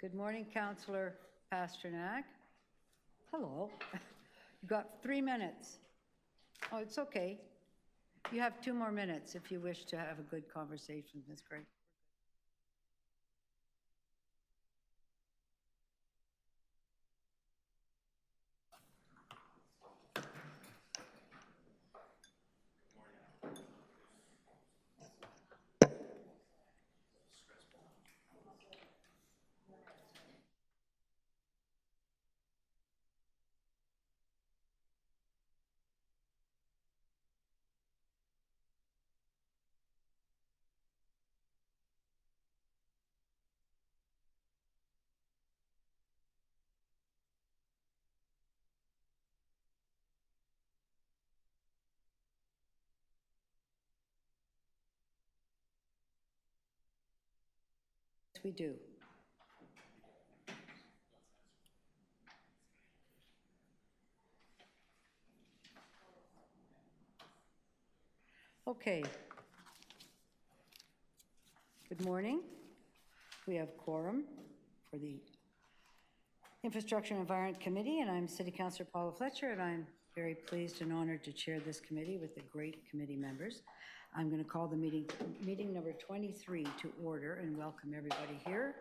Good morning, Councillor Pasternak. Hello. You got 3 minutes. Oh, it's okay. You have 2 more minutes if you wish to have a good conversation, Ms. Gray. We do. Okay. Good morning. We have quorum for the Infrastructure and Environment Committee, and I'm City Councillor Paula Fletcher, and I'm very pleased and honored to chair this committee with the great committee members. I'm going to call the meeting number 23 to order and welcome everybody here,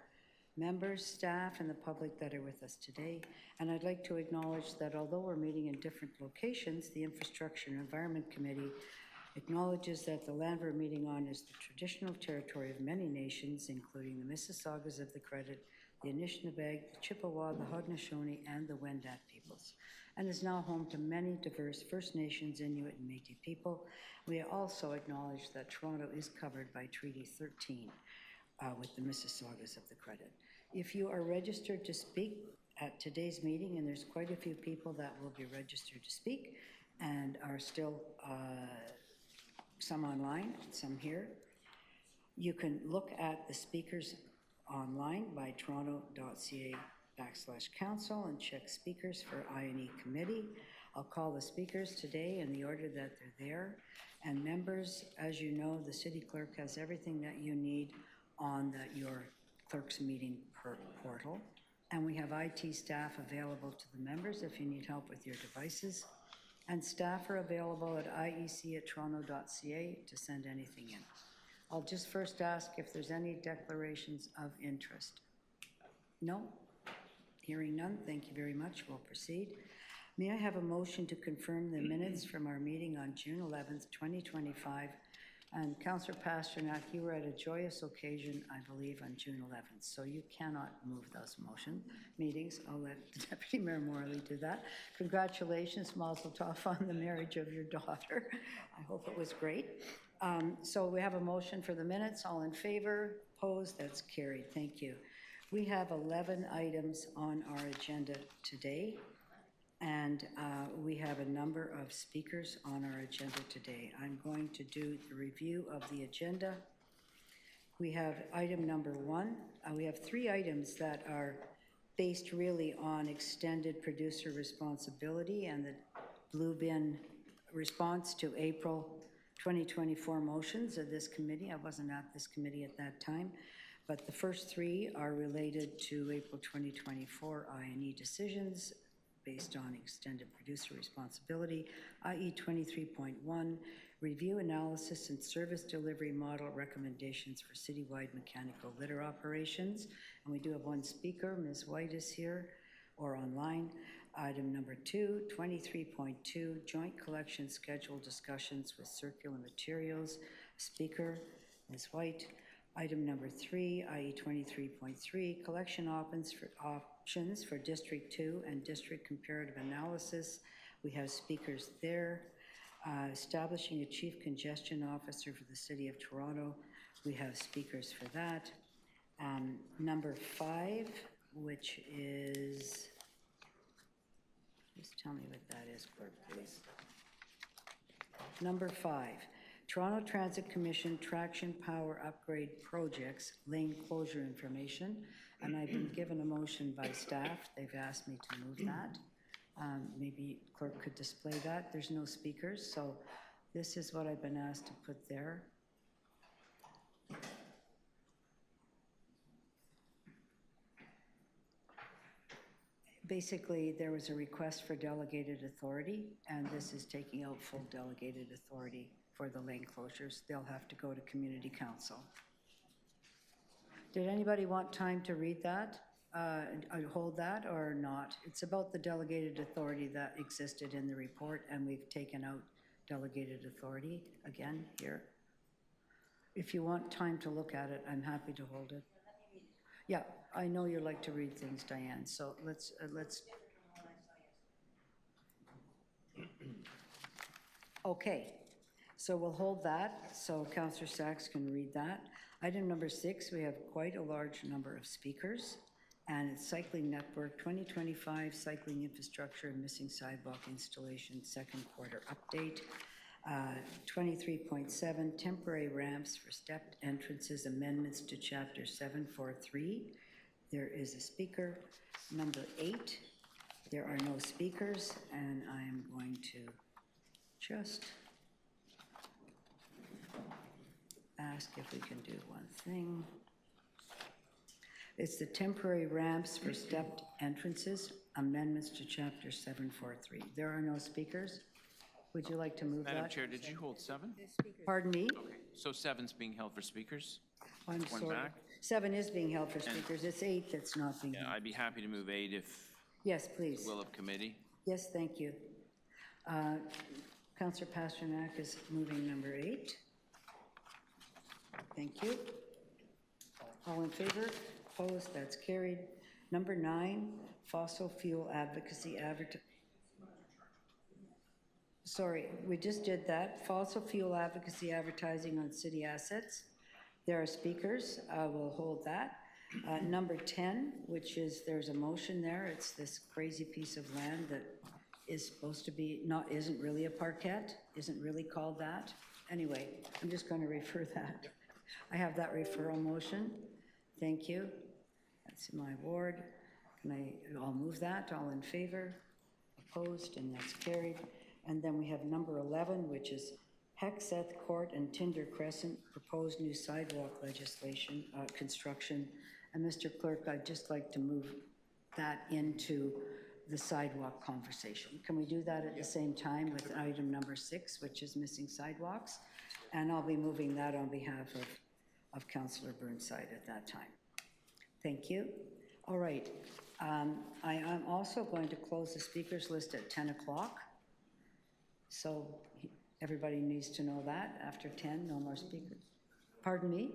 members, staff, and the public that are with us today. And I'd like to acknowledge that although we're meeting in different locations, the Infrastructure and Environment Committee acknowledges that the land we're meeting on is the traditional territory of many nations, including the Mississaugas of the Credit, the Anishinaabe, the Chippewa, the Haudenosaunee, and the Wendat peoples, and is now home to many diverse First Nations, Inuit, and Métis people. We also acknowledge that Toronto is covered by Treaty 13 with the Mississaugas of the Credit. If you are registered to speak at today's meeting, and there's quite a few people that will be registered to speak and are still some online, some here, you can look at the speakers online by toronto.ca/council and check speakers for I&E committee. I'll call the speakers today in the order that they're there. And members, as you know, the city clerk has everything that you need on your clerk's meeting portal. And we have IT staff available to the members if you need help with your devices. And staff are available at iec@toronto.ca to send anything in. I'll just first ask if there's any declarations of interest. No? Hearing none, thank you very much. We'll proceed. May I have a motion to confirm the minutes from our meeting on June 11th, 2025? And Councillor Pasternak, you were at a joyous occasion, I believe, on June 11th, so you cannot move those meetings. I'll let the Deputy Mayor Morley do that. Congratulations, Mazel Tov, on the marriage of your daughter. I hope it was great. So we have a motion for the minutes. All in favor? Opposed? That's carried. Thank you. We have 11 items on our agenda today, and we have a number of speakers on our agenda today. I'm going to do the review of the agenda. We have item number 1. We have 3 items that are based really on extended producer responsibility and the blue bin response to April 2024 motions of this committee. I wasn't at this committee at that time, but the first 3 are related to April 2024 I&E decisions based on extended producer responsibility, i.e. 23.1, review analysis and service delivery model recommendations for citywide mechanical litter operations. And we do have 1 speaker, Ms. White is here or online. Item number 2, 23.2, joint collection schedule discussions with circular materials. Speaker, Ms. White. Item number 3, i.e. 23.3, collection options for District 2 and District Comparative Analysis. We have speakers there. Establishing a Chief Congestion Officer for the City of Toronto. We have speakers for that. Number 5, which is... Just tell me what that is, clerk, please. Number 5, Toronto Transit Commission Traction Power Upgrade Projects Lane Closure Information. And I've been given a motion by staff. They've asked me to move that. Maybe clerk could display that. There's no speakers, so this is what I've been asked to put there. basically, there was a request for delegated authority, and this is taking out full delegated authority for the lane closures. They'll have to go to community council. Did anybody want time to read that, hold that, or not? It's about the delegated authority that existed in the report, and we've taken out delegated authority again here. If you want time to look at it, I'm happy to hold it. Yeah, I know you like to read things, Diane, so let's. Okay, so we'll hold that, so Councillor Sachs can read that. Item number 6, we have quite a large number of speakers, and it's Cycling Network 2025 Cycling Infrastructure and Missing Sidewalk Installation Second Quarter Update. 23.7, Temporary Ramps for Stepped Entrances Amendments to Chapter 743. There is a speaker. Number 8, there are no speakers, and I am going to just ask if we can do one thing. It's the temporary ramps for stepped entrances, amendments to Chapter 743. There are no speakers. Would you like to move that? Madam Chair, did you hold 7? Pardon me? Okay, so 7's being held for speakers? I'm One sorry. back? 7 is being held for speakers. It's 8 that's not being Yeah, held. I'd be happy to move 8 if Yes, please. will of committee. Yes, thank you. Councillor Pasternak is moving number 8. Thank you. All in favor? Opposed? That's carried. Number 9, fossil fuel advocacy Sorry, we just did that. Fossil fuel advocacy advertising on city assets. There are speakers. We'll hold that. Number 10, which is, there's a motion there. It's this crazy piece of land that is supposed to be, isn't really a parkette, isn't really called that. Anyway, I'm just going to refer that. I have that referral motion. Thank you. That's in my ward. I'll move that. All in favor? Opposed? And that's carried. And then we have number 11, which is Hesketh Court and Tinder Crescent, proposed new sidewalk legislation, construction. And Mr. Clerk, I'd just like to move that into the sidewalk conversation. Can we do that at the same time with item number 6, which is missing sidewalks? And I'll be moving that on behalf of Councillor Burnside at that time. Thank you. All right. I am also going to close the speakers list at 10 o'clock. So everybody needs to know that. After 10, no more speakers. Pardon me?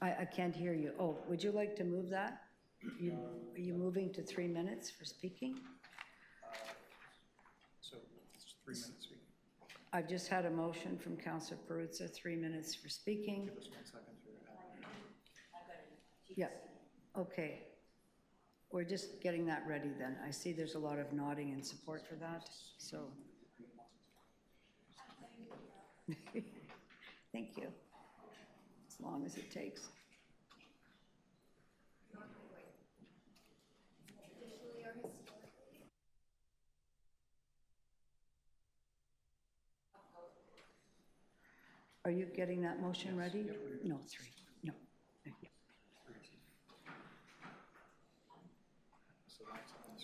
I can't hear you. Oh, would you like to move that? Are you moving to 3 minutes for speaking? So it's 3 minutes speaking. I've just had a motion from Councillor Perruzza, 3 minutes for speaking. Give us 1 second to Yeah, okay. We're just getting that ready then. I see there's a lot of nodding and support for that, so. Thank you. As long as it takes. Are you getting that motion ready? No, 3. No.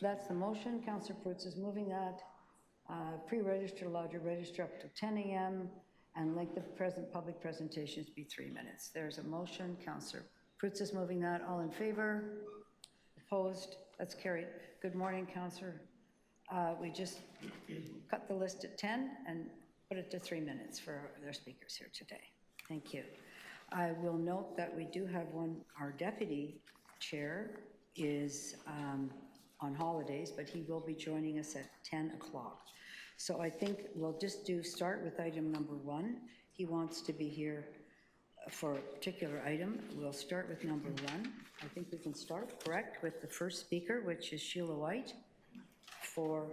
That's the motion. Councillor Perruzza is moving that. Pre-register, allowed to register up to 10 a.m. and length of public presentations be 3 minutes. There's a motion. Councillor Perruzza is moving that. All in favor? Opposed? That's carried. Good morning, Councillor. We just cut the list at 10 and put it to 3 minutes for their speakers here today. Thank you. I will note that we do have our deputy chair is on holidays, but he will be joining us at 10 o'clock. So I think we'll just start with item number 1. He wants to be here for a particular item. We'll start with number 1. I think we can start, correct, with the first speaker, which is Sheila White, for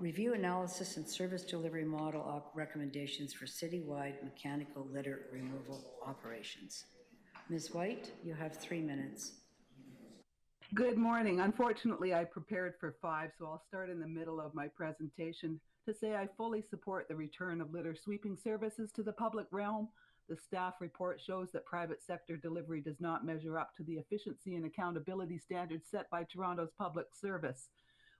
review, analysis, and service delivery model recommendations for citywide mechanical litter removal operations. Ms. White, you have 3 minutes. Good morning. Unfortunately, I prepared for 5, so I'll start in the middle of my presentation to say I fully support the return of litter sweeping services to the public realm, The staff report shows that private sector delivery does not measure up to the efficiency and accountability standards set by Toronto's public service.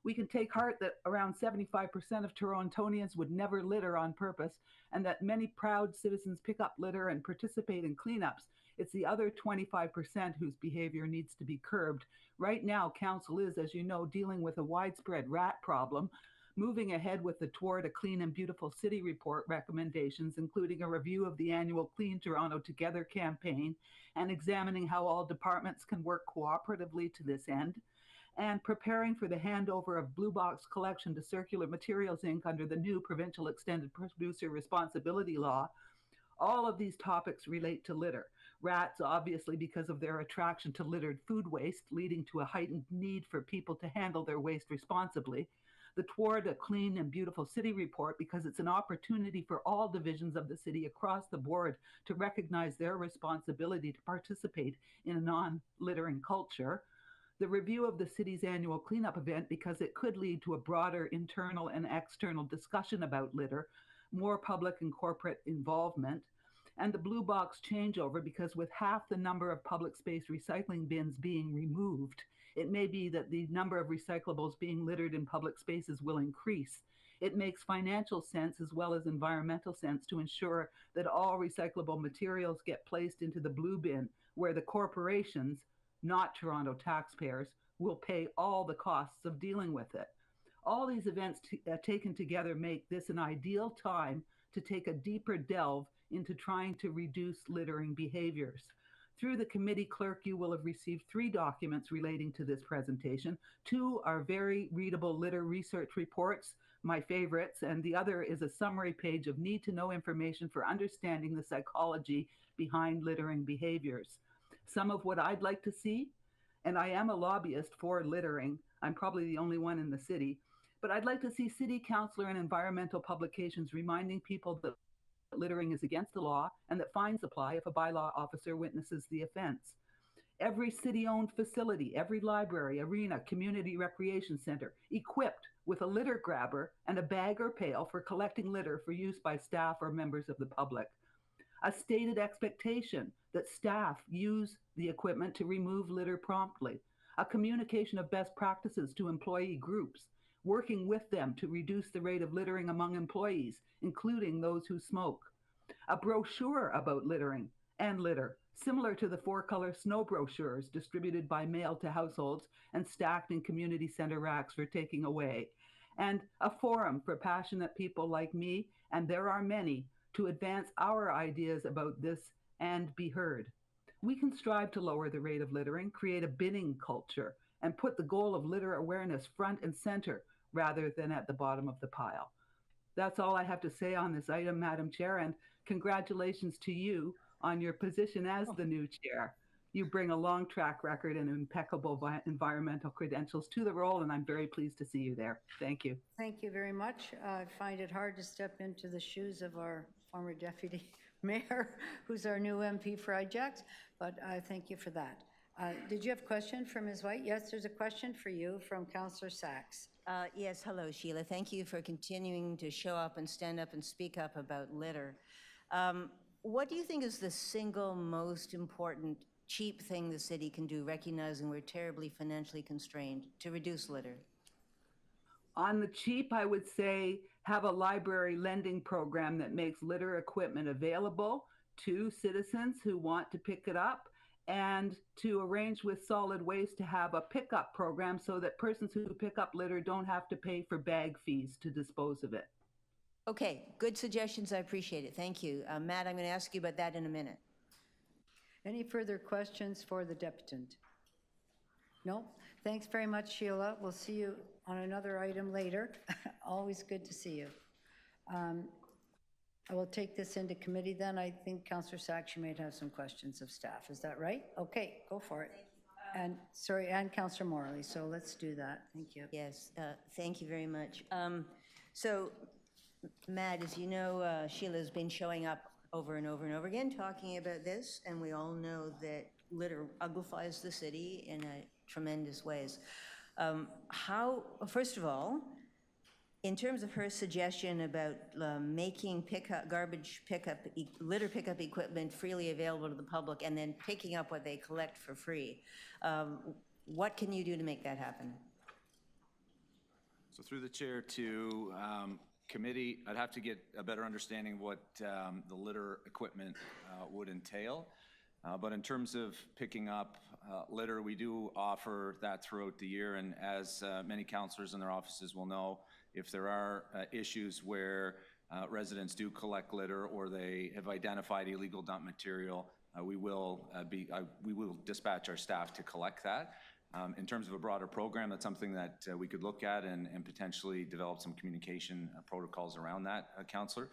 We can take heart that around 75% of Torontonians would never litter on purpose, and that many proud citizens pick up litter and participate in cleanups. It's the other 25% whose behavior needs to be curbed. Right now, Council is, as you know, dealing with a widespread rat problem, moving ahead with the Toward a Clean and Beautiful City report recommendations, including a review of the annual Clean Toronto Together campaign and examining how all departments can work cooperatively to this end, and preparing for the handover of Blue Box collection to Circular Materials Inc. under the new Provincial Extended Producer Responsibility Law. All of these topics relate to litter. Rats, obviously, because of their attraction to littered food waste, leading to a heightened need for people to handle their waste responsibly. The Toward a Clean and Beautiful City report, because it's an opportunity for all divisions of the city across the board to recognize their responsibility to participate in a non-littering culture. The review of the city's annual cleanup event, because it could lead to a broader internal and external discussion about litter, more public and corporate involvement, and the Blue Box changeover, because with half the number of public space recycling bins being removed, it may be that the number of recyclables being littered in public spaces will increase. It makes financial sense as well as environmental sense to ensure that all recyclable materials get placed into the blue bin, where the corporations, not Toronto taxpayers, will pay all the costs of dealing with it. All these events taken together make this an ideal time to take a deeper delve into trying to reduce littering behaviors. Through the committee clerk, you will have received 3 documents relating to this presentation. 2 are very readable litter research reports, my favorites, and the other is a summary page of need-to-know information for understanding the psychology behind littering behaviors. Some of what I'd like to see, and I am a lobbyist for littering, I'm probably the only one in the city, but I'd like to see city councilor and environmental publications reminding people that littering is against the law and that fines apply if a bylaw officer witnesses the offense. Every city-owned facility, every library, arena, community recreation center equipped with a litter grabber and a bag or pail for collecting litter for use by staff or members of the public. A stated expectation that staff use the equipment to remove litter promptly. A communication of best practices to employee groups, working with them to reduce the rate of littering among employees, including those who smoke. A brochure about littering and litter, similar to the 4-color snow brochures distributed by mail to households and stacked in community center racks for taking away. And a forum for passionate people like me, and there are many, to advance our ideas about this and be heard. We can strive to lower the rate of littering, create a binning culture, and put the goal of litter awareness front and center rather than at the bottom of the pile. That's all I have to say on this item, Madam Chair, and congratulations to you on your position as the new chair. You bring a long track record and impeccable environmental credentials to the role, and I'm very pleased to see you there. Thank you. Thank you very much. I find it hard to step into the shoes of our former deputy mayor, who's our new MP for Ajax, but I thank you for that. Did you have a question for Ms. White? Yes, there's a question for you from Councillor Sachs. Yes, hello, Sheila. Thank you for continuing to show up and stand up and speak up about litter. What do you think is the single most important cheap thing the city can do, recognizing we're terribly financially constrained, to reduce litter? On the cheap, I would say have a library lending program that makes litter equipment available to citizens who want to pick it up, and to arrange with solid waste to have a pickup program so that persons who pick up litter don't have to pay for bag fees to dispose of it. Okay, good suggestions. I appreciate it. Thank you. Matt, I'm going to ask you about that in a minute. Any further questions for the deputant? No? Thanks very much, Sheila. We'll see you on another item later. Always good to see you. I will take this into committee then. I think Councillor Sachs, you might have some questions of staff. Is that right? Okay, go for it. And sorry, and Councillor Morley. So let's do that. Thank you. Yes, thank you very much. So, Matt, as you know, Sheila's been showing up over and over and over again talking about this, and we all know that litter uglifies the city in tremendous ways. First of all, In terms of her suggestion about making litter pickup equipment freely available to the public and then picking up what they collect for free, what can you do to make that happen? So through the chair to committee, I'd have to get a better understanding of what the litter equipment would entail. But in terms of picking up litter, we do offer that throughout the year. And as many councillors in their offices will know, if there are issues where residents do collect litter or they have identified illegal dump material, we will dispatch our staff to collect that. In terms of a broader program, that's something that we could look at and potentially develop some communication protocols around that, councillor.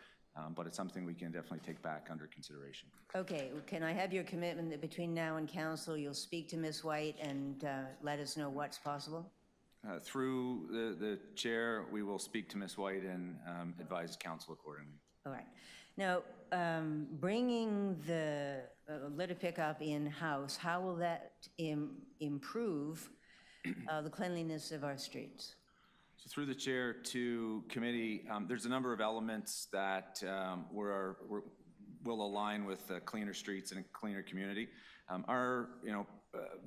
But it's something we can definitely take back under consideration. Okay, can I have your commitment that between now and council, you'll speak to Ms. White and let us know what's possible? Through the chair, we will speak to Ms. White and advise council accordingly. All right. Now, bringing the litter pickup in-house, how will that improve the cleanliness of our streets? So through the chair to committee, there's a number of elements that will align with cleaner streets and a cleaner community. Our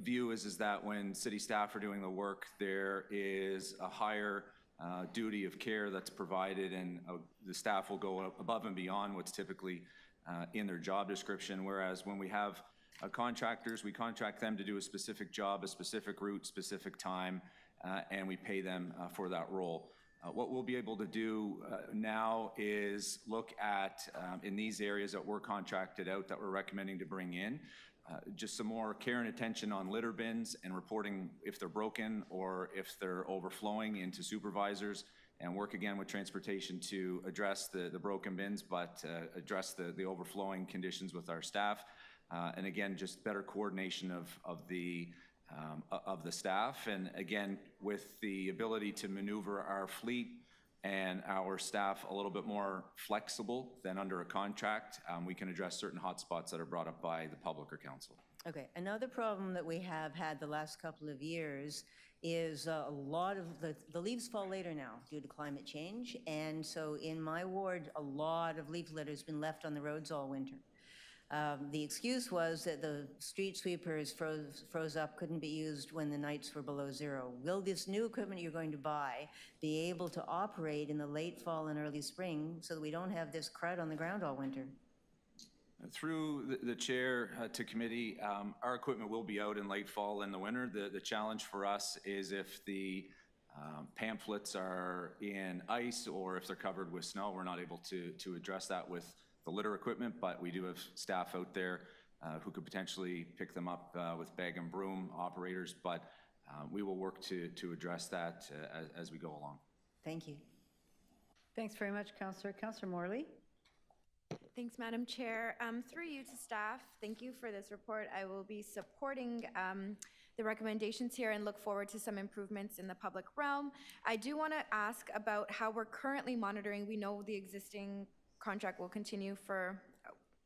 view is that when city staff are doing the work, there is a higher duty of care that's provided, and the staff will go above and beyond what's typically in their job description, whereas when we have contractors, we contract them to do a specific job, a specific route, specific time, and we pay them for that role. What we'll be able to do now is look at, in these areas that we're contracted out that we're recommending to bring in, just some more care and attention on litter bins and reporting if they're broken or if they're overflowing into supervisors, and work again with transportation to address the broken bins, but address the overflowing conditions with our staff. And again, just better coordination of the staff, and again, with the ability to maneuver our fleet and our staff a little bit more flexible than under a contract, we can address certain hotspots that are brought up by the public or council. Okay, another problem that we have had the last couple of years is a lot of the leaves fall later now due to climate change, and so in my ward, a lot of leaf litter has been left on the roads all winter. The excuse was that the street sweepers froze up, couldn't be used when the nights were below zero. Will this new equipment you're going to buy be able to operate in the late fall and early spring so that we don't have this crud on the ground all winter? Through the chair to committee, our equipment will be out in late fall and the winter. The challenge for us is if the pamphlets are in ice or if they're covered with snow, we're not able to address that with the litter equipment, but we do have staff out there who could potentially pick them up with bag and broom operators, but we will work to address that as we go along. Thank you. Thanks very much, Councillor. Councillor Morley. Thanks, Madam Chair. Through you to staff, thank you for this report. I will be supporting the recommendations here and look forward to some improvements in the public realm. I do want to ask about how we're currently monitoring. We know the existing contract will continue for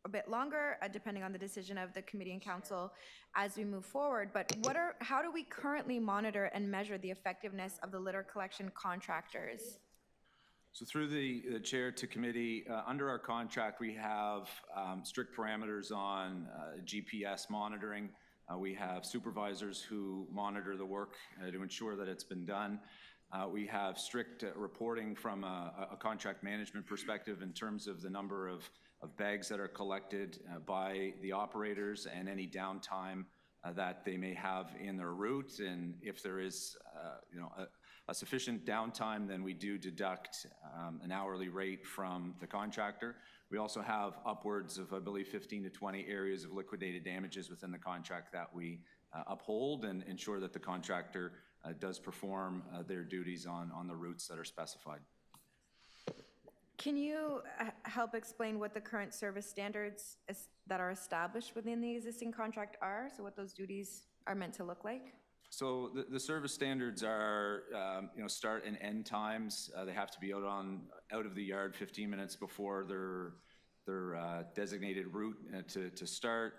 a bit longer, depending on the decision of the committee and council as we move forward. But how do we currently monitor and measure the effectiveness of the litter collection contractors? So through the chair to committee, under our contract, we have strict parameters on GPS monitoring. We have supervisors who monitor the work to ensure that it's been done. We have strict reporting from a contract management perspective in terms of the number of bags that are collected by the operators and any downtime that they may have in their route. And if there is a sufficient downtime, then we do deduct an hourly rate from the contractor. We also have upwards of, I believe, 15 to 20 areas of liquidated damages within the contract that we uphold and ensure that the contractor does perform their duties on the routes that are specified. Can you help explain what the current service standards that are established within the existing contract are? So what those duties are meant to look like? So the service standards are, start and end times. They have to be out of the yard 15 minutes before their designated route to start.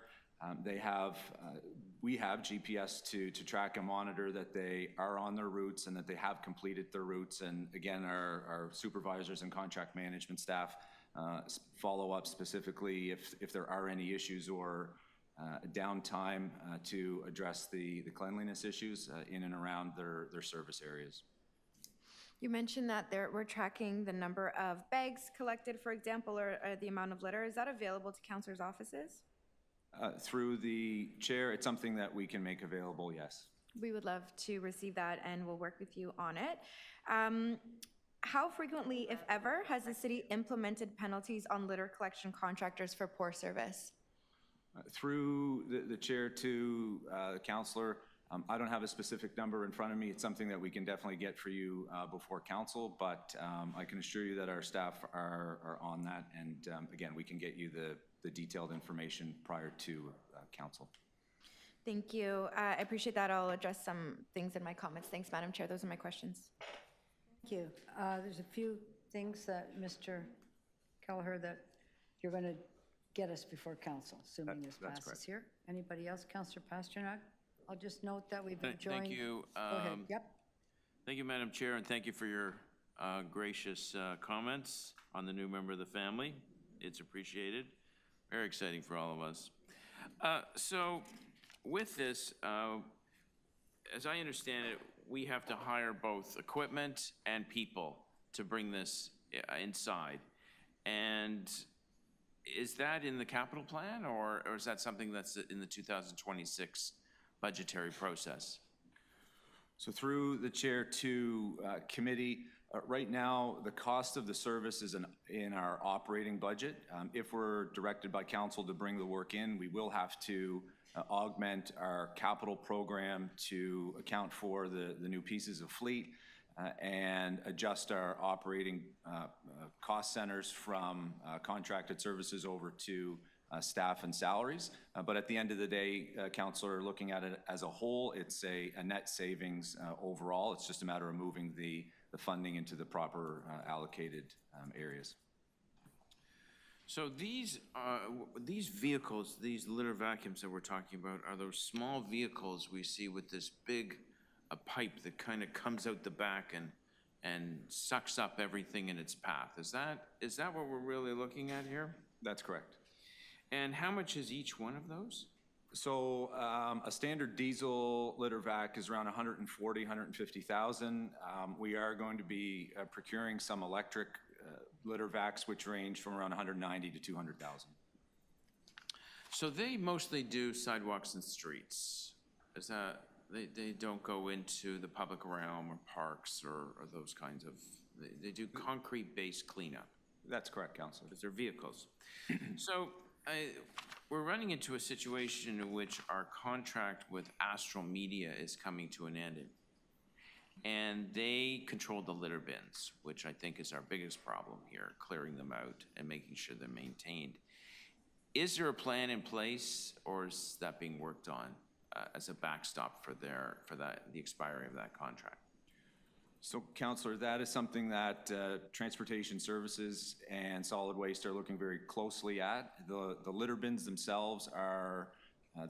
They have we have GPS to track and monitor that they are on their routes and that they have completed their routes. And again, our supervisors and contract management staff follow up specifically if there are any issues or downtime to address the cleanliness issues in and around their service areas. You mentioned that we're tracking the number of bags collected, for example, or the amount of litter. Is that available to councillors' offices? Through the chair, it's something that we can make available, yes. We would love to receive that, and we'll work with you on it. How frequently, if ever, has the city implemented penalties on litter collection contractors for poor service? Through the chair to the councillor, I don't have a specific number in front of me. It's something that we can definitely get for you before council, but I can assure you that our staff are on that, and again, we can get you the detailed information prior to council. Thank you. I appreciate that. I'll address some things in my comments. Thanks, Madam Chair. Those are my questions. Thank you. There's a few things that Mr. Kelleher that you're going to get us before council, assuming this That's passes correct. here. Anybody else? Councillor Pasternak? I'll just note that we've Thank joined. you. Go ahead. Yep. Thank you, Madam Chair, and thank you for your gracious comments on the new member of the family. It's appreciated. Very exciting for all of us. So with this, as I understand it, we have to hire both equipment and people to bring this inside. And is that in the capital plan, or is that something that's in the 2026 budgetary process? So through the chair to committee, right now, the cost of the service is in our operating budget. If we're directed by council to bring the work in, we will have to augment our capital program to account for the new pieces of fleet and adjust our operating cost centers from contracted services over to staff and salaries. But at the end of the day, councillor, looking at it as a whole, it's a net savings overall. It's just a matter of moving the funding into the proper allocated areas. So these vehicles, these litter vacuums that we're talking about, are those small vehicles we see with this big pipe that kind of comes out the back and sucks up everything in its path. Is that what we're really looking at here? That's correct. And how much is each one of those? So a standard diesel litter vac is around 140, 150,000. We are going to be procuring some electric litter vacs, which range from around 190 to 200,000. So they mostly do sidewalks and streets. Is that, they don't go into the public realm or parks or those kinds of, they do concrete-based cleanup. That's correct, councillor. Because they're vehicles. So we're running into a situation in which our contract with Astral Media is coming to an end. And they control the litter bins, which I think is our biggest problem here, clearing them out and making sure they're maintained. Is there a plan in place, or is that being worked on as a backstop for the expiry of that contract? So, councillor, that is something that Transportation Services and Solid Waste are looking very closely at. The litter bins themselves are,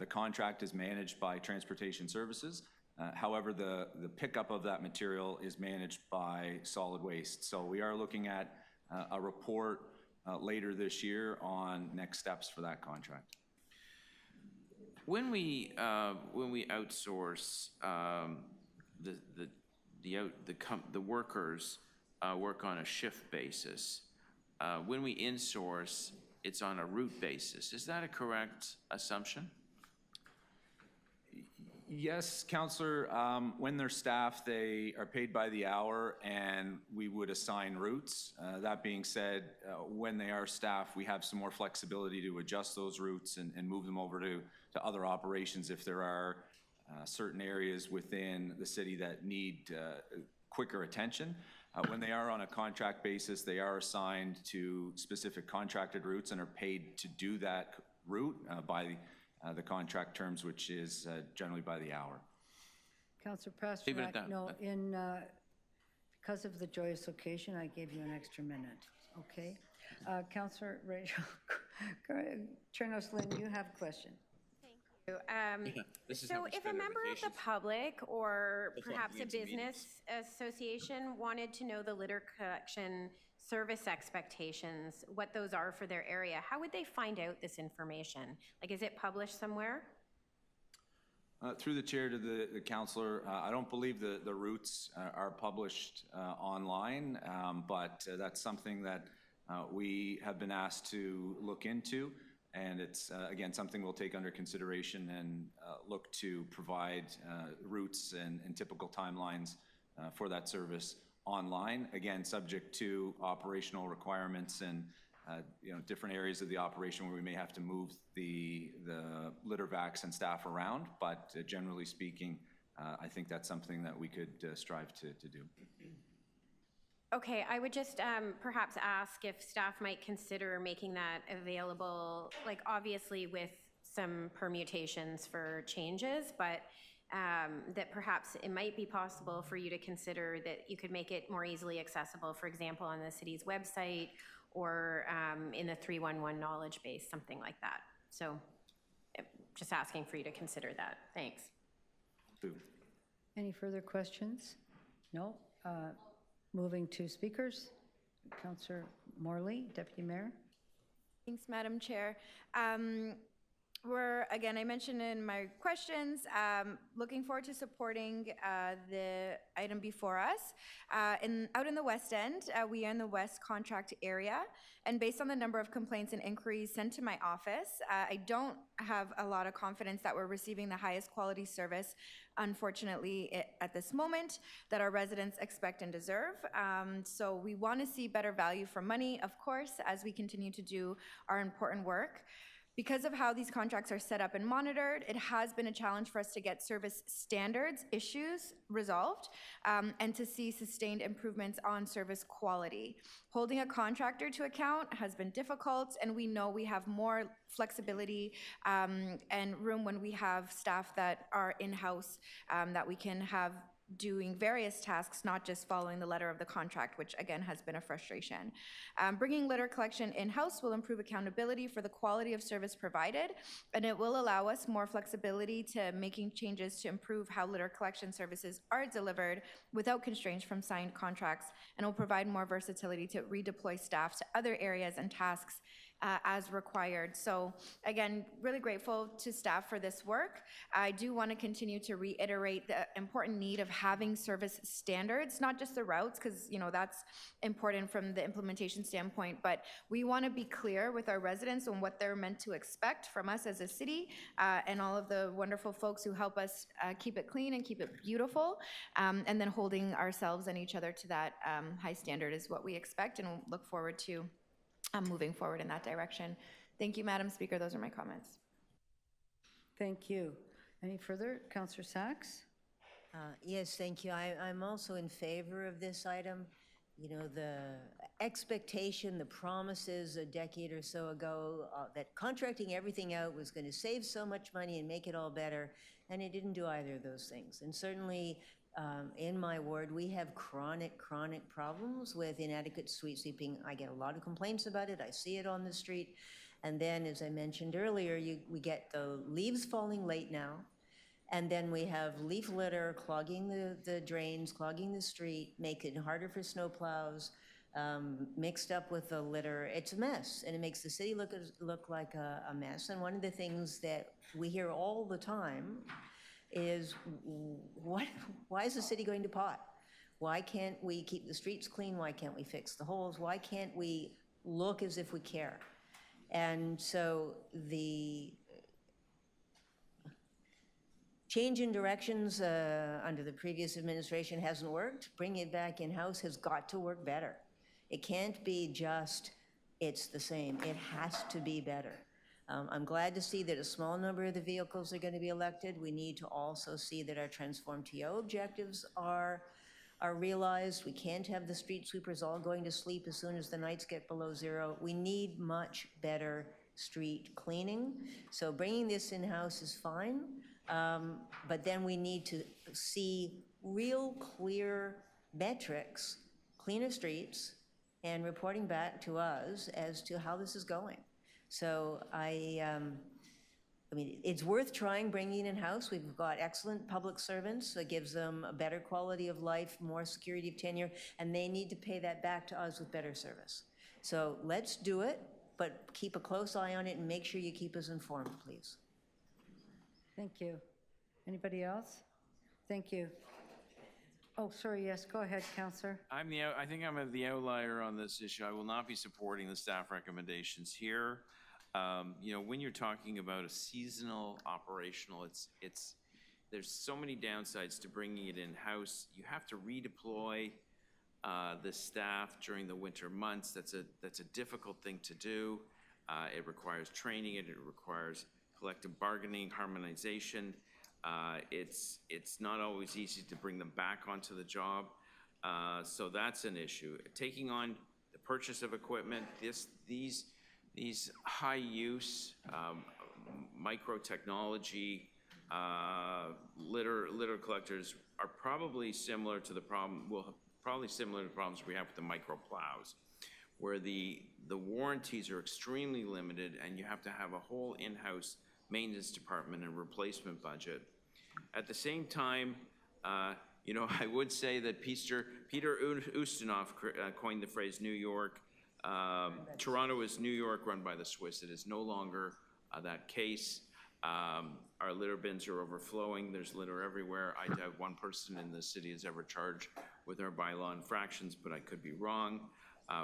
the contract is managed by Transportation Services. However, the pickup of that material is managed by Solid Waste. So we are looking at a report later this year on next steps for that contract. When we outsource the workers work on a shift basis. When we insource, it's on a route basis. Is that a correct assumption? Yes, councillor. When they're staff, they are paid by the hour, and we would assign routes. That being said, when they are staff, we have some more flexibility to adjust those routes and move them over to other operations if there are certain areas within the city that need quicker attention. When they are on a contract basis, they are assigned to specific contracted routes and are paid to do that route by the contract terms, which is generally by the hour. Councillor Leave it at Pasternak, that. no, because of the joyous occasion, I gave you an extra minute, okay? Councillor Rachel Chernos-Lynn, you have a question. This is how So we if a spend our member of the vacations. public or That's fine, perhaps we a get some meetings. business association wanted to know the litter collection service expectations, what those are for their area, how would they find out this information? Like, is it published somewhere? Through the chair to the councillor, I don't believe the routes are published online, but that's something that we have been asked to look into, and it's, again, something we'll take under consideration and look to provide routes and typical timelines for that service online, again, subject to operational requirements and different areas of the operation where we may have to move the litter vacs and staff around, but generally speaking, I think that's something that we could strive to do. Okay, I would just perhaps ask if staff might consider making that available, like obviously with some permutations for changes, but that perhaps it might be possible for you to consider that you could make it more easily accessible, for example, on the city's website or in the 311 knowledge base, something like that. So just asking for you to consider that. Thanks. Any further questions? No? Moving to speakers. Councillor Morley, Deputy Mayor. Thanks, Madam Chair. Again, I mentioned in my questions, looking forward to supporting the item before us. Out in the West End, we are in the West Contract area, and based on the number of complaints and inquiries sent to my office, I don't have a lot of confidence that we're receiving the highest quality service, unfortunately, at this moment, that our residents expect and deserve. So we want to see better value for money, of course, as we continue to do our important work. Because of how these contracts are set up and monitored, it has been a challenge for us to get service standards issues resolved and to see sustained improvements on service quality. Holding a contractor to account has been difficult, and we know we have more flexibility and room when we have staff that are in-house that we can have doing various tasks, not just following the letter of the contract, which again has been a frustration. Bringing litter collection in-house will improve accountability for the quality of service provided, and it will allow us more flexibility to making changes to improve how litter collection services are delivered without constraints from signed contracts, and will provide more versatility to redeploy staff to other areas and tasks as required. So again, really grateful to staff for this work. I do want to continue to reiterate the important need of having service standards, not just the routes, because that's important from the implementation standpoint, but we want to be clear with our residents on what they're meant to expect from us as a city and all of the wonderful folks who help us keep it clean and keep it beautiful, and then holding ourselves and each other to that high standard is what we expect, and we'll look forward to moving forward in that direction. Thank you, Madam Speaker. Those are my comments. Thank you. Any further? Councillor Sachs? Yes, thank you. I'm also in favor of this item. The expectation, the promises a decade or so ago that contracting everything out was going to save so much money and make it all better, and it didn't do either of those things. And certainly in my ward, we have chronic problems with inadequate street sweeping. I get a lot of complaints about it. I see it on the street. And then, as I mentioned earlier, we get the leaves falling late now. And then we have leaf litter clogging the drains, clogging the street, making it harder for snowplows, mixed up with the litter. It's a mess, and it makes the city look like a mess. And one of the things that we hear all the time is, why is the city going to pot? Why can't we keep the streets clean? Why can't we fix the holes? Why can't we look as if we care? And so the change in directions under the previous administration hasn't worked. Bringing it back in-house has got to work better. It can't be just, it's the same. It has to be better. I'm glad to see that a small number of the vehicles are going to be elected. We need to also see that our Transform TO objectives are realized. We can't have the street sweepers all going to sleep as soon as the nights get below zero. We need much better street cleaning. So bringing this in-house is fine, but then we need to see real clear metrics, cleaner streets, and reporting back to us as to how this is going. So I mean, it's worth trying bringing in-house. We've got excellent public servants that gives them a better quality of life, more security of tenure, and they need to pay that back to us with better service. So let's do it, but keep a close eye on it and make sure you keep us informed, please. Thank you. Anybody else? Thank you. Oh, sorry, yes, go ahead, Councillor. I think I'm the outlier on this issue. I will not be supporting the staff recommendations here. You know, when you're talking about a seasonal operational, there's so many downsides to bringing it in-house. You have to redeploy the staff during the winter months. That's a difficult thing to do. It requires training, it requires collective bargaining, harmonization. It's not always easy to bring them back onto the job. So that's an issue. Taking on the purchase of equipment, these high-use micro-technology litter collectors are probably similar to the problems we have with the micro-plows, where the warranties are extremely limited and you have to have a whole in-house maintenance department and replacement budget. At the same time, you know, I would say that Peter Ustinov coined the phrase New York. Toronto is New York run by the Swiss. It is no longer that case. Our litter bins are overflowing. There's litter everywhere. I doubt one person in the city has ever charged with our bylaw infractions, but I could be wrong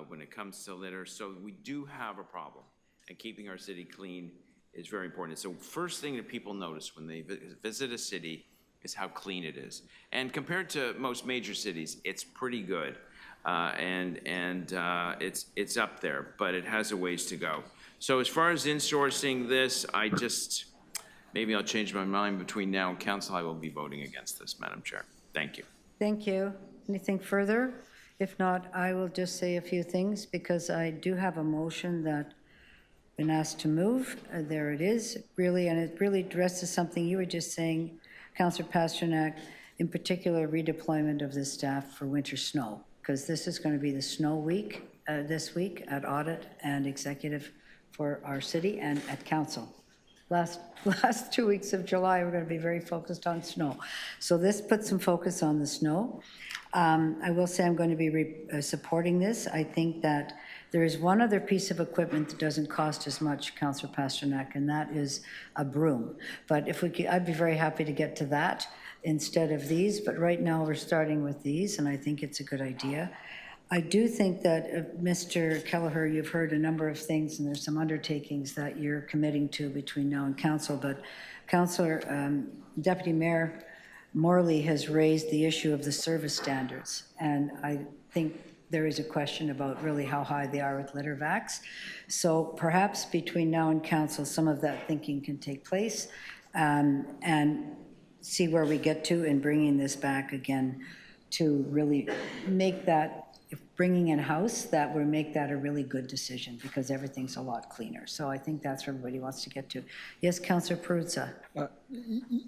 when it comes to litter. So we do have a problem, and keeping our city clean is very important. So first thing that people notice when they visit a city is how clean it is. And compared to most major cities, it's pretty good. It's up there, but it has a ways to go. So as far as insourcing this, maybe I'll change my mind between now and council. I will be voting against this, Madam Chair. Thank you. Thank you. Anything further? If not, I will just say a few things because I do have a motion that been asked to move. There it is, really, and it really addresses something you were just saying, Councillor Pasternak, in particular redeployment of the staff for winter snow, because this is going to be the snow week this week at audit and executive for our city and at council. Last 2 weeks of July, we're going to be very focused on snow. So this puts some focus on the snow. I will say I'm going to be supporting this. I think that there is one other piece of equipment that doesn't cost as much, Councillor Pasternak, and that is a broom. But if we could, I'd be very happy to get to that instead of these, but right now we're starting with these, and I think it's a good idea. I do think that, Mr. Kelleher, you've heard a number of things, and there's some undertakings that you're committing to between now and council, but Councillor, Deputy Mayor Morley has raised the issue of the service standards, and I think there is a question about really how high they are with litter vacs. So perhaps between now and council, some of that thinking can take place, and see where we get to in bringing this back again to really make that, if bringing in-house, that would make that a really good decision because everything's a lot cleaner. So I think that's where everybody wants to get to. Yes, Councillor Peruzza.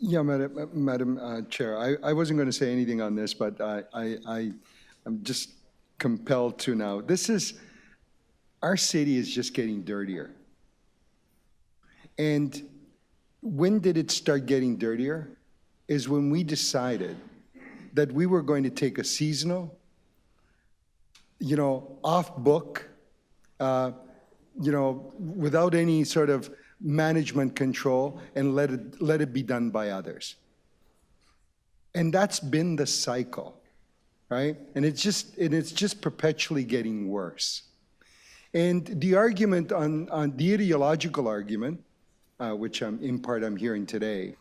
Yeah, Madam Chair, I wasn't going to say anything on this, but I'm just compelled to now. Our city is just getting dirtier. And when did it start getting dirtier? Is when we decided that we were going to take a seasonal, off book, without any sort of management control and let it be done by others. And that's been the cycle, right? And it's just perpetually getting worse. And the argument on the ideological argument, which in part I'm hearing today,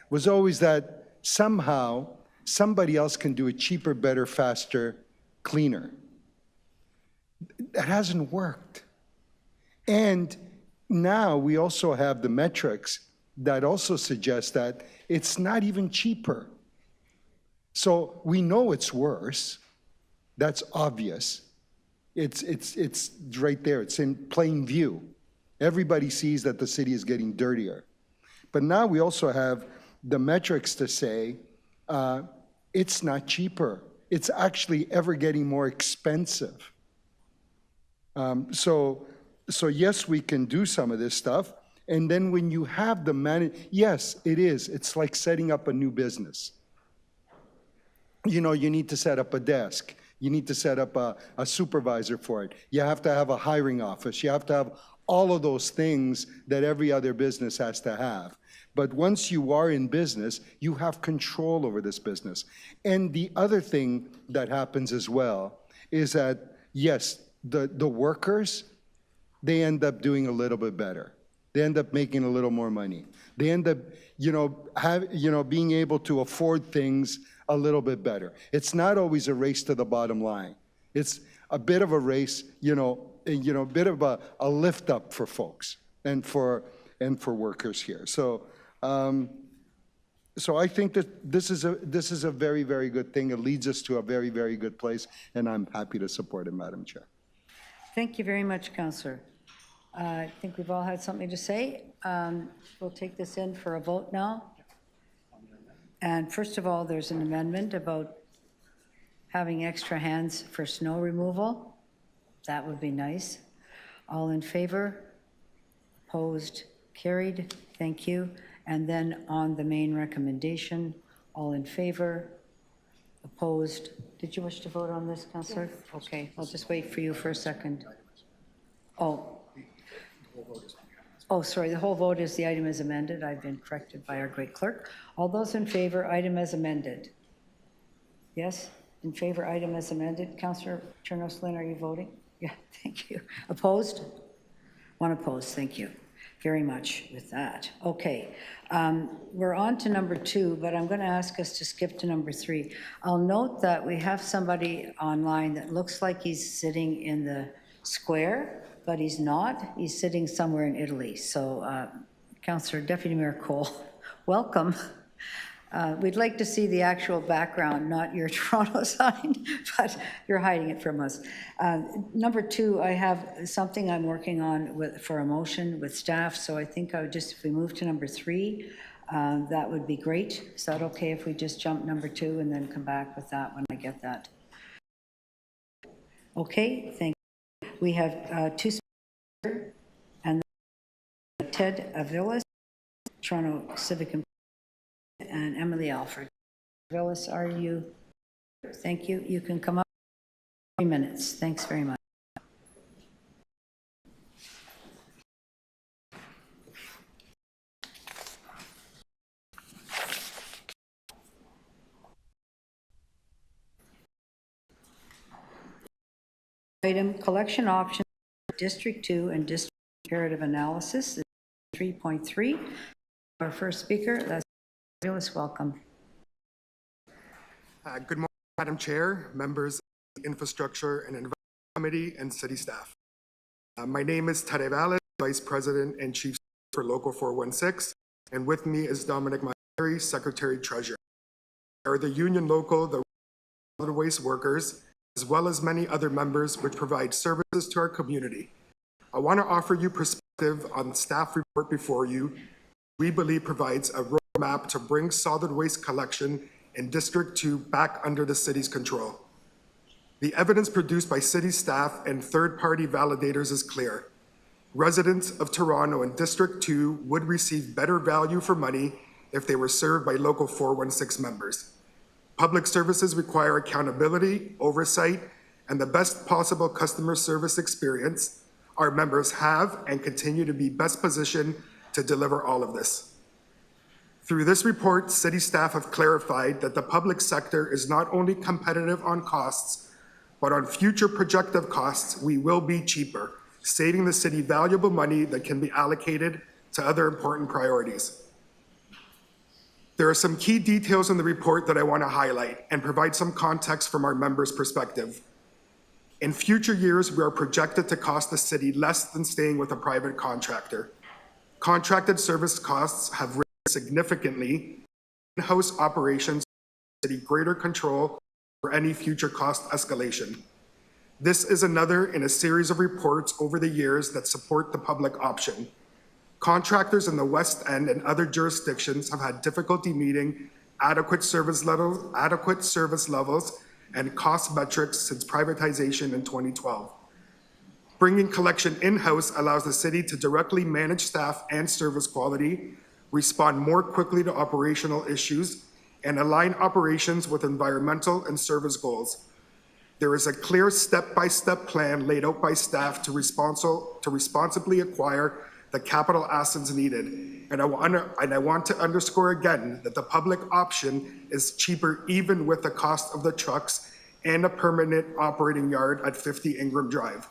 was always that somehow somebody else can do it cheaper, better, faster, cleaner. That hasn't worked. And now we also have the metrics that also suggest that it's not even cheaper. So we know it's worse. That's obvious. It's right there. It's in plain view. Everybody sees that the city is getting dirtier. But now we also have the metrics to say it's not cheaper. It's actually ever getting more expensive. So yes, we can do some of this stuff. And then when you have the yes, it is. It's like setting up a new business. You know, you need to set up a desk. You need to set up a supervisor for it. You have to have a hiring office. You have to have all of those things that every other business has to have. But once you are in business, you have control over this business. And the other thing that happens as well is that, yes, the workers, they end up doing a little bit better. They end up making a little more money. They end up, being able to afford things a little bit better. It's not always a race to the bottom line. It's a bit of a race, a bit of a lift up for folks and for workers here. So I think that this is a very, very good thing. It leads us to a very, very good place, and I'm happy to support it, Madam Chair. Thank you very much, Councillor. I think we've all had something to say. We'll take this in for a vote now. And first of all, there's an amendment about having extra hands for snow removal. That would be nice. All in favor? Opposed? Carried. Thank you. And then on the main recommendation, all in favor? Opposed? Did you wish to vote on this, Councillor? Yes. Okay, I'll just wait for you for a second. Oh, sorry, the whole vote is the item is amended. I've been corrected by our great clerk. All those in favor, item as amended? Yes? In favor, item as amended. Councillor Chernos-Lynn, are you voting? Yeah, thank you. Opposed? One opposed, thank you very much with that. Okay, we're on to number 2, but I'm going to ask us to skip to number 3. I'll note that we have somebody online that looks like he's sitting in the square, but he's not. He's sitting somewhere in Italy. So, Councillor Deputy Mayor Cole, welcome. We'd like to see the actual background, not your Toronto sign, but you're hiding it from us. Number 2, I have something I'm working on for a motion with staff, so I think I would just, if we move to number 3, that would be great. Is that okay if we just jump number 2 and then come back with that when I get that? Okay, thank you. We have 2 speakers, and Ted Avilas, Toronto Civic and Emily Alford. Avilas, are you? Thank you. You can come up 3 minutes. Thanks very much. Item collection options, District 2 and District Comparative Analysis, 3.3. Our first speaker, that's Avilas, welcome. Good morning, Madam Chair, members of the Infrastructure and Environment Committee, and city staff. My name is Ted Avilas, Vice President and Chief for Local 416, and with me is Dominic Myeri, Secretary Treasurer. We are the union local, the solid waste workers, as well as many other members which provide services to our community. I want to offer you perspective on the staff report before you. We believe provides a roadmap to bring solid waste collection in District 2 back under the city's control. The evidence produced by city staff and third-party validators is clear. Residents of Toronto in District 2 would receive better value for money if they were served by Local 416 members. Public services require accountability, oversight, and the best possible customer service experience. Our members have and continue to be best positioned to deliver all of this. Through this report, city staff have clarified that the public sector is not only competitive on costs, but on future projected costs, we will be cheaper, saving the city valuable money that can be allocated to other important priorities. There are some key details in the report that I want to highlight and provide some context from our members' perspective. In future years, we are projected to cost the city less than staying with a private contractor. Contracted service costs have risen significantly. In-house operations give the city greater control for any future cost escalation. This is another in a series of reports over the years that support the public option. Contractors in the West End and other jurisdictions have had difficulty meeting adequate service levels and cost metrics since privatization in 2012. Bringing collection in-house allows the city to directly manage staff and service quality, respond more quickly to operational issues, and align operations with environmental and service goals. There is a clear step-by-step plan laid out by staff to responsibly acquire the capital assets needed. And I want to underscore again that the public option is cheaper even with the cost of the trucks and a permanent operating yard at 50 Ingram Drive.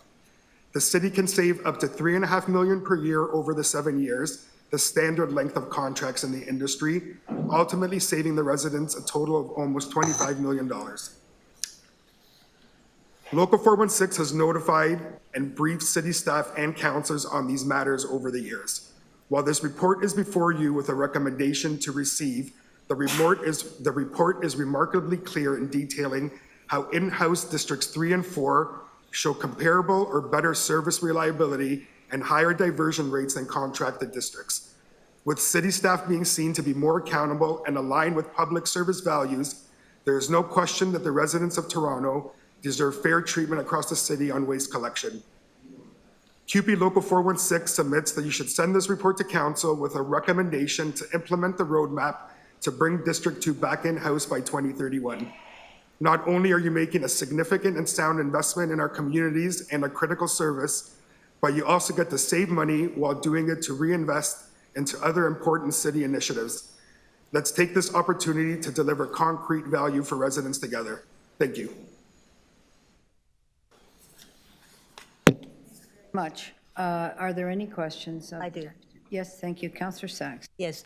The city can save up to $3.5 million per year over the 7 years, the standard length of contracts in the industry, ultimately saving the residents a total of almost $25 million. Local 416 has notified and briefed city staff and councilors on these matters over the years. While this report is before you with a recommendation to receive, the report is remarkably clear in detailing how in-house districts 3 and 4 show comparable or better service reliability and higher diversion rates than contracted districts. With city staff being seen to be more accountable and aligned with public service values, there is no question that the residents of Toronto deserve fair treatment across the city on waste collection. QP Local 416 submits that you should send this report to council with a recommendation to implement the roadmap to bring District 2 back in-house by 2031. Not only are you making a significant and sound investment in our communities and a critical service, but you also get to save money while doing it to reinvest into other important city initiatives. Let's take this opportunity to deliver concrete value for residents together. Thank you. Much. Are there any questions? I do. Yes, thank you. Councillor Sachs. Yes,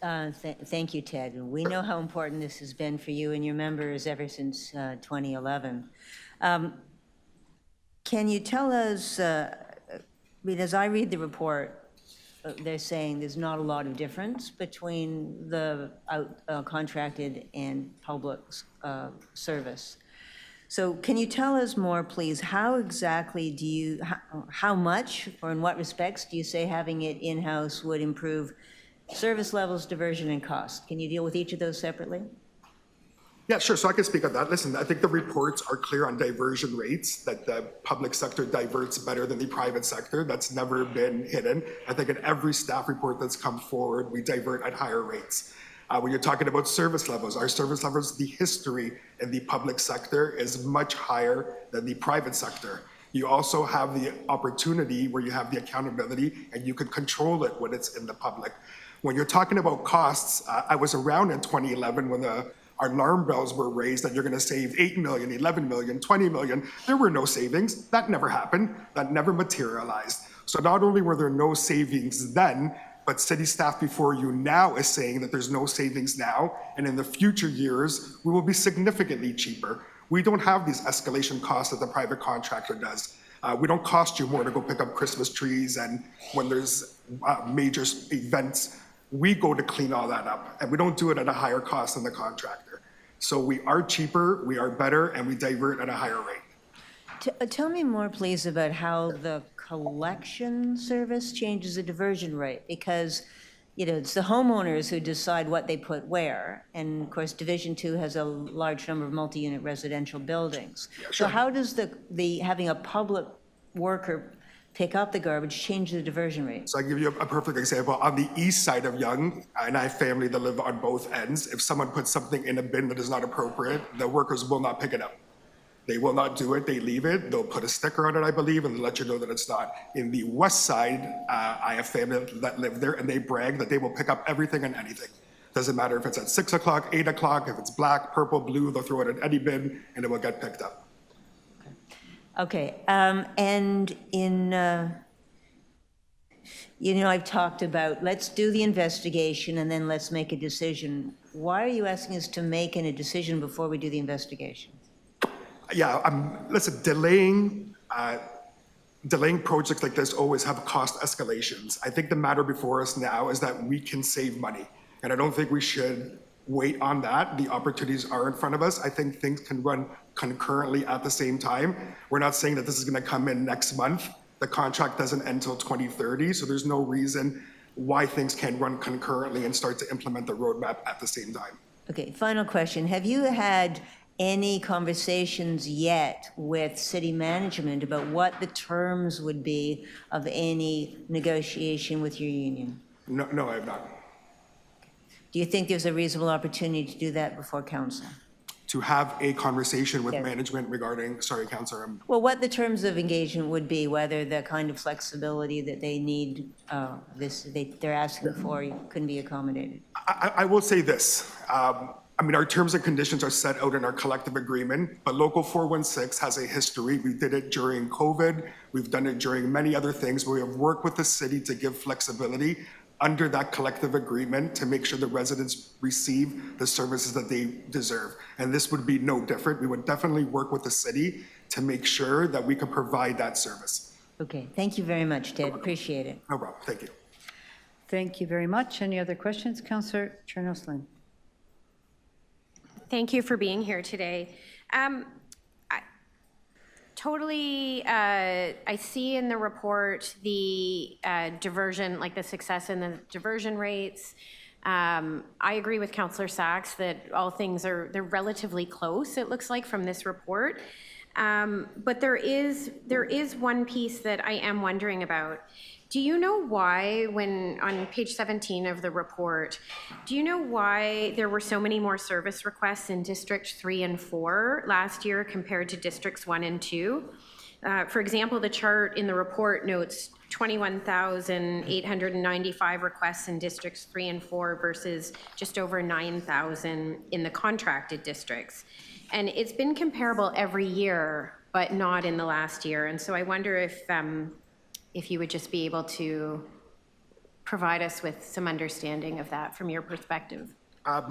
thank you, Ted. We know how important this has been for you and your members ever since 2011. Can you tell us, as I read the report, they're saying there's not a lot of difference between the contracted and public service. So can you tell us more, please? How exactly do you, how much or in what respects do you say having it in-house would improve service levels, diversion, and cost? Can you deal with each of those separately? Yeah, sure. So I can speak on that. Listen, I think the reports are clear on diversion rates, that the public sector diverts better than the private sector. That's never been hidden. I think in every staff report that's come forward, we divert at higher rates. When you're talking about service levels, our service levels, the history in the public sector is much higher than the private sector. You also have the opportunity where you have the accountability and you can control it when it's in the public. When you're talking about costs, I was around in 2011 when our alarm bells were raised that you're going to save 8 million, 11 million, 20 million. There were no savings. That never happened. That never materialized. So not only were there no savings then, but city staff before you now is saying that there's no savings now, and in the future years, we will be significantly cheaper. We don't have these escalation costs that the private contractor does. We don't cost you more to go pick up Christmas trees, and when there's major events, we go to clean all that up, and we don't do it at a higher cost than the contractor. So we are cheaper, we are better, and we divert at a higher rate. Tell me more, please, about how the collection service changes the diversion rate, because it's the homeowners who decide what they put where, and of course Division 2 has a large number of multi-unit residential buildings. Yeah, sure. So how does the having a public worker pick up the garbage change the diversion rate? So I'll give you a perfect example. On the east side of Yonge, and I have family that live on both ends, if someone puts something in a bin that is not appropriate, the workers will not pick it up. They will not do it, they leave it, they'll put a sticker on it, I believe, and let you know that it's not. In the west side, I have family that live there, and they brag that they will pick up everything and anything. Doesn't matter if it's at 6 o'clock, 8 o'clock, if it's black, purple, blue, they'll throw it in any bin, and it will get picked up. Okay, and in, I've talked about, let's do the investigation and then let's make a decision. Why are you asking us to make a decision before we do the investigation? Yeah, listen, delaying projects like this always have cost escalations. I think the matter before us now is that we can save money. And I don't think we should wait on that. The opportunities are in front of us. I think things can run concurrently at the same time. We're not saying that this is going to come in next month. The contract doesn't end until 2030, so there's no reason why things can't run concurrently and start to implement the roadmap at the same time. Okay, final question. Have you had any conversations yet with city management about what the terms would be of any negotiation with your union? No, I have not. Do you think there's a reasonable opportunity to do that before council? To have a conversation with Yes. management regarding, sorry, Councillor, Well, what the terms of engagement would be, whether the kind of flexibility that they need, they're asking for can be accommodated. I will say this. I mean, our terms and conditions are set out in our collective agreement, but Local 416 has a history. We did it during COVID. We've done it during many other things where we have worked with the city to give flexibility under that collective agreement to make sure the residents receive the services that they deserve. And this would be no different. We would definitely work with the city to make sure that we can provide that service. Okay, thank you very much, Ted. Appreciate it. No problem. Thank you. Thank you very much. Any other questions? Councillor Chernoslin. Thank you for being here today. I see in the report the diversion, like the success in the diversion rates. I agree with Councillor Sachs that all things they're relatively close, it looks like, from this report. But there is one piece that I am wondering about. Do you know why, when on page 17 of the report, do you know why there were so many more service requests in District 3 and 4 last year compared to Districts 1 and 2? For example, the chart in the report notes 21,895 requests in Districts 3 and 4 versus just over 9,000 in the contracted districts. And it's been comparable every year, but not in the last year. And so I wonder if you would just be able to provide us with some understanding of that from your perspective. I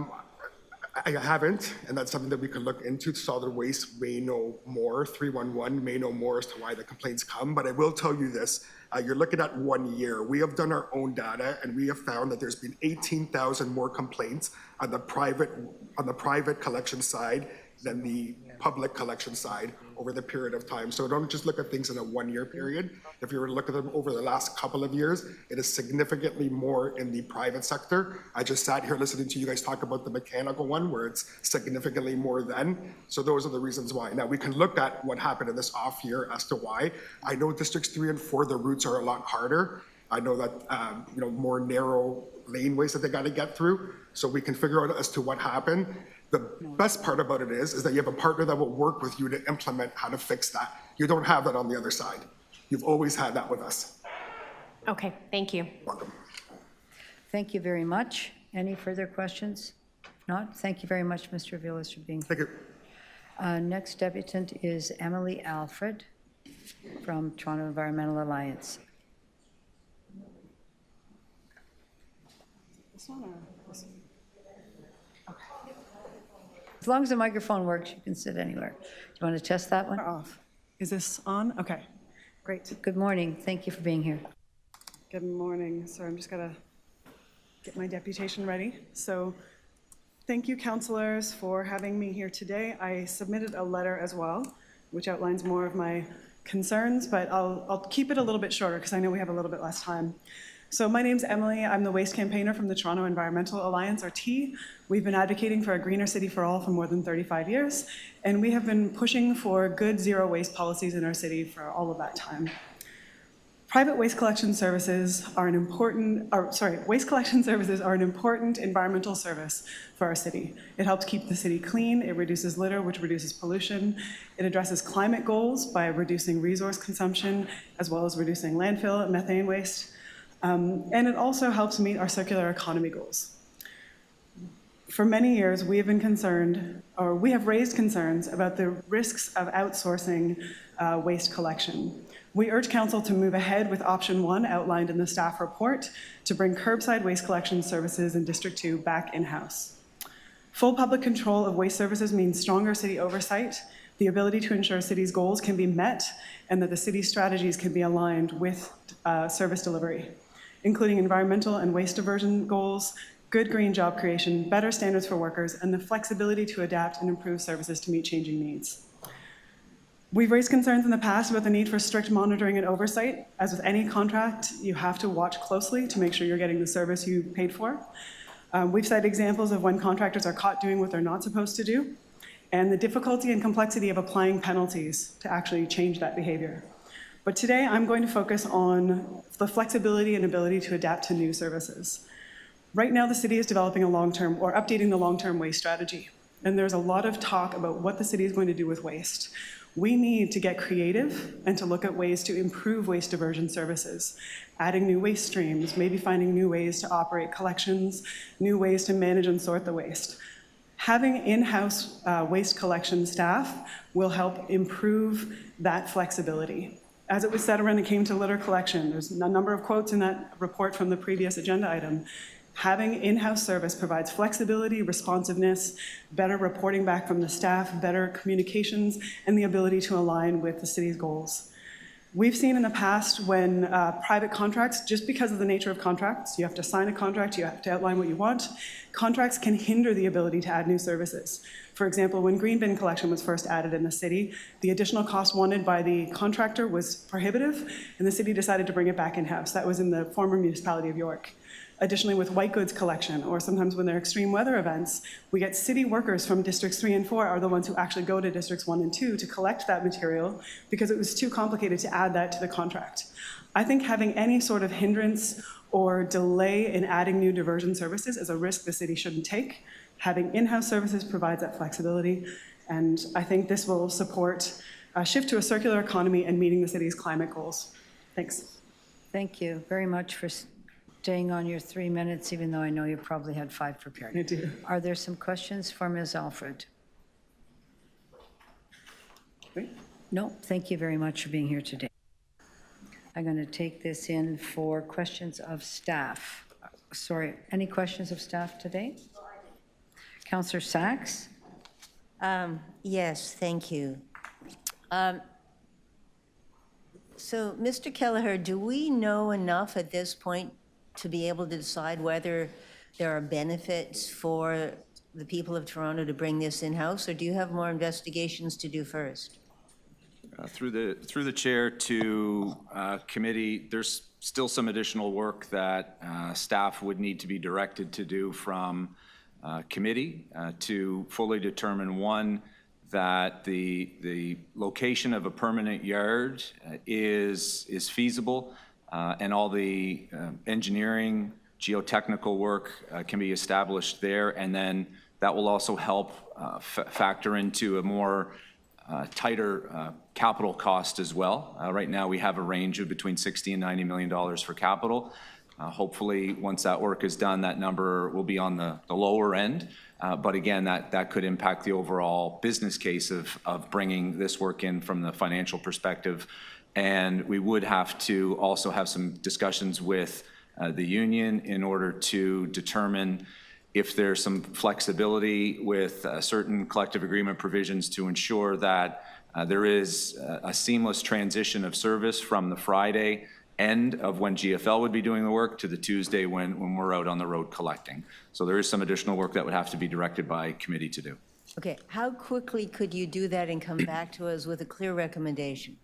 haven't, and that's something that we can look into. Solid Waste may know more, 311 may know more as to why the complaints come, but I will tell you this. You're looking at 1 year. We have done our own data, and we have found that there's been 18,000 more complaints on the private collection side than the public collection side over the period of time. So don't just look at things in a 1 year period. If you were to look at them over the last couple of years, it is significantly more in the private sector. I just sat here listening to you guys talk about the mechanical one where it's significantly more than. So those are the reasons why. Now we can look at what happened in this off year as to why. I know Districts 3 and 4, the routes are a lot harder. I know that, more narrow laneways that they got to get through. So we can figure out as to what happened. The best part about it is that you have a partner that will work with you to implement how to fix that. You don't have that on the other side. You've always had that with us. Okay, thank you. Welcome. Thank you very much. Any further questions? If not, thank you very much, Mr. Vilas, for being here. Thank you. Next debutant is Emily Alfred from Toronto Environmental Alliance. This one or this one? As long as the microphone works, you can sit anywhere. Do you want to test that one? Or off. Is this on? Okay, great. Good morning. Thank you for being here. Good morning. Sorry, I'm just gonna get my deputation ready. So thank you, councillors, for having me here today. I submitted a letter as well, which outlines more of my concerns, but I'll keep it a little bit shorter because I know we have a little bit less time. So my name's Emily. I'm the waste campaigner from the Toronto Environmental Alliance, or T. We've been advocating for a greener city for all for more than 35 years, and we have been pushing for good zero waste policies in our city for all of that time. Private waste collection services are an important, waste collection services are an important environmental service for our city. It helps keep the city clean, it reduces litter, which reduces pollution, it addresses climate goals by reducing resource consumption, as well as reducing landfill and methane waste. And it also helps meet our circular economy goals. For many years, we have been concerned, or we have raised concerns about the risks of outsourcing waste collection. We urge Council to move ahead with option 1 outlined in the staff report to bring curbside waste collection services in District 2 back in-house. Full public control of waste services means stronger city oversight, the ability to ensure city's goals can be met, and that the city's strategies can be aligned with service delivery, including environmental and waste diversion goals, good green job creation, better standards for workers, and the flexibility to adapt and improve services to meet changing needs. We've raised concerns in the past about the need for strict monitoring and oversight. As with any contract, you have to watch closely to make sure you're getting the service you paid for. We've cited examples of when contractors are caught doing what they're not supposed to do. and the difficulty and complexity of applying penalties to actually change that behavior. But today I'm going to focus on the flexibility and ability to adapt to new services. Right now, the city is developing a long-term or updating the long-term waste strategy. And there's a lot of talk about what the city is going to do with waste. We need to get creative and to look at ways to improve waste diversion services, adding new waste streams, maybe finding new ways to operate collections, new ways to manage and sort the waste. Having in-house waste collection staff will help improve that flexibility. As it was said when it came to litter collection, there's a number of quotes in that report from the previous agenda item. Having in-house service provides flexibility, responsiveness, better reporting back from the staff, better communications, and the ability to align with the city's goals. We've seen in the past when private contracts, just because of the nature of contracts, you have to sign a contract, you have to outline what you want, contracts can hinder the ability to add new services. For example, when green bin collection was first added in the city, the additional cost wanted by the contractor was prohibitive, and the city decided to bring it back in-house. That was in the former municipality of York. Additionally, with white goods collection, or sometimes when there are extreme weather events, we get city workers from districts 3 and 4 are the ones who actually go to districts 1 and 2 to collect that material because it was too complicated to add that to the contract. I think having any sort of hindrance or delay in adding new diversion services is a risk the city shouldn't take. Having in-house services provides that flexibility, and I think this will support a shift to a circular economy and meeting the city's climate goals. Thanks. Thank you very much for staying on your 3 minutes, even though I know you probably had 5 prepared. I do. Are there some questions for Ms. Alfred? Great. No, thank you very much for being here today. I'm going to take this in for questions of staff. Sorry, any questions of staff today? Councillor Sachs? Yes, thank you. So, Mr. Kelleher, do we know enough at this point to be able to decide whether there are benefits for the people of Toronto to bring this in-house, or do you have more investigations to do first? Through the chair to committee, there's still some additional work that staff would need to be directed to do from committee to fully determine, one, that the location of a permanent yard is feasible, and all the engineering, geotechnical work can be established there, and then that will also help factor into a more tighter capital cost as well. Right now we have a range of between $60 and $90 million for capital. Hopefully, once that work is done, that number will be on the lower end. But again, that could impact the overall business case of bringing this work in from the financial perspective. And we would have to also have some discussions with the union in order to determine if there's some flexibility with certain collective agreement provisions to ensure that there is a seamless transition of service from the Friday end of when GFL would be doing the work to the Tuesday when we're out on the road collecting. So there is some additional work that would have to be directed by committee to do. Okay, how quickly could you do that and come back to us with a clear recommendation?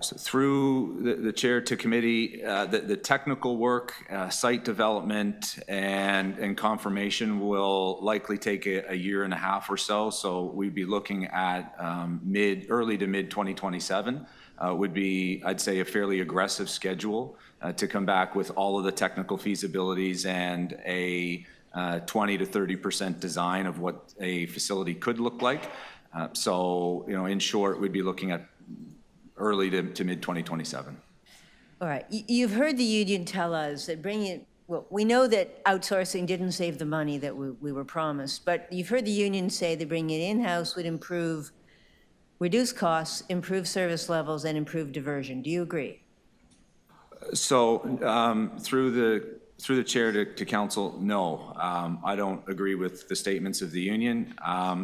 So through the chair to committee, the technical work, site development, and confirmation will likely take a year and a half or so. So we'd be looking at early to mid 2027 would be, I'd say, a fairly aggressive schedule to come back with all of the technical feasibilities and a 20 to 30% design of what a facility could look like. So, in short, we'd be looking at early to mid 2027. All right. You've heard the union tell us that well, we know that outsourcing didn't save the money that we were promised, but you've heard the union say that bringing it in-house would reduce costs, improve service levels, and improve diversion. Do you agree? So through the chair to council, no. I don't agree with the statements of the union.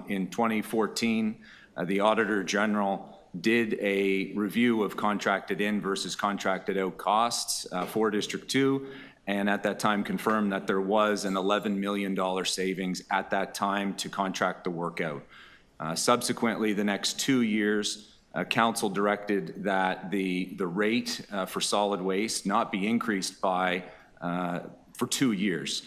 In 2014, the Auditor General did a review of contracted in versus contracted out costs for District 2, and at that time confirmed that there was an $11 million savings at that time to contract the work out. Subsequently, the next 2 years, council directed that the rate for solid waste not be increased by for 2 years.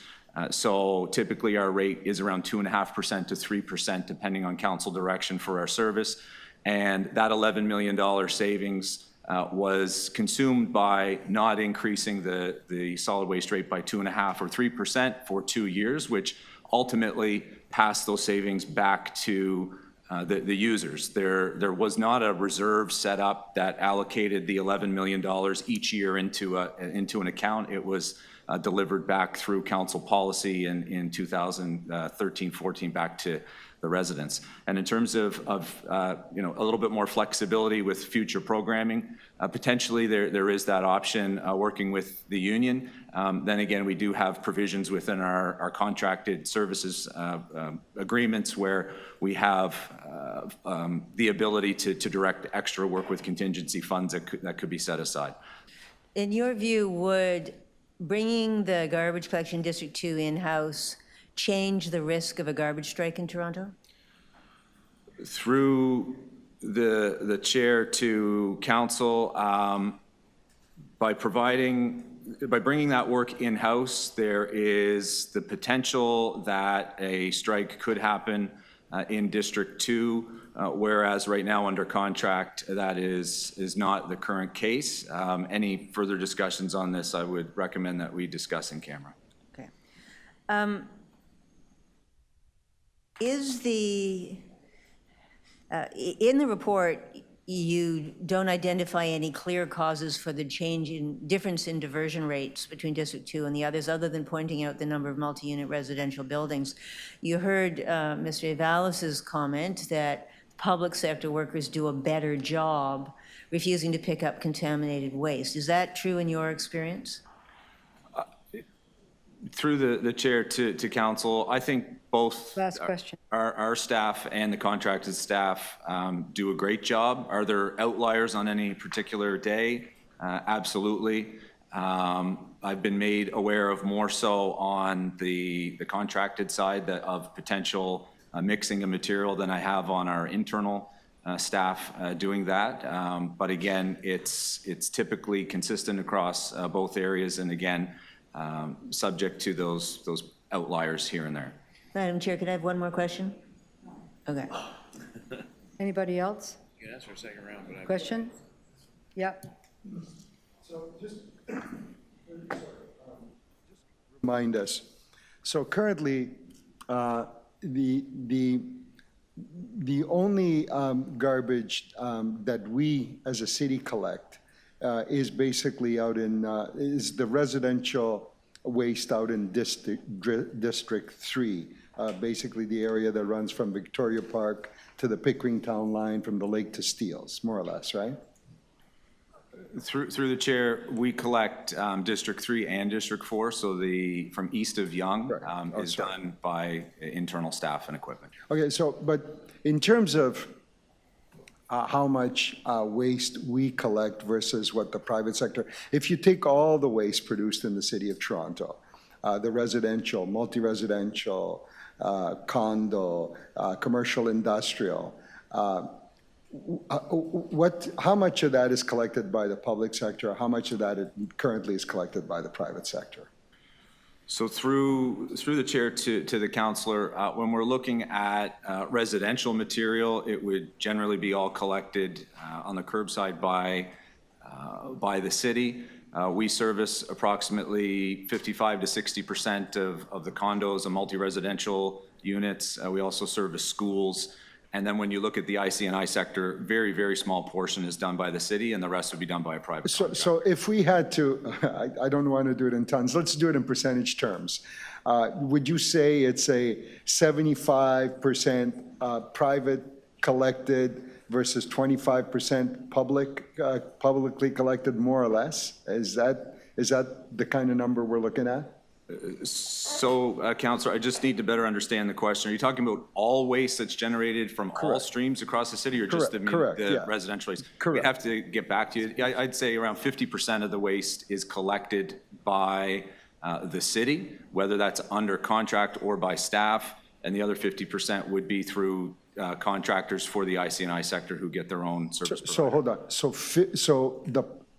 So typically our rate is around 2.5% to 3%, depending on council direction for our service. And that $11 million savings was consumed by not increasing the solid waste rate by 2.5% or 3% for 2 years, which ultimately passed those savings back to the users. There was not a reserve set up that allocated the $11 million each year into an account. It was delivered back through council policy in 2013-14 back to the residents. And in terms of you know, a little bit more flexibility with future programming, potentially there is that option working with the union. Then again, we do have provisions within our contracted services agreements where we have the ability to direct extra work with contingency funds that could be set aside. In your view, would bringing the garbage collection District 2 in-house change the risk of a garbage strike in Toronto? Through the chair to council, by bringing that work in-house, there is the potential that a strike could happen in District 2, whereas right now under contract, that is not the current case. Any further discussions on this, I would recommend that we discuss in camera. Okay. In the report, you don't identify any clear causes for the difference in diversion rates between District 2 and the others, other than pointing out the number of multi-unit residential buildings. You heard Mr. Avalis's comment that public sector workers do a better job refusing to pick up contaminated waste. Is that true in your experience? Through the chair to council, I think both Last question. our staff and the contracted staff do a great job. Are there outliers on any particular day? Absolutely. I've been made aware of more so on the contracted side of potential mixing of material than I have on our internal staff doing that. But again, it's typically consistent across both areas, and again, subject to those outliers here and there. Madam Chair, could I have one more question? Okay. Anybody else? You can ask for a second round, but Question? Yep. So just remind us. So currently, the only garbage that we as a city collect is basically out in is the residential waste out in District 3. Basically the area that runs from Victoria Park to the Pickering Town line, from the lake to Steeles, more or less, right? Through the chair, we collect District 3 and District 4, so from east of Yonge is done by internal staff and equipment. Okay, so, but in terms of how much waste we collect versus what the private sector, if you take all the waste produced in the city of Toronto, the residential, multi-residential, condo, commercial, industrial, how much of that is collected by the public sector? How much of that currently is collected by the private sector? So through the chair to the councillor, when we're looking at residential material, it would generally be all collected on the curbside by the city. We service approximately 55 to 60% of the condos and multi-residential units. We also service schools. And then when you look at the IC&I sector, very, very small portion is done by the city, and the rest would be done by a private contractor. So if we had to, I don't want to do it in tons, let's do it in percentage terms. Would you say it's a 75% private collected versus 25% publicly collected, more or less? Is that the kind of number we're looking at? So, Councillor, I just need to better understand the question. Are you talking about all waste that's generated from all streams across the city, or just the residential waste? Correct. We have to get back to you. I'd say around 50% of the waste is collected by the city, whether that's under contract or by staff, and the other 50% would be through contractors for the IC&I sector who get their own service provider. So hold on.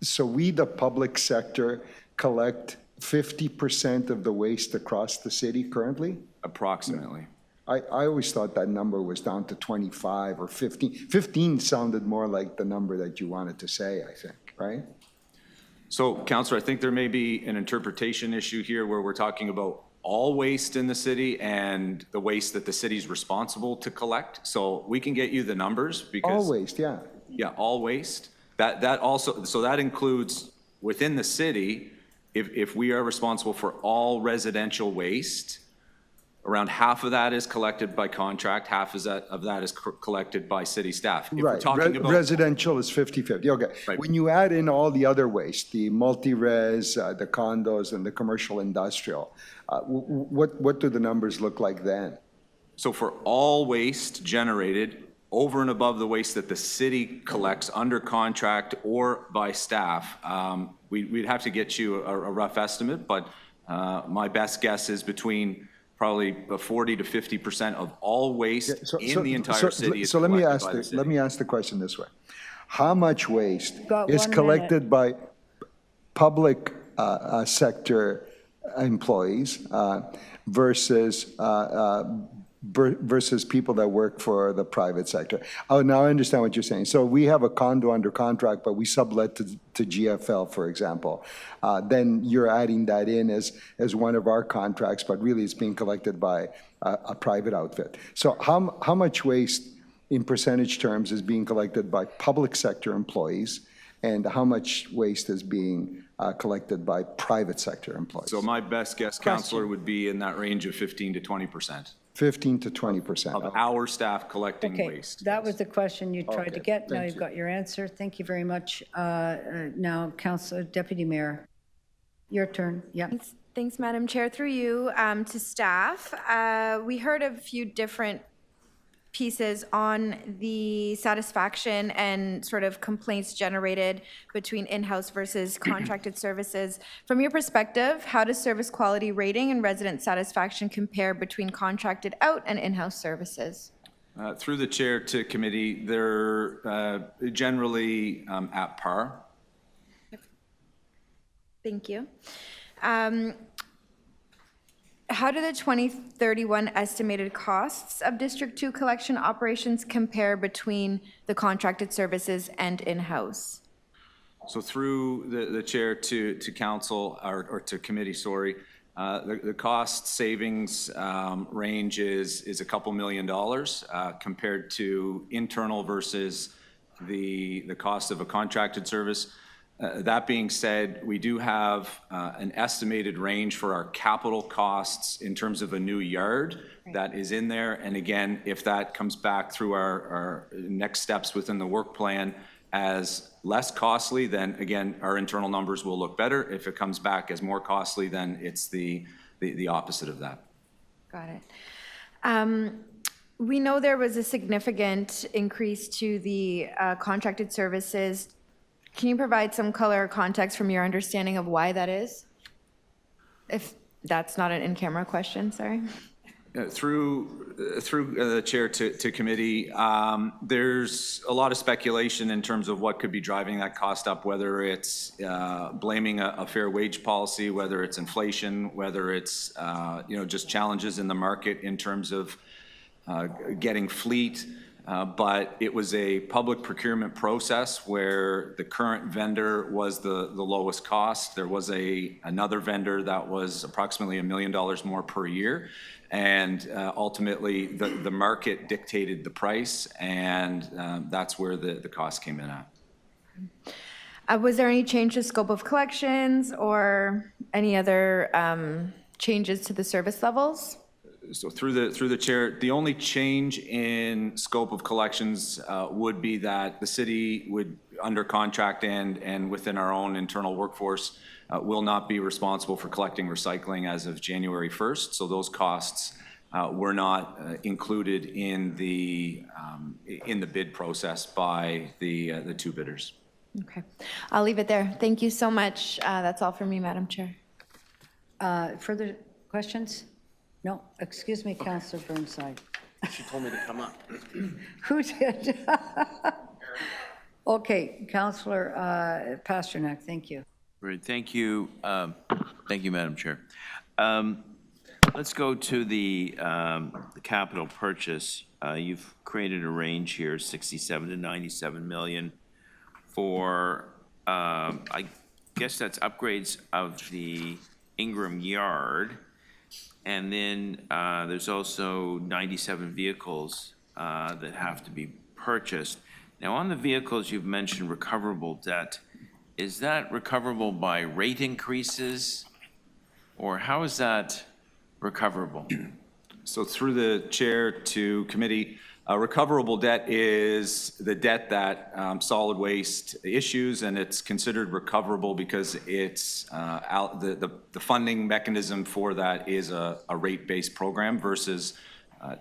So we, the public sector, collect 50% of the waste across the city currently? Approximately. I always thought that number was down to 25 or 15. 15 sounded more like the number that you wanted to say, I think, right? So, Councillor, I think there may be an interpretation issue here where we're talking about all waste in the city and the waste that the city's responsible to collect. So we can get you the numbers because. All waste, yeah. Yeah, all waste. That also, so that includes within the city, if we are responsible for all residential waste, around half of that is collected by contract, half of that is collected by city staff. If we're Right, talking about residential is 50/50, okay. Right. When you add in all the other waste, the multi-res, the condos, and the commercial industrial, what do the numbers look like then? So for all waste generated over and above the waste that the city collects under contract or by staff, we'd have to get you a rough estimate, but my best guess is between probably 40 to 50% of all waste in the entire city is So let me collected by the city. let me ask the question this way. How much waste Got is 1 collected by public sector employees versus versus people that work for the private sector? Oh, now I understand what you're saying. So we have a condo under contract, but we sublet to GFL, for example. Then you're adding that in as one of our contracts, but really it's being collected by a private outfit. So how much waste in percentage terms is being collected by public sector employees, and how much waste is being collected by private sector employees? So my best guess, Councillor, would be in that range of 15 to 20%. 15 to 20%. Of our staff collecting Okay, waste. that was the question you tried to Okay, get. Now thank you've you. got your answer. Thank you very much. Now, Deputy Mayor, your turn. Yeah. Thanks, Madam Chair. Through you to staff. We heard a few different pieces on the satisfaction and sort of complaints generated between in-house versus contracted services. From your perspective, how does service quality rating and resident satisfaction compare between contracted out and in-house services? Through the chair to committee, they're generally at par. Thank you. How do the 2031 estimated costs of District 2 collection operations compare between the contracted services and in-house? So through the chair to council, or to committee, sorry, the cost savings range is a couple $1 million compared to internal versus the cost of a contracted service. That being said, we do have an estimated range for our capital costs in terms of a new yard that is in there. And again, if that comes back through our next steps within the work plan as less costly, then again, our internal numbers will look better. If it comes back as more costly, then it's the opposite of that. Got it. We know there was a significant increase to the contracted services. Can you provide some color or context from your understanding of why that is? If that's not an in-camera question, sorry. Through the chair to committee, there's a lot of speculation in terms of what could be driving that cost up, whether it's blaming a fair wage policy, whether it's inflation, whether it's just challenges in the market in terms of getting fleet. But it was a public procurement process where the current vendor was the lowest cost. There was another vendor that was approximately $1 million more per year. And ultimately, the market dictated the price, and that's where the cost came in at. Was there any change to scope of collections or any other changes to the service levels? So through the chair, the only change in scope of collections would be that the city would, under contract and within our own internal workforce, will not be responsible for collecting recycling as of January 1st. So those costs were not included in the bid process by the two bidders. Okay, I'll leave it there. Thank you so much. That's all for me, Madam Chair. Further questions? No, excuse me, Councillor Burnside. She told me to come up. Who did? Okay, Councillor Pasternak, thank you. Great, thank you. Thank you, Madam Chair. Let's go to the capital purchase. You've created a range here, 67 to 97 million for, I guess that's upgrades of the Ingram Yard. And then there's also 97 vehicles that have to be purchased. Now, on the vehicles, you've mentioned recoverable debt. Is that recoverable by rate increases, or how is that recoverable? So through the chair to committee, recoverable debt is the debt that solid waste issues, and it's considered recoverable because it's the funding mechanism for that is a rate-based program versus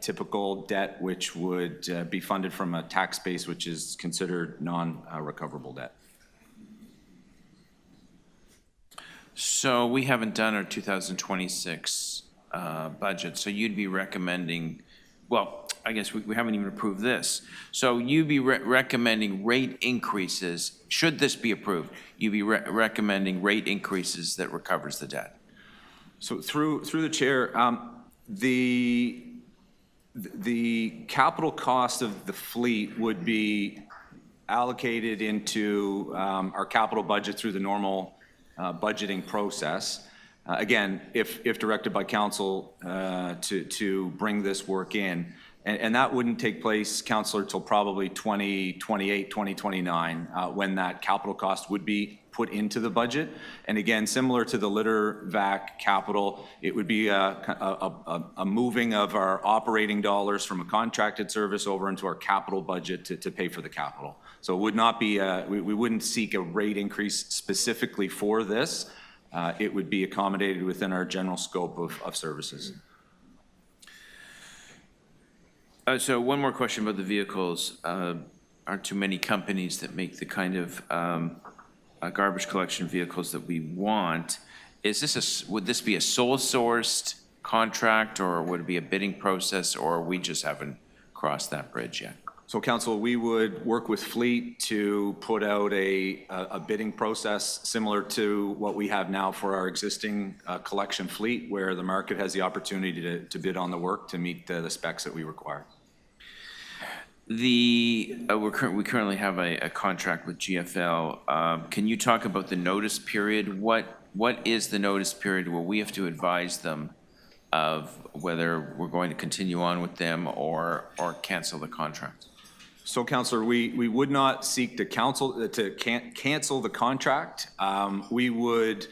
typical debt, which would be funded from a tax base, which is considered non-recoverable debt. So we haven't done our 2026 budget, so you'd be recommending, well, I guess we haven't even approved this. So you'd be recommending rate increases, should this be approved, you'd be recommending rate increases that recovers the debt. So through the chair, the capital cost of the fleet would be allocated into our capital budget through the normal budgeting process. Again, if directed by council to bring this work in. And that wouldn't take place, Councillor, till probably 2028, 2029, when that capital cost would be put into the budget. And again, similar to the litter vac capital, it would be a moving of our operating dollars from a contracted service over into our capital budget to pay for the capital. So it would not be, we wouldn't seek a rate increase specifically for this. It would be accommodated within our general scope of services. So one more question about the vehicles. Aren't too many companies that make the kind of garbage collection vehicles that we want. Is this would this be a sole sourced contract, or would it be a bidding process, or we just haven't crossed that bridge yet? So council, we would work with Fleet to put out a bidding process similar to what we have now for our existing collection fleet, where the market has the opportunity to bid on the work to meet the specs that we require. We currently have a contract with GFL. Can you talk about the notice period? What is the notice period where we have to advise them of whether we're going to continue on with them or cancel the contract? So, Councillor, we would not seek to cancel the contract. We would,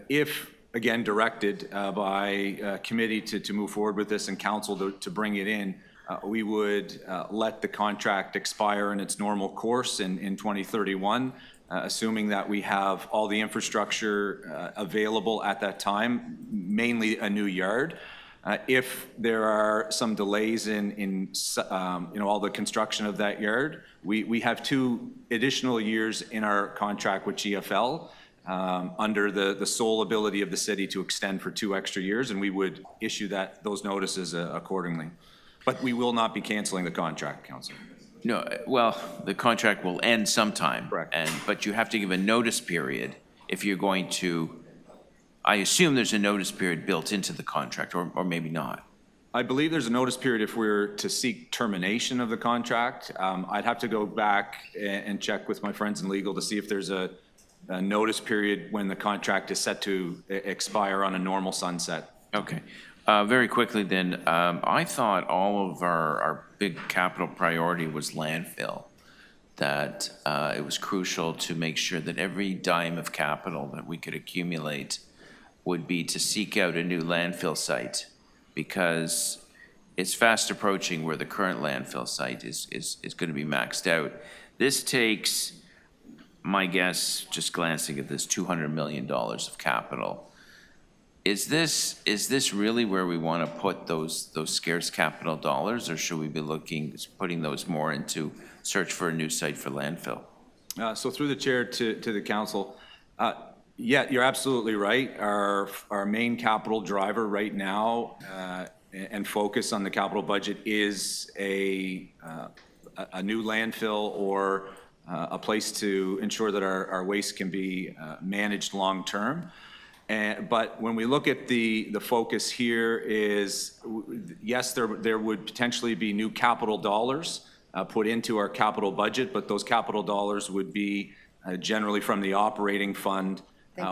if again directed by committee to move forward with this and council to bring it in, we would let the contract expire in its normal course in 2031, assuming that we have all the infrastructure available at that time, mainly a new yard. If there are some delays in all the construction of that yard, we have 2 additional years in our contract with GFL under the sole ability of the city to extend for 2 extra years, and we would issue those notices accordingly. But we will not be canceling the contract, Councillor. No, well, the contract will end sometime. Correct. But you have to give a notice period if you're going to, I assume there's a notice period built into the contract, or maybe not. I believe there's a notice period if we're to seek termination of the contract. I'd have to go back and check with my friends in legal to see if there's a notice period when the contract is set to expire on a normal sunset. Okay. Very quickly then, I thought all of our big capital priority was landfill, that it was crucial to make sure that every dime of capital that we could accumulate would be to seek out a new landfill site, because it's fast approaching where the current landfill site is going to be maxed out. This takes, my guess, just glancing at this, $200 million of capital. Is this really where we want to put those scarce capital dollars, or should we be putting those more into search for a new site for landfill? So through the chair to the council, yeah, you're absolutely right. Our main capital driver right now and focus on the capital budget is a new landfill or a place to ensure that our waste can be managed long term. But when we look at the focus here is, yes, there would potentially be new capital dollars put into our capital budget, but those capital dollars would be generally from the operating fund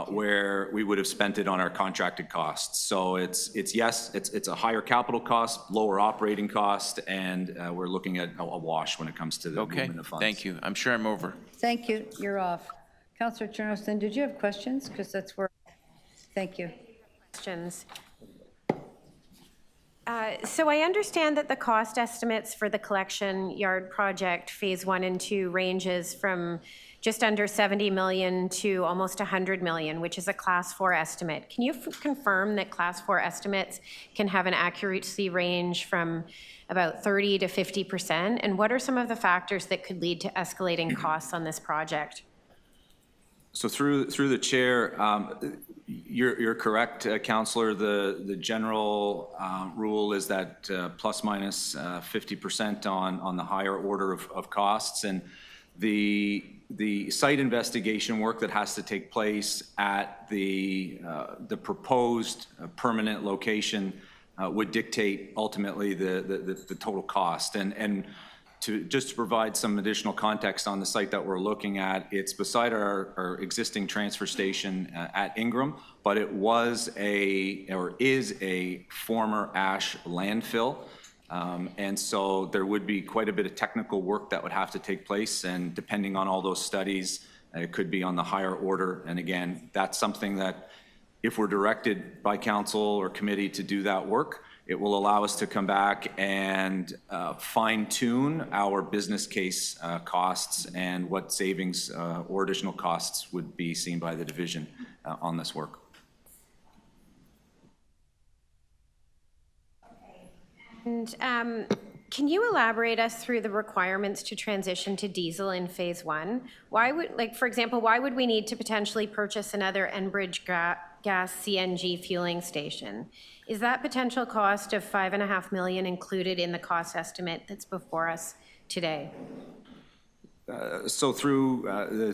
where we would have spent it on our contracted costs. So it's a higher capital cost, lower operating cost, and we're looking at a wash when it comes to the movement of funds. Thank you. I'm sure I'm over. Thank you. You're off. Councillor Chernoston, did you have questions? Because that's where, thank you. Questions. So I understand that the cost estimates for the collection yard project phase 1 and 2 ranges from just under 70 million to almost 100 million, which is a class 4 estimate. Can you confirm that class 4 estimates can have an accuracy range from about 30 to 50%? And what are some of the factors that could lead to escalating costs on this project? So through the chair, you're correct, Councillor. The general rule is that plus minus 50% on the higher order of costs, and the site investigation work that has to take place at the proposed permanent location would dictate ultimately the total cost. And just to provide some additional context on the site that we're looking at, it's beside our existing transfer station at Ingram, but it was is a former ash landfill. And so there would be quite a bit of technical work that would have to take place, and depending on all those studies, it could be on the higher order. And again, that's something that if we're directed by council or committee to do that work, it will allow us to come back and fine-tune our business case costs and what savings or additional costs would be seen by the division on this work. And can you elaborate us through the requirements to transition to diesel in phase 1? Why would, for example, why would we need to potentially purchase another Enbridge gas CNG fueling station? Is that potential cost of $5.5 million included in the cost estimate that's before us today? So through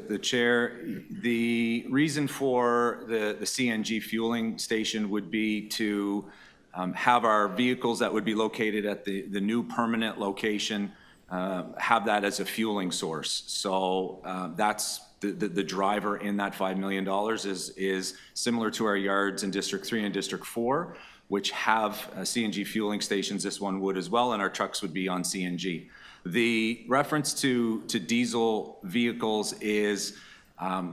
the chair, the reason for the CNG fueling station would be to have our vehicles that would be located at the new permanent location have that as a fueling source. So that's the driver in that $5 million is similar to our yards in District 3 and District 4, which have CNG fueling stations. This one would as well, and our trucks would be on CNG. The reference to diesel vehicles is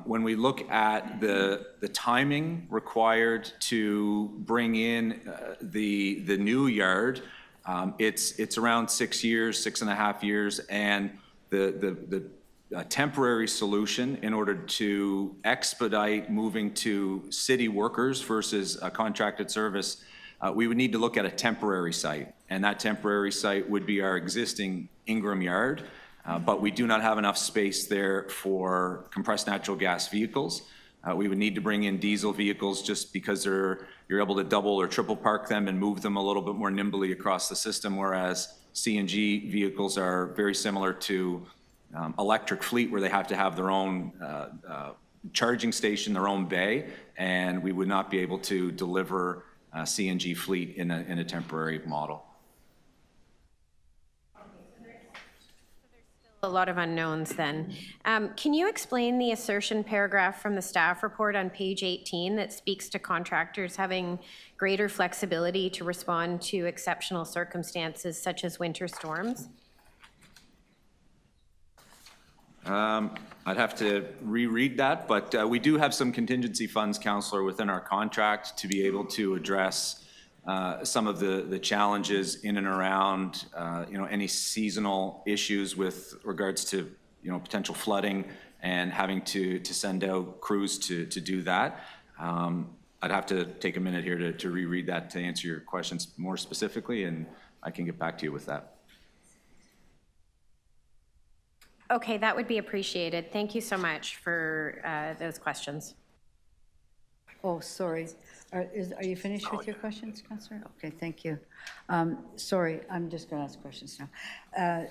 when we look at the timing required to bring in the new yard, it's around 6 years, 6.5 years, and the temporary solution in order to expedite moving to city workers versus a contracted service, we would need to look at a temporary site, and that temporary site would be our existing Ingram yard, but we do not have enough space there for compressed natural gas vehicles. We would need to bring in diesel vehicles just because you're able to double or triple park them and move them a little bit more nimbly across the system, whereas CNG vehicles are very similar to electric fleet, where they have to have their own charging station, their own bay, and we would not be able to deliver CNG fleet in a temporary model. A lot of unknowns then. Can you explain the assertion paragraph from the staff report on page 18 that speaks to contractors having greater flexibility to respond to exceptional circumstances such as winter storms? I'd have to reread that, but we do have some contingency funds, Councillor, within our contract to be able to address some of the challenges in and around, any seasonal issues with regards to, potential flooding and having to send out crews to do that. I'd have to take a minute here to reread that to answer your questions more specifically, and I can get back to you with that. Okay, that would be appreciated. Thank you so much for those questions. Oh, sorry. Are you finished with your questions, Councillor? Okay, thank you. Sorry, I'm just going to ask questions now.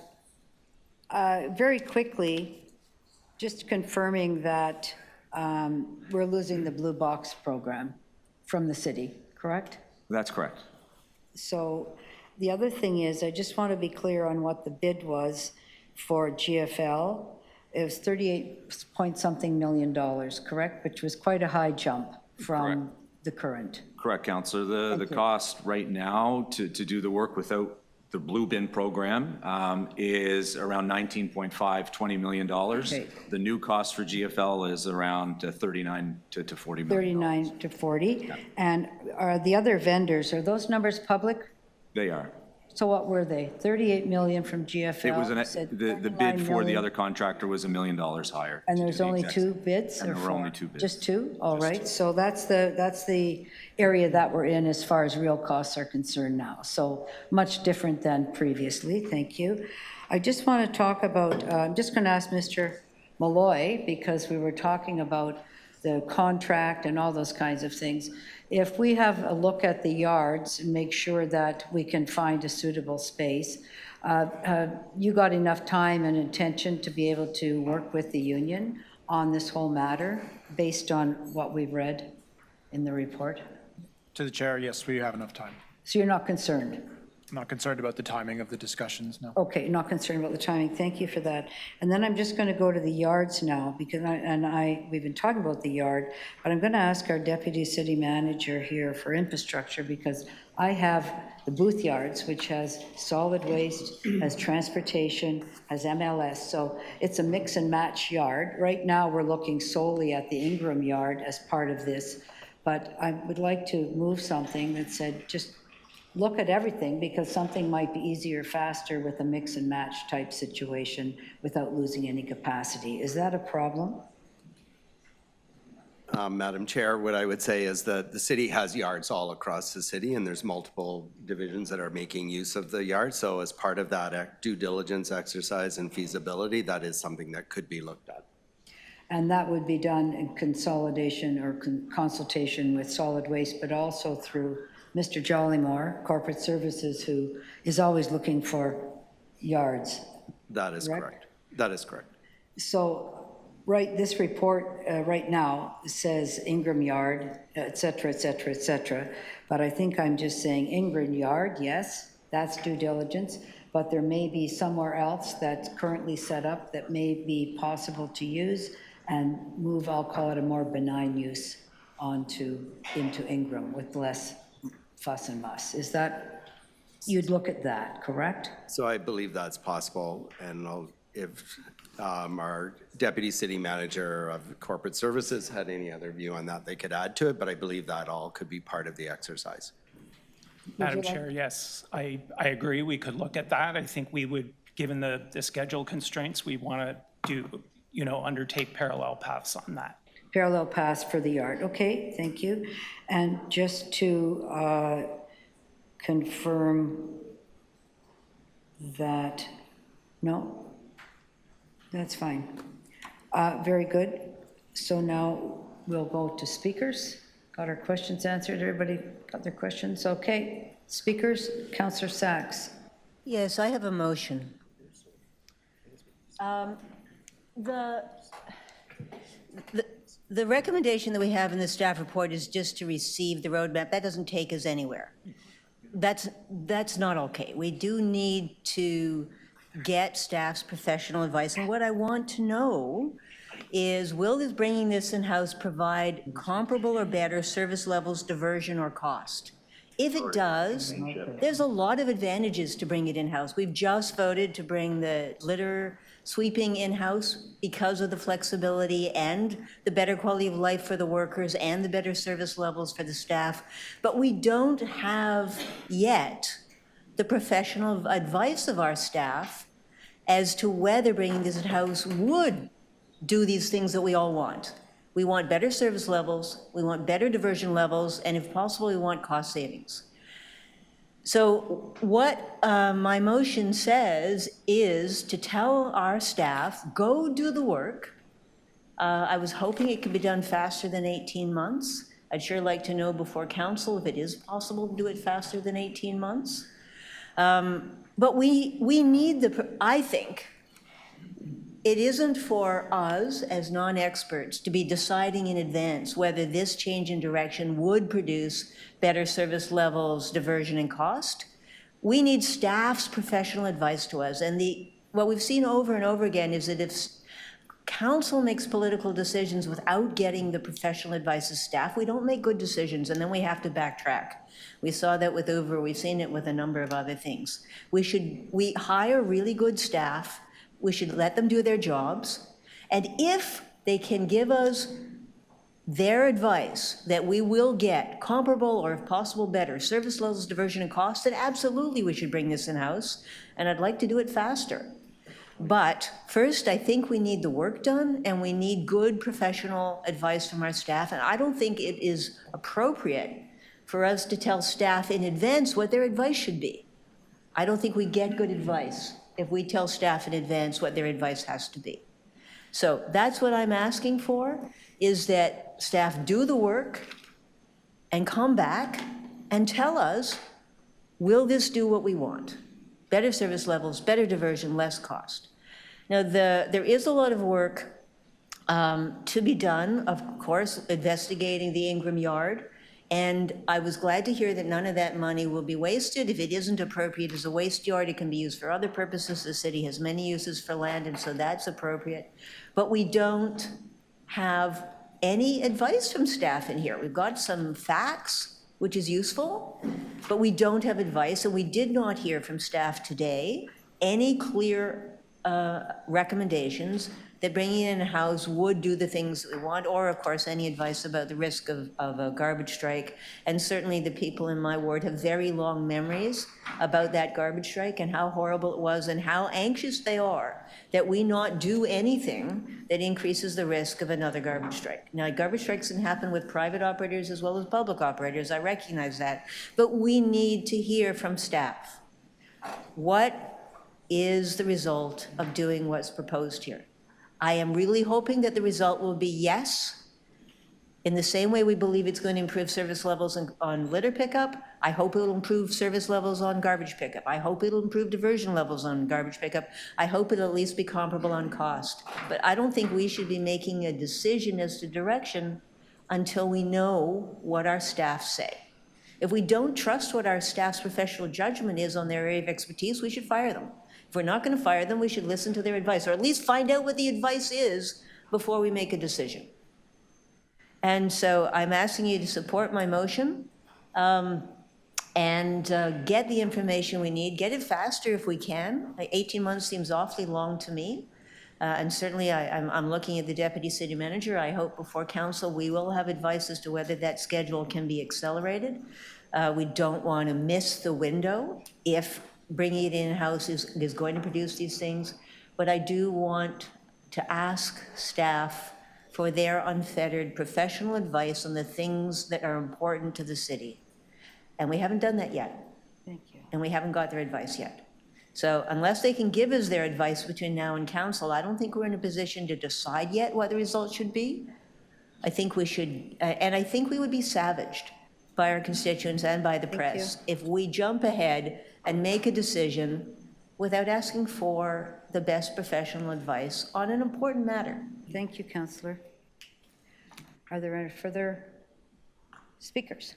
Very quickly, just confirming that we're losing the Blue Box program. from the city, correct? That's correct. So the other thing is, I just want to be clear on what the bid was for GFL. It was 38 point something million dollars, correct? Which was quite a high jump from the current. Correct, Councillor. The cost right now to do the work without the blue bin program is around $19.5–20 million. Okay. The new cost for GFL is around 39 to $40 million. 39 to 40. Yeah. And are the other vendors, are those numbers public? They are. So what were they? 38 million from GFL? It was the bid for the other contractor was $1 million higher. And there's only two bids? And there were only two bids. Just two? All right. So that's the area that we're in as far as real costs are concerned now. So much different than previously. Thank you. I just want to talk about, I'm just going to ask Mr. Malloy, because we were talking about the contract and all those kinds of things. If we have a look at the yards and make sure that we can find a suitable space, you got enough time and intention to be able to work with the union on this whole matter based on what we've read in the report? To the chair, yes, we have enough time. So you're not concerned? I'm not concerned about the timing of the discussions, no. Okay, not concerned about the timing. Thank you for that. And then I'm just going to go to the yards now, because we've been talking about the yard, but I'm going to ask our deputy city manager here for infrastructure, because I have the booth yards, which has solid waste, has transportation, has MLS. So it's a mix and match yard. Right now, we're looking solely at the Ingram yard as part of this, but I would like to move something that said just look at everything, because something might be easier, faster with a mix and match type situation without losing any capacity. Is that a problem? Madam Chair, what I would say is that the city has yards all across the city, and there's multiple divisions that are making use of the yard. So as part of that due diligence exercise and feasibility, that is something that could be looked at. And that would be done in consolidation or consultation with solid waste, but also through Mr. Jollymore, Corporate Services, who is always looking for yards. That is correct. That is correct. So, right, this report right now says Ingram Yard, et cetera, et cetera, et cetera. But I think I'm just saying Ingram Yard, yes, that's due diligence, but there may be somewhere else that's currently set up that may be possible to use and move, I'll call it a more benign use into Ingram with less fuss and muss. Is that, you'd look at that, correct? So I believe that's possible, and if our deputy city manager of corporate services had any other view on that, they could add to it, but I believe that all could be part of the exercise. Madam Chair, yes, I agree. We could look at that. I think we would, given the schedule constraints, we want to undertake parallel paths on that. Parallel paths for the yard. Okay, thank you. And just to confirm that, no, that's fine. Very good. So now we'll go to speakers. Got our questions answered. Everybody got their questions? Okay. Speakers, Councillor Sachs. Yes, I have a motion. The recommendation that we have in the staff report is just to receive the roadmap. That doesn't take us anywhere. That's not okay. We do need to get staff's professional advice. And what I want to know is, will this bringing this in-house provide comparable or better service levels, diversion, or cost? If it does, there's a lot of advantages to bring it in-house. We've just voted to bring the litter sweeping in-house because of the flexibility and the better quality of life for the workers and the better service levels for the staff. But we don't have yet the professional advice of our staff as to whether bringing this in-house would do these things that we all want. We want better service levels, we want better diversion levels, and if possible, we want cost savings. So what my motion says is to tell our staff, go do the work. I was hoping it could be done faster than 18 months. I'd sure like to know before council if it is possible to do it faster than 18 months. But we need I think, it isn't for us as non-experts to be deciding in advance whether this change in direction would produce better service levels, diversion, and cost. We need staff's professional advice to us. And what we've seen over and over again is that if council makes political decisions without getting the professional advice of staff, we don't make good decisions, and then we have to backtrack. We saw that with Uber. We've seen it with a number of other things. We hire really good staff. We should let them do their jobs. And if they can give us their advice that we will get comparable or if possible better service levels, diversion, and cost, then absolutely we should bring this in-house. And I'd like to do it faster. But first, I think we need the work done and we need good professional advice from our staff. And I don't think it is appropriate for us to tell staff in advance what their advice should be. I don't think we get good advice if we tell staff in advance what their advice has to be. So that's what I'm asking for, is that staff do the work and come back and tell us, will this do what we want? Better service levels, better diversion, less cost. Now, there is a lot of work to be done, of course, investigating the Ingram Yard. And I was glad to hear that none of that money will be wasted. If it isn't appropriate as a waste yard, it can be used for other purposes. The city has many uses for land, and so that's appropriate. But we don't have any advice from staff in here. We've got some facts, which is useful, but we don't have advice, and we did not hear from staff today any clear recommendations that bringing it in-house would do the things that we want, or of course, any advice about the risk of a garbage strike. And certainly the people in my ward have very long memories about that garbage strike and how horrible it was and how anxious they are that we not do anything that increases the risk of another garbage strike. Now, garbage strikes can happen with private operators as well as public operators, I recognize that, but we need to hear from staff. What is the result of doing what's proposed here? I am really hoping that the result will be yes. In the same way we believe it's going to improve service levels on litter pickup, I hope it'll improve service levels on garbage pickup. I hope it'll improve diversion levels on garbage pickup. I hope it'll at least be comparable on cost. But I don't think we should be making a decision as to direction until we know what our staff say. If we don't trust what our staff's professional judgment is on their area of expertise, we should fire them. If we're not going to fire them, we should listen to their advice, or at least find out what the advice is before we make a decision. And so I'm asking you to support my motion and get the information we need. Get it faster if we can. 18 months seems awfully long to me. And certainly I'm looking at the deputy city manager. I hope before council we will have advice as to whether that schedule can be accelerated. We don't want to miss the window if bringing it in-house is going to produce these things. But I do want to ask staff for their unfettered professional advice on the things that are important to the city. And we haven't done that yet. Thank you. And we haven't got their advice yet. So unless they can give us their advice between now and council, I don't think we're in a position to decide yet what the results should be. I think we should, and I think we would be savaged by our constituents and by the press if we jump ahead and make a decision without asking for the best professional advice on an important matter. Thank you, Councillor. Are there any further speakers?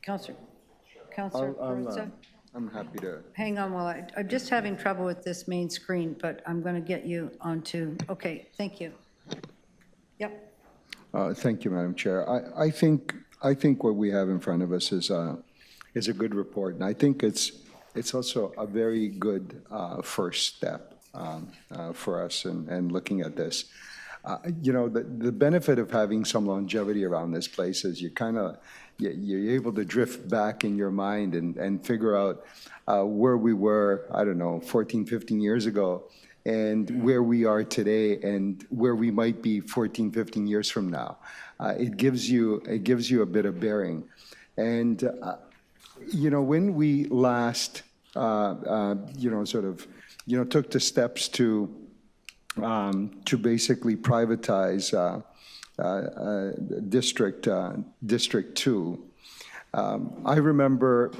Councillor Perruzza? I'm happy to. Hang on while I'm just having trouble with this main screen, but I'm going to get you onto, okay, thank you. Yep. Thank you, Madam Chair. I think what we have in front of us is a good report, and I think it's also a very good first step for us and looking at this. You know, the benefit of having some longevity around this place is you're able to drift back in your mind and figure out where we were, I don't know, 14, 15 years ago, and where we are today and where we might be 14, 15 years from now. It gives you a bit of bearing. And, you know, when we last, took the steps to basically privatize District 2, I remember,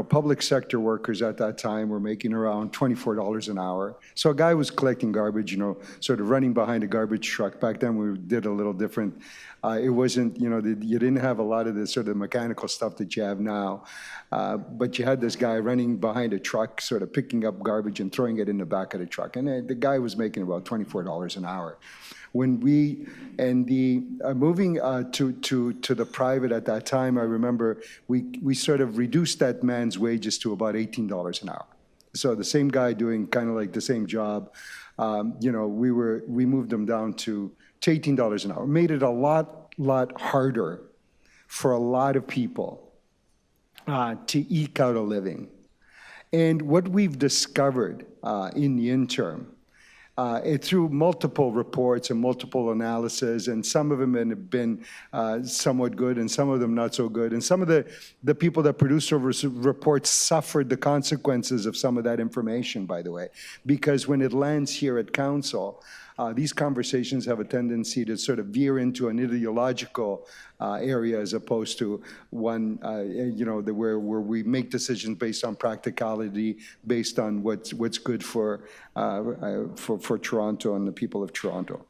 public sector workers at that time were making around $24 an hour. So a guy was collecting garbage, sort of running behind a garbage truck. Back then, we did a little different. It wasn't, you didn't have a lot of the sort of mechanical stuff that you have now. But you had this guy running behind a truck, sort of picking up garbage and throwing it in the back of the truck. And the guy was making about $24 an hour. When we, and the, moving to the private at that time, I remember we sort of reduced that man's wages to about $18 an hour. So the same guy doing kind of like the same job, we moved him down to $18 an hour. Made it a lot harder for a lot of people to eke out a living. And what we've discovered in the interim, through multiple reports and multiple analysis, and some of them have been somewhat good and some of them not so good. And some of the people that produce those reports suffered the consequences of some of that information, by the way, because when it lands here at council, these conversations have a tendency to sort of veer into an ideological area as opposed to one, where we make decisions based on practicality, based on what's good for Toronto and the people of Toronto.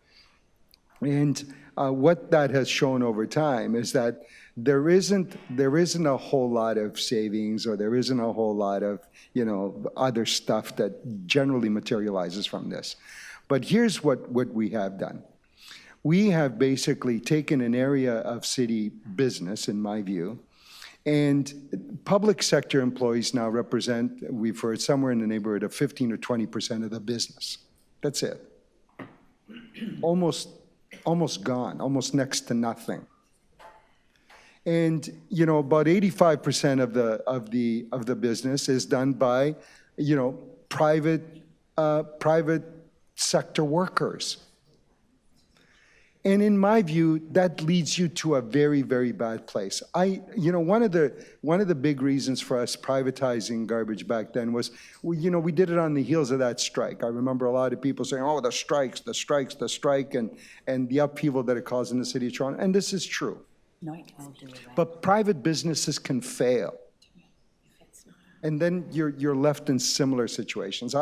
And what that has shown over time is that there isn't a whole lot of savings, or there isn't a whole lot of other stuff that generally materializes from this. But here's what we have done. We have basically taken an area of city business, in my view, and public sector employees now represent, we've heard, somewhere in the neighborhood of 15 or 20% of the business. That's it. Almost gone, almost next to nothing. And about 85% of the business is done by private sector workers. And in my view, that leads you to a very, very bad place. One of the big reasons for us privatizing garbage back then was, we did it on the heels of that strike. I remember a lot of people saying, oh, the strike, and the upheaval that it caused in the city of Toronto. And this is true. No, I'll do that. But private businesses can fail. And then you're left in similar situations.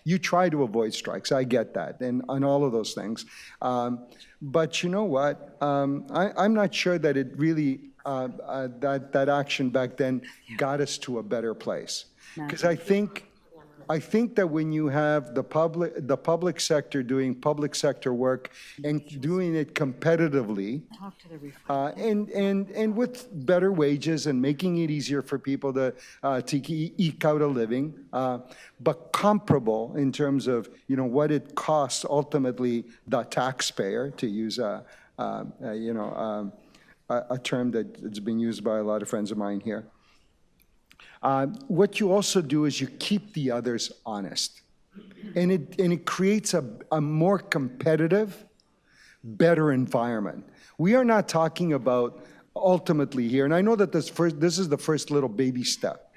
You try to avoid strikes, I get that, and on all of those things. But you know what? I'm not sure that it really, that action back then got us to a better place. Because I think that when you have the public sector doing public sector work and doing it competitively, and with better wages and making it easier for people to eke out a living, but comparable in terms of what it costs ultimately the taxpayer, to use a term that's been used by a lot of friends of mine here. What you also do is you keep the others honest. And it creates a more competitive, better environment. We are not talking about ultimately here, and I know that this is the first little baby step.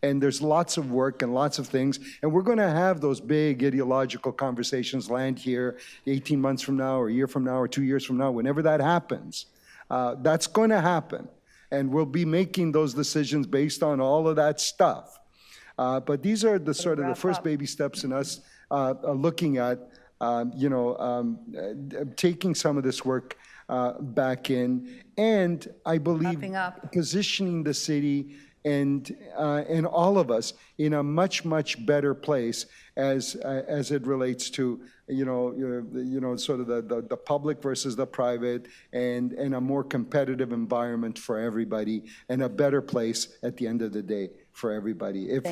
And there's lots of work and lots of things, and we're going to have those big ideological conversations land here 18 months from now, or a year from now, or 2 years from now, whenever that happens. That's going to happen. And we'll be making those decisions based on all of that stuff. But these are the sort of the first baby steps in us looking at, taking some of this work back in, and I believe positioning the city and all of us in a much, much better place as it relates to sort of the public versus the private, and a more competitive environment for everybody, and a better place at the end of the day for everybody if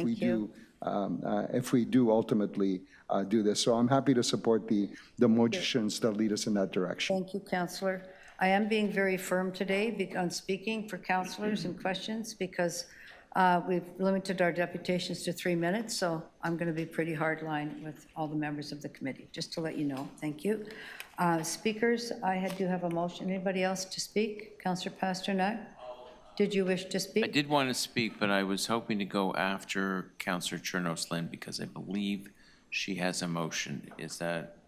we do ultimately do this. So I'm happy to support the motions that lead us in that direction. Thank you, Councillor. I am being very firm today on speaking for councillors and questions, because we've limited our deputations to 3 minutes, so I'm going to be pretty hard line with all the members of the committee, just to let you know. Thank you. Speakers, I do have a motion. Anybody else to speak? Councillor Pasternak, did you wish to speak? I did want to speak, but I was hoping to go after Councillor Chernos-Lynn, because I believe she has a motion. Is that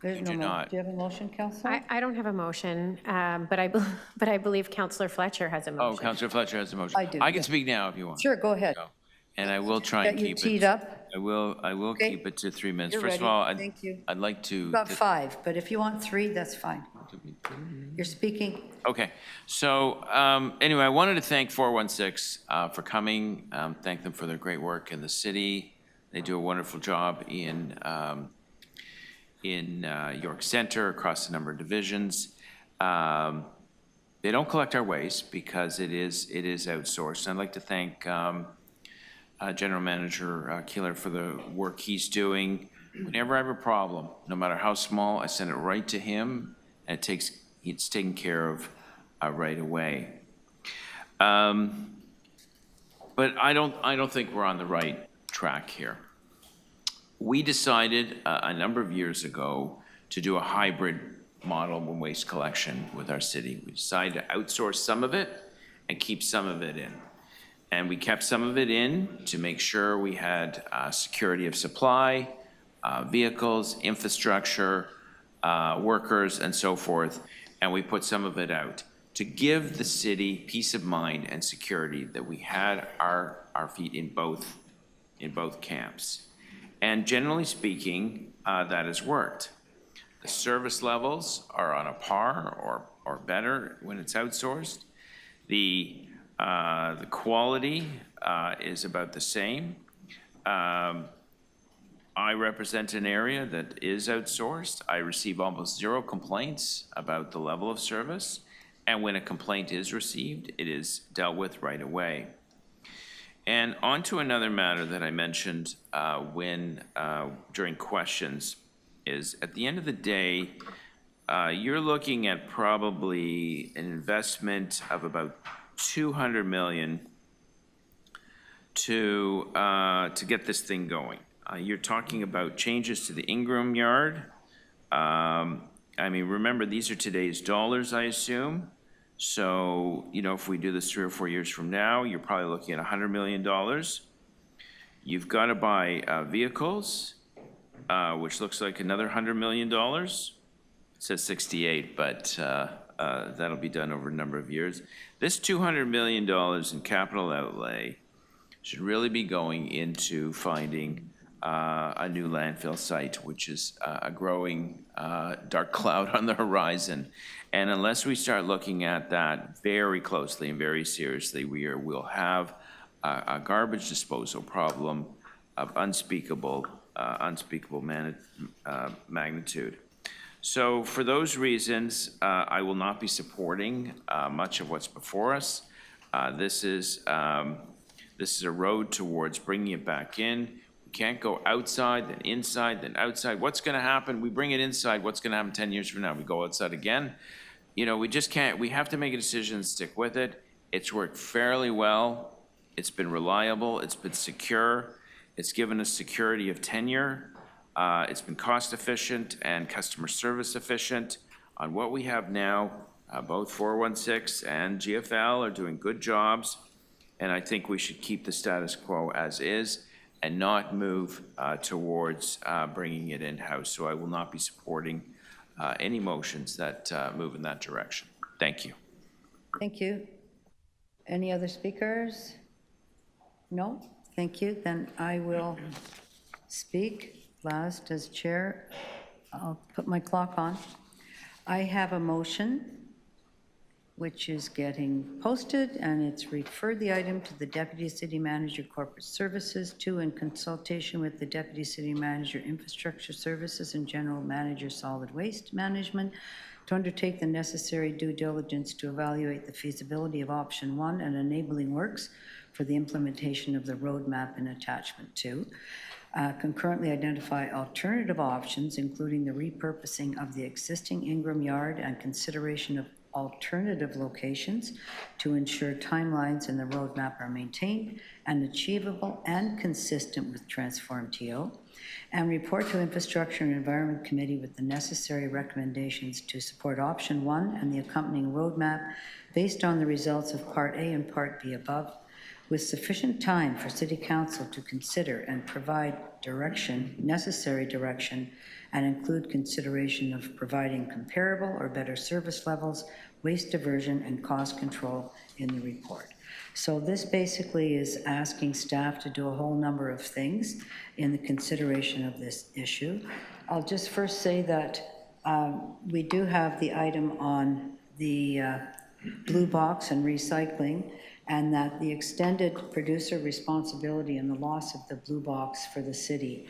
There's You no do mo- not. Do you have a motion, Counselor? I don't have a motion, but I believe Counselor Fletcher has a Oh, motion. Counselor Fletcher has a motion. I do, I can yeah. speak now if you want. Sure, go ahead. And I will try and Got you keep it. teed up? I will Okay. keep it to 3 minutes. You're First of ready. all, Thank you. I'd like to. You've got 5, but if you want 3, that's fine. You're speaking. Okay, so anyway, I wanted to thank 416 for coming, thank them for their great work in the city. They do a wonderful job in York Center, across a number of divisions. They don't collect our waste because it is outsourced. And I'd like to thank General Manager Keeler for the work he's doing. Whenever I have a problem, no matter how small, I send it right to him, and it's taken care of right away. But I don't think we're on the right track here. We decided a number of years ago to do a hybrid model of waste collection with our city. We decided to outsource some of it and keep some of it in. And we kept some of it in to make sure we had security of supply, vehicles, infrastructure, workers, and so forth. And we put some of it out to give the city peace of mind and security that we had our feet in both camps. And generally speaking, that has worked. The service levels are on a par or better when it's outsourced. The quality is about the same. I represent an area that is outsourced. I receive almost 0 complaints about the level of service. And when a complaint is received, it is dealt with right away. And on to another matter that I mentioned during questions is, at the end of the day, you're looking at probably an investment of about $200 million to get this thing going. You're talking about changes to the Ingram yard. I mean, remember, these are today's dollars, I assume. So, if we do this 3 or 4 years from now, you're probably looking at $100 million. You've got to buy vehicles, which looks like another $100 million. It says 68, but that'll be done over a number of years. This $200 million in capital outlay should really be going into finding a new landfill site, which is a growing dark cloud on the horizon. And unless we start looking at that very closely and very seriously, we'll have a garbage disposal problem of unspeakable magnitude. So for those reasons, I will not be supporting much of what's before us. This is a road towards bringing it back in. We can't go outside, then inside, then outside. What's going to happen? We bring it inside. What's going to happen 10 years from now? We go outside again. We just can't. We have to make a decision and stick with it. It's worked fairly well. It's been reliable. It's been secure. It's given us security of tenure. It's been cost efficient and customer service efficient. On what we have now, both 416 and GFL are doing good jobs. And I think we should keep the status quo as is and not move towards bringing it in-house. So I will not be supporting any motions that move in that direction. Thank you. Thank you. Any other speakers? No? Thank you. Then I will speak last as chair. I'll put my clock on. I have a motion which is getting posted, and it's referred the item to the Deputy City Manager Corporate Services to, in consultation with the Deputy City Manager Infrastructure Services and General Manager Solid Waste Management, to undertake the necessary due diligence to evaluate the feasibility of option 1 and enabling works for the implementation of the roadmap in attachment 2. Concurrently identify alternative options, including the repurposing of the existing Ingram Yard and consideration of alternative locations to ensure timelines in the roadmap are maintained and achievable and consistent with Transform TO, and report to Infrastructure and Environment Committee with the necessary recommendations to support option 1 and the accompanying roadmap based on the results of Part A and Part B above, with sufficient time for City Council to consider and provide direction, necessary direction, and include consideration of providing comparable or better service levels, waste diversion, and cost control in the report. So this basically is asking staff to do a whole number of things in the consideration of this issue. I'll just first say that we do have the item on the blue box and recycling, and that the extended producer responsibility and the loss of the blue box for the city.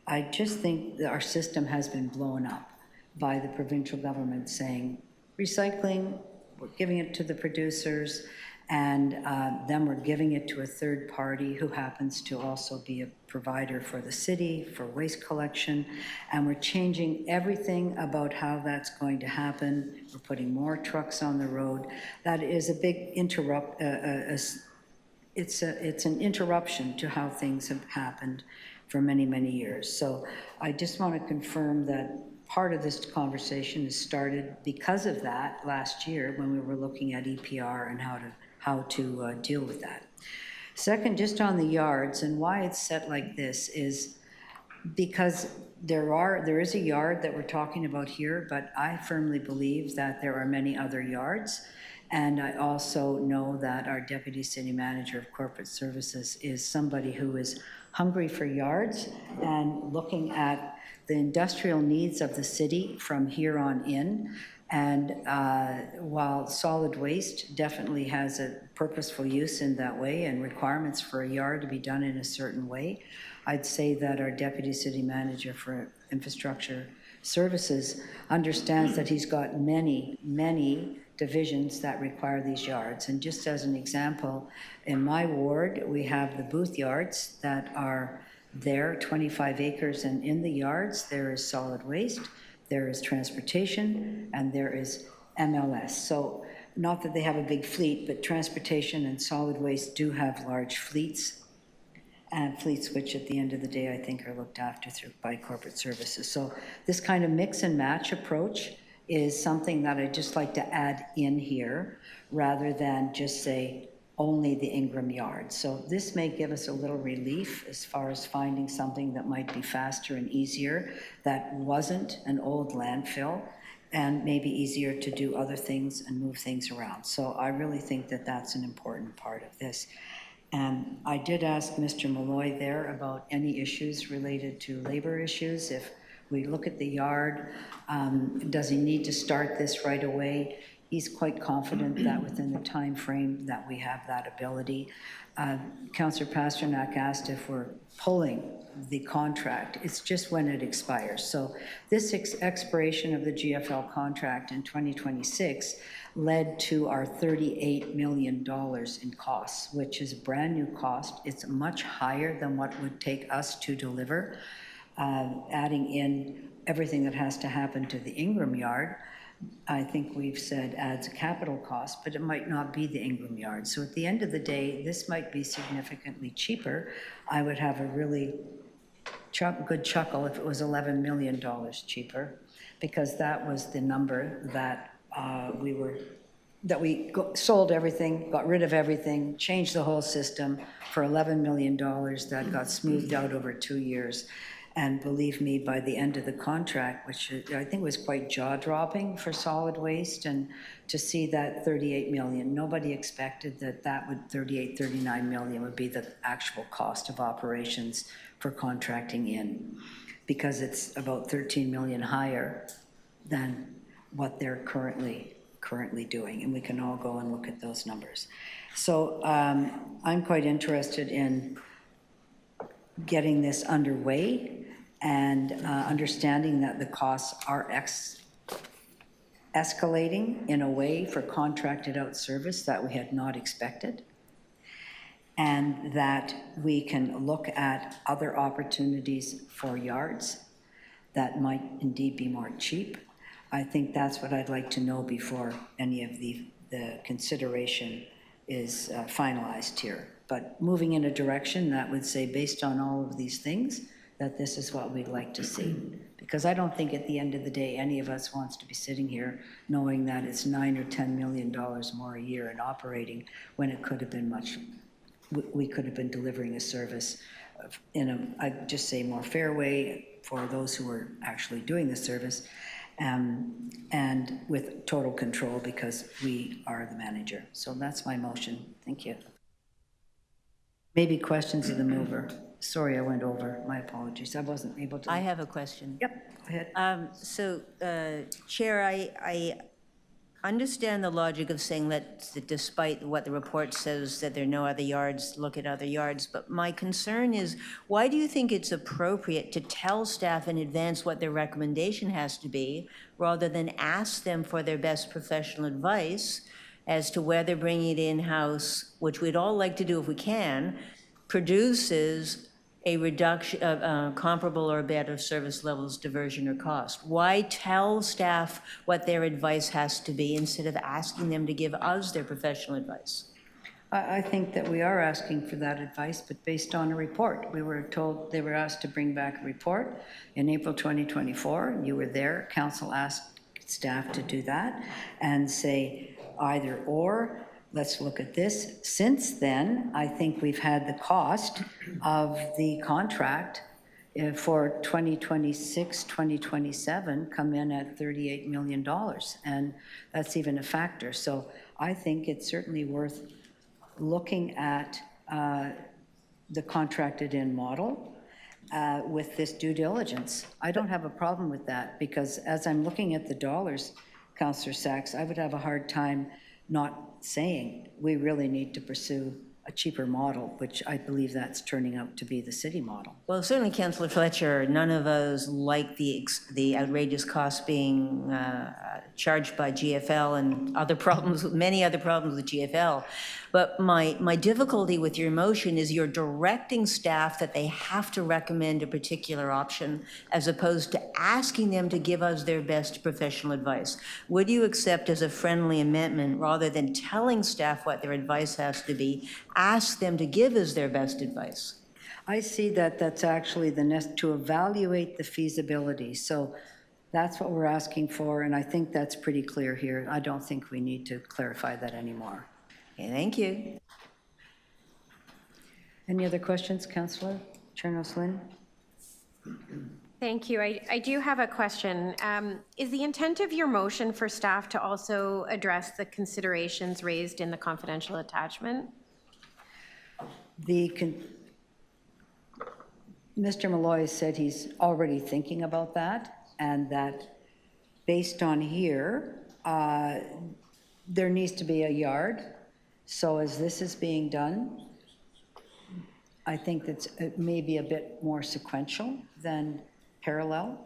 I just think that our system has been blown up by the provincial government saying, recycling, we're giving it to the producers, and then we're giving it to a third party who happens to also be a provider for the city, for waste collection, and we're changing everything about how that's going to happen. We're putting more trucks on the road. That is a big it's an interruption to how things have happened for many, many years. So I just want to confirm that part of this conversation has started because of that last year when we were looking at EPR and how to deal with that. Second, just on the yards, and why it's set like this is because there is a yard that we're talking about here, but I firmly believe that there are many other yards. And I also know that our Deputy City Manager of Corporate Services is somebody who is hungry for yards and looking at the industrial needs of the city from here on in. And while solid waste definitely has a purposeful use in that way and requirements for a yard to be done in a certain way, I'd say that our Deputy City Manager for Infrastructure Services understands that he's got many, many divisions that require these yards. And just as an example, in my ward, we have the booth yards that are there, 25 acres, and in the yards, there is solid waste, there is transportation, and there is MLS. So not that they have a big fleet, but transportation and solid waste do have large fleets, and fleets which at the end of the day, I think are looked after by corporate services. So this kind of mix and match approach is something that I'd just like to add in here rather than just say only the Ingram yard. So this may give us a little relief as far as finding something that might be faster and easier that wasn't an old landfill and maybe easier to do other things and move things around. So I really think that that's an important part of this. And I did ask Mr. Malloy there about any issues related to labor issues. If we look at the yard, does he need to start this right away? He's quite confident that within the time frame that we have that ability. Councillor Pasternak asked if we're pulling the contract. It's just when it expires. So this expiration of the GFL contract in 2026 led to our $38 million in costs, which is a brand new cost. It's much higher than what would take us to deliver. Adding in everything that has to happen to the Ingram yard, I think we've said adds a capital cost, but it might not be the Ingram yard. So at the end of the day, this might be significantly cheaper. I would have a really good chuckle if it was $11 million cheaper, because that was the number that we sold everything, got rid of everything, changed the whole system for $11 million that got smoothed out over 2 years. And believe me, by the end of the contract, which I think was quite jaw-dropping for solid waste, and to see that 38 million, nobody expected that would 39 million would be the actual cost of operations for contracting in, because it's about 13 million higher than what they're currently doing. And we can all go and look at those numbers. So I'm quite interested in getting this underway and understanding that the costs are escalating in a way for contracted out service that we had not expected, and that we can look at other opportunities for yards that might indeed be more cheap. I think that's what I'd like to know before any of the consideration is finalized here. But moving in a direction that would say, based on all of these things, that this is what we'd like to see. Because I don't think at the end of the day, any of us wants to be sitting here knowing that it's $9 or $10 million more a year in operating when it could have been much we could have been delivering a service in a, I'd just say, more fair way for those who are actually doing the service, and with total control because we are the manager. So that's my motion. Thank you. Maybe questions of the mover. Sorry, I went over. My apologies. I wasn't able to. I have a question. Yep, go ahead. Chair, I understand the logic of saying that despite what the report says that there are no other yards, look at other yards. But my concern is, why do you think it's appropriate to tell staff in advance what their recommendation has to be, rather than ask them for their best professional advice as to whether bringing it in-house, which we'd all like to do if we can, produces a reduction of comparable or better service levels, diversion, or cost? Why tell staff what their advice has to be instead of asking them to give us their professional advice? I think that we are asking for that advice, but based on a report. We were told, they were asked to bring back a report in April 2024. You were there. Council asked staff to do that and say either or. Let's look at this. Since then, I think we've had the cost of the contract for 2026, 2027 come in at $38 million, and that's even a factor. So I think it's certainly worth looking at the contracted in model with this due diligence. I don't have a problem with that, because as I'm looking at the dollars, Councillor Sachs, I would have a hard time not saying we really need to pursue a cheaper model, which I believe that's turning out to be the city model. Well, certainly, Councillor Fletcher, none of us like the outrageous costs being charged by GFL and other problems, many other problems with GFL. But my difficulty with your motion is you're directing staff that they have to recommend a particular option as opposed to asking them to give us their best professional advice. Would you accept as a friendly amendment, rather than telling staff what their advice has to be, ask them to give us their best advice? I see that that's actually to evaluate the feasibility. So that's what we're asking for, and I think that's pretty clear here. I don't think we need to clarify that anymore. Okay, thank you. Any other questions, Councillor Chernos-Lynn? Thank you. I do have a question. Is the intent of your motion for staff to also address the considerations raised in the confidential attachment? Mr. Malloy said he's already thinking about that, and that based on here, there needs to be a yard. So as this is being done, I think that it may be a bit more sequential than parallel,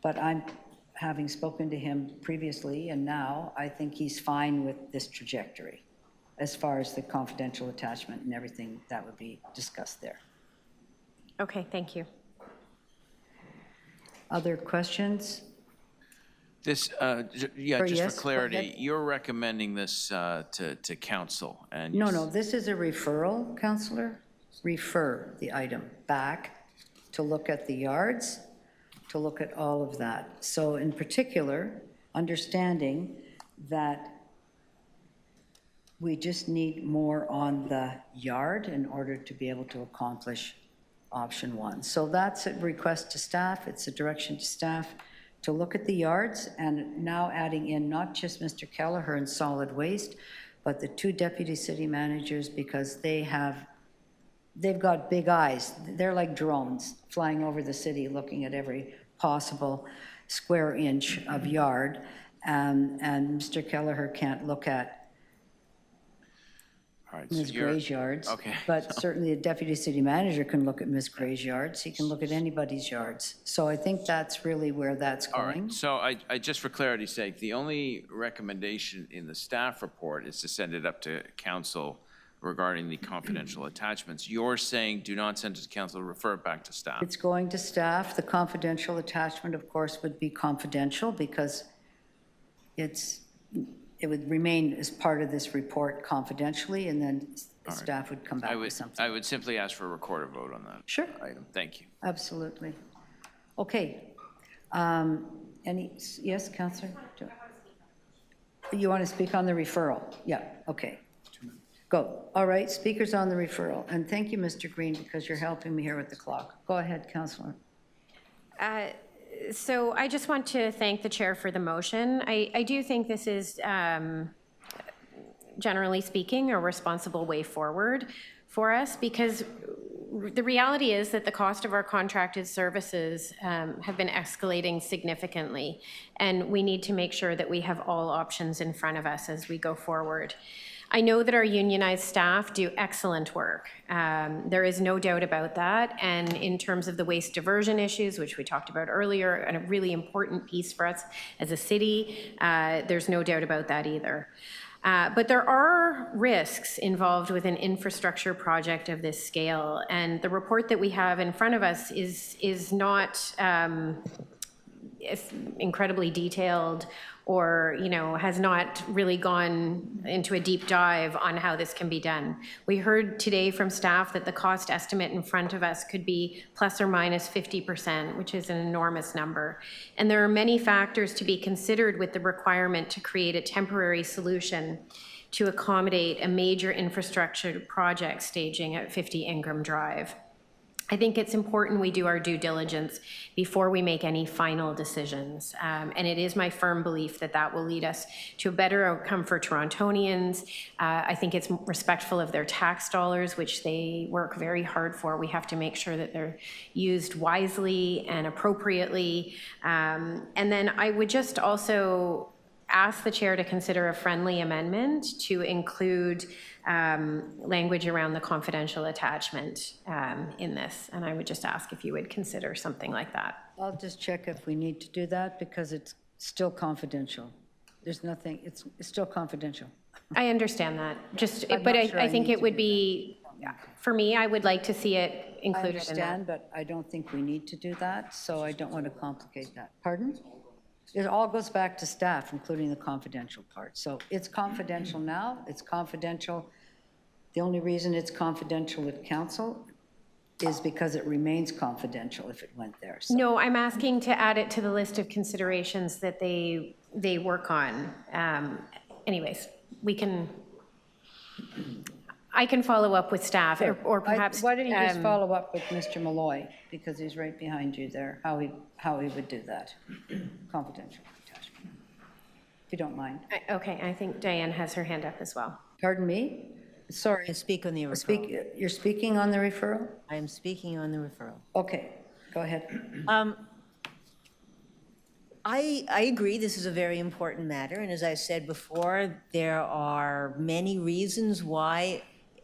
but I'm, having spoken to him previously and now, I think he's fine with this trajectory as far as the confidential attachment and everything that would be discussed there. Okay, thank you. Other questions? This, yeah, just for clarity, you're recommending this to council, and No, this is a referral, Councillor. Refer the item back to look at the yards, to look at all of that. So in particular, understanding that we just need more on the yard in order to be able to accomplish option one. So that's a request to staff. It's a direction to staff to look at the yards, and now adding in not just Mr. Kelleher in solid waste, but the two deputy city managers, because they've got big eyes. They're like drones flying over the city, looking at every possible square inch of yard. And Mr. Kelleher can't look at Ms. Gray's yards. Okay. But certainly a deputy city manager can look at Ms. Gray's yards. He can look at anybody's yards. So I think that's really where that's going. All right, so I just for clarity's sake, the only recommendation in the staff report is to send it up to council regarding the confidential attachments. You're saying do not send it to council, refer it back to staff. It's going to staff. The confidential attachment, of course, would be confidential because it would remain as part of this report confidentially, and then staff would come back with something. I would simply ask for a recorded vote on that. Sure. Item. Thank you. Absolutely. Okay. Yes, Councillor? You want to speak on the referral? Yeah, okay. Go. All right, speakers on the referral. And thank you, Mr. Green, because you're helping me here with the clock. Go ahead, Councillor. So I just want to thank the chair for the motion. I do think this is, generally speaking, a responsible way forward for us, because the reality is that the cost of our contracted services have been escalating significantly, and we need to make sure that we have all options in front of us as we go forward. I know that our unionized staff do excellent work. There is no doubt about that. And in terms of the waste diversion issues, which we talked about earlier, and a really important piece for us as a city, there's no doubt about that either. But there are risks involved with an infrastructure project of this scale. And the report that we have in front of us is not incredibly detailed, or, you know, has not really gone into a deep dive on how this can be done. We heard today from staff that the cost estimate in front of us could be plus or minus 50%, which is an enormous number. And there are many factors to be considered with the requirement to create a temporary solution to accommodate a major infrastructure project staging at 50 Ingram Drive. I think it's important we do our due diligence before we make any final decisions. And it is my firm belief that that will lead us to a better outcome for Torontonians. I think it's respectful of their tax dollars, which they work very hard for. We have to make sure that they're used wisely and appropriately. And then I would just also ask the chair to consider a friendly amendment to include language around the confidential attachment in this. And I would just ask if you would consider something like that. I'll just check if we need to do that, because it's still confidential. There's nothing, it's still confidential. I understand that. Just, I'm but not sure I think need it to would do be, for me, I would like to see it I included in that. understand, but I don't think we need to do that, so I don't want to complicate that. Pardon? It all goes back to staff, including the confidential part. So it's confidential now, it's confidential. The only reason it's confidential with council is because it remains confidential if it went there. So No, I'm asking to add it to the list of considerations that they work on. Anyways, I can follow up with staff, or perhaps. Why don't you just follow up with Mr. Malloy, because he's right behind you there, how he would do that. Confidential attachment, if you don't mind. Okay, I think Diane has her hand up as well. Pardon me? Sorry. I speak on the referral. You're speaking on the referral? I am speaking on the referral. Okay, go ahead. I agree this is a very important matter, and as I said before, there are many reasons why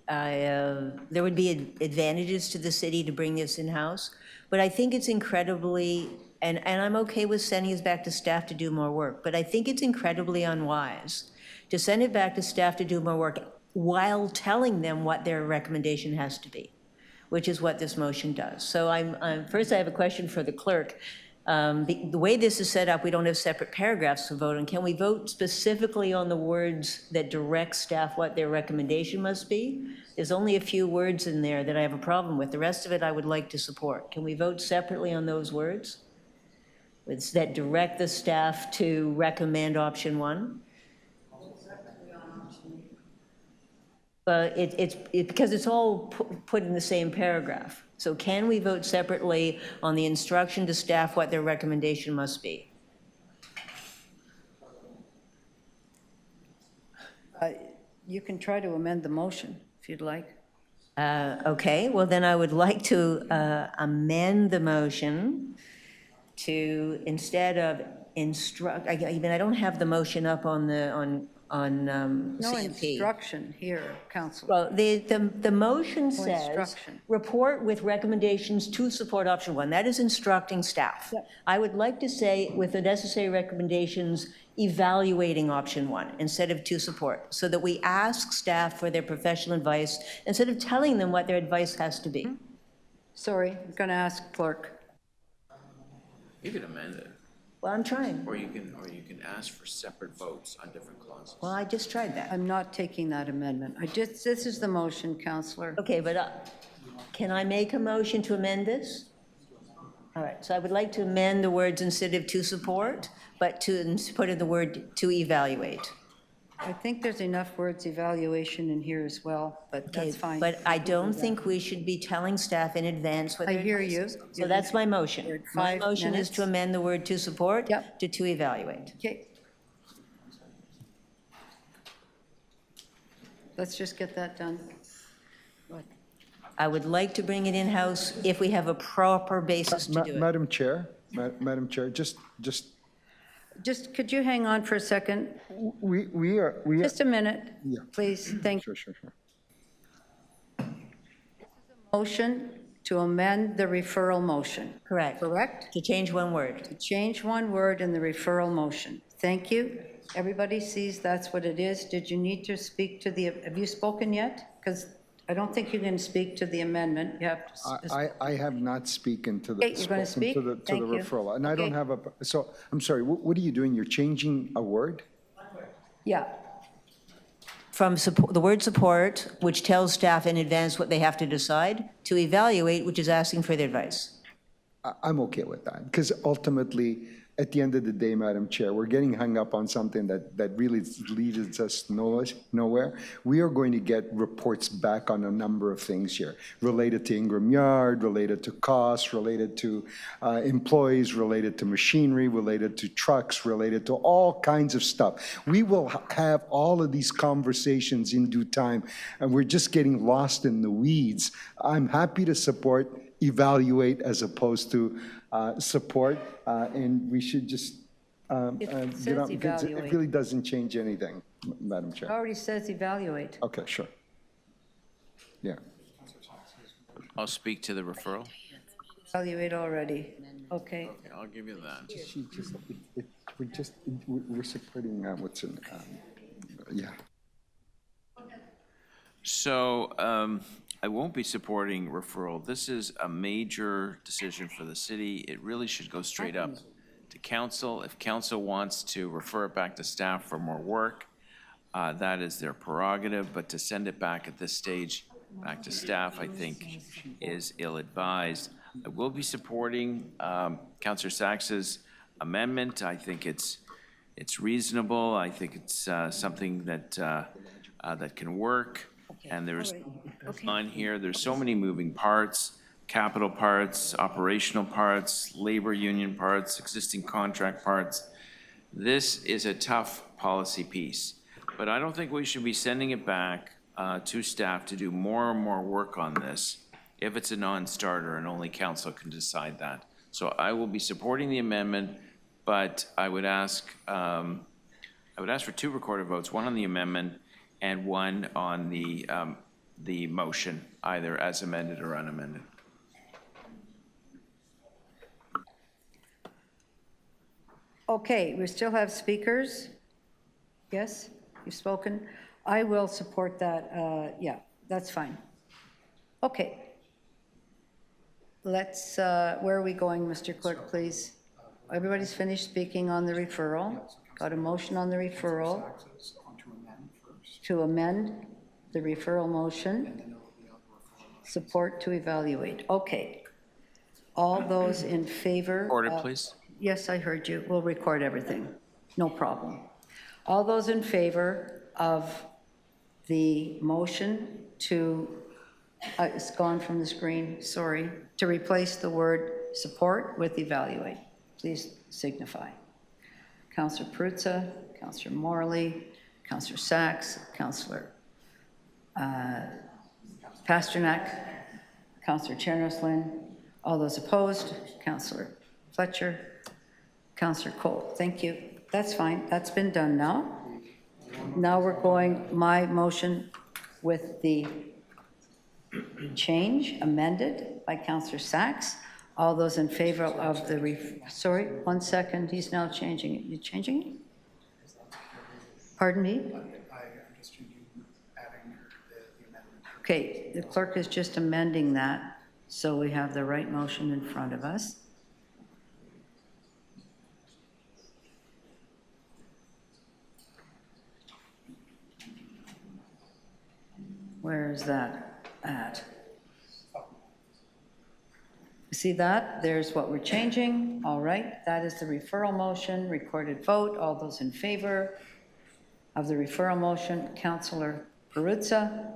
there would be advantages to the city to bring this in-house, but I think it's incredibly, and I'm okay with sending this back to staff to do more work, but I think it's incredibly unwise to send it back to staff to do more work while telling them what their recommendation has to be, which is what this motion does. So first I have a question for the clerk. The way this is set up, we don't have separate paragraphs to vote on. Can we vote specifically on the words that direct staff what their recommendation must be? There's only a few words in there that I have a problem with. The rest of it I would like to support. Can we vote separately on those words? It's that direct the staff to recommend option one? But because it's all put in the same paragraph. So can we vote separately on the instruction to staff what their recommendation must be? You can try to amend the motion if you'd like. Okay, well then I would like to amend the motion to, instead of instruct, I don't have the motion up on No CMP. instruction here, Council. Well, the motion says, instruction. report with recommendations to support option one. That is instructing staff. Yep. I would like to say, with the necessary recommendations, evaluating option one instead of to support, so that we ask staff for their professional advice instead of telling them what their advice has to be. Sorry, I'm going to ask clerk. You can amend it, Well, I'm trying. or you can ask for separate votes on different clauses. Well, I just tried that. I'm not taking that amendment. This is the motion, Councillor. Okay, but can I make a motion to amend this? All right, so I would like to amend the words instead of to support, but to put in the word to evaluate. I think there's enough words evaluation in here as well, but Okay, that's fine. but I don't think we should be telling staff in advance what I their hear advice you. is. So that's my motion. You're at My 5 motion is to minutes. amend the word "to support" Yep. to evaluate. Okay. Let's just get that done. I would like to bring it in-house if we have a proper basis to do it. Madam Chair, Madam Chair, just, Just, could you hang on for a second? we are. Just a minute, Yeah. please. Thank you. Sure. Motion to amend the referral motion. Correct. Correct? To change one word. To change one word in the referral motion. Thank you. Everybody sees that's what it is. Did you need to speak to the, have you spoken yet? Because I don't think you can speak to the amendment. You have to. I have not spoken to the. Okay, you're gonna spoken speak? To the Thank you. referral, and I don't Okay. have a, so, I'm sorry, what are you doing? You're changing a word? Yeah, From support, the word "support," which tells staff in advance what they have to decide, to evaluate, which is asking for their advice. I'm okay with that, because ultimately, at the end of the day, Madam Chair, we're getting hung up on something that really leads us nowhere. We are going to get reports back on a number of things here, related to Ingram Yard, related to costs, related to employees, related to machinery, related to trucks, related to all kinds of stuff. We will have all of these conversations in due time, and we're just getting lost in the weeds. I'm happy to support, evaluate, as opposed to support, and we should just It get says on, because it evaluate. really doesn't change anything, Madam it Chair. already says evaluate. Okay, sure. Yeah. I'll speak to the referral. Evaluate already. Okay. Okay, I'll give you that. We're supporting what's in, yeah. So I won't be supporting referral. This is a major decision for the city. It really should go straight up to council. If council wants to refer it back to staff for more work, that is their prerogative, but to send it back at this stage, back to staff, I think is ill-advised. I will be supporting Councillor Sachs's amendment. I think it's reasonable. I think it's something that that can work. And there's on here, there's so many moving parts, capital parts, operational parts, labor union parts, existing contract parts. This is a tough policy piece, but I don't think we should be sending it back to staff to do more and more work on this if it's a non-starter and only council can decide that. So I will be supporting the amendment, but I would ask for 2 recorded votes, one on the amendment and one on the motion, either as amended or unamended. Okay, we still have speakers. Yes, you've spoken. I will support that. Yeah, that's fine. Okay. Let's, where are we going, Mr. Clerk, please? Everybody's finished speaking on the referral. Got a motion on the referral. To amend the referral motion. Support to evaluate. Okay. All those in favor? Order, please. Yes, I heard you. We'll record everything. No problem. All those in favor of the motion to, it's gone from the screen, sorry, to replace the word support with evaluate, please signify. Councillor Perruzza, Councillor Morley, Councillor Sachs, Councillor Pasternak, Councillor Chernoslin. All those opposed, Councillor Fletcher, Councillor Cole. Thank you. That's fine. That's been done now. Now we're going, my motion with the change amended by Councillor Sachs. All those in favor of the, sorry, 1 second. He's now changing it. You changing it? Pardon me? Okay, the clerk is just amending that, so we have the right motion in front of us. Where is that at? See that? There's what we're changing. All right, that is the referral motion, recorded vote. All those in favor? of the referral motion, Councillor Perruzza,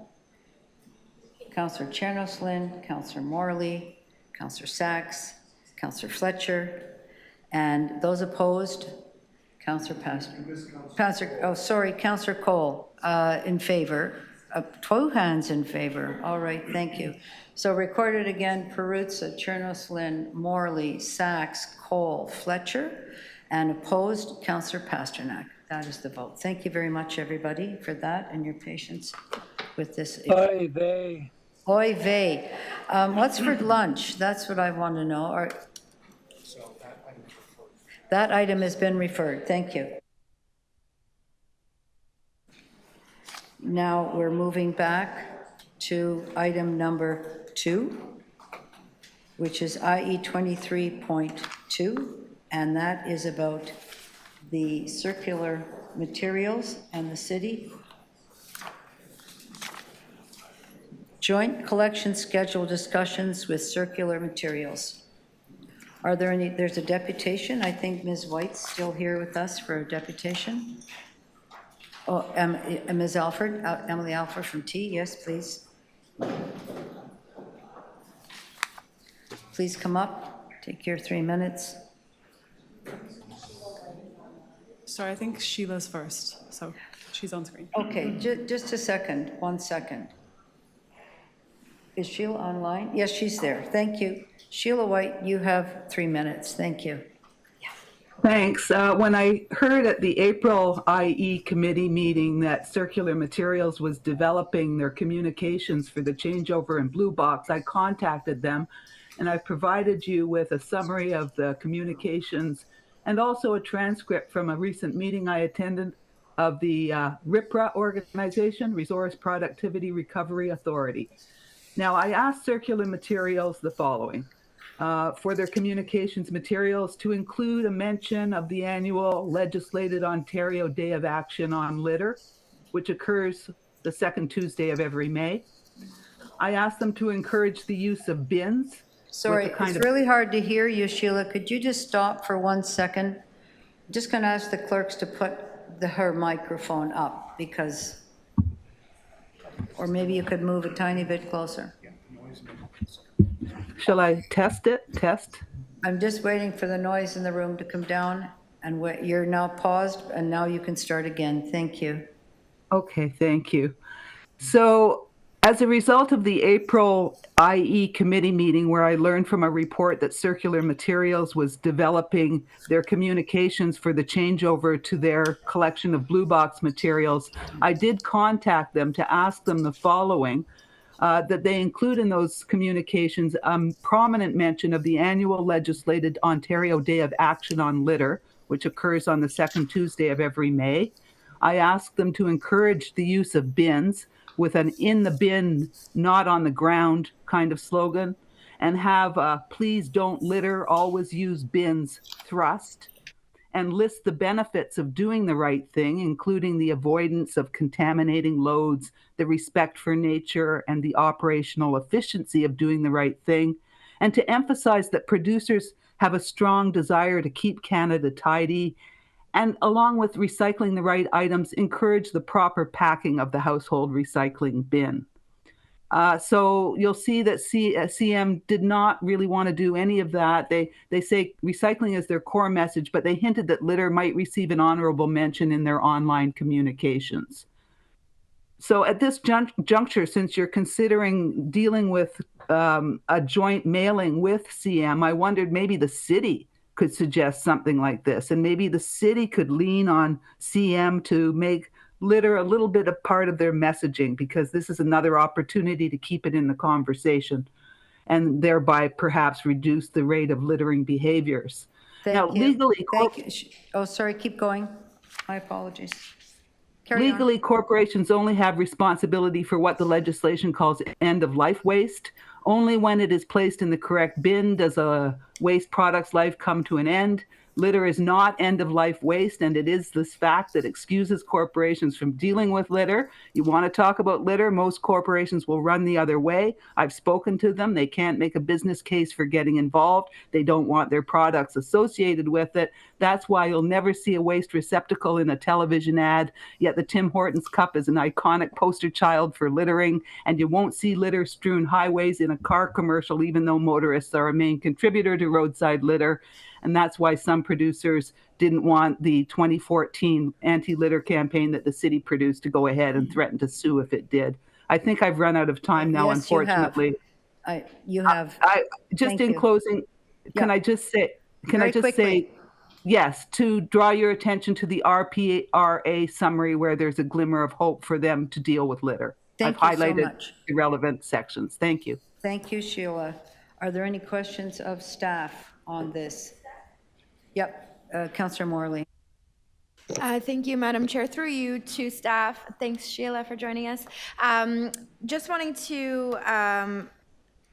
Councillor Chernoslin, Councillor Morley, Councillor Sachs, Councillor Fletcher, and those opposed, Councillor Councillor Cole, in favor. 2 hands in favor. All right, thank you. So recorded again, Perruzza, Chernoslin, Morley, Sachs, Cole, Fletcher, and opposed, Councillor Pasternak. That is the vote. Thank you very much, everybody, for that and your patience with this. Oy vey. Oy vey. What's for lunch? That's what I want to know. That item has been referred. Thank you. Now we're moving back to item number 2, which is IE 23.2, and that is about the circular materials and the city. Joint collection schedule discussions with circular materials. Are there any, there's a deputation. I think Ms. White's still here with us for a deputation. Oh, Ms. Alford, Emily Alford from T, yes, please. Please come up, take your 3 minutes. Sorry, I think Sheila's first, so she's on screen. Okay, just a second, 1 second. Is Sheila online? Yes, she's there, thank you. Sheila White, you have 3 minutes, thank you. Thanks. When I heard at the April IE committee meeting that Circular Materials was developing their communications for the changeover in Blue Box, I contacted them, and I've provided you with a summary of the communications and also a transcript from a recent meeting I attended of the RIPRA organization, Resource Productivity Recovery Authority. Now, I asked Circular Materials the following. For their communications materials to include a mention of the annual legislated Ontario Day of Action on Litter, which occurs the second Tuesday of every May. I asked them to encourage the use of bins. Sorry, it's really hard to hear you, Sheila. Could you just stop for 1 second? I'm just going to ask the clerks to put her microphone up because, or maybe you could move a tiny bit closer. Shall I test it? Test? I'm just waiting for the noise in the room to come down, and you're now paused, and now you can start again. Thank you. Okay, thank you. So, as a result of the April IE committee meeting where I learned from a report that Circular Materials was developing their communications for the changeover to their collection of Blue Box materials, I did contact them to ask them the following. That they include in those communications prominent mention of the annual legislated Ontario Day of Action on Litter, which occurs on the second Tuesday of every May. I asked them to encourage the use of bins with an in the bin, not on the ground kind of slogan, and have please don't litter, always use bins thrust, and list the benefits of doing the right thing, including the avoidance of contaminating loads, the respect for nature, and the operational efficiency of doing the right thing, and to emphasize that producers have a strong desire to keep Canada tidy, and along with recycling the right items, encourage the proper packing of the household recycling bin. So you'll see that CM did not really want to do any of that. They say recycling is their core message, but they hinted that litter might receive an honorable mention in their online communications. So at this juncture, since you're considering dealing with a joint mailing with CM, I wondered maybe the city could suggest something like this, and maybe the city could lean on CM to make litter a little bit a part of their messaging, because this is another opportunity to keep it in the conversation and thereby perhaps reduce the rate of littering behaviors. Thank you. Legally, Thank you. Oh, sorry, keep going. My apologies. Legally, corporations only have responsibility for what the legislation calls end-of-life waste. Only when it is placed in the correct bin does a waste product's life come to an end. Litter is not end-of-life waste, and it is this fact that excuses corporations from dealing with litter. You want to talk about litter, most corporations will run the other way. I've spoken to them. They can't make a business case for getting involved. They don't want their products associated with it. That's why you'll never see a waste receptacle in a television ad, yet the Tim Hortons cup is an iconic poster child for littering, and you won't see litter-strewn highways in a car commercial, even though motorists are a main contributor to roadside litter. And that's why some producers didn't want the 2014 anti-litter campaign that the city produced to go ahead and threaten to sue if it did. I think I've run out of time now, Yes, you have. unfortunately. You have. Just Thank in you. closing, can Yeah. I just say, Very quickly. yes, to draw your attention to the RPRA summary where there's a glimmer of hope for them to deal with litter. Thank I've you so highlighted much. the relevant sections. Thank you. Thank you, Sheila. Are there any questions of staff on this? Yep, Councillor Morley. Thank you, Madam Chair. Through you to staff. Thanks, Sheila, for joining us. Just wanting to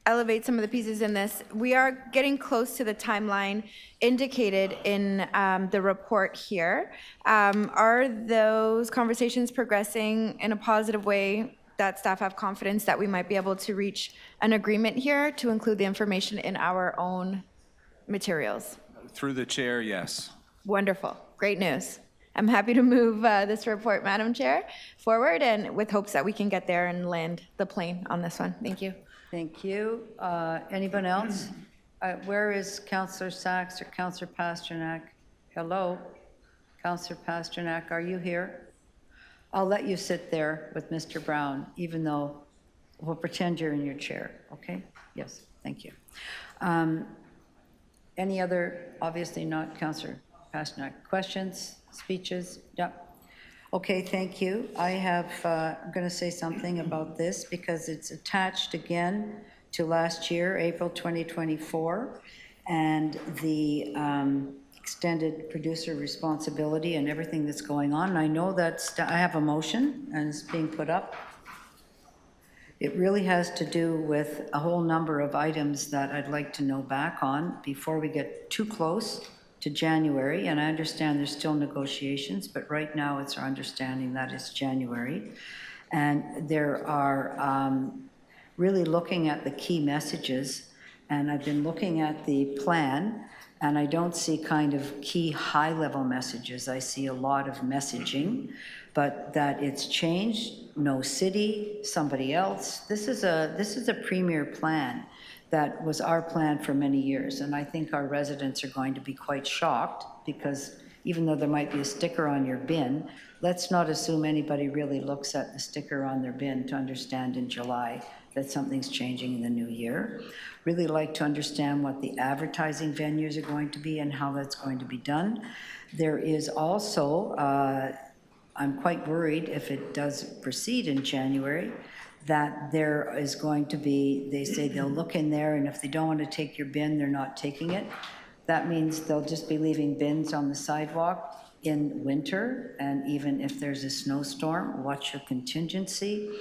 elevate some of the pieces in this. We are getting close to the timeline indicated in the report here. Are those conversations progressing in a positive way that staff have confidence that we might be able to reach an agreement here to include the information in our own materials? Through the chair, yes. Wonderful. Great news. I'm happy to move this report, Madam Chair, forward, and with hopes that we can get there and land the plane on this one. Thank you. Thank you. Anyone else? Where is Councillor Sachs or Councillor Pasternak? Hello? Councillor Pasternak, are you here? I'll let you sit there with Mr. Brown, even though we'll pretend you're in your chair, okay? Yes, thank you. Any other, obviously not Councillor Pasternak, questions, speeches? Yep. Okay, thank you. I have, I'm going to say something about this because it's attached again to last year, April 2024, and the extended producer responsibility and everything that's going on. And I know that I have a motion and it's being put up. It really has to do with a whole number of items that I'd like to know back on before we get too close to January. And I understand there's still negotiations, but right now it's our understanding that it's January. And there are really looking at the key messages. And I've been looking at the plan, and I don't see kind of key high-level messages. I see a lot of messaging, but that it's changed. No city, somebody else. This is a premier plan that was our plan for many years, and I think our residents are going to be quite shocked because even though there might be a sticker on your bin, let's not assume anybody really looks at the sticker on their bin to understand in July that something's changing in the new year. Really like to understand what the advertising venues are going to be and how that's going to be done. There is also, I'm quite worried if it does proceed in January, that there is going to be, they say they'll look in there, and if they don't want to take your bin, they're not taking it. That means they'll just be leaving bins on the sidewalk in winter, and even if there's a snowstorm, what's your contingency?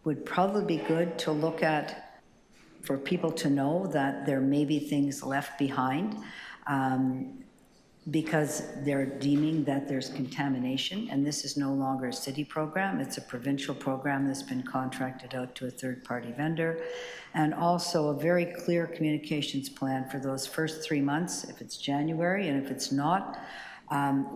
Would probably be good to look at, for people to know that there may be things left behind, because they're deeming that there's contamination, and this is no longer a city program, it's a provincial program that's been contracted out to a third-party vendor, and also a very clear communications plan for those first 3 months, if it's January, and if it's not,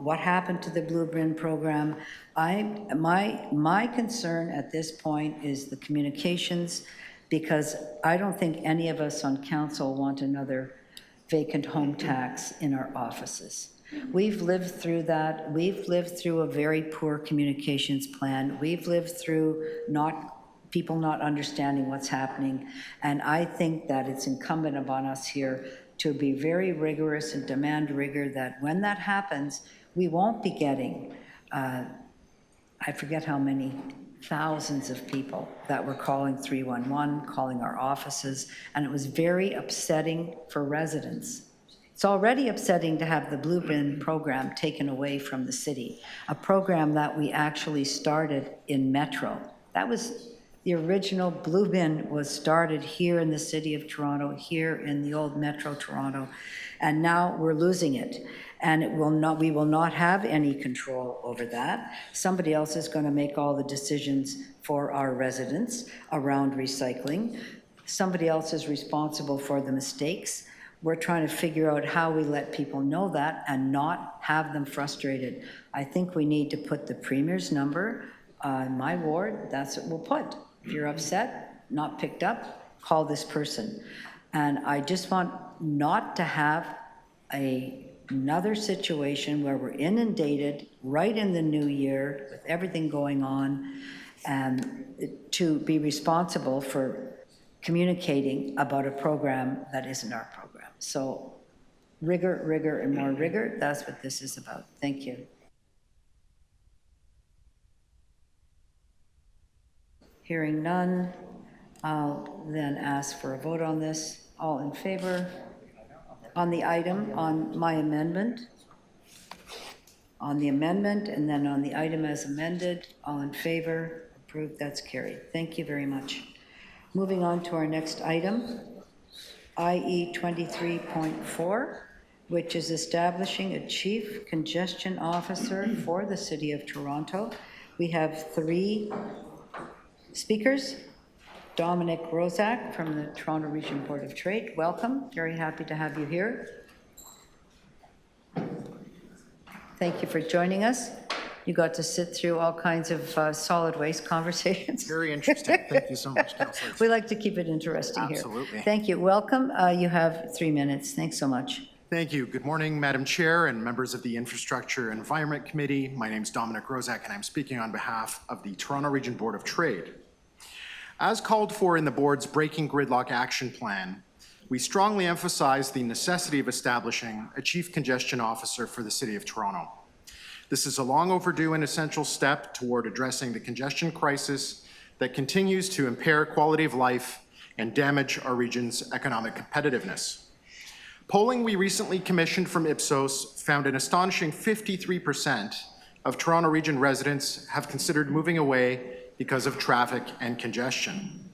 what happened to the Blue Bin program. My concern at this point is the communications, because I don't think any of us on council want another vacant home tax in our offices. We've lived through that. We've lived through a very poor communications plan. We've lived through people not understanding what's happening. And I think that it's incumbent upon us here to be very rigorous and demand rigor that when that happens, we won't be getting, I forget how many thousands of people that were calling 311, calling our offices, and it was very upsetting for residents. It's already upsetting to have the Blue Bin program taken away from the city, a program that we actually started in Metro. That was the original Blue Bin, was started here in the city of Toronto, here in the old Metro Toronto, and now we're losing it. and we will not have any control over that. Somebody else is going to make all the decisions for our residents around recycling. Somebody else is responsible for the mistakes. We're trying to figure out how we let people know that and not have them frustrated. I think we need to put the premier's number in my ward. That's what we'll put. If you're upset, not picked up, call this person. And I just want not to have another situation where we're inundated right in the new year with everything going on, and to be responsible for communicating about a program that isn't our program. So rigor, rigor, and more rigor, that's what this is about. Thank you. Hearing none, I'll then ask for a vote on this. All in favor? On the item, on my amendment? On the amendment, and then on the item as amended, all in favor? Approved, that's carried. Thank you very much. Moving on to our next item, IE 23.4, which is establishing a chief congestion officer for the City of Toronto. We have 3 speakers. Dominic Rozak from the Toronto Region Board of Trade. Welcome. Very happy to have you here. Thank you for joining us. You got to sit through all kinds of solid waste conversations. Very interesting. Thank you so much, Councillor. We like to keep it interesting here. Absolutely. Thank you. Welcome. You have 3 minutes. Thanks so much. Thank you. Good morning, Madam Chair and members of the Infrastructure and Environment Committee. My name is Dominic Rozak, and I'm speaking on behalf of the Toronto Region Board of Trade. As called for in the board's Breaking Gridlock Action Plan, we strongly emphasize the necessity of establishing a chief congestion officer for the City of Toronto. This is a long overdue and essential step toward addressing the congestion crisis that continues to impair quality of life and damage our region's economic competitiveness. Polling we recently commissioned from Ipsos found an astonishing 53% of Toronto Region residents have considered moving away because of traffic and congestion.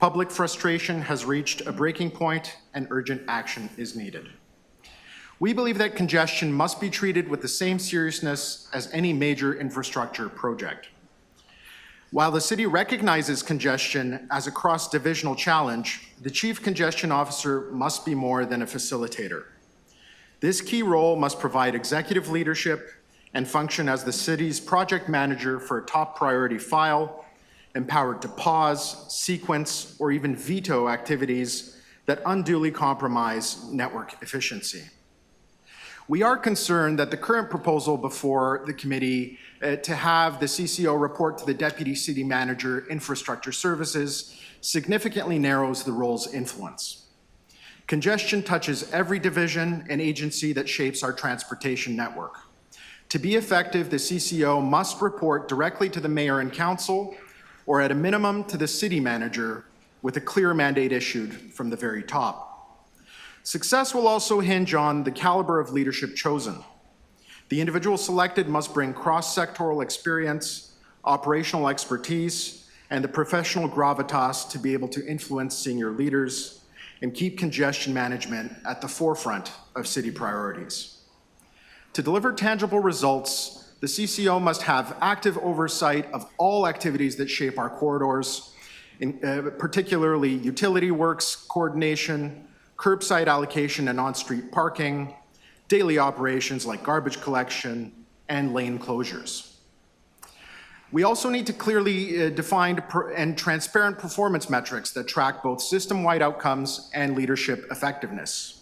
Public frustration has reached a breaking point and urgent action is needed. We believe that congestion must be treated with the same seriousness as any major infrastructure project. While the city recognizes congestion as a cross-divisional challenge, the Chief Congestion Officer must be more than a facilitator. This key role must provide executive leadership and function as the city's project manager for a top priority file, empowered to pause, sequence, or even veto activities that unduly compromise network efficiency. We are concerned that the current proposal before the committee to have the CCO report to the Deputy City Manager, Infrastructure Services, significantly narrows the role's influence. Congestion touches every division and agency that shapes our transportation network. To be effective, the CCO must report directly to the Mayor and Council, or at a minimum to the City Manager, with a clear mandate issued from the very top. Success will also hinge on the caliber of leadership chosen. The individual selected must bring cross-sectoral experience, operational expertise, and the professional gravitas to be able to influence senior leaders and keep congestion management at the forefront of city priorities. To deliver tangible results, the CCO must have active oversight of all activities that shape our corridors, particularly utility works coordination, curbside allocation and on-street parking, daily operations like garbage collection, and lane closures. We also need to clearly define and transparent performance metrics that track both system-wide outcomes and leadership effectiveness.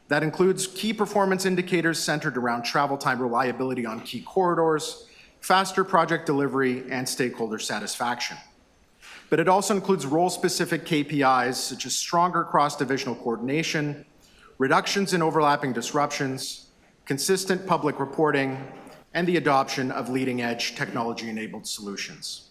That includes key performance indicators centered around travel time reliability on key corridors, faster project delivery, and stakeholder satisfaction. But it also includes role-specific KPIs such as stronger cross-divisional coordination, reductions in overlapping disruptions, consistent public reporting, and the adoption of leading-edge technology-enabled solutions.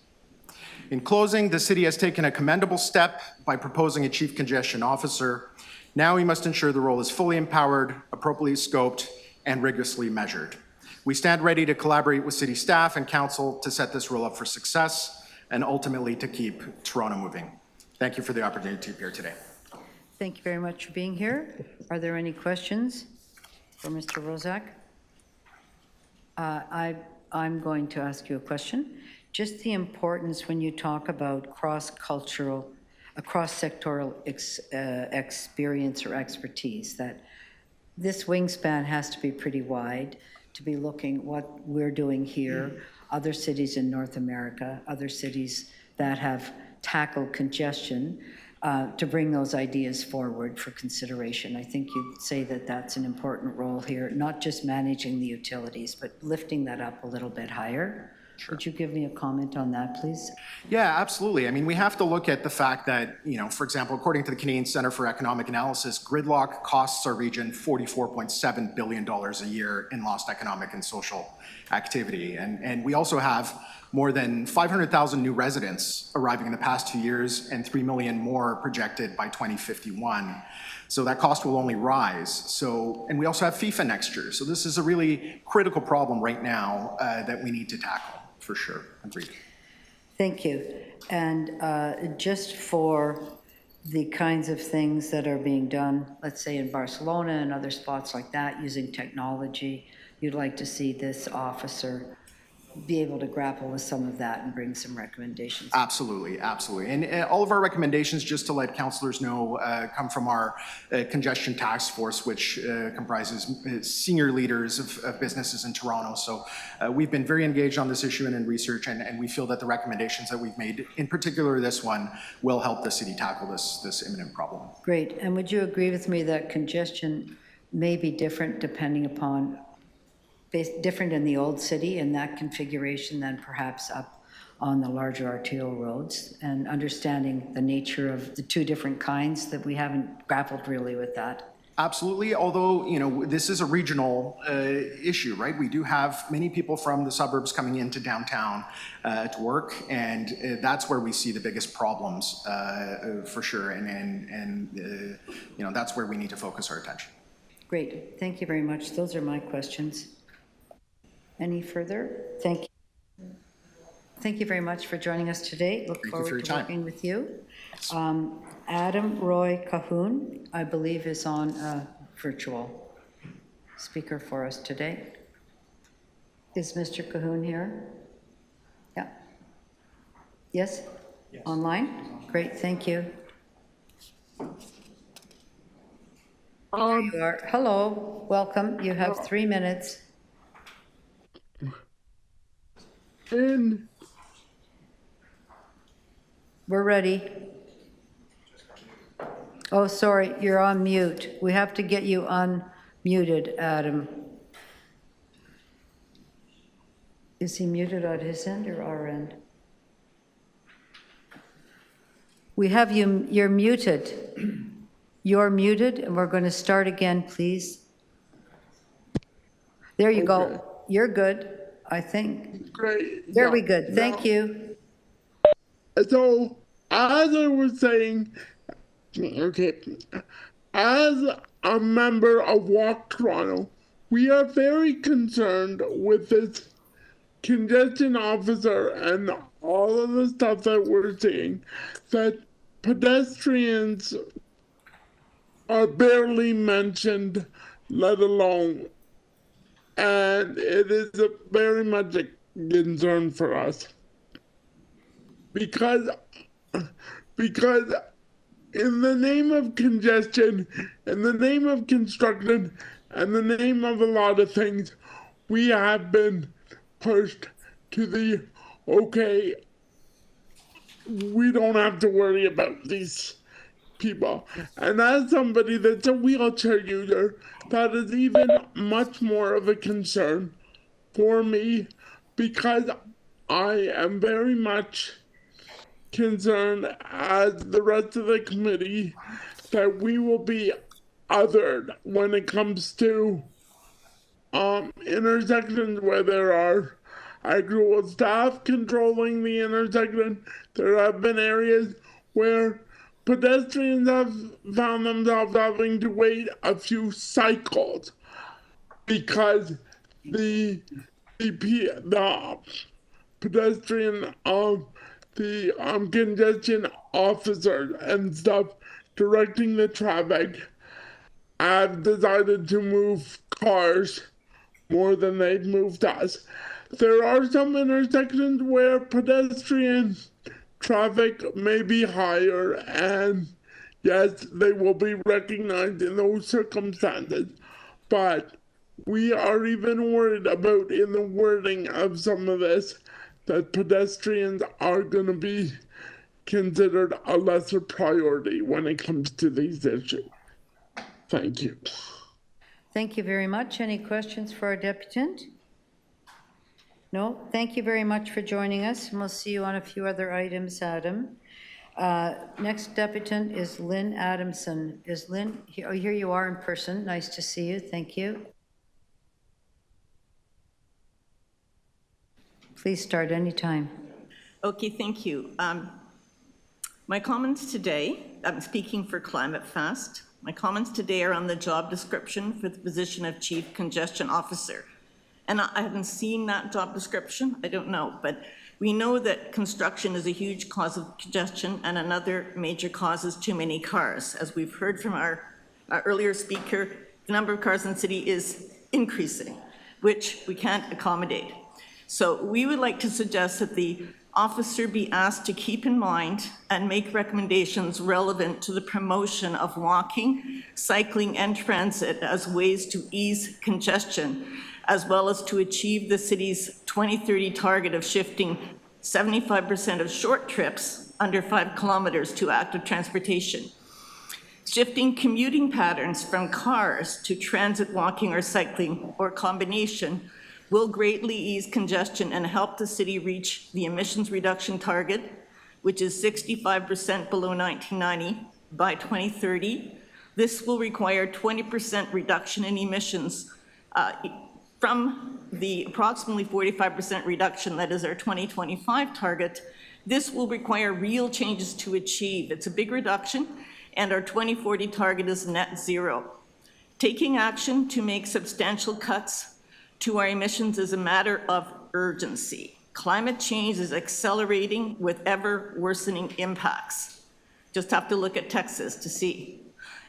In closing, the city has taken a commendable step by proposing a chief congestion officer. Now we must ensure the role is fully empowered, appropriately scoped, and rigorously measured. We stand ready to collaborate with city staff and council to set this role up for success and ultimately to keep Toronto moving. Thank you for the opportunity to appear today. Thank you very much for being here. Are there any questions for Mr. Rozak? I'm going to ask you a question. Just the importance when you talk about cross-cultural, cross-sectoral experience or expertise, that this wingspan has to be pretty wide to be looking what we're doing here, other cities in North America, other cities that have tackled congestion, to bring those ideas forward for consideration. I think you'd say that that's an important role here, not just managing the utilities, but lifting that up a little bit higher. Would you give me a comment on that, please? Yeah, absolutely. I mean, we have to look at the fact that, you know, for example, according to the Canadian Centre for Economic Analysis, gridlock costs our region $44.7 billion a year in lost economic and social activity. And we also have more than 500,000 new residents arriving in the past 2 years and 3 million more projected by 2051. So that cost will only rise. So, and we also have FIFA next year. So this is a really critical problem right now that we need to tackle, for sure. Agreed. Thank you. And just for the kinds of things that are being done, let's say in Barcelona and other spots like that, using technology, you'd like to see this officer be able to grapple with some of that and bring some recommendations. Absolutely, absolutely. And all of our recommendations, just to let councillors know, come from our Congestion Task Force, which comprises senior leaders of businesses in Toronto. So we've been very engaged on this issue and in research, and we feel that the recommendations that we've made, in particular this one, will help the city tackle this imminent problem. Great. And would you agree with me that congestion may be different depending upon different in the old city in that configuration than perhaps up on the larger arterial roads, and understanding the nature of the two different kinds that we haven't grappled really with that? Absolutely, although, you know, this is a regional issue, right? We do have many people from the suburbs coming into downtown to work, and that's where we see the biggest problems for sure, and you know, that's where we need to focus our attention. Great, thank you very much. Those are my questions. Any further? Thank you. Thank you very much for joining us today. Look forward to working with you. Adam Roy Cahoon, I believe, is on virtual speaker for us today. Is Mr. Cahoon here? Yeah. Yes? Yes. Online? Great, thank you. There you are. Hello, welcome. You have 3 minutes. And we're ready. Oh, sorry, you're on mute. We have to get you unmuted, Adam. Is he muted on his end or our end? We have you, you're muted. You're muted, and we're going to start again, please. There you go. You're good, I think. Great. There we good. Thank you. So, as I was saying, okay, as a member of Walk Toronto, we are very concerned with this congestion officer and all of the stuff that we're seeing, that pedestrians are barely mentioned, let alone, and it is very much a concern for us. Because in the name of congestion, in the name of construction, and the name of a lot of things, we have been pushed to the, okay, we don't have to worry about these people. And as somebody that's a wheelchair user, that is even much more of a concern for me, because I am very much concerned, as the rest of the committee, that we will be othered when it comes to intersections where there are actual staff controlling the intersection. There have been areas where pedestrians have found themselves having to wait a few cycles because the pedestrian the congestion officers and stuff directing the traffic have decided to move cars more than they've moved us. There are some intersections where pedestrian traffic may be higher, and yes, they will be recognized in those circumstances. But we are even worried about, in the wording of some of this, that pedestrians are going to be considered a lesser priority when it comes to these issues. Thank you. Thank you very much. Any questions for our deputant? No? Thank you very much for joining us, and we'll see you on a few other items, Adam. Next deputant is Lynn Adamson. Is Lynn, oh, here you are in person. Nice to see you. Thank you. Please start anytime. Okay, thank you. My comments today, I'm speaking for Climate Fast. My comments today are on the job description for the position of Chief Congestion Officer. And I haven't seen that job description, I don't know, but we know that construction is a huge cause of congestion, and another major cause is too many cars. As we've heard from our earlier speaker, the number of cars in the city is increasing, which we can't accommodate. So we would like to suggest that the officer be asked to keep in mind and make recommendations relevant to the promotion of walking, cycling, and transit as ways to ease congestion, as well as to achieve the city's 2030 target of shifting 75% of short trips under 5 kilometers to active transportation. Shifting commuting patterns from cars to transit, walking, or cycling, or combination, will greatly ease congestion and help the city reach the emissions reduction target, which is 65% below 1990 by 2030. This will require 20% reduction in emissions from the approximately 45% reduction that is our 2025 target. This will require real changes to achieve. It's a big reduction, and our 2040 target is net zero. Taking action to make substantial cuts to our emissions is a matter of urgency. Climate change is accelerating with ever worsening impacts. Just have to look at Texas to see.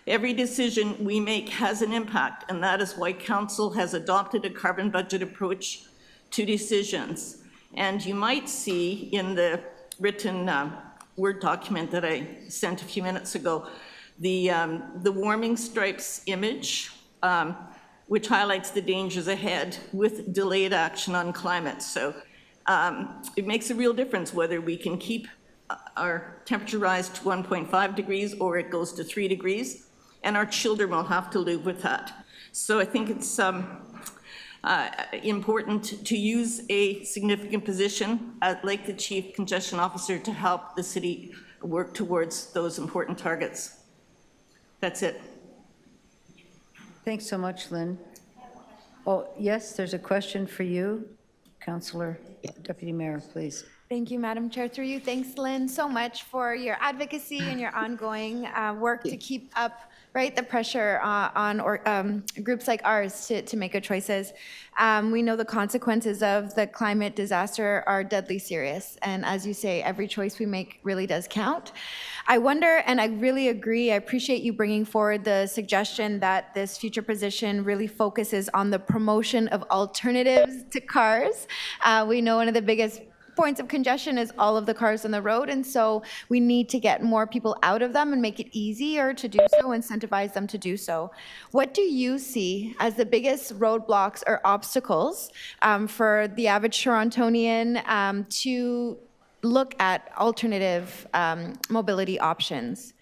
Every decision we make has an impact, and that is why Council has adopted a carbon budget approach to decisions. And you might see in the written Word document that I sent a few minutes ago, the warming stripes image, which highlights the dangers ahead with delayed action on climate. So it makes a real difference whether we can keep our temperature rise to 1.5 degrees or it goes to 3 degrees, and our children will have to live with that. So I think it's important to use a significant position like the Chief Congestion Officer to help the city work towards those important targets. That's it. Thanks so much, Lynn. Oh, yes, there's a question for you. Councillor, Deputy Mayor, please. Thank you, Madam Chair. Through you, thanks, Lynn, so much for your advocacy and your ongoing work to keep up, right, the pressure on groups like ours to make good choices. We know the consequences of the climate disaster are deadly serious. And as you say, every choice we make really does count. I wonder, and I really agree, I appreciate you bringing forward the suggestion that this future position really focuses on the promotion of alternatives to cars. We know one of the biggest points of congestion is all of the cars on the road, and so we need to get more people out of them and make it easier to do so, incentivize them to do so. What do you see as the biggest roadblocks or obstacles for the average Torontonian to look at alternative mobility options?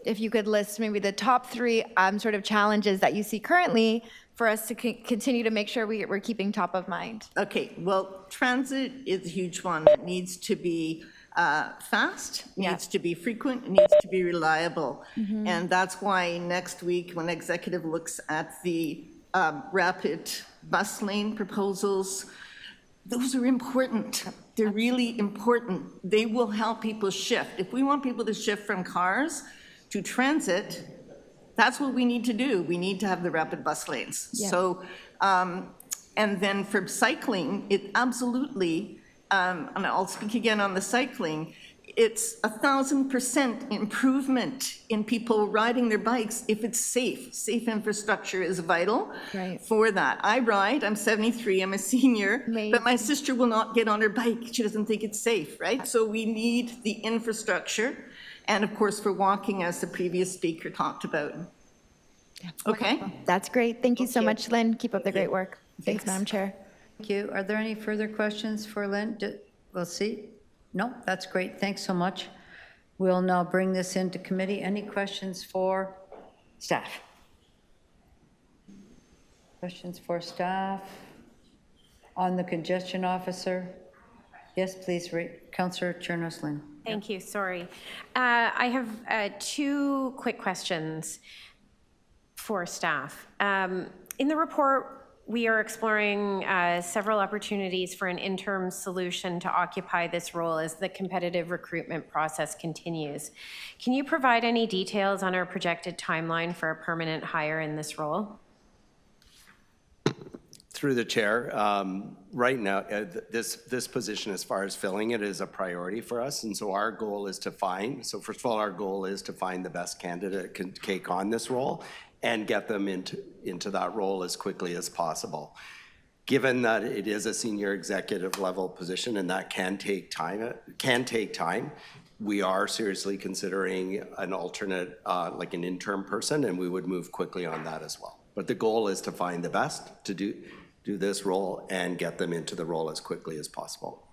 If you could list maybe the top 3 sort of challenges that you see currently for us to continue to make sure we're keeping top of mind. Okay, well, transit is a huge one. It needs to be fast, needs to be frequent, needs to be reliable. And that's why next week, when executive looks at the rapid bus lane proposals, those are important. They're really important. They will help people shift. If we want people to shift from cars to transit, that's what we need to do. We need to have the rapid bus lanes. Yeah. So, and then for cycling, it absolutely, and I'll speak again on the cycling, it's 1,000% improvement in people riding their bikes if it's safe. Safe infrastructure is vital for that. I ride, I'm 73, I'm a senior, but my sister will not get on her bike. She doesn't think it's safe, right? So we need the infrastructure, and of course for walking, as the previous speaker talked about. Okay? That's great. Thank you so much, Lynn. Keep up the great work. Thanks, Madam Chair. Thank you. Are there any further questions for Lynn? We'll see. No, that's great. Thanks so much. We'll now bring this into committee. Any questions for staff? Questions for staff on the congestion officer? Yes, please, Councillor Chernos-Lynn. Thank you, sorry. I have two quick questions for staff. In the report, we are exploring several opportunities for an interim solution to occupy this role as the competitive recruitment process continues. Can you provide any details on our projected timeline for a permanent hire in this role? Through the chair, right now, this position, as far as filling it, is a priority for us. And so our goal is to find, so first of all, our goal is to find the best candidate that can take on this role and get them into that role as quickly as possible. Given that it is a senior executive level position and that can take time, we are seriously considering an alternate, like an interim person, and we would move quickly on that as well. But the goal is to find the best to do this role and get them into the role as quickly as possible.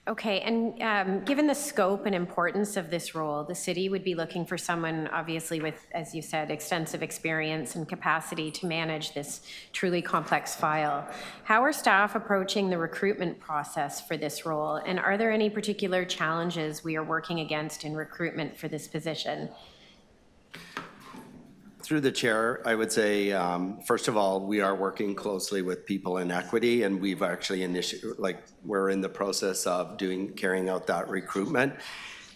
Okay, and given the scope and importance of this role, the city would be looking for someone obviously with, as you said, extensive experience and capacity to manage this truly complex file. How are staff approaching the recruitment process for this role? And are there any particular challenges we are working against in recruitment for this position? Through the chair, I would say, first of all, we are working closely with people in equity, and we've actually we're in the process of carrying out that recruitment.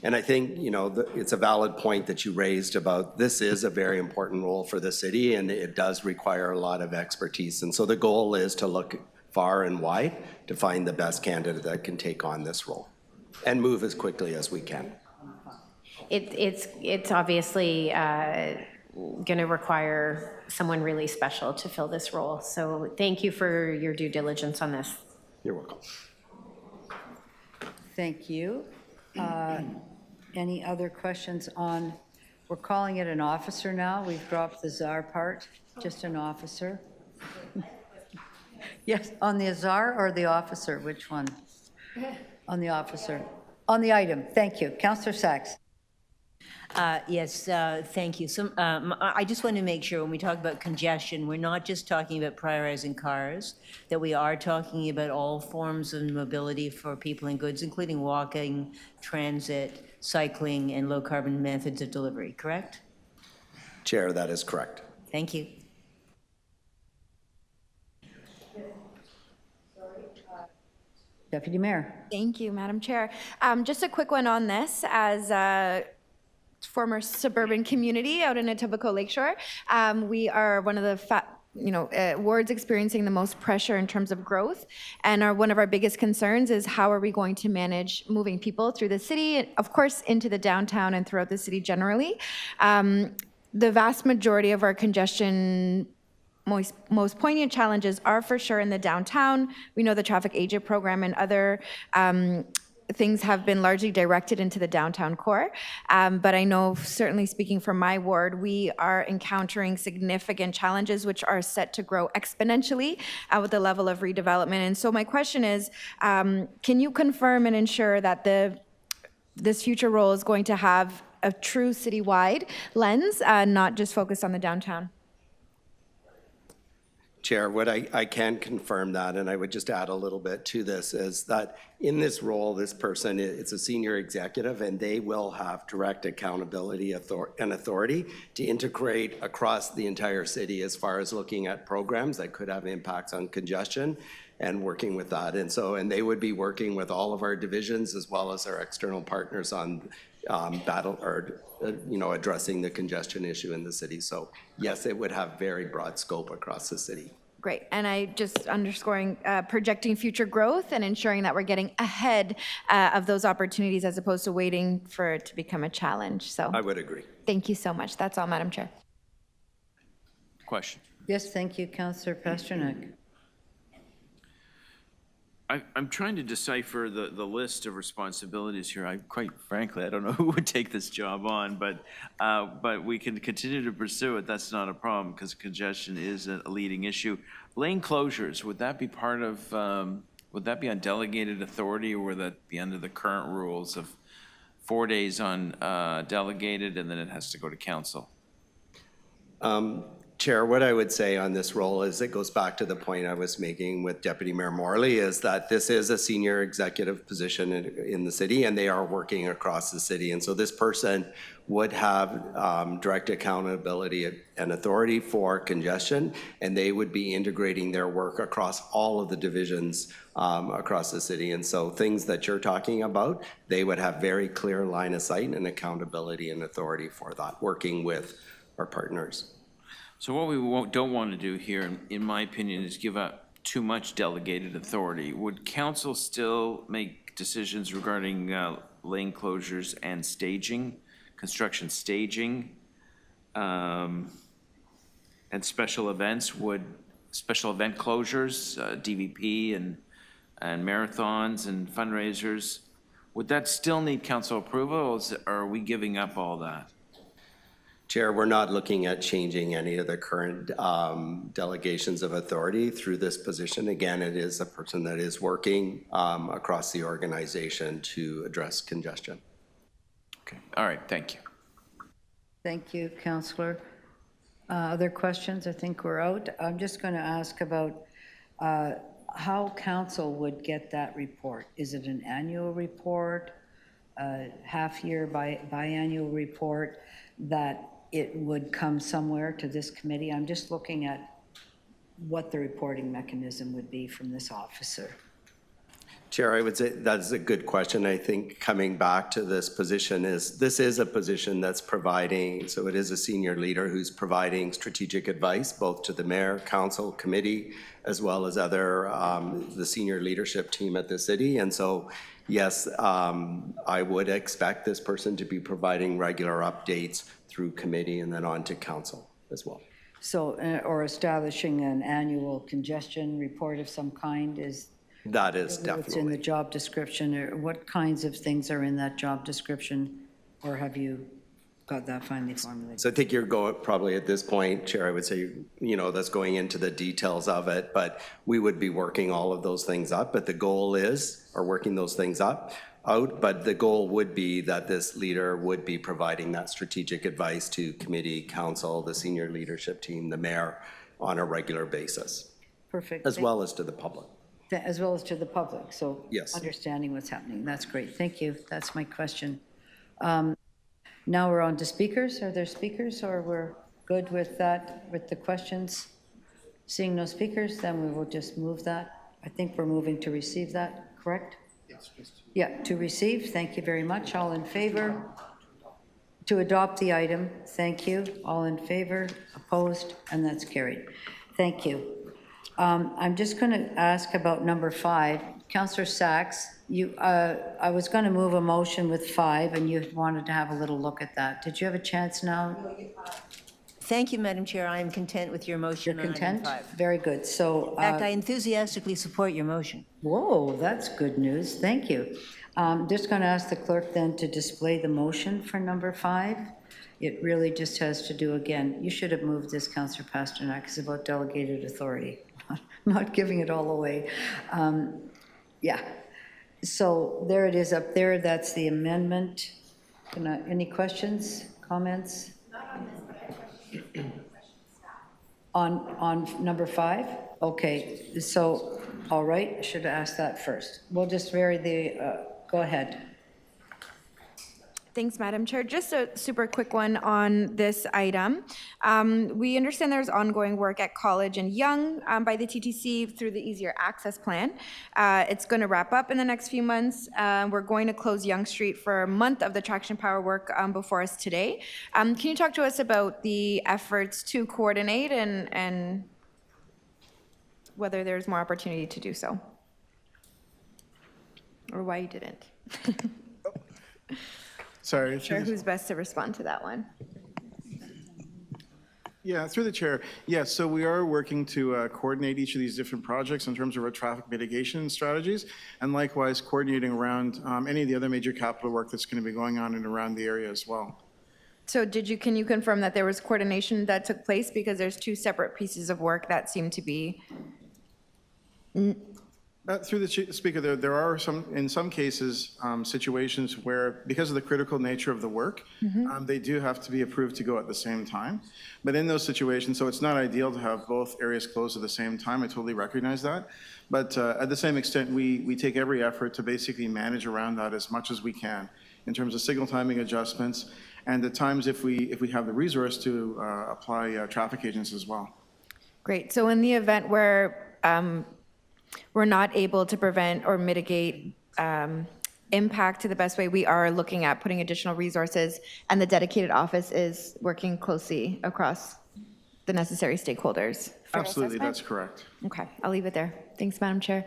And I think, it's a valid point that you raised about this is a very important role for the city, and it does require a lot of expertise. And so the goal is to look far and wide to find the best candidate that can take on this role and move as quickly as we can. It's obviously going to require someone really special to fill this role. So thank you for your due diligence on this. You're welcome. Thank you. Any other questions on, we're calling it an officer now. We've dropped the czar part, just an officer. Yes, on the czar or the officer, which one? On the officer. On the item, thank you. Councillor Sachs. Yes, thank you. I just want to make sure when we talk about congestion, we're not just talking about prioritizing cars, that we are talking about all forms of mobility for people and goods, including walking, transit, cycling, and low-carbon methods of delivery, correct? Chair, that is correct. Thank you. Deputy Mayor. Thank you, Madam Chair. Just a quick one on this. As a former suburban community out in Etobicoke Lakeshore, we are one of the wards experiencing the most pressure in terms of growth, and one of our biggest concerns is how are we going to manage moving people through the city, of course into the downtown and throughout the city generally. The vast majority of our congestion most poignant challenges are for sure in the downtown. We know the traffic agent program and other things have been largely directed into the downtown core. But I know, certainly speaking from my ward, we are encountering significant challenges which are set to grow exponentially with the level of redevelopment. And so my question is, can you confirm and ensure that this future role is going to have a true citywide lens, not just focused on the downtown? Chair, what I can confirm that, and I would just add a little bit to this, is that in this role, this person is a senior executive, and they will have direct accountability and authority to integrate across the entire city as far as looking at programs that could have impacts on congestion and working with that. And they would be working with all of our divisions as well as our external partners on addressing the congestion issue in the city. So yes, it would have very broad scope across the city. Great. And I just underscoring projecting future growth and ensuring that we're getting ahead of those opportunities as opposed to waiting for it to become a challenge. So I would agree. thank you so much. That's all, Madam Chair. Question. Yes, thank you, Councillor Pasternak. I'm trying to decipher the list of responsibilities here. Quite frankly, I don't know who would take this job on, but we can continue to pursue it. That's not a problem because congestion is a leading issue. Lane closures, would that be part of, would that be on delegated authority, or would that be under the current rules of 4 days on delegated and then it has to go to council? Chair, what I would say on this role is it goes back to the point I was making with Deputy Mayor Morley, is that this is a senior executive position in the city, and they are working across the city. And so this person would have direct accountability and authority for congestion, and they would be integrating their work across all of the divisions across the city. And so things that you're talking about, they would have very clear line of sight and accountability and authority for that, working with our partners. So what we don't want to do here, in my opinion, is give up too much delegated authority. Would council still make decisions regarding lane closures and staging, construction staging, and special events? Would special event closures, DVP and marathons and fundraisers, would that still need council approval, or are we giving up all that? Chair, we're not looking at changing any of the current delegations of authority through this position. Again, it is a person that is working across the organization to address congestion. Okay, all right, thank you. Thank you, Councillor. Other questions? I think we're out. I'm just going to ask about how council would get that report. Is it an annual report, half-year, biannual report, that it would come somewhere to this committee? I'm just looking at what the reporting mechanism would be from this officer. Chair, I would say that's a good question. I think coming back to this position this is a position that's providing, so it is a senior leader who's providing strategic advice both to the mayor, council, committee, as well as other, the senior leadership team at the city. And so, yes, I would expect this person to be providing regular updates through committee and then on to council as well. So, or establishing an annual congestion report of some kind is? That is definitely. What's in the job description, or what kinds of things are in that job description, or have you got that finally formulated? So I think you're going, probably at this point, Chair, I would say, you know, that's going into the details of it, but we would be working all of those things up, but the goal is, or working those things out, but the goal would be that this leader would be providing that strategic advice to committee, council, the senior leadership team, the mayor, on a regular basis. Perfect. As well as to the public. As well as to the public, so yes. Understanding what's happening. That's great. Thank you. That's my question. Now we're on to speakers. Are there speakers, or we're good with that, with the questions? Seeing no speakers, then we will just move that. I think we're moving to receive that, correct? Yes, just. Yeah, to receive. Thank you very much. All in favor? To adopt the item. Thank you. All in favor? Opposed? And that's carried. Thank you. I'm just going to ask about number 5. Councillor Sachs, I was going to move a motion with 5, and you wanted to have a little look at that. Did you have a chance now? Thank you, Madam Chair. I am content with your motion. You're content? Very good. So, in fact, I enthusiastically support your motion. Whoa, that's good news. Thank you. Just going to ask the clerk then to display the motion for number 5. It really just has to do, again, you should have moved this, Councillor Pasternak. It's about delegated authority, not giving it all away. Yeah. So there it is up there. That's the amendment. Any questions, comments? On number 5? Okay, so, all right, I should have asked that first. We'll just vary the, go ahead. Thanks, Madam Chair. Just a super quick one on this item. We understand there's ongoing work at College and Young by the TTC through the Easier Access Plan. It's going to wrap up in the next few months. We're going to close Young Street for a month of the traction power work before us today. Can you talk to us about the efforts to coordinate and whether there's more opportunity to do so. Or why you didn't. Sorry. Sure, who's best to respond to that one? Yeah, through the chair. Yes, so we are working to coordinate each of these different projects in terms of our traffic mitigation strategies, and likewise coordinating around any of the other major capital work that's going to be going on and around the area as well. So can you confirm that there was coordination that took place? Because there's two separate pieces of work that seem to be. Through the speaker, there are in some cases, situations where, because of the critical nature of the work, they do have to be approved to go at the same time. But in those situations, so it's not ideal to have both areas closed at the same time. I totally recognize that. But at the same extent, we take every effort to basically manage around that as much as we can in terms of signal timing adjustments, and at times if we have the resource to apply traffic agents as well. Great. So in the event where we're not able to prevent or mitigate impact to the best way, we are looking at putting additional resources, and the dedicated office is working closely across the necessary stakeholders. Absolutely, that's correct. Okay, I'll leave it there. Thanks, Madam Chair.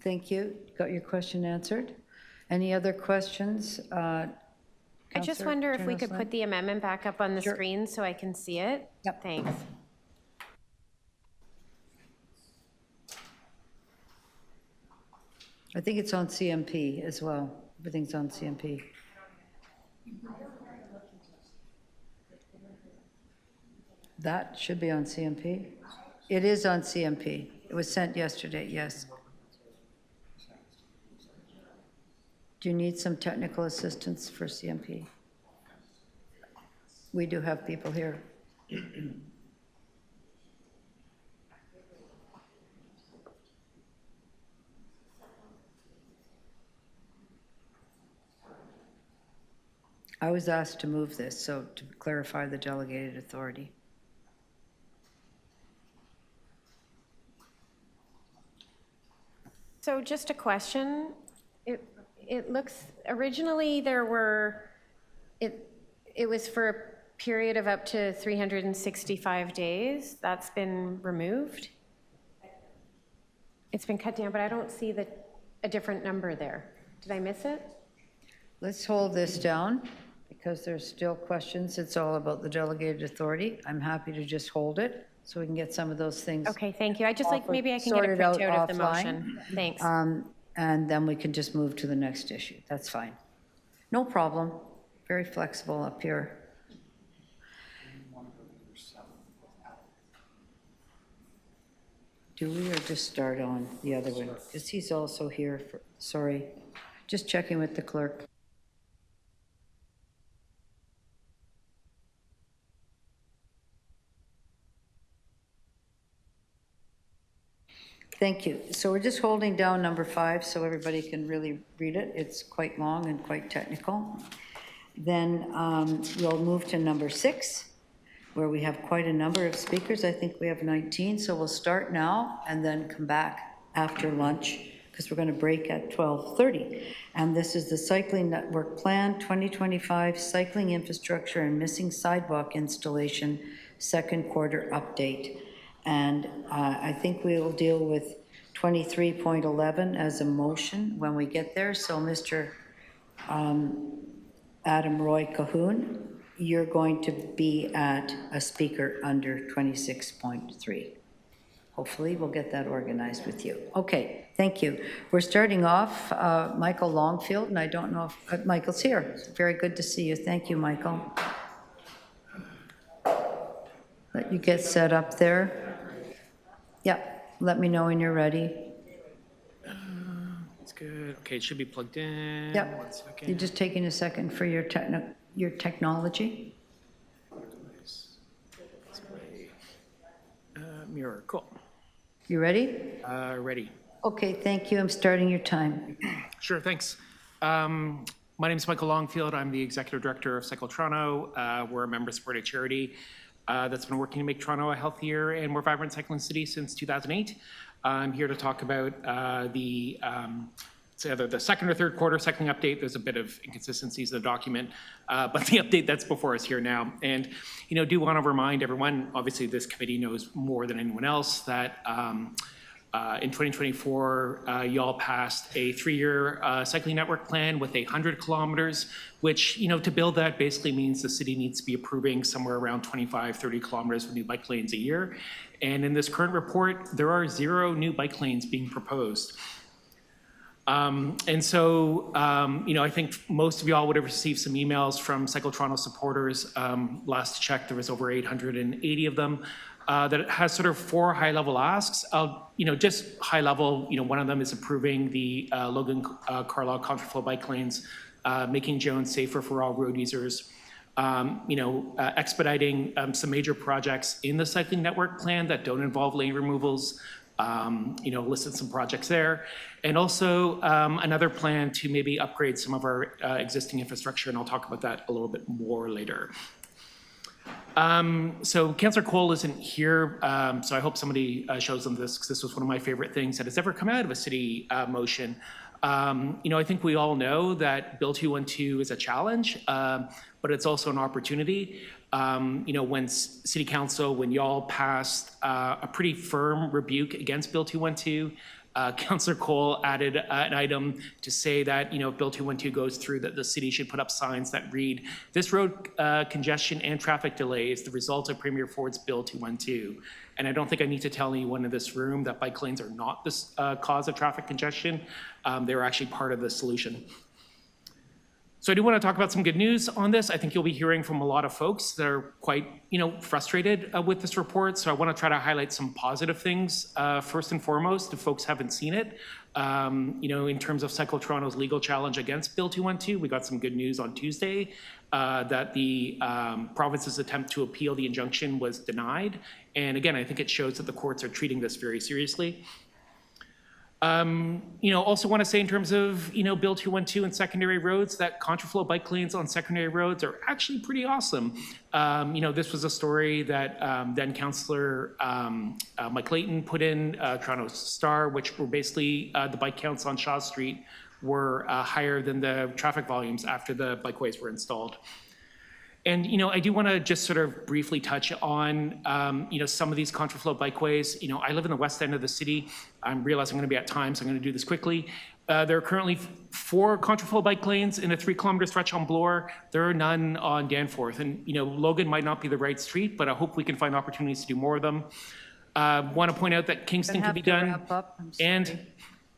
Thank you. Got your question answered. Any other questions? I just wonder if we could put the amendment back up on the screen so I can see it. Yep. Thanks. I think it's on CMP as well. Everything's on CMP. That should be on CMP. It is on CMP. It was sent yesterday, yes. Do you need some technical assistance for CMP? We do have people here. I was asked to move this, so to clarify the delegated authority. So just a question. It looks, originally it was for a period of up to 365 days. That's been removed. It's been cut down, but I don't see a different number there. Did I miss it? Let's hold this down because there's still questions. It's all about the delegated authority. I'm happy to just hold it so we can get some of those things. Okay, thank you. I just like, maybe I can get a printout of the motion. Thanks. And then we can just move to the next issue. That's fine. No problem. Very flexible up here. Do we or just start on the other one? Because he's also here for, sorry, just checking with the clerk. Thank you. So we're just holding down number 5 so everybody can really read it. It's quite long and quite technical. Then we'll move to number 6, where we have quite a number of speakers. I think we have 19, so we'll start now and then come back after lunch because we're going to break at 12:30. And this is the Cycling Network Plan 2025 Cycling Infrastructure and Missing Sidewalk Installation Second Quarter Update. And I think we will deal with 23.11 as a motion when we get there. So Mr. Adam Roy Cahoon, you're going to be at a speaker under 26.3. Hopefully we'll get that organized with you. Okay, thank you. We're starting off, Michael Longfield, and I don't know if Michael's here. Very good to see you. Thank you, Michael. Let you get set up there. Yep, let me know when you're ready. That's good. Okay, it should be plugged in. Yep. 1 second. You're just taking a second for your technology. Display. Mirror, cool. You ready? Ready. Okay, thank you. I'm starting your time. Sure, thanks. My name is Michael Longfield. I'm the Executive Director of Cycle Toronto. We're a member-supported charity that's been working to make Toronto a healthier and more vibrant cycling city since 2008. I'm here to talk about it's either the second or third quarter cycling update. There's a bit of inconsistencies in the document, but the update that's before us here now. And, do want to remind everyone, obviously this committee knows more than anyone else, that In 2024, y'all passed a 3-year cycling network plan with 100 kilometers, which, to build that basically means the city needs to be approving somewhere around 25, 30 kilometers of new bike lanes a year. And in this current report, there are 0 new bike lanes being proposed. And so, I think most of y'all would have received some emails from Cycle Toronto supporters. Last check, there was over 880 of them. That has sort of 4 high-level asks. Just high level, one of them is approving the Logan Carlisle contraflow bike lanes, making Jones safer for all road users. Expediting some major projects in the cycling network plan that don't involve lane removals. Listed some projects there. And also another plan to maybe upgrade some of our existing infrastructure, and I'll talk about that a little bit more later. So Councillor Cole isn't here, so I hope somebody shows them this, because this was one of my favorite things that has ever come out of a city motion. I think we all know that Bill 212 is a challenge, but it's also an opportunity. When City Council, when y'all passed a pretty firm rebuke against Bill 212, Councillor Cole added an item to say that, if Bill 212 goes through, that the city should put up signs that read, "This road congestion and traffic delay is the result of Premier Ford's Bill 212. And I don't think I need to tell anyone in this room that bike lanes are not the cause of traffic congestion. They're actually part of the solution. So I do want to talk about some good news on this. I think you'll be hearing from a lot of folks that are quite, frustrated with this report. So I want to try to highlight some positive things. First and foremost, if folks haven't seen it, in terms of Cycle Toronto's legal challenge against Bill 212, we got some good news on Tuesday that the province's attempt to appeal the injunction was denied. And again, I think it shows that the courts are treating this very seriously. Also want to say in terms of, Bill 212 and secondary roads, that contraflow bike lanes on secondary roads are actually pretty awesome. This was a story that then Councillor Mike Layton put in Toronto Star, which were basically the bike counts on Shaw Street were higher than the traffic volumes after the bikeways were installed. And, I do want to just sort of briefly touch on, some of these contraflow bikeways. I live in the west end of the city. I realize I'm going to be at time, so I'm going to do this quickly. There are currently 4 contraflow bike lanes in a 3-kilometer stretch on Bloor. There are none on Danforth. And, Logan might not be the right street, but I hope we can find opportunities to do more of them. Want to point out that Kingston can be done, and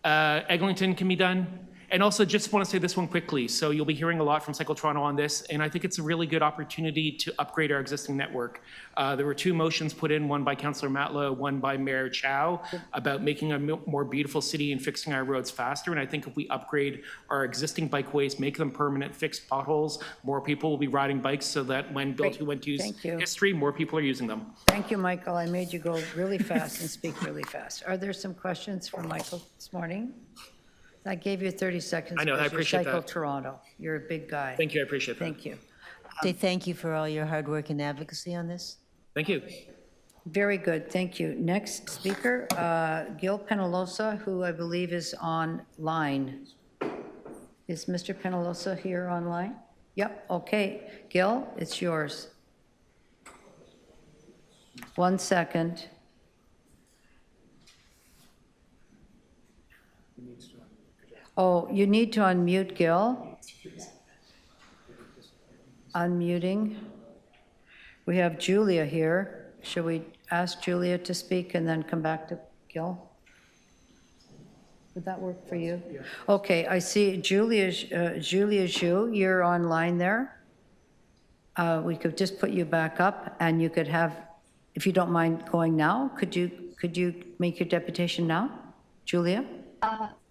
Eglinton can be done. And also just want to say this one quickly. So you'll be hearing a lot from Cycle Toronto on this, and I think it's a really good opportunity to upgrade our existing network. There were 2 motions put in, one by Councillor Matlow, one by Mayor Chow, about making a more beautiful city and fixing our roads faster. And I think if we upgrade our existing bikeways, make them permanent, fix potholes, more people will be riding bikes, so that when Bill 212's history, more people are using them. Thank you, Michael. I made you go really fast and speak really fast. Are there some questions for Michael this morning? I gave you 30 seconds. I know, I appreciate that. Cycle Toronto. You're a big guy. Thank you, I appreciate that. Thank you. Say thank you for all your hard work and advocacy on this. Thank you. Very good, thank you. Next speaker, Gil Penalosa, who I believe is online. Is Mr. Penalosa here online? Yep, okay. Gil, it's yours. 1 second. Oh, you need to unmute, Gil. Unmuting. We have Julia here. Should we ask Julia to speak and then come back to Gil? Would that work for you? Yeah. Okay, I see Julia Zhu, you're online there. We could just put you back up, and you could have, if you don't mind going now, could you make your deputation now, Julia?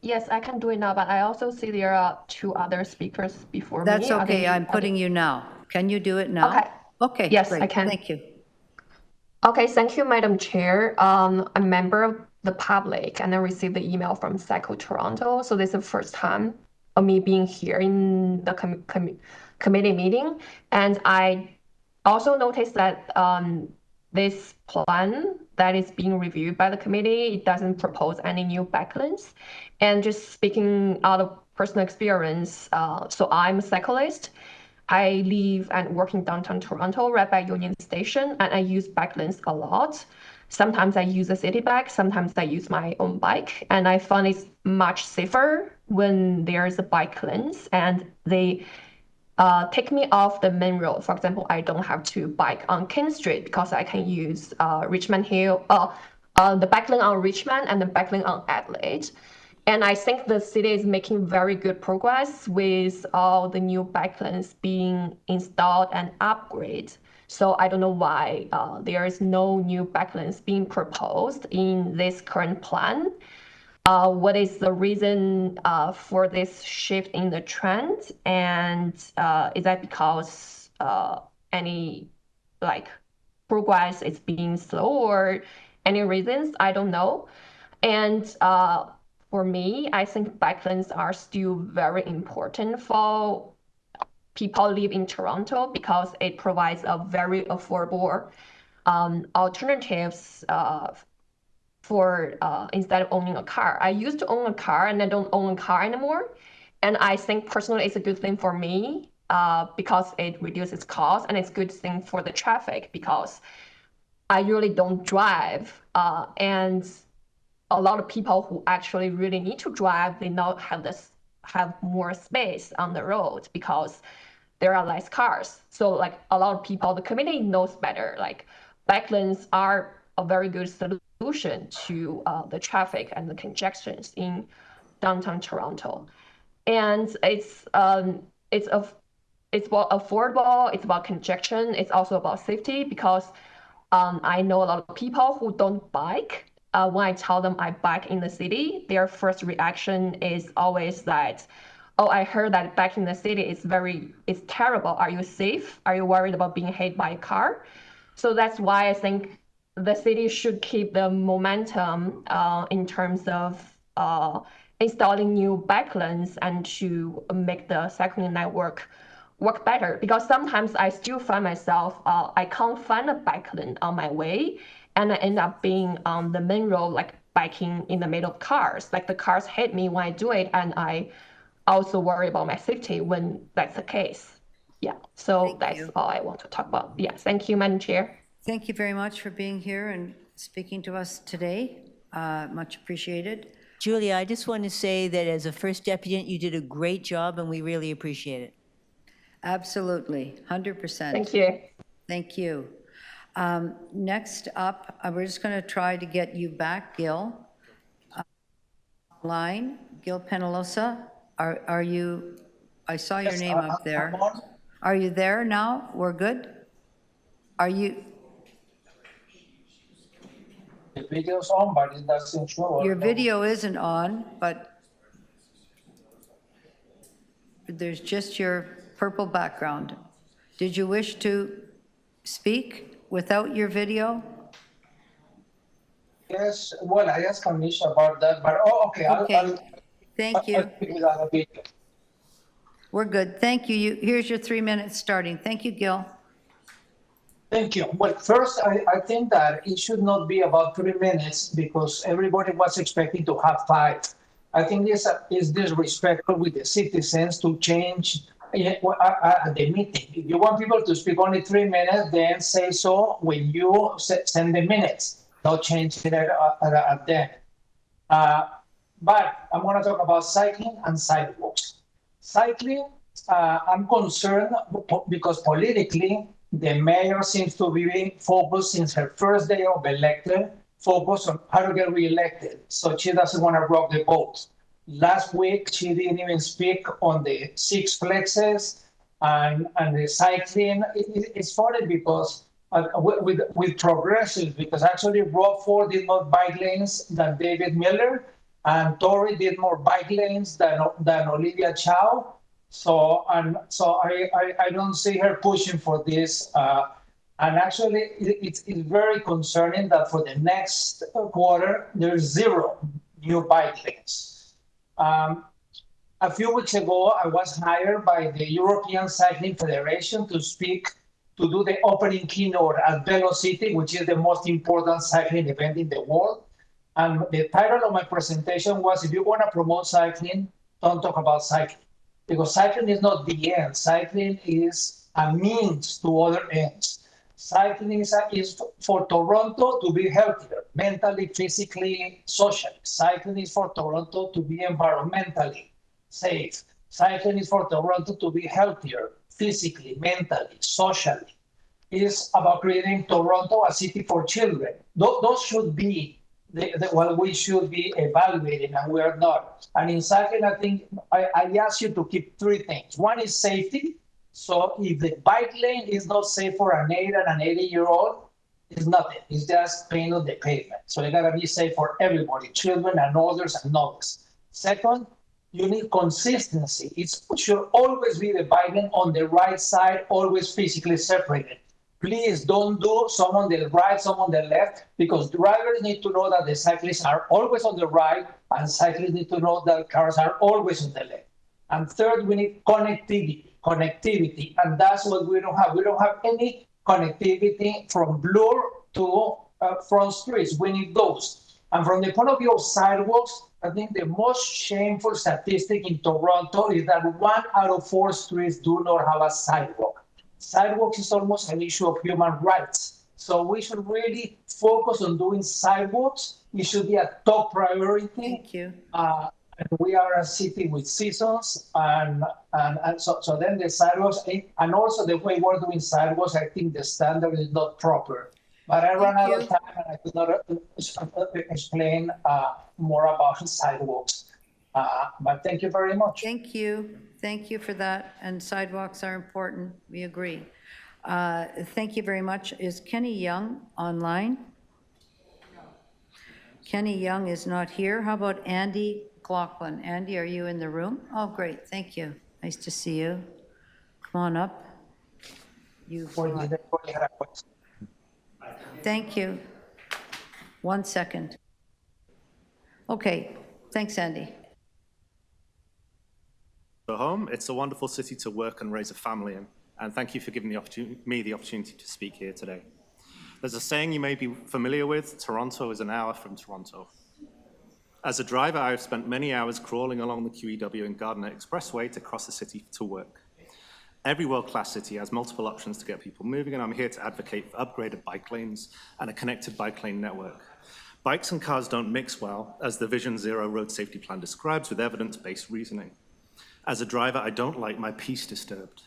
Yes, I can do it now, but I also see there are 2 other speakers before me. That's okay, I'm putting you now. Can you do it now? Okay. Okay, yes, great. I can. Thank you. Okay, thank you, Madam Chair. I'm a member of the public, and I received the email from Cycle Toronto. So this is the first time of me being here in the committee meeting. And I also noticed that this plan that is being reviewed by the committee, it doesn't propose any new bike lanes. And just speaking out of personal experience, so I'm a cyclist. I live and work in downtown Toronto, right by Union Station, and I use bike lanes a lot. Sometimes I use a city bike, sometimes I use my own bike, and I find it's much safer when there's a bike lanes and they take me off the main road. For example, I don't have to bike on King Street because I can use Richmond Hill, the bike lane on Richmond and the bike lane on Adelaide. And I think the city is making very good progress with all the new bike lanes being installed and upgraded. So I don't know why there is no new bike lanes being proposed in this current plan. What is the reason for this shift in the trend? And is that because any progress is being slow or any reasons? I don't know. And for me, I think bike lanes are still very important for people live in Toronto because it provides a very affordable alternatives for instead of owning a car. I used to own a car and I don't own a car anymore. And I think personally it's a good thing for me because it reduces cost and it's a good thing for the traffic because I really don't drive. And a lot of people who actually really need to drive, they now have more space on the road because there are less cars. So like a lot of people, the community knows better. Like bike lanes are a very good solution to the traffic and the congestions in downtown Toronto. And it's about affordable, it's about congestion, it's also about safety because I know a lot of people who don't bike. When I tell them I bike in the city, their first reaction is always that, oh, I heard that back in the city it's terrible. Are you safe? Are you worried about being hit by a car? So that's why I think the city should keep the momentum in terms of installing new bike lanes and to make the cycling network work better. Because sometimes I still find myself, I can't find a bike lane on my way, and I end up being on the main road, like biking in the middle of cars. Like the cars hit me when I do it, and I also worry about my safety when that's the case. Yeah, so that's all I want to talk about. Yeah, thank you, Madam Chair. Thank you very much for being here and speaking to us today. Much appreciated. Julia, I just want to say that as a first deputant, you did a great job and we really appreciate it. Absolutely, 100%. Thank you. Thank you. Next up, we're just going to try to get you back, Gil. Line, Gil Penalosa, are you, I saw your name up there. Are you there now? We're good? Are you? The video's on, but it doesn't show. Your video isn't on, but there's just your purple background. Did you wish to speak without your video? Yes, well, I asked Kamisha about that, but okay. Thank you. We're good. Thank you. Here's your 3 minutes starting. Thank you, Gil. Thank you. Well, first, I think that it should not be about 3 minutes because everybody was expecting to have 5. I think this is disrespectful with the citizens to change at the meeting. If you want people to speak only 3 minutes, then say so when you send the minutes. Don't change it at then. But I'm going to talk about cycling and sidewalks. Cycling, I'm concerned because politically, the mayor seems to be focused since her first day of elected, focused on how to get reelected. So she doesn't want to rock the boat. Last week, she didn't even speak on the 6 flexes and the cycling. It's funny because with progressives, because actually Rob Ford did more bike lanes than David Miller, and Tory did more bike lanes than Olivia Chow. So I don't see her pushing for this. And actually, it's very concerning that for the next quarter, there's 0 new bike lanes. A few weeks ago, I was hired by the European Cycling Federation to do the opening keynote at Velocity, which is the most important cycling event in the world. And the title of my presentation was, if you want to promote cycling, don't talk about cycling. Because cycling is not the end. Cycling is a means to other ends. Cycling is for Toronto to be healthier, mentally, physically, socially. Cycling is for Toronto to be environmentally safe. Cycling is for Toronto to be healthier, physically, mentally, socially. It's about creating Toronto a city for children. Those should be what we should be evaluating, and we are not. And in cycling, I think I ask you to keep three things. One is safety. So if the bike lane is not safe for an 8 and an 80-year-old, it's nothing. It's just paint on the pavement. So it gotta be safe for everybody, children and others and novices. Second, you need consistency. It should always be the bike lane on the right side, always physically separated. Please don't do some on the right, some on the left, because drivers need to know that the cyclists are always on the right, and cyclists need to know that cars are always on the left. And third, we need connectivity, and that's what we don't have. We don't have any connectivity from Bloor to Front Streets. We need those. And from the point of view of sidewalks, I think the most shameful statistic in Toronto is that 1 out of 4 streets do not have a sidewalk. Sidewalks is almost an issue of human rights. So we should really focus on doing sidewalks. It should be a top priority. Thank you. And we are a city with seasons, and so then the sidewalks, and also the way we're doing sidewalks, I think the standard is not proper. But I ran out of time, and I could not explain more about sidewalks. But thank you very much. Thank you. Thank you for that. And sidewalks are important. We agree. Thank you very much. Is Kenny Young online? Kenny Young is not here. How about Andy Cloughlin? Andy, are you in the room? Oh, great. Thank you. Nice to see you. Come on up. Thank you. 1 second. Okay. Thanks, Andy. Home. It's a wonderful city to work and raise a family in, and thank you for giving me the opportunity to speak here today. There's a saying you may be familiar with: Toronto is an hour from Toronto. As a driver, I've spent many hours crawling along the QEW and Gardiner Expressway to cross the city to work. Every world-class city has multiple options to get people moving, and I'm here to advocate for upgraded bike lanes and a connected bike lane network. Bikes and cars don't mix well, as the Vision Zero Road Safety Plan describes with evidence-based reasoning. As a driver, I don't like my peace disturbed.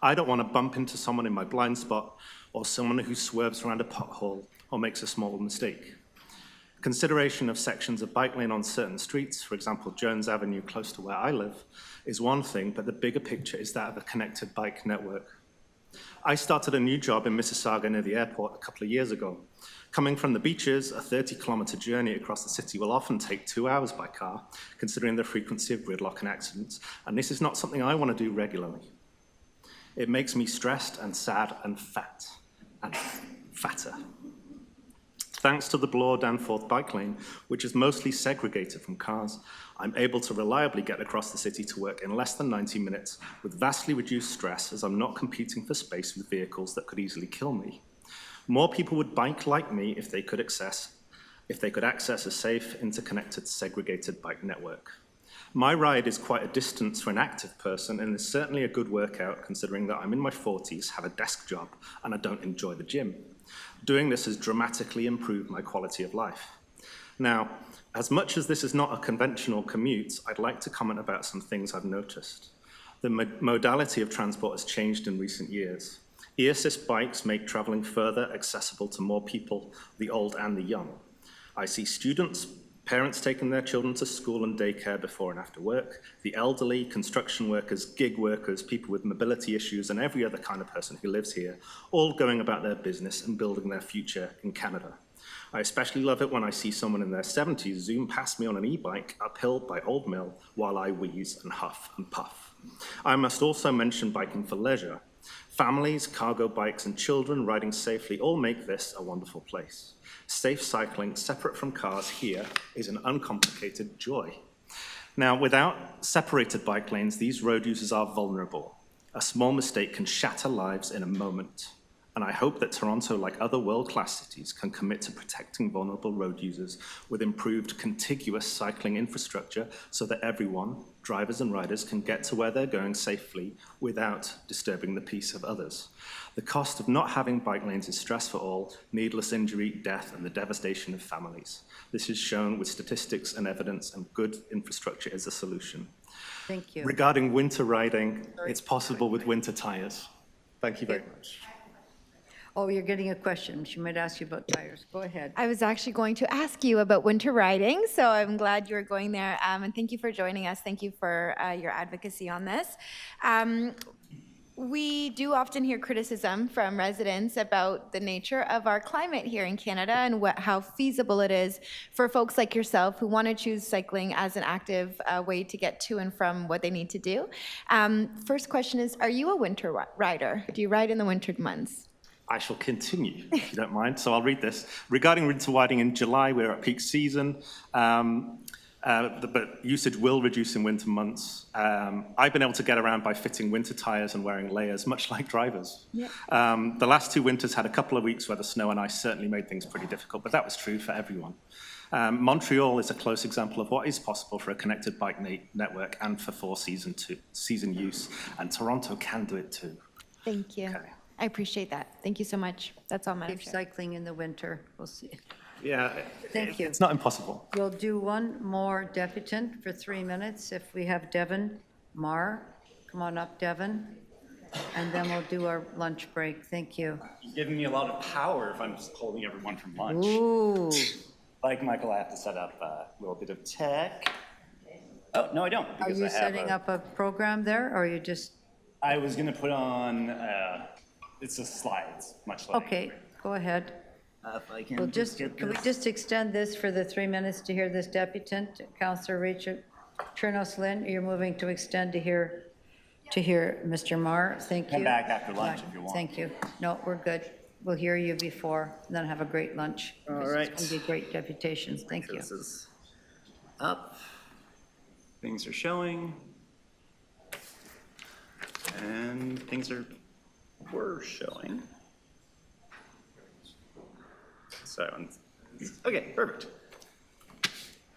I don't want to bump into someone in my blind spot or someone who swerves around a pothole or makes a small mistake. Consideration of sections of bike lane on certain streets, for example, Jones Avenue close to where I live, is one thing, but the bigger picture is that of a connected bike network. I started a new job in Mississauga near the airport a couple of years ago. Coming from the beaches, a 30-kilometer journey across the city will often take 2 hours by car, considering the frequency of gridlock and accidents, and this is not something I want to do regularly. It makes me stressed and sad and fat, and fatter. Thanks to the Bloor Danforth bike lane, which is mostly segregated from cars, I'm able to reliably get across the city to work in less than 90 minutes with vastly reduced stress, as I'm not competing for space with vehicles that could easily kill me. More people would bike like me if they could access a safe, interconnected, segregated bike network. My ride is quite a distance for an active person, and is certainly a good workout considering that I'm in my 40s, have a desk job, and I don't enjoy the gym. Doing this has dramatically improved my quality of life. Now, as much as this is not a conventional commute, I'd like to comment about some things I've noticed. The modality of transport has changed in recent years. E-assist bikes make traveling further accessible to more people, the old and the young. I see students, parents taking their children to school and daycare before and after work, the elderly, construction workers, gig workers, people with mobility issues, and every other kind of person who lives here, all going about their business and building their future in Canada. I especially love it when I see someone in their 70s zoom past me on an e-bike uphill by Old Mill while I wheeze and huff and puff. I must also mention biking for leisure. Families, cargo bikes, and children riding safely all make this a wonderful place. Safe cycling, separate from cars here, is an uncomplicated joy. Now, without separated bike lanes, these road users are vulnerable. A small mistake can shatter lives in a moment. And I hope that Toronto, like other world-class cities, can commit to protecting vulnerable road users with improved contiguous cycling infrastructure so that everyone, drivers and riders, can get to where they're going safely without disturbing the peace of others. The cost of not having bike lanes is stress for all, needless injury, death, and the devastation of families. This is shown with statistics and evidence, and good infrastructure is a solution. Thank you. Regarding winter riding, it's possible with winter tires. Thank you very much. Oh, you're getting a question. She might ask you about tires. Go ahead. I was actually going to ask you about winter riding, so I'm glad you're going there. And thank you for joining us. Thank you for your advocacy on this. We do often hear criticism from residents about the nature of our climate here in Canada and how feasible it is for folks like yourself who want to choose cycling as an active way to get to and from what they need to do. First question is, are you a winter rider? Do you ride in the winter months? I shall continue, if you don't mind. So I'll read this. Regarding winter riding in July, we're at peak season, but usage will reduce in winter months. I've been able to get around by fitting winter tires and wearing layers, much like drivers. Yeah. The last 2 winters had a couple of weeks where the snow and ice certainly made things pretty difficult, but that was true for everyone. Montreal is a close example of what is possible for a connected bike network and for season use, and Toronto can do it too. Thank you. Okay. I appreciate that. Thank you so much. That's all, Madam Keep Chair. cycling in the winter. We'll see. Yeah, Thank you. it's not impossible. We'll do one more deputant for 3 minutes. If we have Devin Marr, come on up, Devin. And then we'll do our lunch break. Thank you. You're giving me a lot of power if I'm just holding everyone from lunch. Ooh. Like Michael, I have to set up a little bit of tech. Oh, no, I don't. Are because you I have setting up a program there, or are you just? I was going to put on, it's just slides, much like. Okay, go ahead. If I can We'll just just, get can we this. just extend this for the 3 minutes to hear this deputant? Councillor Rachel Chernos-Lynn, you're moving to extend to hear Mr. Marr. Thank you. Come back after lunch if you want. Thank you. No, we're good. We'll hear you before, and then have a great lunch. All This is right. going to be great deputations. Thank you. This is up. Things are showing. And things were showing. So, okay, perfect.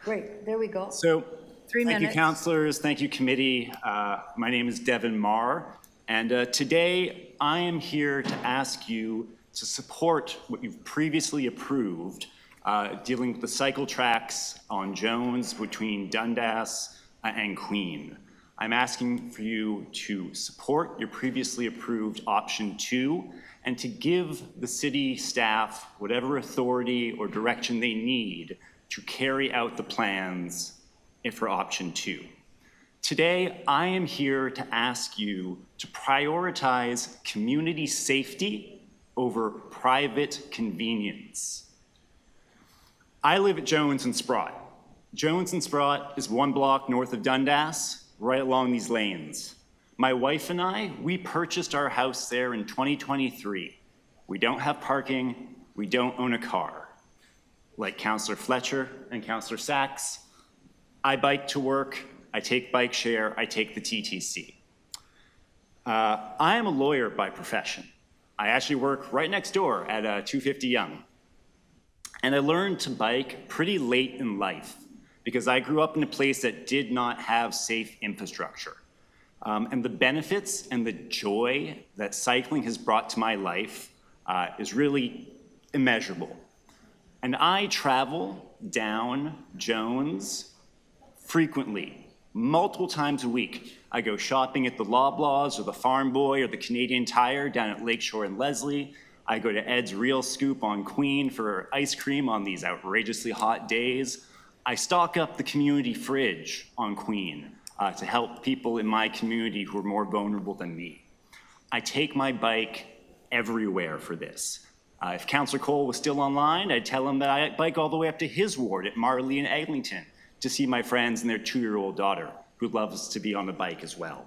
Great, there we go. So, 3 minutes. Thank you, councilors. Thank you, committee. My name is Devin Marr, and today I am here to ask you to support what you've previously approved dealing with the cycle tracks on Jones between Dundas and Queen. I'm asking for you to support your previously approved option 2 and to give the city staff whatever authority or direction they need to carry out the plans for option 2. Today, I am here to ask you to prioritize community safety over private convenience. I live at Jones and Sprott. Jones and Sprott is 1 block north of Dundas, right along these lanes. My wife and I, we purchased our house there in 2023. We don't have parking, we don't own a car. Like Councillor Fletcher and Councillor Sachs, I bike to work, I take bike share, I take the TTC. I am a lawyer by profession. I actually work right next door at 250 Yonge. And I learned to bike pretty late in life because I grew up in a place that did not have safe infrastructure. And the benefits and the joy that cycling has brought to my life is really immeasurable. And I travel down Jones frequently, multiple times a week. I go shopping at the Loblaws or the Farm Boy or the Canadian Tire down at Lakeshore and Leslie. I go to Ed's Real Scoop on Queen for ice cream on these outrageously hot days. I stock up the community fridge on Queen to help people in my community who are more vulnerable than me. I take my bike everywhere for this. If Councillor Cole was still online, I'd tell him that I bike all the way up to his ward at Marley and Eglinton to see my friends and their 2-year-old daughter, who loves to be on the bike as well.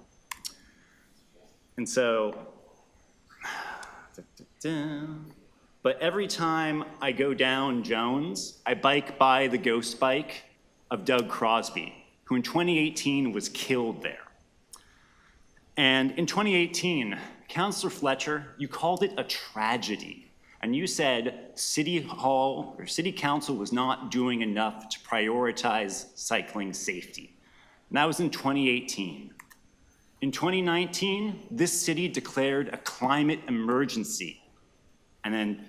And so, but every time I go down Jones, I bike by the ghost bike of Doug Crosby, who in 2018 was killed there. And in 2018, Councillor Fletcher, you called it a tragedy. And you said City Hall or City Council was not doing enough to prioritize cycling safety. And that was in 2018. In 2019, this city declared a climate emergency. And then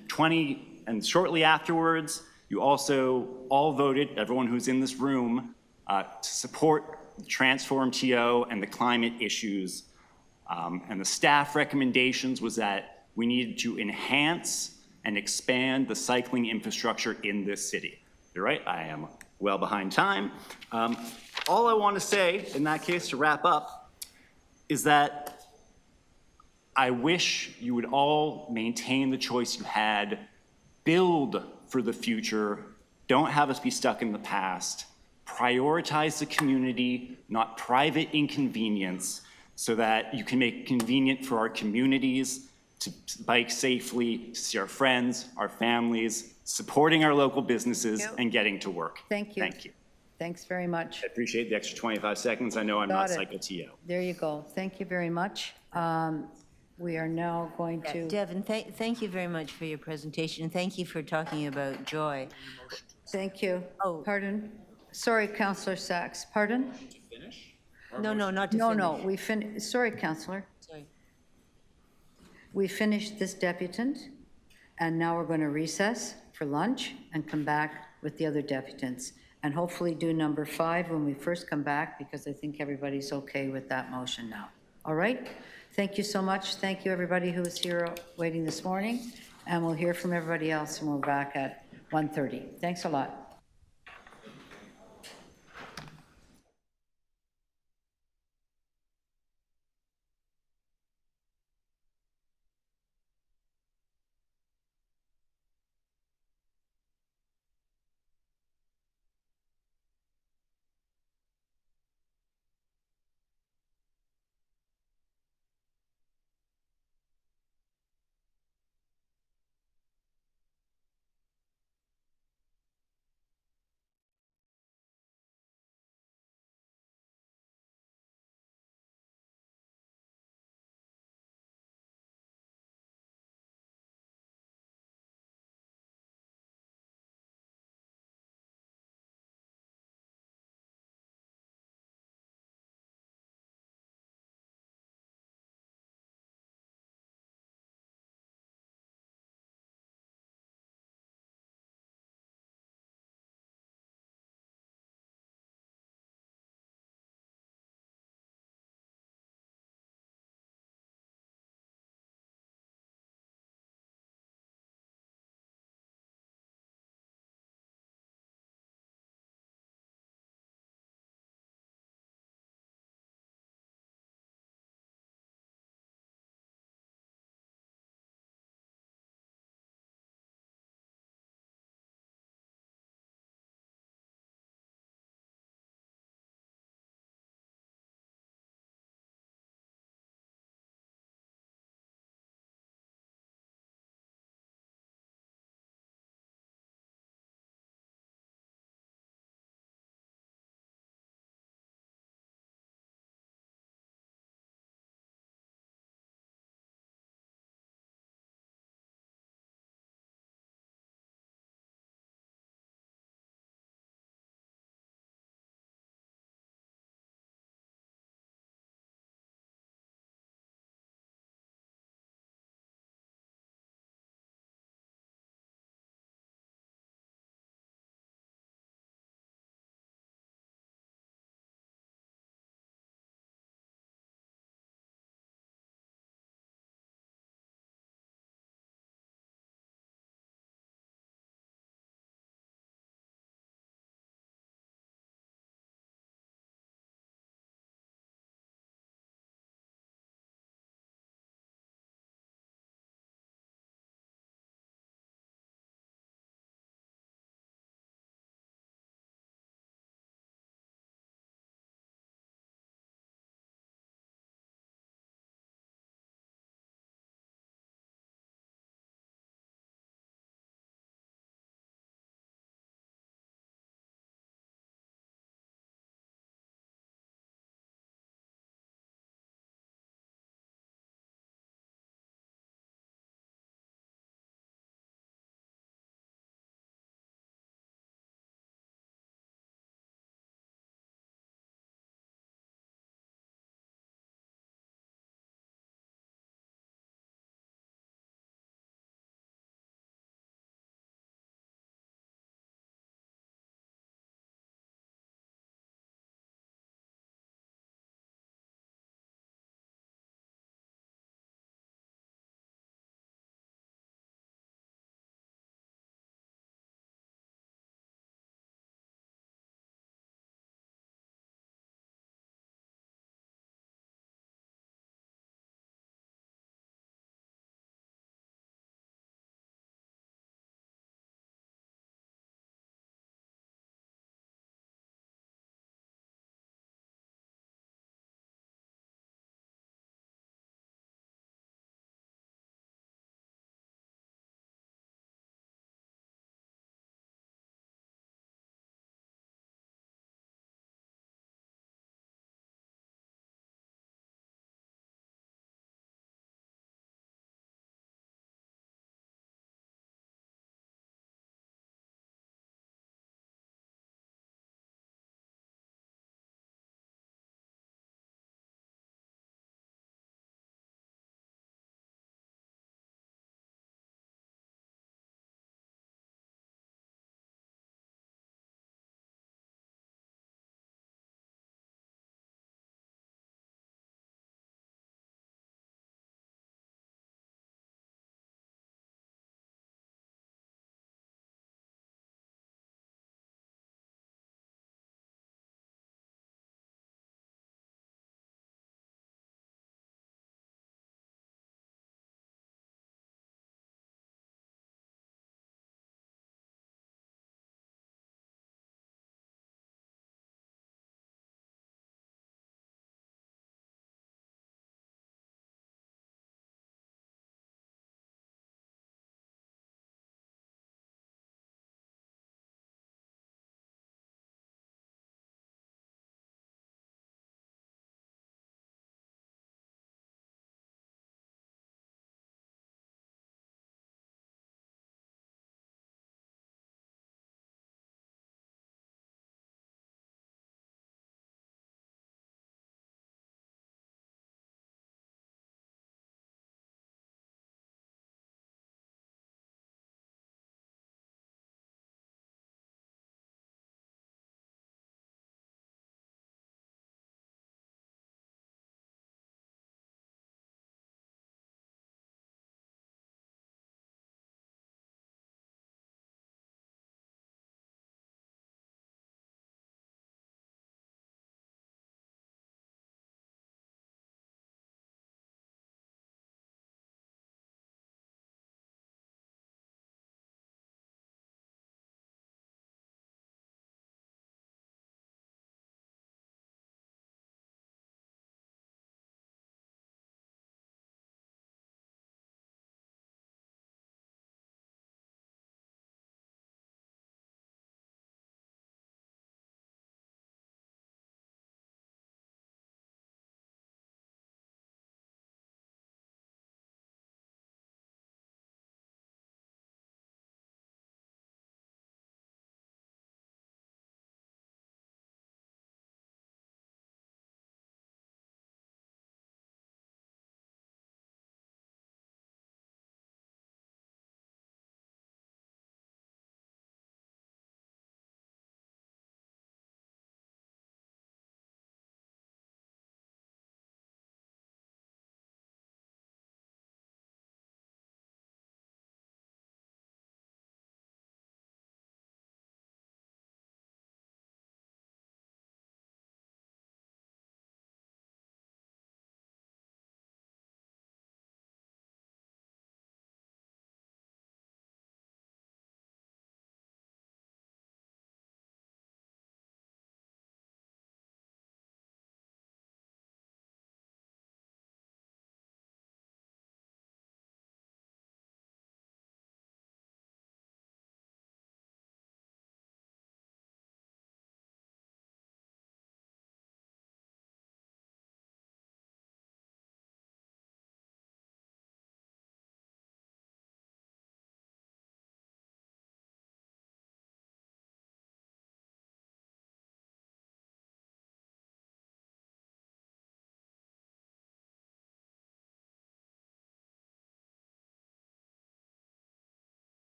shortly afterwards, you also all voted, everyone who's in this room, to support the Transform TO and the climate issues. And the staff recommendations was that we needed to enhance and expand the cycling infrastructure in this city. You're right, I am well behind time. All I want to say in that case to wrap up is that I wish you would all maintain the choice you had, build for the future, don't have us be stuck in the past, prioritize the community, not private inconvenience, so that you can make it convenient for our communities to bike safely, to see our friends, our families, supporting our local businesses, and getting to work. Thank you. Thank you. Thanks very much. I appreciate the extra 25 seconds. I know I'm not Cycle TO. There you go. Thank you very much. We are now going to... Devin, thank you very much for your presentation. Thank you for talking about joy. Thank you. Oh, pardon? Sorry, Councillor Sachs. Pardon? To finish? No, not to finish. No, we finished. Sorry, Councillor. Sorry. We finished this deputant, and now we're going to recess for lunch and come back with the other deputants, and hopefully do number 5 when we first come back, because I think everybody's okay with that motion now. All right? Thank you so much. Thank you, everybody who was here waiting this morning, and we'll hear from everybody else when we're back at 1:30. Thanks a lot.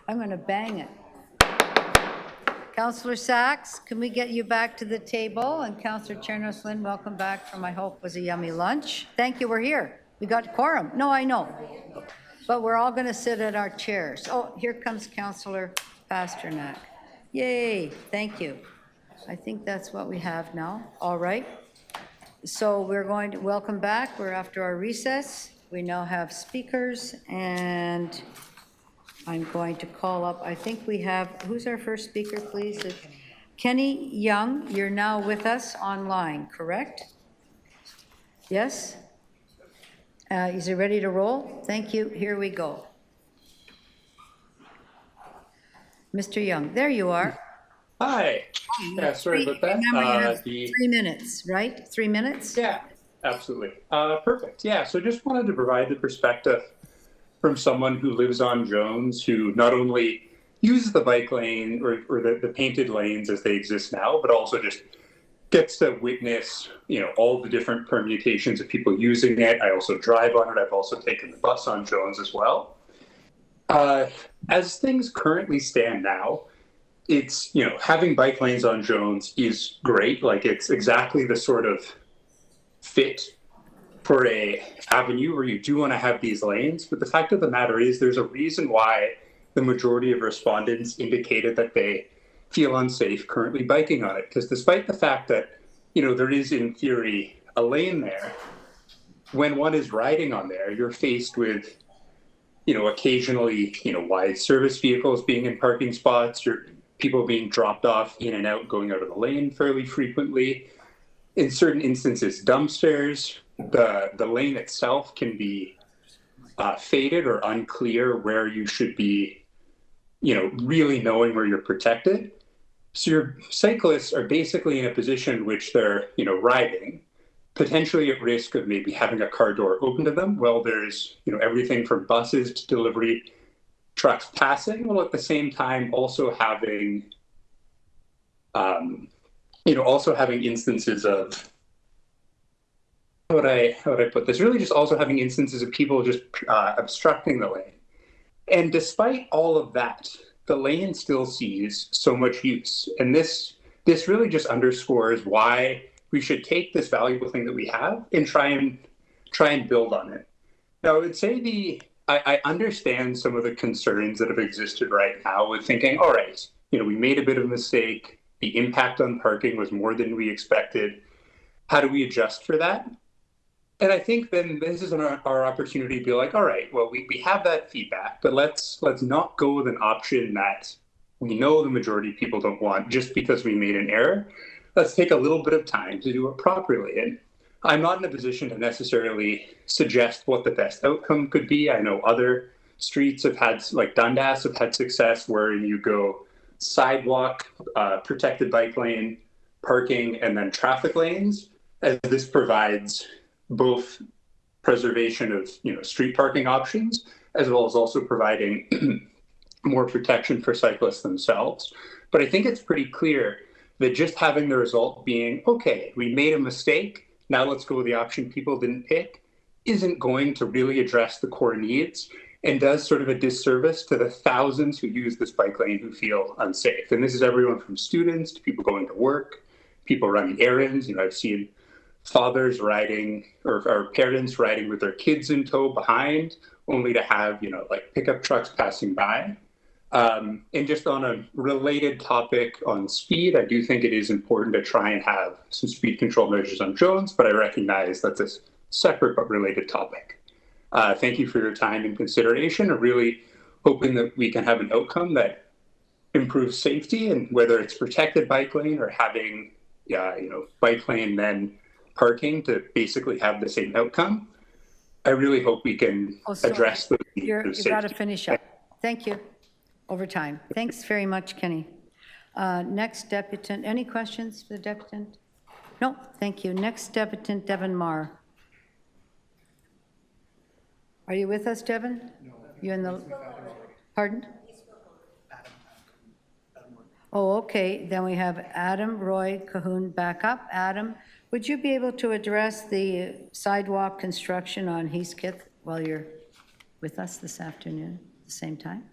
I'm going to bang it. Councillor Sachs, can we get you back to the table? And Councillor Chernos-Lynn, welcome back from, I hope, was a yummy lunch. Thank you, we're here. We got quorum. No, I know. But we're all going to sit at our chairs. Oh, here comes Councillor Pasternak. Yay, thank you. I think that's what we have now. All right. So we're going to welcome back. We're after our recess. We now have speakers, and I'm going to call up, I think we have, who's our first speaker, please? Kenny Young, you're now with us online, correct? Yes? Is he ready to roll? Thank you. Here we go. Mr. Young, there you are. Hi. Yeah, sorry about that. Remember, you have 3 minutes, right? 3 minutes? Yeah, absolutely. Perfect. Yeah, so just wanted to provide the perspective from someone who lives on Jones, who not only uses the bike lane or the painted lanes as they exist now, but also just gets to witness, you know, all the different permutations of people using it. I also drive on it. I've also taken the bus on Jones as well. As things currently stand now, it's, you know, having bike lanes on Jones is great. Like, it's exactly the sort of fit for a avenue where you do want to have these lanes. But the fact of the matter is there's a reason why the majority of respondents indicated that they feel unsafe currently biking on it. Because despite the fact that, you know, there is in theory a lane there, when one is riding on there, you're faced with, you know, occasionally, you know, wide service vehicles being in parking spots, or people being dropped off in and out, going out of the lane fairly frequently. In certain instances, dumpsters. The lane itself can be faded or unclear where you should be, you know, really knowing where you're protected. So your cyclists are basically in a position in which they're, you know, riding, potentially at risk of maybe having a car door open to them. Well, there's, you know, everything from buses to delivery trucks passing, while at the same time also having, you know, also having instances of, how would I put this? Really just also having instances of people just obstructing the lane. And despite all of that, the lane still sees so much use. And this really just underscores why we should take this valuable thing that we have and try and build on it. Now, I would say I understand some of the concerns that have existed right now with thinking, all right, you know, we made a bit of a mistake. The impact on parking was more than we expected. How do we adjust for that? And I think then this is our opportunity to be like, all right, well, we have that feedback, but let's not go with an option that we know the majority of people don't want just because we made an error. Let's take a little bit of time to do it properly. And I'm not in a position to necessarily suggest what the best outcome could be. I know other streets have had, like Dundas have had success where you go sidewalk, protected bike lane, parking, and then traffic lanes, as this provides both preservation of, you know, street parking options, as well as also providing more protection for cyclists themselves. But I think it's pretty clear that just having the result being, okay, we made a mistake, now let's go with the option people didn't pick, isn't going to really address the core needs and does sort of a disservice to the thousands who use this bike lane who feel unsafe. And this is everyone from students to people going to work, people running errands. You know, I've seen fathers riding or parents riding with their kids in tow behind, only to have, you know, like pickup trucks passing by. And just on a related topic on speed, I do think it is important to try and have some speed control measures on Jones, but I recognize that's a separate but related topic. Thank you for your time and consideration. I'm really hoping that we can have an outcome that improves safety, and whether it's protected bike lane or having, you know, bike lane then parking to basically have the same outcome. I really hope we can address the needs of safety. You've got to finish up. Thank you. Over time. Thanks very much, Kenny. Next deputant, any questions for the deputant? No, thank you. Next deputant, Devin Marr. Are you with us, Devin? No. You in the, pardon? Oh, okay. Then we have Adam Roy Cahoon back up. Adam, would you be able to address the sidewalk construction on Hesketh while you're with us this afternoon at the same time?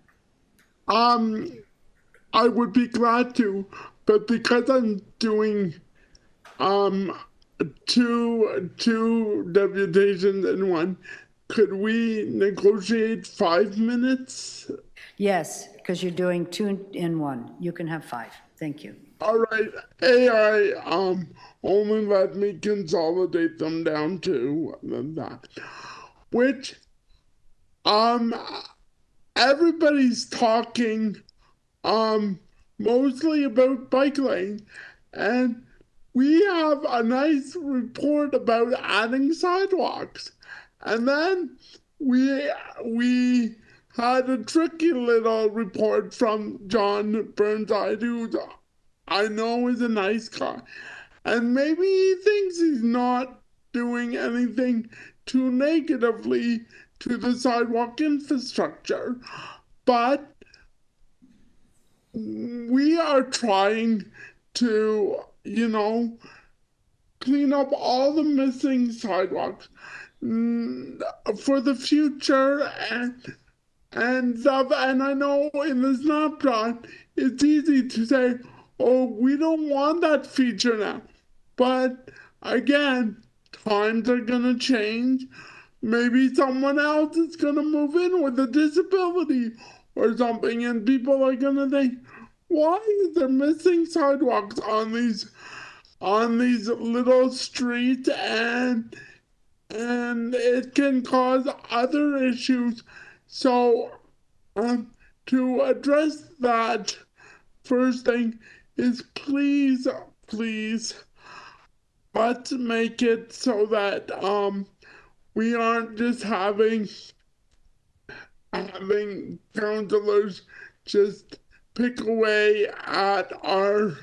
I would be glad to, but because I'm doing two deputations in one, could we negotiate 5 minutes? Yes, because you're doing 2 in 1. You can have 5. Thank you. All right, AI only let me consolidate them down to that, which everybody's talking mostly about bike lane, and we have a nice report about adding sidewalks, and then we had a tricky little report from John Burnside, who I know is a nice guy, and maybe he thinks he's not doing anything too negatively to the sidewalk infrastructure, but we are trying to, clean up all the missing sidewalks for the future and stuff. And I know in the snapshot, it's easy to say, oh, we don't want that feature now. But again, times are gonna change. Maybe someone else is gonna move in with a disability or something, and people are gonna think, why is there missing sidewalks on these little streets, and it can cause other issues. So to address that, first thing is please let's make it so that we aren't just having counselors just pick away at our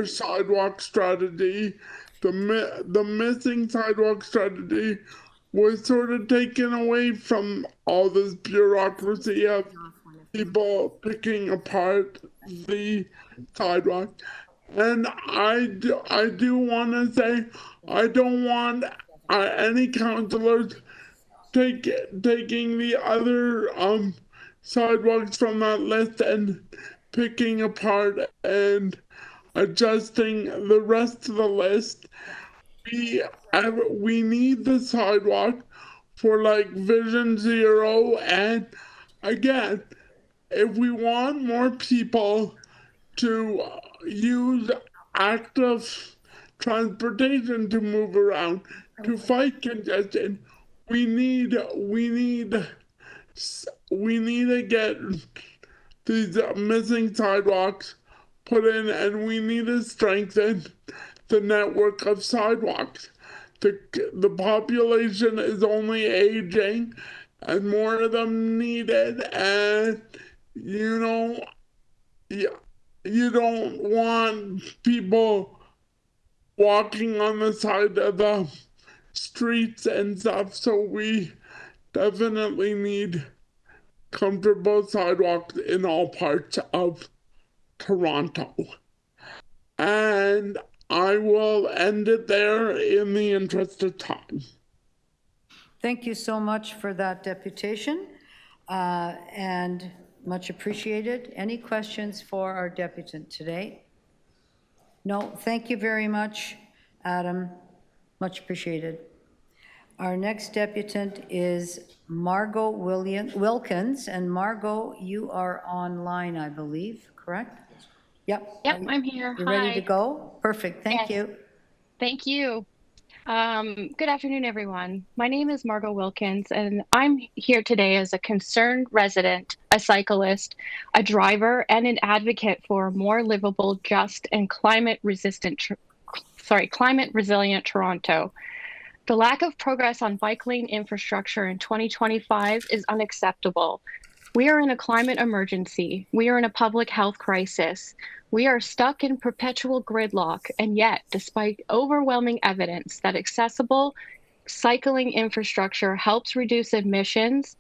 sidewalk strategy. The missing sidewalk strategy was sort of taken away from all this bureaucracy of people picking apart the sidewalk. And I do want to say, I don't want any counselors taking the other sidewalks from that list and picking apart and adjusting the rest of the list. We need the sidewalk for like Vision Zero, and again, if we want more people to use active transportation to move around, to fight congestion, we need to get these missing sidewalks put in, and we need to strengthen the network of sidewalks. The population is only aging, and more of them needed, and you don't want people walking on the side of the streets and stuff, so we definitely need comfortable sidewalks in all parts of Toronto. And I will end it there in the interest of time. Thank you so much for that deputation, and much appreciated. Any questions for our deputant today? No, thank you very much, Adam. Much appreciated. Our next deputant is Margot Wilkins, and Margot, you are online, I believe, correct? Yep. Yep, I'm here. You ready to go? Perfect, thank you. Thank you. Good afternoon, everyone. My name is Margot Wilkins, and I'm here today as a concerned resident, a cyclist, a driver, and an advocate for a more livable, just, and climate-resilient Toronto. The lack of progress on bike lane infrastructure in 2025 is unacceptable. We are in a climate emergency. We are in a public health crisis. We are stuck in perpetual gridlock, and yet, despite overwhelming evidence that accessible cycling infrastructure helps reduce emissions,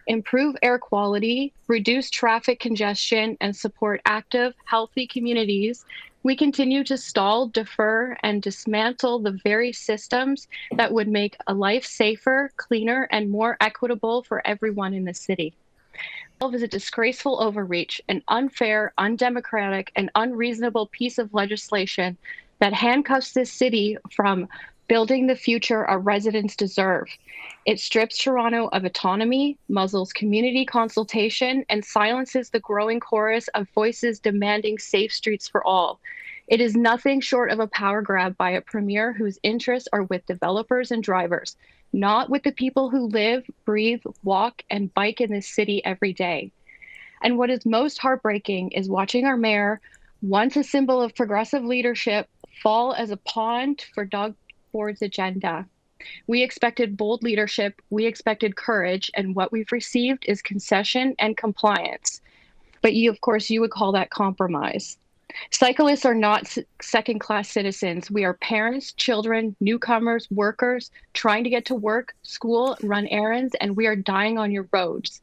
improve air quality, reduce traffic congestion, and support active, healthy communities, we continue to stall, defer, and dismantle the very systems that would make a life safer, cleaner, and more equitable for everyone in the city. is a disgraceful overreach, an unfair, undemocratic, and unreasonable piece of legislation that handcuffs this city from building the future our residents deserve. It strips Toronto of autonomy, muzzles community consultation, and silences the growing chorus of voices demanding safe streets for all. It is nothing short of a power grab by a premier whose interests are with developers and drivers, not with the people who live, breathe, walk, and bike in this city every day. And what is most heartbreaking is watching our mayor, once a symbol of progressive leadership, fall as a pawn for Doug Ford's agenda. We expected bold leadership, we expected courage, and what we've received is concession and compliance. But of course, you would call that compromise. Cyclists are not second-class citizens. We are parents, children, newcomers, workers, trying to get to work, school, run errands, and we are dying on your roads.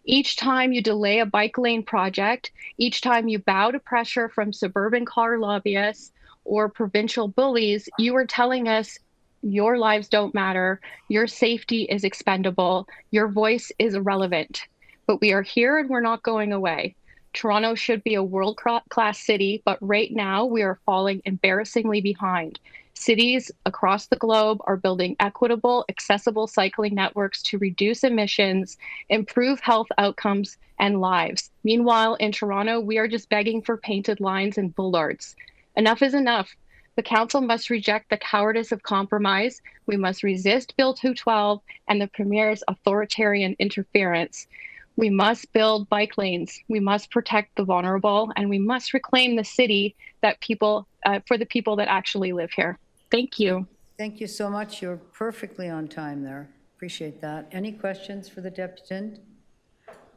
Each time you delay a bike lane project, each time you bow to pressure from suburban car lobbyists or provincial bullies, you are telling us your lives don't matter, your safety is expendable, your voice is irrelevant. But we are here and we're not going away. Toronto should be a world-class city, but right now we are falling embarrassingly behind. Cities across the globe are building equitable, accessible cycling networks to reduce emissions, improve health outcomes and lives. Meanwhile, in Toronto, we are just begging for painted lines and bollards. Enough is enough. The council must reject the cowardice of compromise. We must resist Bill 212 and the Premier's authoritarian interference. We must build bike lanes. We must protect the vulnerable, and we must reclaim the city that for the people that actually live here. Thank you. Thank you so much. You're perfectly on time there. Appreciate that. Any questions for the deputant?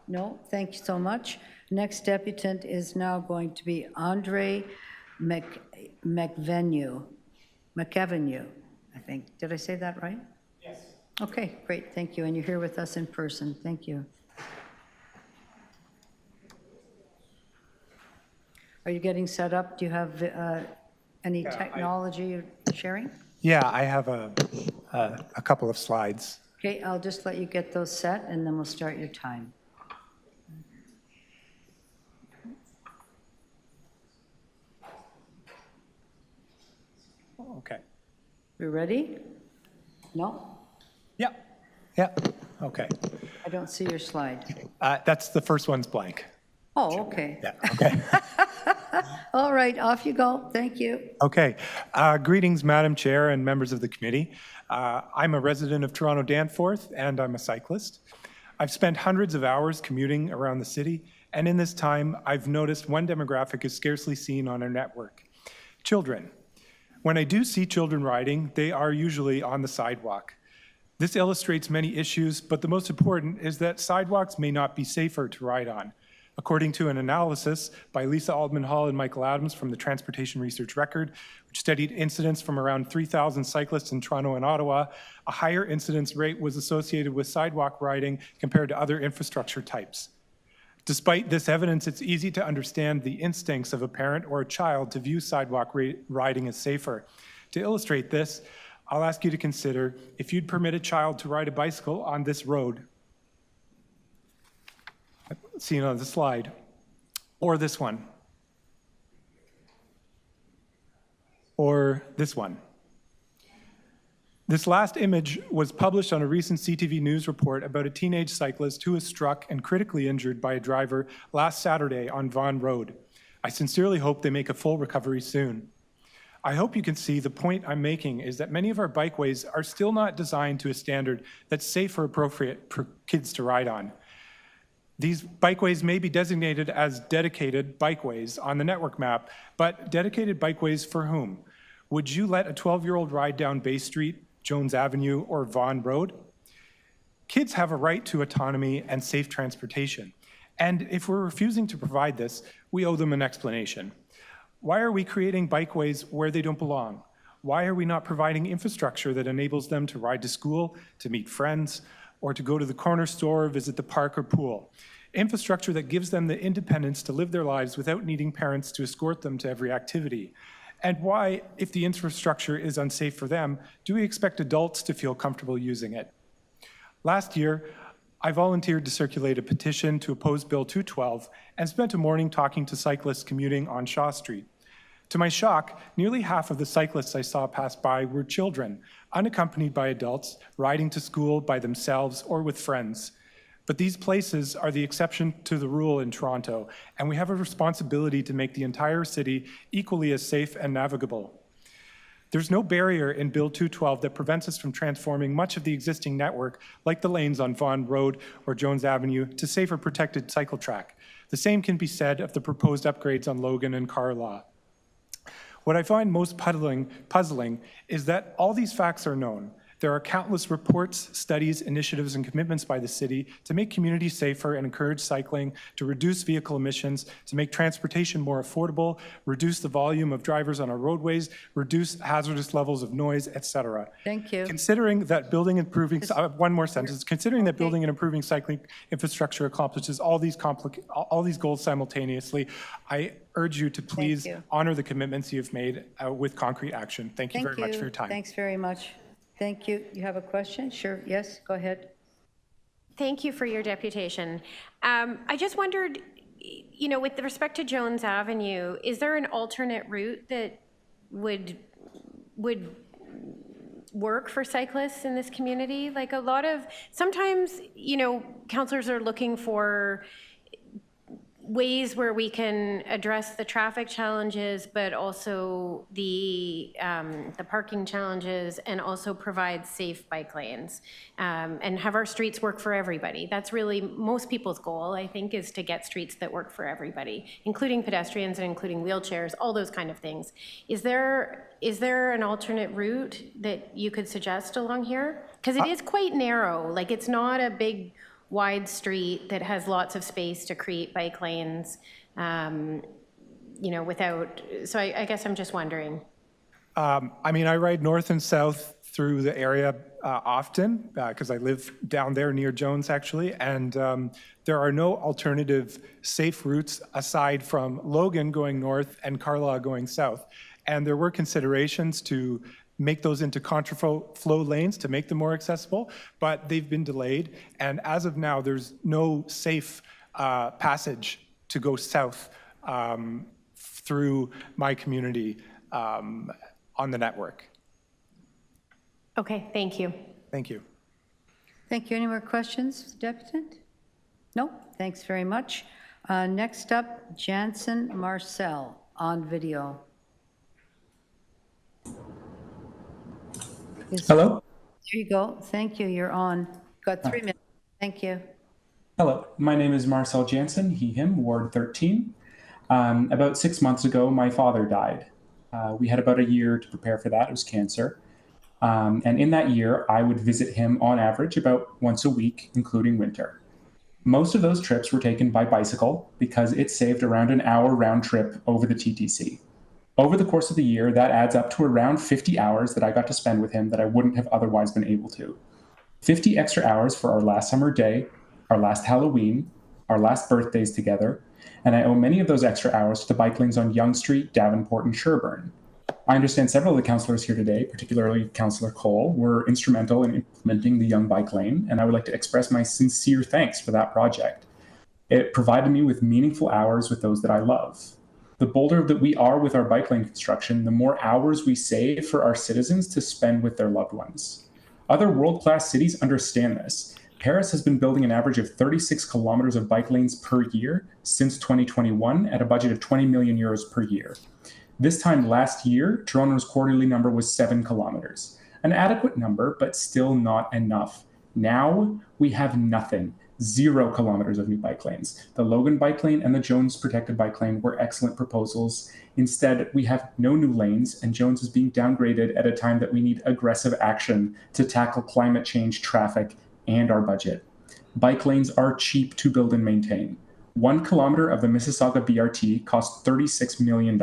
No? Thank you so much. Next deputant is now going to be Andre McAvenue, I think. Did I say that right? Yes. Okay, great. Thank you. And you're here with us in person. Thank you. Are you getting set up? Do you have any technology you're sharing? Yeah, I have a couple of slides. Okay, I'll just let you get those set and then we'll start your time. Okay. You ready? No? Yeah, okay. I don't see your slide. That's the first one's blank. Oh, okay. Yeah, okay. All right, off you go. Thank you. Okay. Greetings, Madam Chair and members of the committee. I'm a resident of Toronto Danforth, and I'm a cyclist. I've spent hundreds of hours commuting around the city, and in this time, I've noticed one demographic is scarcely seen on our network: children. When I do see children riding, they are usually on the sidewalk. This illustrates many issues, but the most important is that sidewalks may not be safer to ride on. According to an analysis by Lisa Aldman-Hall and Michael Adams from the Transportation Research Record, which studied incidents from around 3,000 cyclists in Toronto and Ottawa, a higher incidence rate was associated with sidewalk riding compared to other infrastructure types. Despite this evidence, it's easy to understand the instincts of a parent or a child to view sidewalk riding as safer. To illustrate this, I'll ask you to consider if you'd permit a child to ride a bicycle on this road, seen on the slide, or this one, or this one. This last image was published on a recent CTV News report about a teenage cyclist who was struck and critically injured by a driver last Saturday on Vaughan Road. I sincerely hope they make a full recovery soon. I hope you can see the point I'm making is that many of our bikeways are still not designed to a standard that's safe or appropriate for kids to ride on. These bikeways may be designated as dedicated bikeways on the network map, but dedicated bikeways for whom? Would you let a 12-year-old ride down Bay Street, Jones Avenue, or Vaughan Road? Kids have a right to autonomy and safe transportation. And if we're refusing to provide this, we owe them an explanation. Why are we creating bikeways where they don't belong? Why are we not providing infrastructure that enables them to ride to school, to meet friends, or to go to the corner store, visit the park or pool? Infrastructure that gives them the independence to live their lives without needing parents to escort them to every activity. And why, if the infrastructure is unsafe for them, do we expect adults to feel comfortable using it? Last year, I volunteered to circulate a petition to oppose Bill 212 and spent a morning talking to cyclists commuting on Shaw Street. To my shock, nearly half of the cyclists I saw pass by were children, unaccompanied by adults, riding to school by themselves or with friends. But these places are the exception to the rule in Toronto, and we have a responsibility to make the entire city equally as safe and navigable. There's no barrier in Bill 212 that prevents us from transforming much of the existing network, like the lanes on Vaughan Road or Jones Avenue, to safer protected cycle track. The same can be said of the proposed upgrades on Logan and Carlaw. What I find most puzzling is that all these facts are known. There are countless reports, studies, initiatives, and commitments by the city to make communities safer and encourage cycling, to reduce vehicle emissions, to make transportation more affordable, reduce the volume of drivers on our roadways, reduce hazardous levels of noise, etc. Thank you. Considering that building and improving, one more sentence, considering that building and improving cycling infrastructure accomplishes all these goals simultaneously, I urge you to please honor the commitments you've made with concrete action. Thank you very much for your time. Thanks very much. Thank you. You have a question? Sure. Yes, go ahead. Thank you for your deputation. I just wondered, you know, with respect to Jones Avenue, is there an alternate route that would work for cyclists in this community? Like sometimes, you know, councillors are looking for ways where we can address the traffic challenges, but also the parking challenges, and also provide safe bike lanes and have our streets work for everybody. That's really most people's goal, I think, is to get streets that work for everybody, including pedestrians and including wheelchairs, all those kind of things. Is there an alternate route that you could suggest along here? Because it is quite narrow. Like, it's not a big wide street that has lots of space to create bike lanes, you know, so I guess I'm just wondering. I mean, I ride north and south through the area often because I live down there near Jones, actually, and there are no alternative safe routes aside from Logan going north and Carlaw going south. And there were considerations to make those into contraflow lanes to make them more accessible, but they've been delayed. And as of now, there's no safe passage to go south through my community on the network. Okay, thank you. Thank you. Thank you. Any more questions, Deputant? No, thanks very much. Next up, Jansen Marcel on video. Hello? There you go. Thank you. You're on. Got 3 minutes. Thank you. Hello. My name is Marcel Jansen, he, him, Ward 13. About 6 months ago, my father died. We had about a year to prepare for that. It was cancer. And in that year, I would visit him on average about once a week, including winter. Most of those trips were taken by bicycle because it saved around an hour round trip over the TTC. Over the course of the year, that adds up to around 50 hours that I got to spend with him that I wouldn't have otherwise been able to. 50 extra hours for our last summer day, our last Halloween, our last birthdays together, and I owe many of those extra hours to the bike lanes on Yonge Street, Davenport, and Sherbourne. I understand several of the councillors here today, particularly Councillor Cole, were instrumental in implementing the Yonge Bike Lane, and I would like to express my sincere thanks for that project. It provided me with meaningful hours with those that I love. The bolder that we are with our bike lane construction, the more hours we save for our citizens to spend with their loved ones. Other world-class cities understand this. Paris has been building an average of 36 kilometers of bike lanes per year since 2021 at a budget of 20 million euros per year. This time last year, Toronto's quarterly number was 7 kilometers. An adequate number, but still not enough. Now we have nothing. 0 kilometers of new bike lanes. The Logan bike lane and the Jones protected bike lane were excellent proposals. Instead, we have no new lanes, and Jones is being downgraded at a time that we need aggressive action to tackle climate change, traffic, and our budget. Bike lanes are cheap to build and maintain. 1 kilometer of the Mississauga BRT cost $36 million.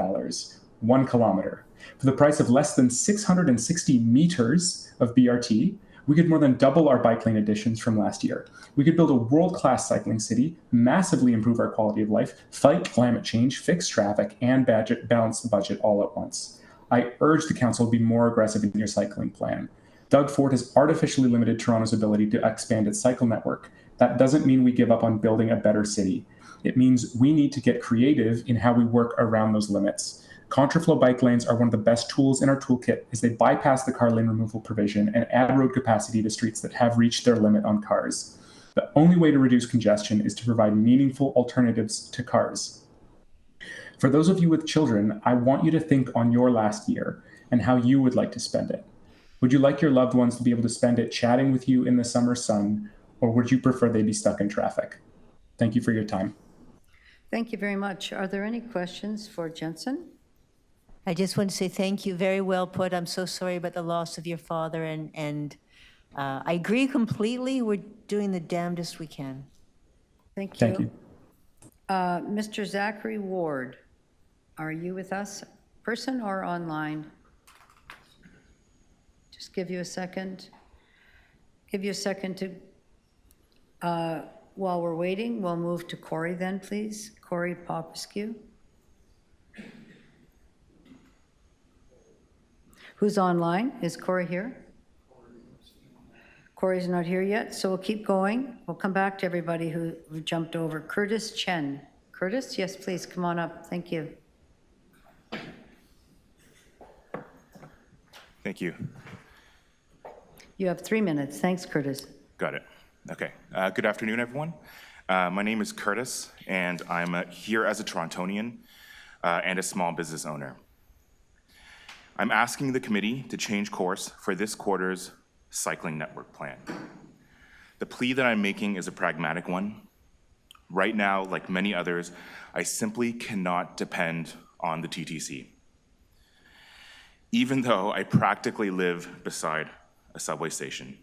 1 kilometer. For the price of less than 660 meters of BRT, we could more than double our bike lane additions from last year. We could build a world-class cycling city, massively improve our quality of life, fight climate change, fix traffic, and balance the budget all at once. I urge the council to be more aggressive in your cycling plan. Doug Ford has artificially limited Toronto's ability to expand its cycle network. That doesn't mean we give up on building a better city. It means we need to get creative in how we work around those limits. Contraflow bike lanes are one of the best tools in our toolkit as they bypass the car lane removal provision and add road capacity to streets that have reached their limit on cars. The only way to reduce congestion is to provide meaningful alternatives to cars. For those of you with children, I want you to think on your last year and how you would like to spend it. Would you like your loved ones to be able to spend it chatting with you in the summer sun, or would you prefer they be stuck in traffic? Thank you for your time. Thank you very much. Are there any questions for Jensen? I just want to say thank you, very well put. I'm so sorry about the loss of your father, and I agree completely. We're doing the damnedest we can. Thank you. Thank you. Mr. Zachary Ward, are you with us, person or online? Just give you a second. Give you a second to, while we're waiting, we'll move to Corey then, please. Corey Popescu. Who's online? Is Corey here? Corey's not here yet, so we'll keep going. We'll come back to everybody who jumped over. Curtis Chen. Curtis, yes, please, come on up. Thank you. Thank you. You have 3 minutes. Thanks, Curtis. Got it. Okay. Good afternoon, everyone. My name is Curtis, and I'm here as a Torontonian and a small business owner. I'm asking the committee to change course for this quarter's cycling network plan. The plea that I'm making is a pragmatic one. Right now, like many others, I simply cannot depend on the TTC. Even though I practically live beside a subway station,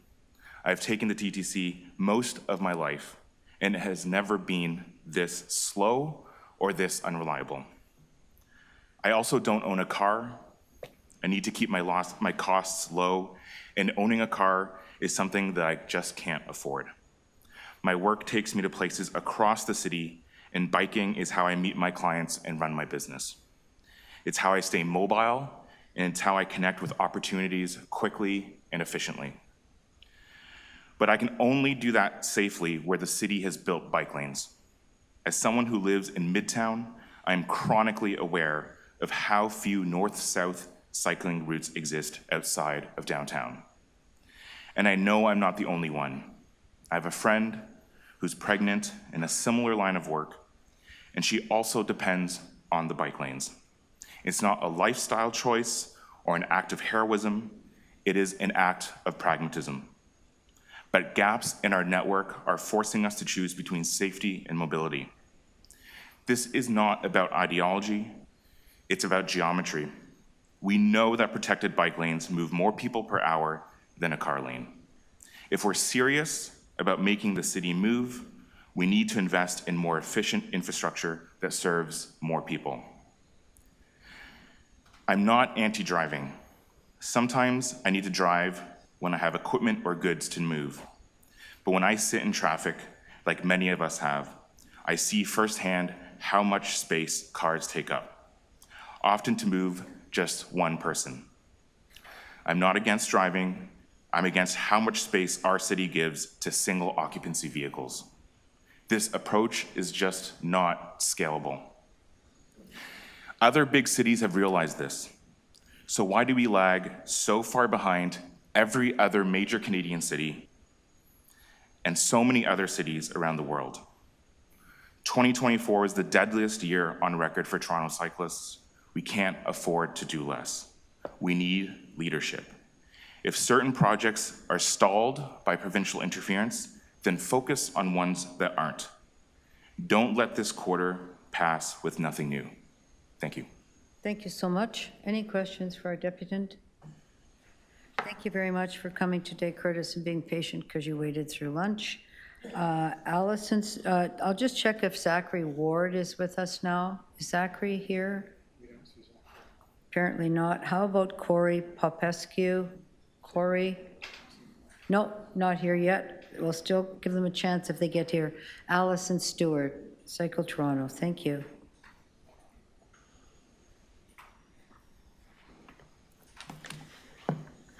I've taken the TTC most of my life, and it has never been this slow or this unreliable. I also don't own a car. I need to keep my costs low, and owning a car is something that I just can't afford. My work takes me to places across the city, and biking is how I meet my clients and run my business. It's how I stay mobile, and it's how I connect with opportunities quickly and efficiently. But I can only do that safely where the city has built bike lanes. As someone who lives in Midtown, I'm chronically aware of how few north-south cycling routes exist outside of downtown. And I know I'm not the only one. I have a friend who's pregnant in a similar line of work, and she also depends on the bike lanes. It's not a lifestyle choice or an act of heroism, it is an act of pragmatism. But gaps in our network are forcing us to choose between safety and mobility. This is not about ideology, it's about geometry. We know that protected bike lanes move more people per hour than a car lane. If we're serious about making the city move, we need to invest in more efficient infrastructure that serves more people. I'm not anti-driving. Sometimes I need to drive when I have equipment or goods to move. But when I sit in traffic, like many of us have, I see firsthand how much space cars take up, often to move just one person. I'm not against driving, I'm against how much space our city gives to single occupancy vehicles. This approach is just not scalable. Other big cities have realized this. So why do we lag so far behind every other major Canadian city and so many other cities around the world? 2024 is the deadliest year on record for Toronto cyclists. We can't afford to do less. We need leadership. If certain projects are stalled by provincial interference, then focus on ones that aren't. Don't let this quarter pass with nothing new. Thank you. Thank you so much. Any questions for our deputant? Thank you very much for coming today, Curtis, and being patient because you waited through lunch. Allison, I'll just check if Zachary Ward is with us now. Is Zachary here? Apparently not. How about Corey Popescu? Corey? No, not here yet. We'll still give them a chance if they get here. Allison Stewart, Cycle Toronto. Thank you.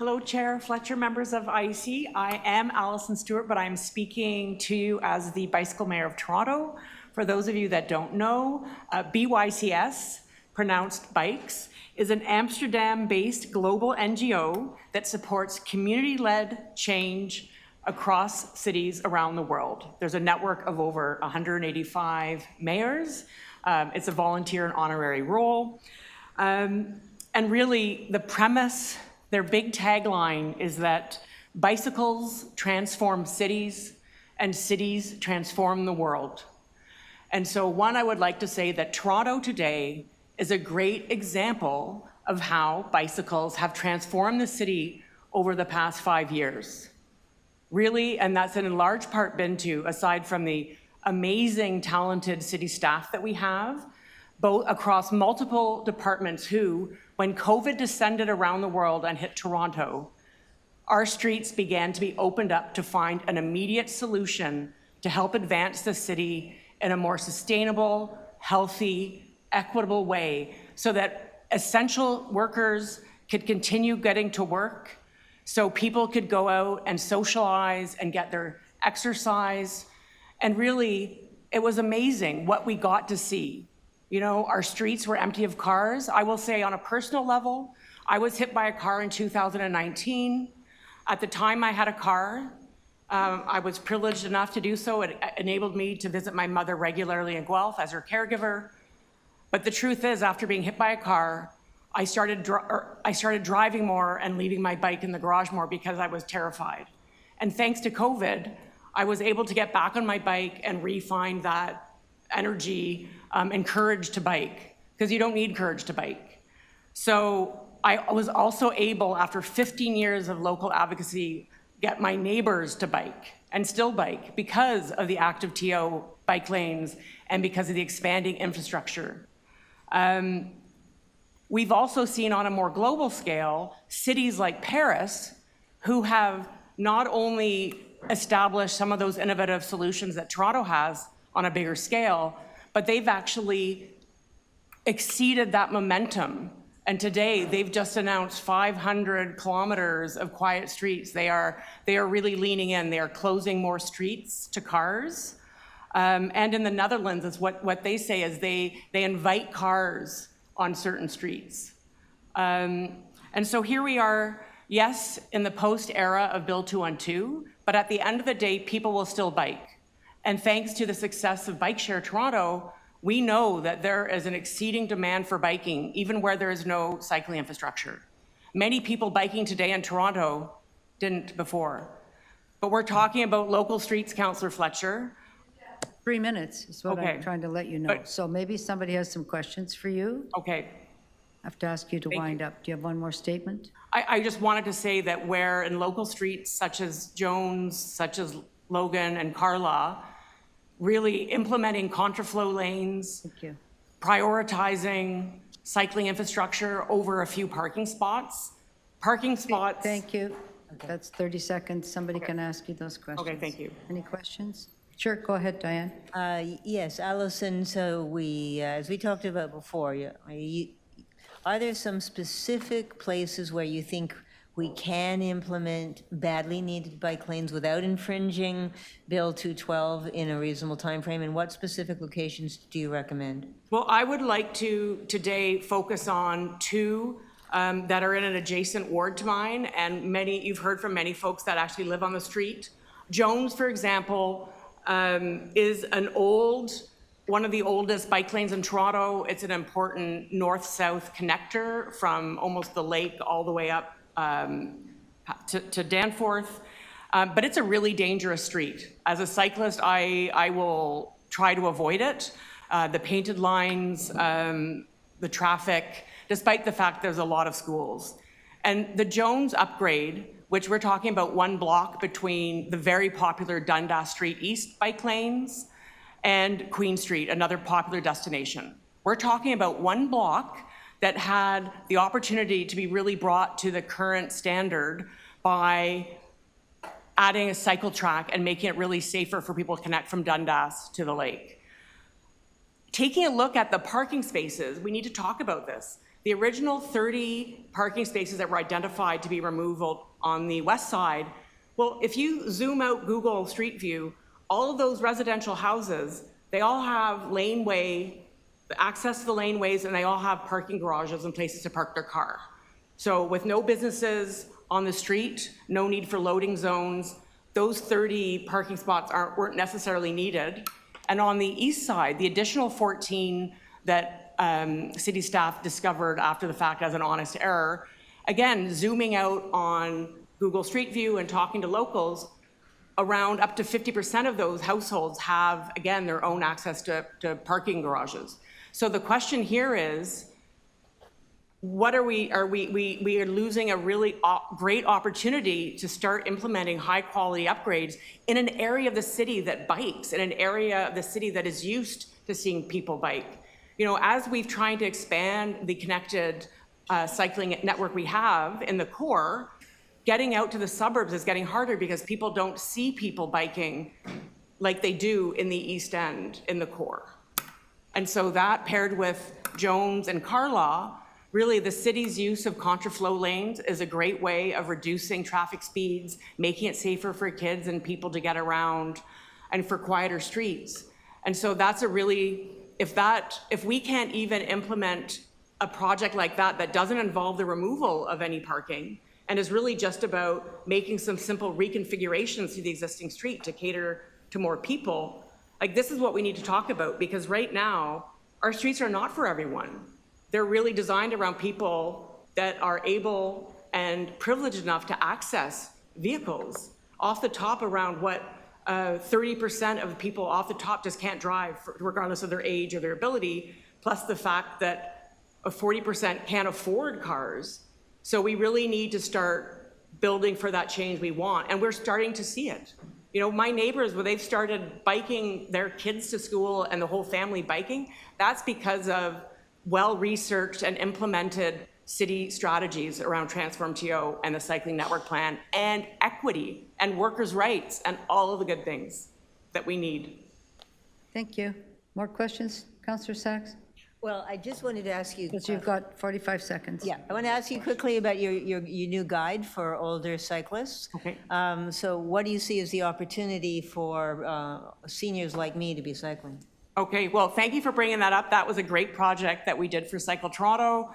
Hello, Chair Fletcher, members of IEC. I am Alison Stewart, but I'm speaking to you as the Bicycle Mayor of Toronto. For those of you that don't know, BYCS, pronounced Bikes, is an Amsterdam-based global NGO that supports community-led change across cities around the world. There's a network of over 185 mayors. It's a volunteer and honorary role. And really, the premise, their big tagline is that bicycles transform cities and cities transform the world. And so I would like to say that Toronto today is a great example of how bicycles have transformed the city over the past 5 years. Really, and that's in large part been to, aside from the amazing, talented city staff that we have, both across multiple departments who, when COVID descended around the world and hit Toronto, our streets began to be opened up to find an immediate solution to help advance the city in a more sustainable, healthy, equitable way so that essential workers could continue getting to work, so people could go out and socialize and get their exercise. And really, it was amazing what we got to see. You know, our streets were empty of cars. I will say on a personal level, I was hit by a car in 2019. At the time I had a car, I was privileged enough to do so. It enabled me to visit my mother regularly in Guelph as her caregiver. But the truth is, after being hit by a car, I started driving more and leaving my bike in the garage more because I was terrified. And thanks to COVID, I was able to get back on my bike and re-find that energy and courage to bike, because you don't need courage to bike. So I was also able, after 15 years of local advocacy, get my neighbors to bike and still bike because of the active TO bike lanes and because of the expanding infrastructure. We've also seen on a more global scale, cities like Paris, who have not only established some of those innovative solutions that Toronto has on a bigger scale, but they've actually exceeded that momentum. And today, they've just announced 500 kilometers of quiet streets. They are really leaning in. They are closing more streets to cars. And in the Netherlands, it's what they say is they invite cars on certain streets. And so here we are, yes, in the post-era of Bill 212, but at the end of the day, people will still bike. And thanks to the success of Bike Share Toronto, we know that there is an exceeding demand for biking, even where there is no cycling infrastructure. Many people biking today in Toronto didn't before. But we're talking about local streets, Councillor Fletcher. 3 minutes is what Okay. I'm trying to let you know. So maybe somebody has some questions for you. Okay. I have to ask you to wind up. Do you have one more statement? I just wanted to say that where in local streets such as Jones, such as Logan and Carla, really implementing contraflow lanes, Thank you. prioritizing cycling infrastructure over a few parking spots. Parking spots. Thank you. That's 30 seconds. Somebody can ask you those questions. Okay, thank you. Any questions? Sure, go ahead, Diane. Yes, Allison, so as we talked about before, are there some specific places where you think we can implement badly needed bike lanes without infringing Bill 212 in a reasonable timeframe? And what specific locations do you recommend? Well, I would like to today focus on two that are in an adjacent ward to mine, and you've heard from many folks that actually live on the street. Jones, for example, is one of the oldest bike lanes in Toronto. It's an important north-south connector from almost the lake all the way up to Danforth. But it's a really dangerous street. As a cyclist, I will try to avoid it. The painted lines, the traffic, despite the fact there's a lot of schools. And the Jones upgrade, which we're talking about one block between the very popular Dundas Street East bike lanes and Queen Street, another popular destination. We're talking about one block that had the opportunity to be really brought to the current standard by adding a cycle track and making it really safer for people to connect from Dundas to the lake. Taking a look at the parking spaces, we need to talk about this. The original 30 parking spaces that were identified to be removed on the west side, well, if you zoom out Google Street View, all of those residential houses, they all have laneway, access to the laneways, and they all have parking garages and places to park their car. So with no businesses on the street, no need for loading zones, those 30 parking spots weren't necessarily needed. And on the east side, the additional 14 that city staff discovered after the fact as an honest error, again, zooming out on Google Street View and talking to locals, around up to 50% of those households have, again, their own access to parking garages. So the question here is, what are we are losing a really great opportunity to start implementing high quality upgrades in an area of the city that bikes, in an area of the city that is used to seeing people bike. You know, as we've tried to expand the connected cycling network we have in the core, getting out to the suburbs is getting harder because people don't see people biking like they do in the East End in the core. And so that paired with Jones and Carlaw, really the city's use of contraflow lanes is a great way of reducing traffic speeds, making it safer for kids and people to get around, and for quieter streets. And so that's a really, if we can't even implement a project like that that doesn't involve the removal of any parking, and is really just about making some simple reconfigurations to the existing street to cater to more people, like this is what we need to talk about, because right now, our streets are not for everyone. They're really designed around people that are able and privileged enough to access vehicles. Off the top, around what 30% of people off the top just can't drive, regardless of their age or their ability, plus the fact that 40% can't afford cars. So we really need to start building for that change we want, and we're starting to see it. You know, my neighbors, when they've started biking their kids to school and the whole family biking, that's because of well-researched and implemented city strategies around Transform TO and the cycling network plan, and equity and workers' rights and all of the good things that we need. Thank you. More questions, Councillor Sachs? Well, I just wanted to ask you. Because you've got 45 seconds. Yeah, I want to ask you quickly about your new guide for older cyclists. Okay. So what do you see as the opportunity for seniors like me to be cycling? Okay, well, thank you for bringing that up. That was a great project that we did for Cycle Toronto.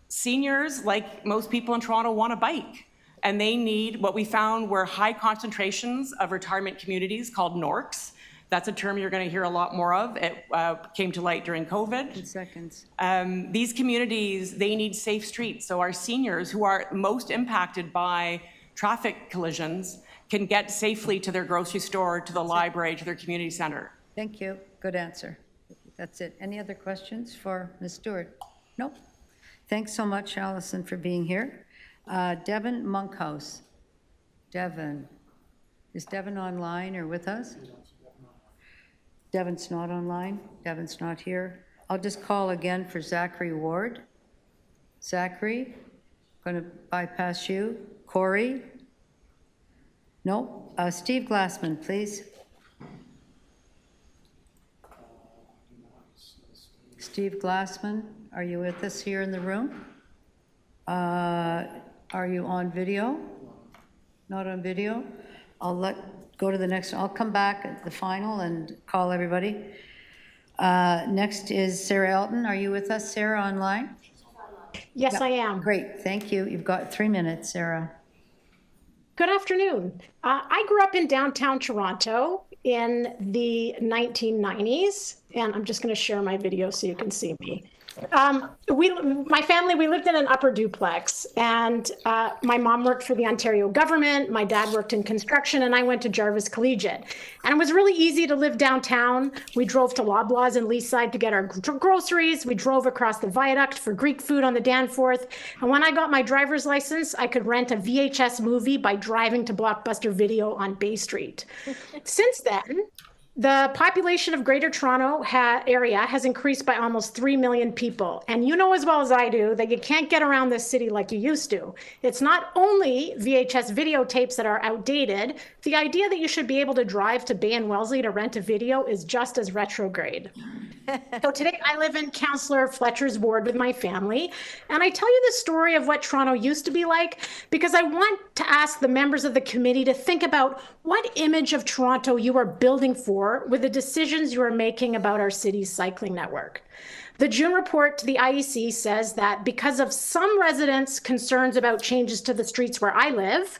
Seniors, like most people in Toronto, want a bike. And they need, what we found were high concentrations of retirement communities called NORCs. That's a term you're going to hear a lot more of. It came to light during COVID. 10 seconds. These communities, they need safe streets. So our seniors, who are most impacted by traffic collisions, can get safely to their grocery store, to the library, to their community center. Thank you. Good answer. That's it. Any other questions for Ms. Stewart? Nope. Thanks so much, Allison, for being here. Devin Monkhouse. Devin. Is Devin online or with us? Devin's not online. Devin's not here. I'll just call again for Zachary Ward. Zachary, going to bypass you. Corey? No. Steve Glassman, please. Steve Glassman, are you with us here in the room? Are you on video? Not on video? I'll go to the next one. I'll come back at the final and call everybody. Next is Sarah Elton. Are you with us, Sarah, online? Yes, Yep. I am. Great, thank you. You've got 3 minutes, Sarah. Good afternoon. I grew up in downtown Toronto in the 1990s, and I'm just going to share my video so you can see me. My family, we lived in an upper duplex, and my mom worked for the Ontario government, my dad worked in construction, and I went to Jarvis Collegiate. And it was really easy to live downtown. We drove to Loblaws and Leaside to get our groceries. We drove across the viaduct for Greek food on the Danforth. And when I got my driver's license, I could rent a VHS movie by driving to Blockbuster Video on Bay Street. Since then, The population of Greater Toronto area has increased by almost 3 million people. And you know as well as I do that you can't get around this city like you used to. It's not only VHS videotapes that are outdated, the idea that you should be able to drive to Bay and Wellesley to rent a video is just as retrograde. So today I live in Councillor Fletcher's ward with my family, and I tell you the story of what Toronto used to be like because I want to ask the members of the committee to think about what image of Toronto you are building for with the decisions you are making about our city's cycling network. The June report to the IEC says that because of some residents' concerns about changes to the streets where I live,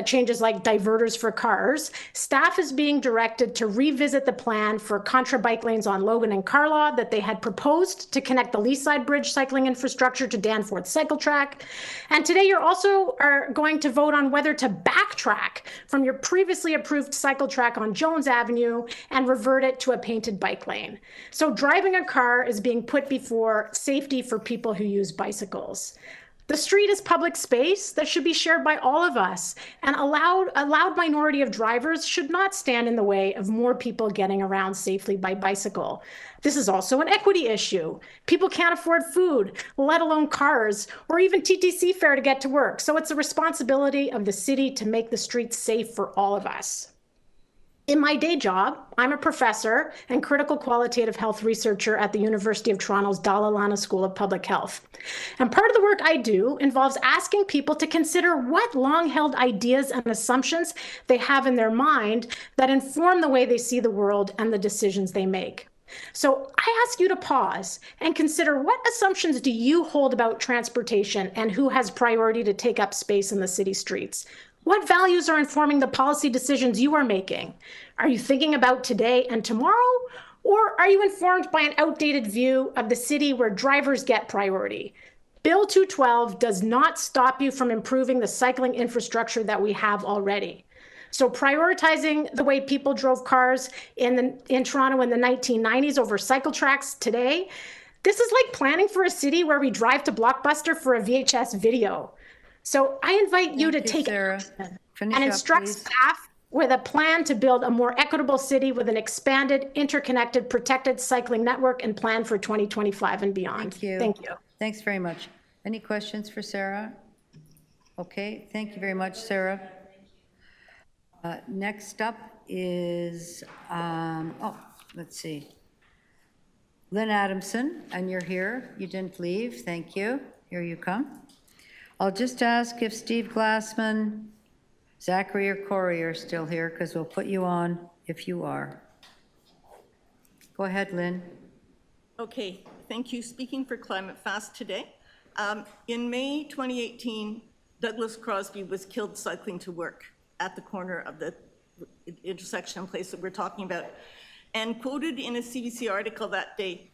changes like diverters for cars, staff is being directed to revisit the plan for contra bike lanes on Logan and Carlaw that they had proposed to connect the Leaside Bridge cycling infrastructure to Danforth cycle track. And today you're also going to vote on whether to backtrack from your previously approved cycle track on Jones Avenue and revert it to a painted bike lane. So driving a car is being put before safety for people who use bicycles. The street is public space that should be shared by all of us, and a loud minority of drivers should not stand in the way of more people getting around safely by bicycle. This is also an equity issue. People can't afford food, let alone cars, or even TTC fare to get to work. So it's a responsibility of the city to make the streets safe for all of us. In my day job, I'm a professor and critical qualitative health researcher at the University of Toronto's Dalla Lana School of Public Health. And part of the work I do involves asking people to consider what long-held ideas and assumptions they have in their mind that inform the way they see the world and the decisions they make. So I ask you to pause and consider what assumptions do you hold about transportation and who has priority to take up space in the city streets? What values are informing the policy decisions you are making? Are you thinking about today and tomorrow? Or are you informed by an outdated view of the city where drivers get priority? Bill 212 does not stop you from improving the cycling infrastructure that we have already. So prioritizing the way people drove cars in Toronto in the 1990s over cycle tracks today, this is like planning for a city where we drive to Blockbuster for a VHS video. So I invite you to take action and instruct staff with a plan to build a more equitable city with an expanded, interconnected, protected cycling network and plan for 2025 and beyond. Thank you. Thank you. Thanks very much. Any questions for Sarah? Okay, thank you very much, Sarah. Next up is, let's see. Lynn Adamson, and you're here. You didn't leave. Thank you. Here you come. I'll just ask if Steve Glassman, Zachary, or Corey are still here, because we'll put you on if you are. Go ahead, Lynn. Okay, thank you. Speaking for Climate Fast today. In May 2018, Douglas Crosby was killed cycling to work at the corner of the intersection and place that we're talking about. And quoted in a CBC article that day,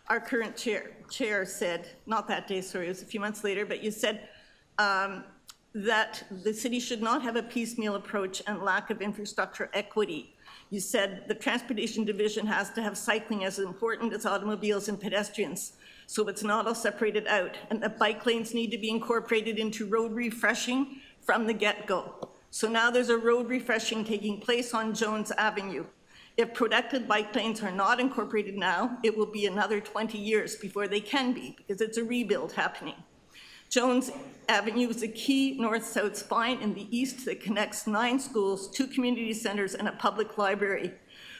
our current chair said, not that day, sorry, it was a few months later, but you said that the city should not have a piecemeal approach and lack of infrastructure equity. You said the transportation division has to have cycling as important as automobiles and pedestrians, so it's not all separated out, and the bike lanes need to be incorporated into road refreshing from the get-go. So now there's a road refreshing taking place on Jones Avenue. If protected bike lanes are not incorporated now, it will be another 20 years before they can be, because it's a rebuild happening. Jones Avenue is a key north-south spine in the east that connects 9 schools, 2 community centers, and a public library.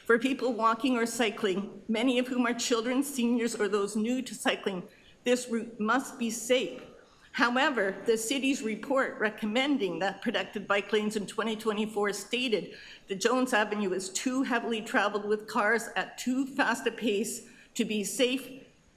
For people walking or cycling, many of whom are children, seniors, or those new to cycling, this route must be safe. However, the city's report recommending that protected bike lanes in 2024 stated that Jones Avenue is too heavily traveled with cars at too fast a pace to be safe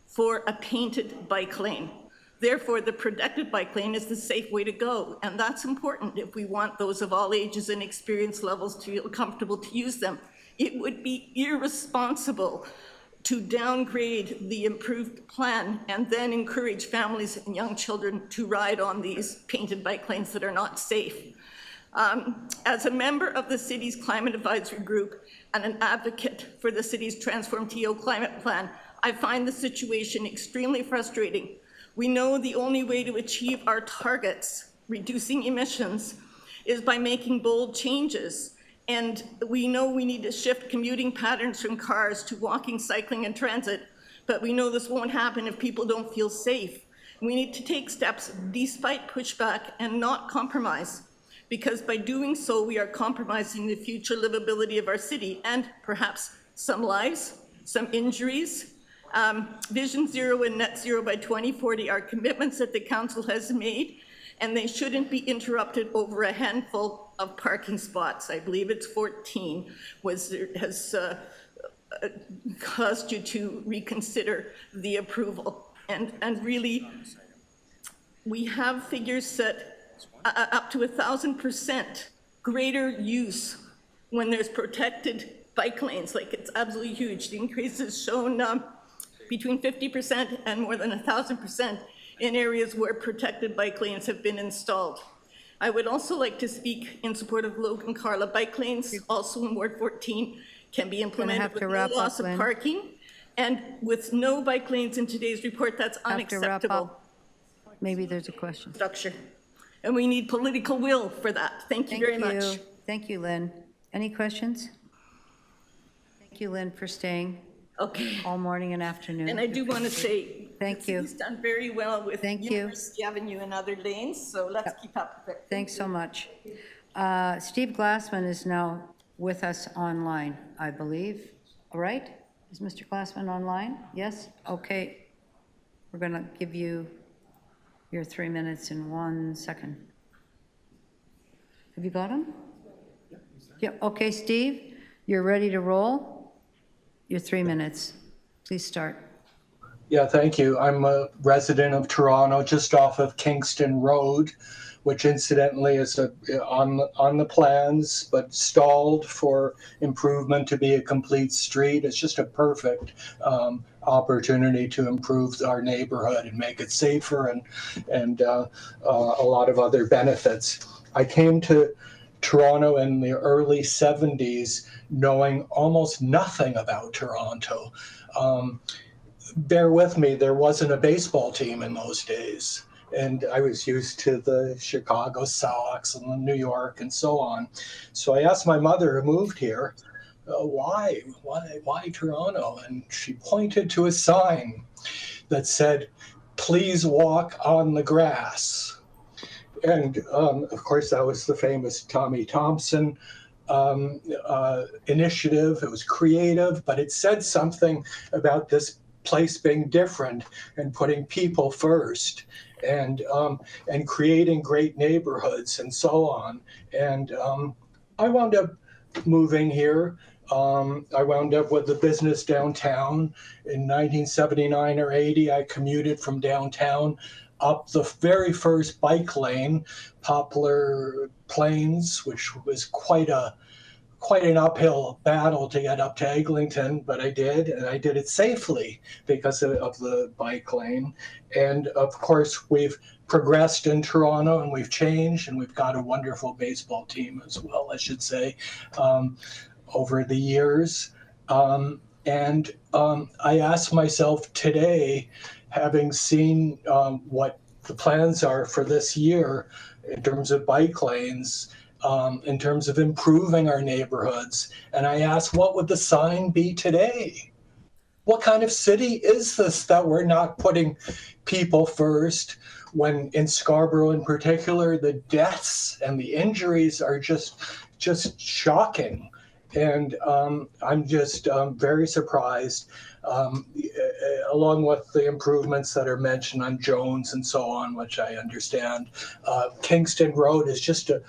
for a painted bike lane. Therefore, the protected bike lane is the safe way to go, and that's important if we want those of all ages and experience levels to feel comfortable to use them. It would be irresponsible to downgrade the improved plan and then encourage families and young children to ride on these painted bike lanes that are not safe. As a member of the city's climate advisory group and an advocate for the city's Transform TO climate plan, I find the situation extremely frustrating. We know the only way to achieve our targets, reducing emissions, is by making bold changes. And we know we need to shift commuting patterns from cars to walking, cycling, and transit, but we know this won't happen if people don't feel safe. We need to take steps despite pushback and not compromise, because by doing so, we are compromising the future livability of our city and perhaps some lives, some injuries. Vision Zero and Net Zero by 2040 are commitments that the council has made, and they shouldn't be interrupted over a handful of parking spots. I believe it's 14 has caused you to reconsider the approval. And really, we have figures that up to 1,000% greater use when there's protected bike lanes. Like, it's absolutely huge. The increase is shown between 50% and more than 1,000% in areas where protected bike lanes have been installed. I would also like to speak in support of Logan Carla. Bike lanes, also in Ward 14, can be implemented with no loss of parking. And with no bike lanes in today's report, that's unacceptable. Maybe there's a question. Structure. And we need political will for that. Thank you very much. Thank you, Lynn. Any questions? Thank you, Lynn, for staying. Okay. All morning and afternoon. And I do want to say, thank you. He's done very well with University Avenue and other lanes, so let's keep up with it. Thanks so much. Steve Glassman is now with us online, I believe. All right? Is Mr. Glassman online? Yes? Okay. We're going to give you your 3 minutes in 1 second. Have you got him? Yeah. Okay, Steve, you're ready to roll. Your 3 minutes. Please start. Yeah, thank you. I'm a resident of Toronto, just off of Kingston Road, which incidentally is on the plans, but stalled for improvement to be a complete street. It's just a perfect opportunity to improve our neighborhood and make it safer and a lot of other benefits. I came to Toronto in the early 70s, knowing almost nothing about Toronto. Bear with me, there wasn't a baseball team in those days. And I was used to the Chicago Sox and the New York and so on. So I asked my mother, who moved here, why Toronto? And she pointed to a sign that said, "Please walk on the grass." And of course, that was the famous Tommy Thompson initiative. It was creative, but it said something about this place being different and putting people first and creating great neighborhoods and so on. And I wound up moving here. I wound up with a business downtown. In 1979 or 80, I commuted from downtown up the very first bike lane, Poplar Plains, which was quite an uphill battle to get up to Eglinton, but I did, and I did it safely because of the bike lane. And of course, we've progressed in Toronto and we've changed, and we've got a wonderful baseball team as well, I should say, over the years. And I asked myself today, having seen what the plans are for this year in terms of bike lanes, in terms of improving our neighborhoods. And I asked, what would the sign be today? What kind of city is this that we're not putting people first, when in Scarborough in particular, the deaths and the injuries are just shocking. And I'm just very surprised, along with the improvements that are mentioned on Jones and so on, which I understand. Kingston Road is just a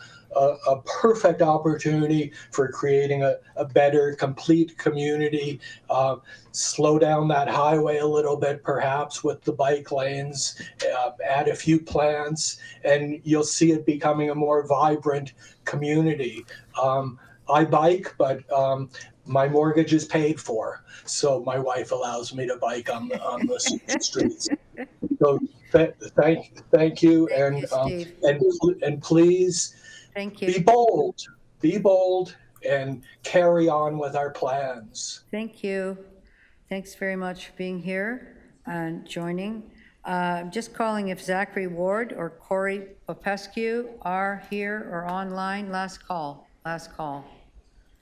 perfect opportunity for creating a better, complete community. Slow down that highway a little bit, perhaps, with the bike lanes, add a few plants, and you'll see it becoming a more vibrant community. I bike, but my mortgage is paid for, so my wife allows me to bike on the streets. So thank you, and please, thank you. Be bold, and carry on with our plans. Thank you. Thanks very much for being here and joining. I'm just calling if Zachary Ward or Corey Popescu are here or online. Last call.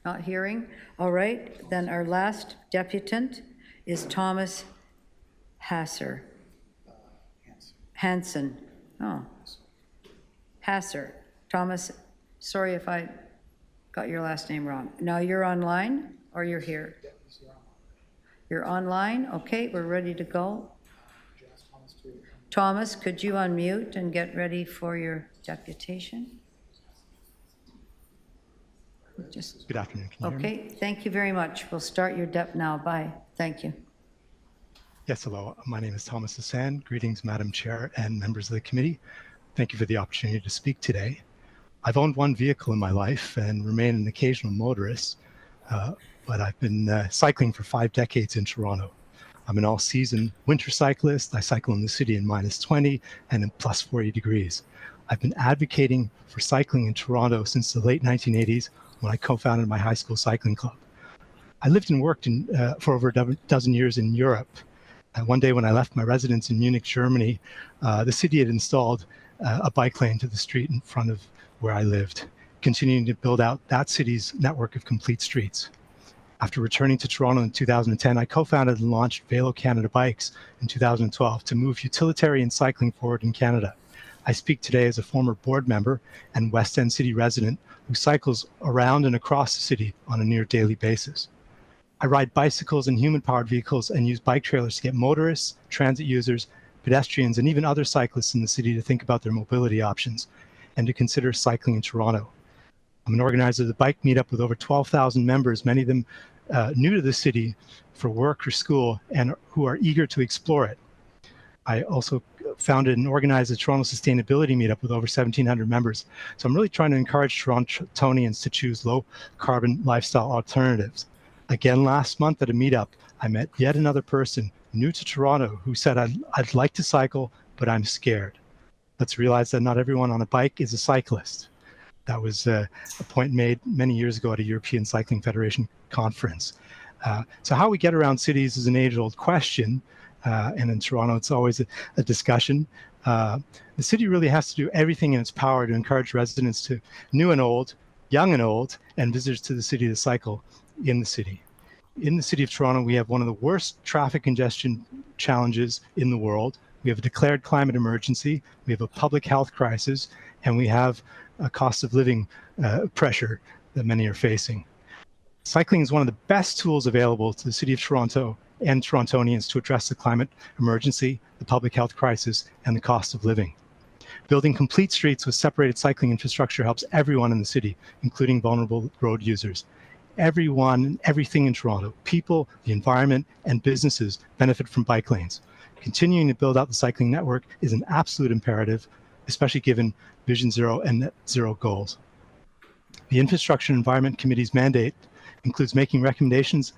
Not hearing? All right, then our last deputant is Thomas Hansen. Oh. Hasser. Thomas, sorry if I got your last name wrong. Now you're online or you're here? You're online? Okay, we're ready to go. Thomas, could you unmute and get ready for your deputation? Good afternoon. Can you hear me? Okay, thank you very much. We'll start your dep now. Bye. Thank you. Yes, hello. My name is Thomas Hassan. Greetings, Madam Chair and members of the committee. Thank you for the opportunity to speak today. I've owned one vehicle in my life and remain an occasional motorist, but I've been cycling for 5 decades in Toronto. I'm an all-season winter cyclist. I cycle in the city in -20 and in +40 degrees. I've been advocating for cycling in Toronto since the late 1980s when I co-founded my high school cycling club. I lived and worked for over a dozen years in Europe. One day when I left my residence in Munich, Germany, the city had installed a bike lane to the street in front of where I lived, continuing to build out that city's network of complete streets. After returning to Toronto in 2010, I co-founded and launched Velo Canada Bikes in 2012 to move utilitarian cycling forward in Canada. I speak today as a former board member and West End City resident who cycles around and across the city on a near daily basis. I ride bicycles and human-powered vehicles and use bike trailers to get motorists, transit users, pedestrians, and even other cyclists in the city to think about their mobility options and to consider cycling in Toronto. I'm an organizer of the bike meetup with over 12,000 members, many of them new to the city for work or school and who are eager to explore it. I also founded and organized the Toronto Sustainability Meetup with over 1,700 members. So I'm really trying to encourage Torontonians to choose low carbon lifestyle alternatives. Again, last month at a meetup, I met yet another person new to Toronto who said, I'd like to cycle, but I'm scared. Let's realize that not everyone on a bike is a cyclist. That was a point made many years ago at a European Cycling Federation conference. So how we get around cities is an age-old question. And in Toronto, it's always a discussion. The city really has to do everything in its power to encourage residents to, new and old, young and old, and visitors to the city to cycle in the city. In the city of Toronto, we have one of the worst traffic congestion challenges in the world. We have a declared climate emergency, we have a public health crisis, and we have a cost of living pressure that many are facing. Cycling is one of the best tools available to the city of Toronto and Torontonians to address the climate emergency, the public health crisis, and the cost of living. Building complete streets with separated cycling infrastructure helps everyone in the city, including vulnerable road users. Everyone and everything in Toronto, people, the environment, and businesses benefit from bike lanes. Continuing to build out the cycling network is an absolute imperative, especially given Vision Zero and Net Zero goals. The Infrastructure and Environment Committee's mandate includes making recommendations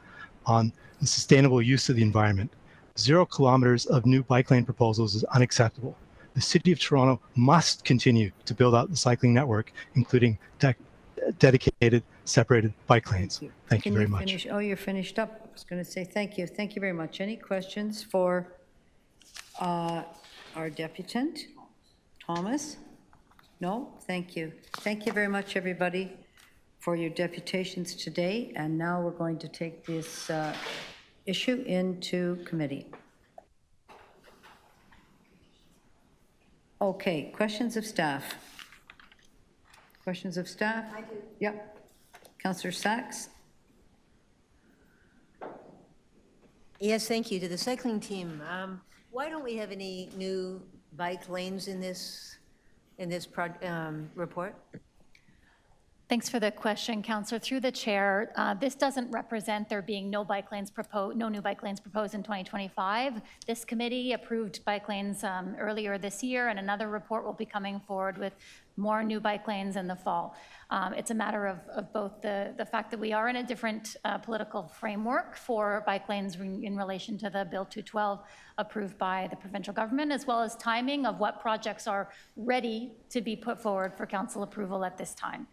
on the sustainable use of the environment. 0 kilometers of new bike lane proposals is unacceptable. The City of Toronto must continue to build out the cycling network, including dedicated, separated bike lanes. Thank you very much. Finish? Oh, you're finished up. I was going to say thank you. Thank you very much. Any questions for our deputant, Thomas? No? Thank you. Thank you very much, everybody, for your deputations today. And now we're going to take this issue into committee. Okay, questions of staff. Questions of staff? I do. Yep. Councillor Sachs? Yes, thank you. To the cycling team, why don't we have any new bike lanes in this report? Thanks for the question, Councillor. Through the chair, this doesn't represent there being no new bike lanes proposed in 2025. This committee approved bike lanes earlier this year, and another report will be coming forward with more new bike lanes in the fall. It's a matter of both the fact that we are in a different political framework for bike lanes in relation to the Bill 212 approved by the provincial government, as well as timing of what projects are ready to be put forward for council approval at this time.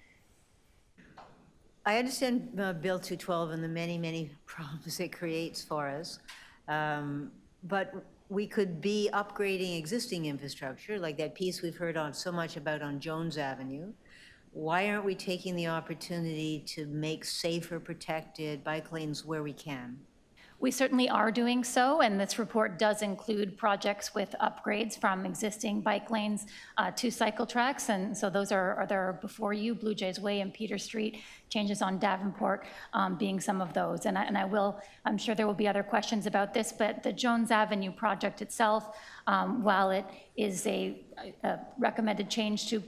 I understand Bill 212 and the many, many problems it creates for us, but we could be upgrading existing infrastructure, like that piece we've heard on so much about on Jones Avenue, why aren't we taking the opportunity to make safer, protected bike lanes where we can? We certainly are doing so, and this report does include projects with upgrades from existing bike lanes to cycle tracks, and so those are there before you, Blue Jays Way and Peter Street, changes on Davenport being some of those. And I'm sure there will be other questions about this, but the Jones Avenue project itself, while it is a recommended change to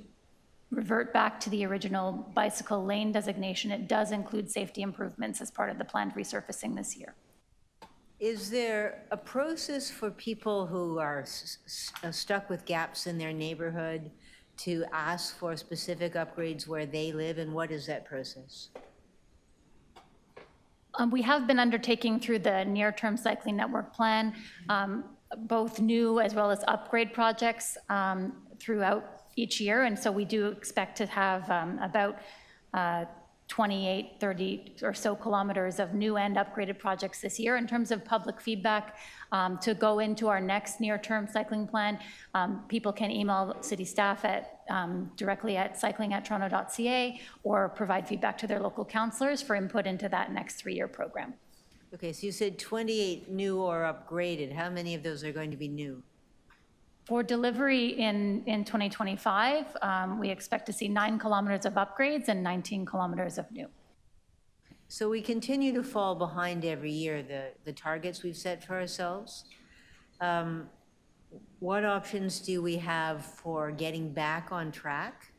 revert back to the original bicycle lane designation, it does include safety improvements as part of the planned resurfacing this year. Is there a process for people who are stuck with gaps in their neighborhood to ask for specific upgrades where they live, and what is that process? We have been undertaking through the near-term cycling network plan, both new as well as upgrade projects throughout each year, and so we do expect to have about 28, 30 or so kilometers of new and upgraded projects this year. In terms of public feedback to go into our next near-term cycling plan, people can email city staff directly at cycling@toronto.ca or provide feedback to their local councillors for input into that next 3-year program. Okay, so you said 28 new or upgraded. How many of those are going to be new? For delivery in 2025, we expect to see 9 kilometers of upgrades and 19 kilometers of new. So we continue to fall behind every year, the targets we've set for ourselves. What options do we have for getting back on track?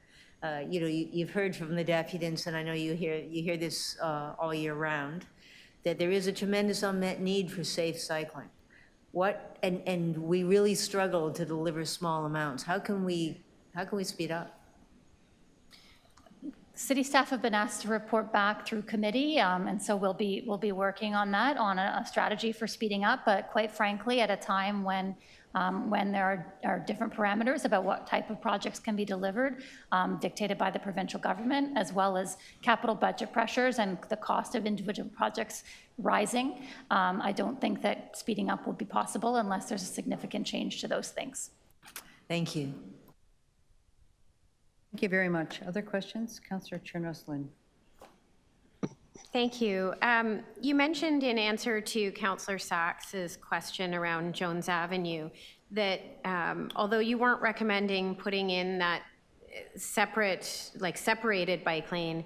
You've heard from the deputants, and I know you hear this all year round, that there is a tremendous unmet need for safe cycling. And we really struggle to deliver small amounts. How can we speed up? City staff have been asked to report back through committee, and so we'll be working on that, on a strategy for speeding up. But quite frankly, at a time when there are different parameters about what type of projects can be delivered, dictated by the provincial government, as well as capital budget pressures and the cost of individual projects rising, I don't think that speeding up will be possible unless there's a significant change to those things. Thank you. Thank you very much. Other questions? Councillor Chernos-Lynn. Thank you. You mentioned in answer to Councillor Sachs's question around Jones Avenue that although you weren't recommending putting in that separated bike lane,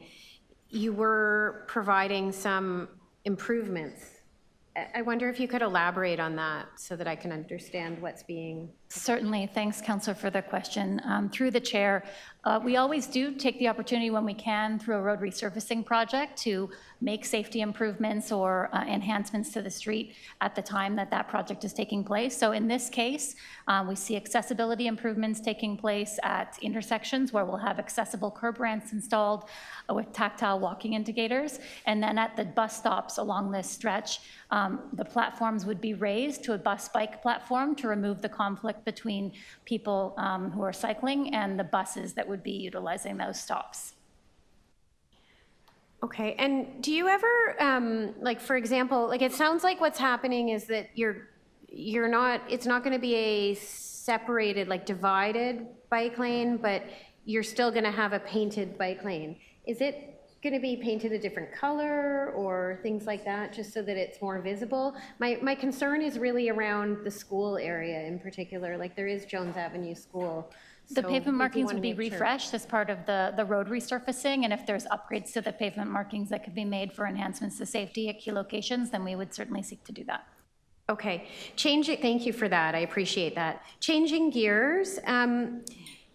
you were providing some improvements. I wonder if you could elaborate on that so that I can understand what's being... Certainly. Thanks, Councillor, for the question. Through the chair, we always do take the opportunity when we can through a road resurfacing project to make safety improvements or enhancements to the street at the time that project is taking place. So in this case, we see accessibility improvements taking place at intersections where we'll have accessible curb ramps installed with tactile walking indicators. And then at the bus stops along this stretch, the platforms would be raised to a bus bike platform to remove the conflict between people who are cycling and the buses that would be utilizing those stops. Okay, and do you ever, for example, it sounds like what's happening is that it's not going to be a separated, divided bike lane, but you're still going to have a painted bike lane. Is it going to be painted a different color or things like that, just so that it's more visible? My concern is really around the school area in particular. There is Jones Avenue School. The pavement markings would be refreshed as part of the road resurfacing, and if there's upgrades to the pavement markings that could be made for enhancements to safety at key locations, then we would certainly seek to do that. Okay, thank you for that. I appreciate that. Changing gears,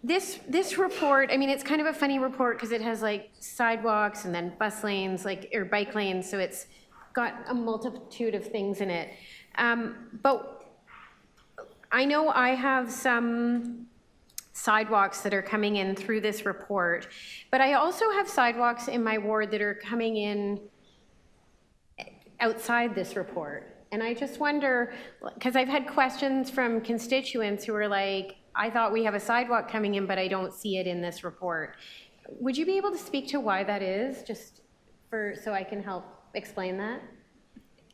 this report, it's kind of a funny report because it has sidewalks and then bus lanes, or bike lanes, so it's got a multitude of things in it. But I know I have some sidewalks that are coming in through this report, but I also have sidewalks in my ward that are coming in outside this report. And I just wonder, because I've had questions from constituents who are like, I thought we have a sidewalk coming in, but I don't see it in this report. Would you be able to speak to why that is, so I can help explain that?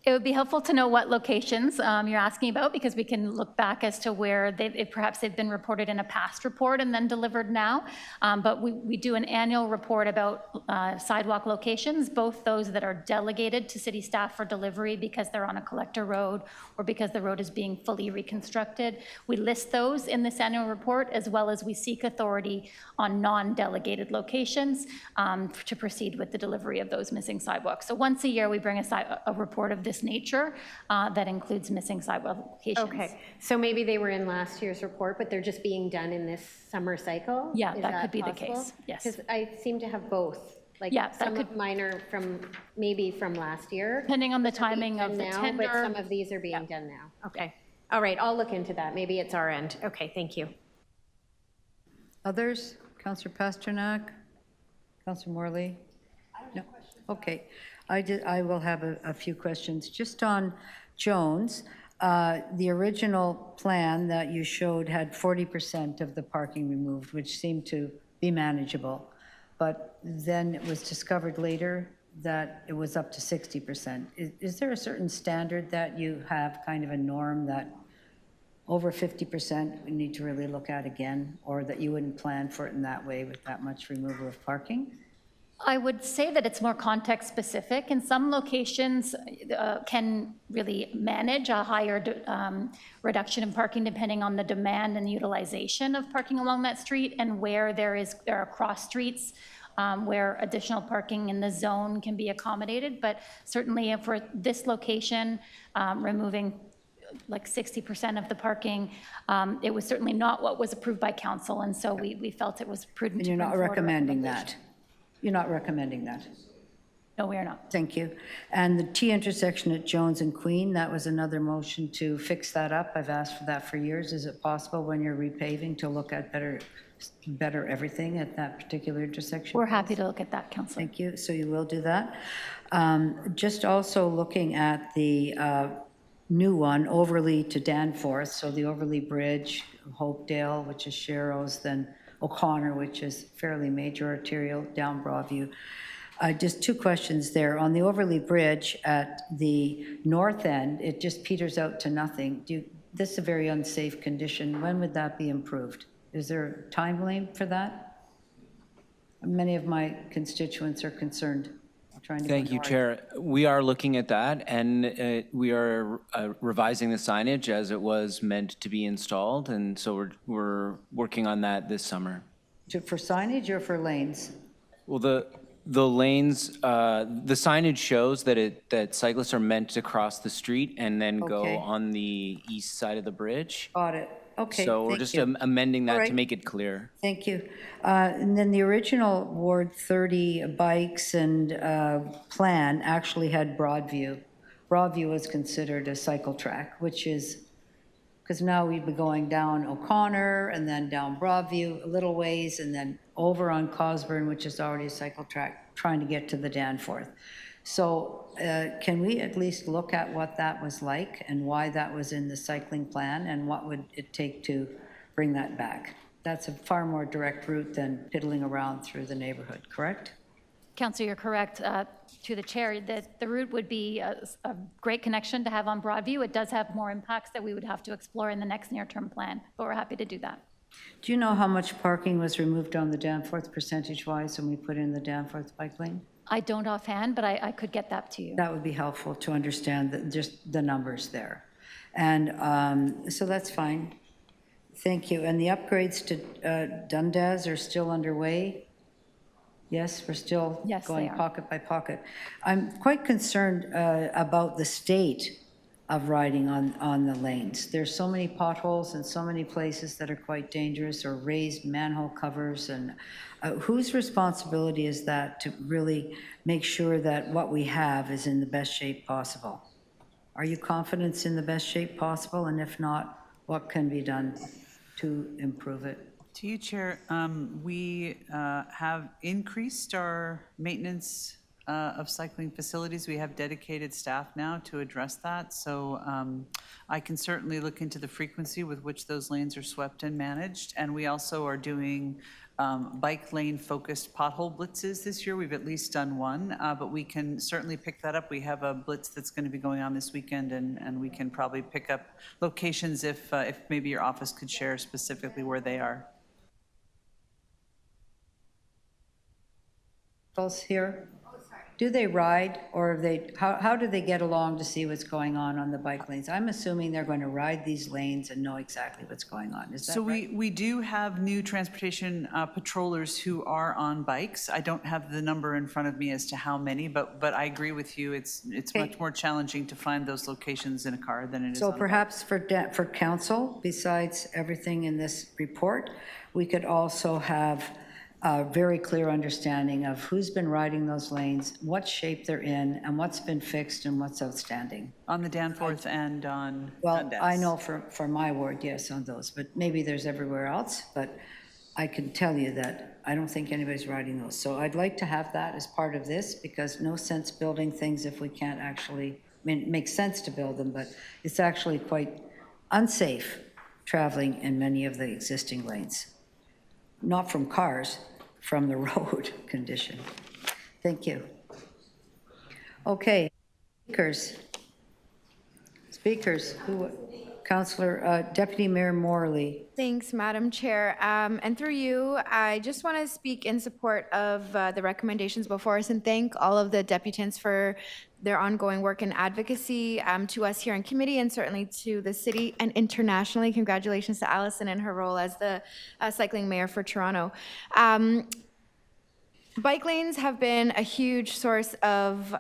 It would be helpful to know what locations you're asking about, because we can look back as to where if perhaps they've been reported in a past report and then delivered now. But we do an annual report about sidewalk locations, both those that are delegated to city staff for delivery because they're on a collector road or because the road is being fully reconstructed. We list those in this annual report, as well as we seek authority on non-delegated locations to proceed with the delivery of those missing sidewalks. So once a year, we bring a report of this nature that includes missing sidewalk locations. Okay, so maybe they were in last year's report, but they're just being done in this summer cycle? Yeah, Is that could be the possible? case, yes. Because I seem to have both. Like Yeah, that some could- of mine are maybe from last year. Depending on the timing of the now, tender. But some of these are being done now. Okay. All right, I'll look into that. Maybe it's our end. Okay, thank you. Others? Councillor Pasternak? Councillor Morley? No? Okay. I will have a few questions. Just on Jones, the original plan that you showed had 40% of the parking removed, which seemed to be manageable. But then it was discovered later that it was up to 60%. Is there a certain standard that you have, kind of a norm that over 50% we need to really look at again, or that you wouldn't plan for it in that way with that much removal of parking? I would say that it's more context specific, and some locations can really manage a higher reduction in parking depending on the demand and utilization of parking along that street, and where there are cross streets where additional parking in the zone can be accommodated. But certainly for this location, removing like 60% of the parking, it was certainly not what was approved by council, and so we felt it was prudent. And you're not recommending that? You're not recommending that? No, we are not. Thank you. And the T intersection at Jones and Queen, that was another motion to fix that up. I've asked for that for years. Is it possible when you're repaving to look at better everything at that particular intersection? We're happy to look at that, Councillor. Thank you. So you will do that. Just also looking at the new one, Overlea to Danforth, so the Overlea Bridge, Hopedale, which is Sharrows, then O'Connor, which is fairly major arterial, down Broadview. Just two questions there. On the Overlea Bridge at the north end, it just peters out to nothing. This is a very unsafe condition. When would that be improved? Is there a timeline for that? Many of my constituents are concerned. Thank you, Chair. We are looking at that, and we are revising the signage as it was meant to be installed, and so we're working on that this summer. For signage or for lanes? Well, the lanes, the signage shows that cyclists are meant to cross the street and then go on the east side of the bridge. Got it. Okay, so we're just amending that to make it clear. Thank you. And then the original Ward 30 bikes and plan actually had Broadview. Broadview was considered a cycle track, which is, because now we'd be going down O'Connor and then down Broadview a little ways and then over on Cosburn, which is already a cycle track, trying to get to the Danforth. So can we at least look at what that was like and why that was in the cycling plan and what would it take to bring that back? That's a far more direct route than piddling around through the neighborhood, correct? Councillor, you're correct. To the chair, that the route would be a great connection to have on Broadview. It does have more impacts that we would have to explore in the next near-term plan, but we're happy to do that. Do you know how much parking was removed on the Danforth percentage-wise when we put in the Danforth bike lane? I don't offhand, but I could get that to you. That would be helpful to understand just the numbers there. And so that's fine. Thank you. And the upgrades to Dundas are still underway? Yes, we're still going pocket by pocket. I'm quite concerned about the state of riding on the lanes. There's so many potholes and so many places that are quite dangerous, or raised manhole covers, and whose responsibility is that to really make sure that what we have is in the best shape possible? Are you confident it's in the best shape possible? And if not, what can be done to improve it? To you, Chair, we have increased our maintenance of cycling facilities. We have dedicated staff now to address that. So I can certainly look into the frequency with which those lanes are swept and managed. And we also are doing bike lane focused pothole blitzes this year. We've at least done one, but we can certainly pick that up. We have a blitz that's going to be going on this weekend, and we can probably pick up locations if maybe your office could share specifically where they are. Both here? Do they ride, or how do they get along to see what's going on the bike lanes? I'm assuming they're going to ride these lanes and know exactly what's going on. Is that So right? we do have new transportation patrollers who are on bikes. I don't have the number in front of me as to how many, but I agree with you. It's much more challenging to find those locations in a car than it is So on a bike. perhaps for council, besides everything in this report, we could also have a very clear understanding of who's been riding those lanes, what shape they're in, and what's been fixed and what's outstanding. On the Danforth and on Well, Dundas. I know for my ward, yes, on those, but maybe there's everywhere else, but I can tell you that I don't think anybody's riding those. So I'd like to have that as part of this, because no sense building things if we can't actually, I mean, it makes sense to build them, but it's actually quite unsafe traveling in many of the existing lanes. Not from cars, from the road condition. Thank you. Okay, speakers, who, Councillor, Deputy Mayor Morley. Thanks, Madam Chair. And through you, I just want to speak in support of the recommendations before us and thank all of the deputants for their ongoing work in advocacy to us here in committee and certainly to the city and internationally. Congratulations to Allison in her role as the cycling mayor for Toronto. Bike lanes have been a huge source of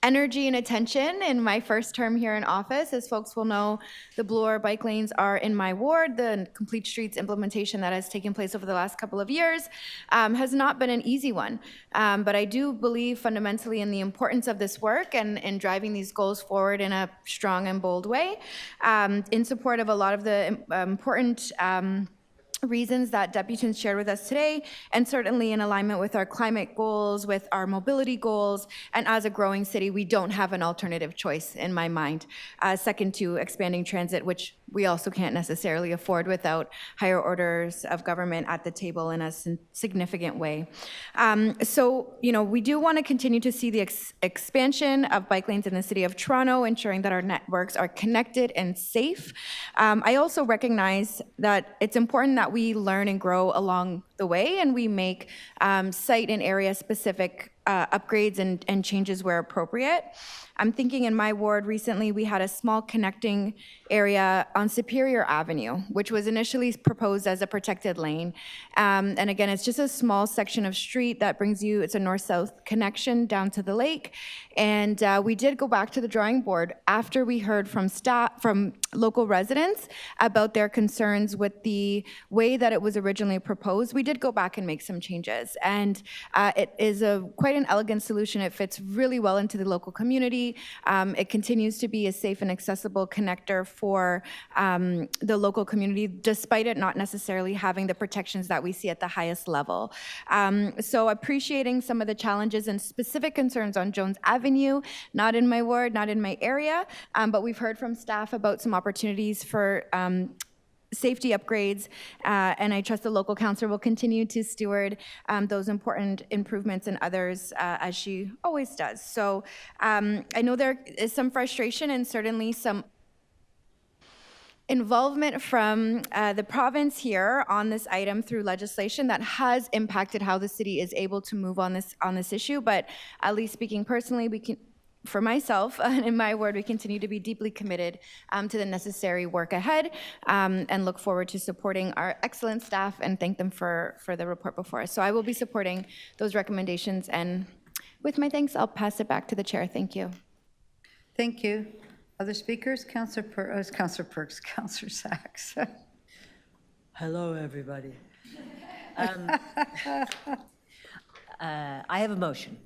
energy and attention in my first term here in office. As folks will know, the Bloor bike lanes are in my ward. The Complete Streets implementation that has taken place over the last couple of years has not been an easy one. But I do believe fundamentally in the importance of this work and in driving these goals forward in a strong and bold way in support of a lot of the important reasons that deputants shared with us today, and certainly in alignment with our climate goals, with our mobility goals, and as a growing city, we don't have an alternative choice in my mind. Second to expanding transit, which we also can't necessarily afford without higher orders of government at the table in a significant way. So, you know, we do want to continue to see the expansion of bike lanes in the city of Toronto, ensuring that our networks are connected and safe. I also recognize that it's important that we learn and grow along the way, and we make site and area specific upgrades and changes where appropriate. I'm thinking in my ward recently, we had a small connecting area on Superior Avenue, which was initially proposed as a protected lane. And again, it's just a small section of street that brings you, it's a north-south connection down to the lake. And we did go back to the drawing board after we heard from local residents about their concerns with the way that it was originally proposed. We did go back and make some changes. And it is quite an elegant solution. It fits really well into the local community. It continues to be a safe and accessible connector for the local community, despite it not necessarily having the protections that we see at the highest level. So appreciating some of the challenges and specific concerns on Jones Avenue, not in my ward, not in my area, but we've heard from staff about some opportunities for safety upgrades, and I trust the local councillor will continue to steward those important improvements and others as she always does. So I know there is some frustration and certainly some involvement from the province here on this item through legislation that has impacted how the city is able to move on this issue, but at least speaking personally, we can, for myself and in my ward, we continue to be deeply committed to the necessary work ahead and look forward to supporting our excellent staff and thank them for the report before us. So I will be supporting those recommendations, and with my thanks, I'll pass it back to the chair. Thank you. Thank you. Other speakers? Councillor Perks, Councillor Sachs. Hello, everybody. I have a motion.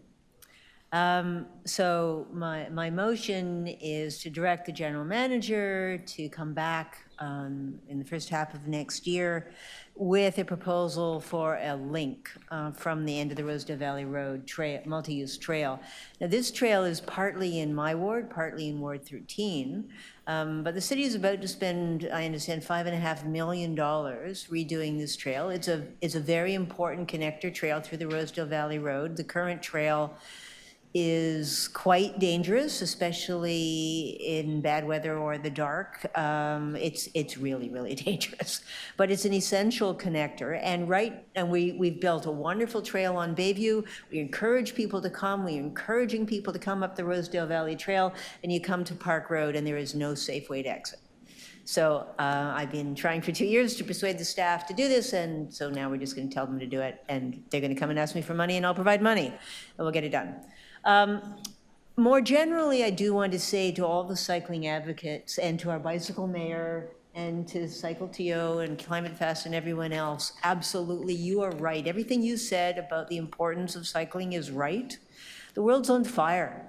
So my motion is to direct the general manager to come back in the first half of next year with a proposal for a link from the end of the Rosedale Valley Road trail, multi-use trail. Now, this trail is partly in my ward, partly in Ward 13, but the city is about to spend, I understand, $5.5 million redoing this trail. It's a very important connector trail through the Rosedale Valley Road. The current trail is quite dangerous, especially in bad weather or the dark. It's really, really dangerous. But it's an essential connector. And we've built a wonderful trail on Bayview. We encourage people to come. We're encouraging people to come up the Rosedale Valley Trail, and you come to Park Road, and there is no safe way to exit. So I've been trying for 2 years to persuade the staff to do this, and so now we're just going to tell them to do it, and they're going to come and ask me for money, and I'll provide money, and we'll get it done. More generally, I do want to say to all the cycling advocates and to our bicycle mayor and to Cycle TO and Climate Fast and everyone else, absolutely, you are right. Everything you said about the importance of cycling is right. The world's on fire.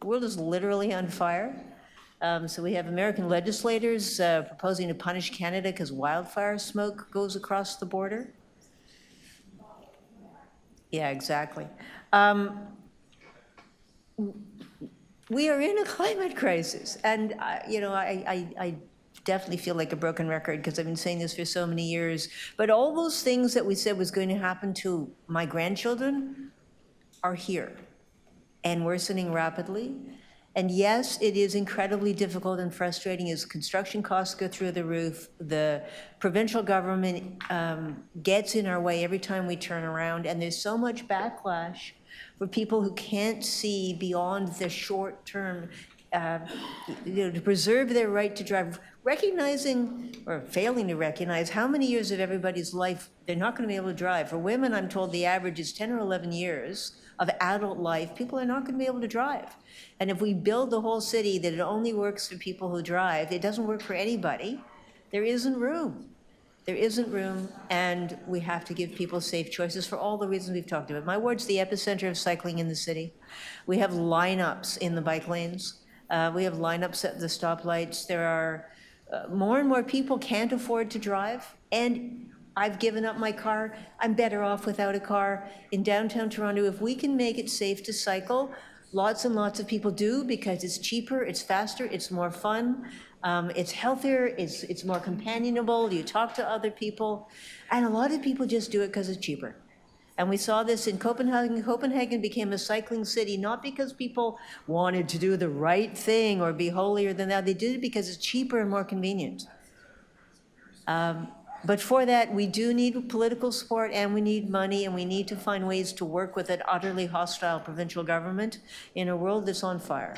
The world is literally on fire. So we have American legislators proposing to punish Canada because wildfire smoke goes across the border. Yeah, exactly. We are in a climate crisis, and I definitely feel like a broken record because I've been saying this for so many years, but all those things that we said was going to happen to my grandchildren are here and worsening rapidly. And yes, it is incredibly difficult and frustrating as construction costs go through the roof. The provincial government gets in our way every time we turn around, and there's so much backlash for people who can't see beyond the short term, to preserve their right to drive, recognizing or failing to recognize how many years of everybody's life they're not going to be able to drive. For women, I'm told the average is 10 or 11 years of adult life. People are not going to be able to drive. And if we build the whole city that it only works for people who drive, it doesn't work for anybody. There isn't room. There isn't room, and we have to give people safe choices for all the reasons we've talked about. My ward's the epicenter of cycling in the city. We have lineups in the bike lanes. We have lineups at the stoplights. There are more and more people can't afford to drive, and I've given up my car. I'm better off without a car. In downtown Toronto, if we can make it safe to cycle, lots and lots of people do because it's cheaper, it's faster, it's more fun. It's healthier, it's more companionable, you talk to other people, and a lot of people just do it because it's cheaper. And we saw this in Copenhagen. Copenhagen became a cycling city, not because people wanted to do the right thing or be holier than thou. They did it because it's cheaper and more convenient. But for that, we do need political support, and we need money, and we need to find ways to work with an utterly hostile provincial government in a world that's on fire.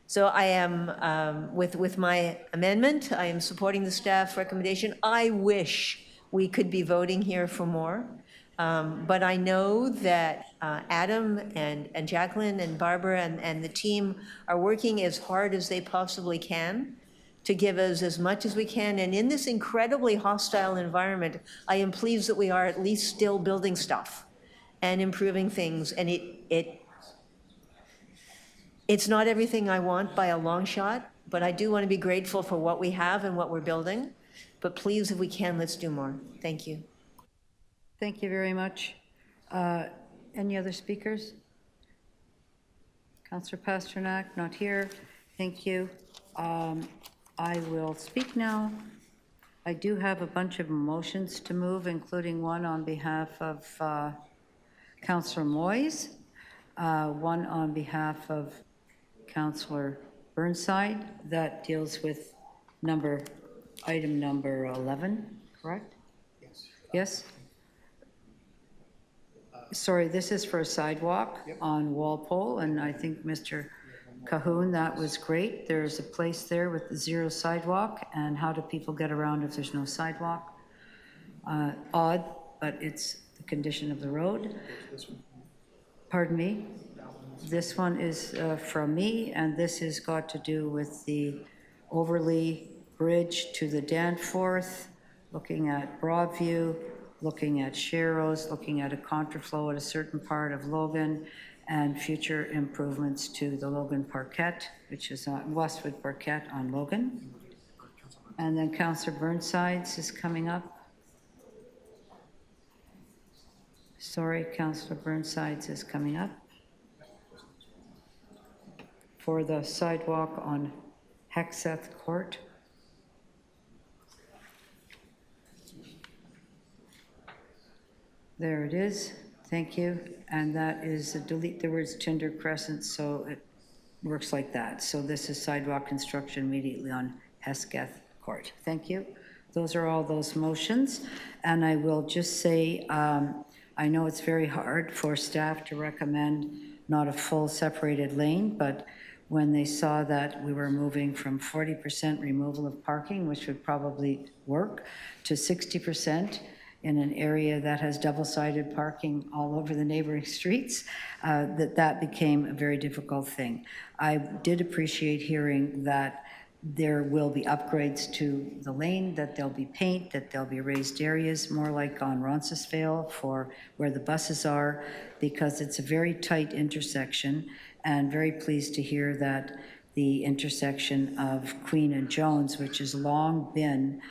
So I am, with my amendment, I am supporting the staff recommendation. I wish we could be voting here for more, but I know that Adam and Jacqueline and Barbara and the team are working as hard as they possibly can to give us as much as we can. And in this incredibly hostile environment, I am pleased that we are at least still building stuff and improving things. And it's not everything I want by a long shot, but I do want to be grateful for what we have and what we're building. But please, if we can, let's do more. Thank you. Thank you very much. Any other speakers? Councillor Pasternak, not here. Thank you. I will speak now. I do have a bunch of motions to move, including one on behalf of Councillor Moyes, one on behalf of Councillor Burnside that deals with item number 11, correct? Yes. Yes? Sorry, this is for a sidewalk on Walpole, and I think Mr. Cahoon, that was great. There's a place there with the zero sidewalk, and how do people get around if there's no sidewalk? Odd, but it's the condition of the road. Pardon me? This one is from me, and this has got to do with the Overley Bridge to the Danforth, looking at Broadview, looking at Sharrows, looking at a contraflow at a certain part of Logan, and future improvements to the Logan Parquet, which is on Westwood Parquet on Logan. And then Councillor Burnsides is coming up. Sorry, Councillor Burnsides is coming up for the sidewalk on Hesketh Court. There it is. Thank you. And that is delete the words Tinder Crescent, so it works like that. So this is sidewalk construction immediately on Hesketh Court. Thank you. Those are all those motions. And I will just say, I know it's very hard for staff to recommend not a full separated lane, but when they saw that we were moving from 40% removal of parking, which would probably work, to 60% in an area that has double-sided parking all over the neighboring streets, that became a very difficult thing. I did appreciate hearing that there will be upgrades to the lane, that there'll be paint, that there'll be raised areas, more like on Roncesvalles for where the buses are, because it's a very tight intersection, and very pleased to hear that the intersection of Queen and Jones, which has long been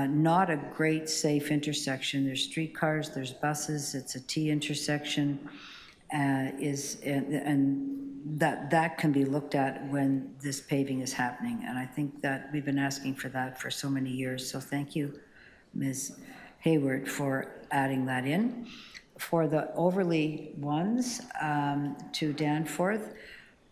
not a great safe intersection. There's streetcars, there's buses, it's a T intersection, and that can be looked at when this paving is happening. And I think that we've been asking for that for so many years. So thank you, Ms. Hayward, for adding that in. For the overly ones to Danforth,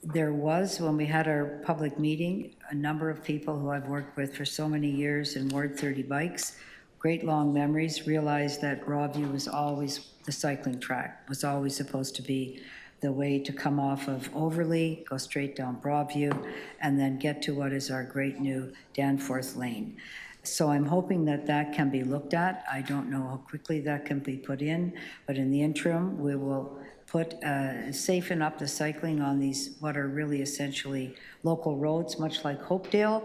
there was, when we had our public meeting, a number of people who I've worked with for so many years in Ward 30 bikes, great long memories, realized that Broadview was always, the cycling track was always supposed to be the way to come off of Overley, go straight down Broadview, and then get to what is our great new Danforth Lane. So I'm hoping that that can be looked at. I don't know how quickly that can be put in, but in the interim, we will put safen up the cycling on these, what are really essentially local roads, much like Hopedale,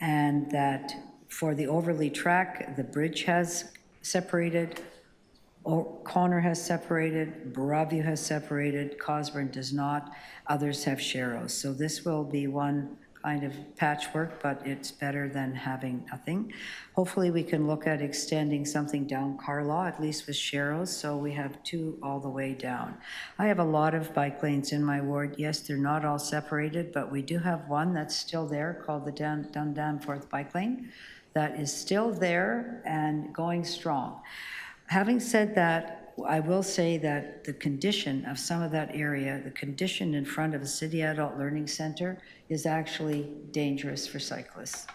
and that for the Overley track, the bridge has separated, Connor has separated, Broadview has separated, Cosburn does not, others have sharrows. So this will be one kind of patchwork, but it's better than having nothing. Hopefully we can look at extending something down Carlaw, at least with sharrows, so we have two all the way down. I have a lot of bike lanes in my ward. Yes, they're not all separated, but we do have one that's still there called the Danforth bike lane that is still there and going strong. Having said that, I will say that the condition of some of that area, the condition in front of the City Adult Learning Center is actually dangerous for cyclists.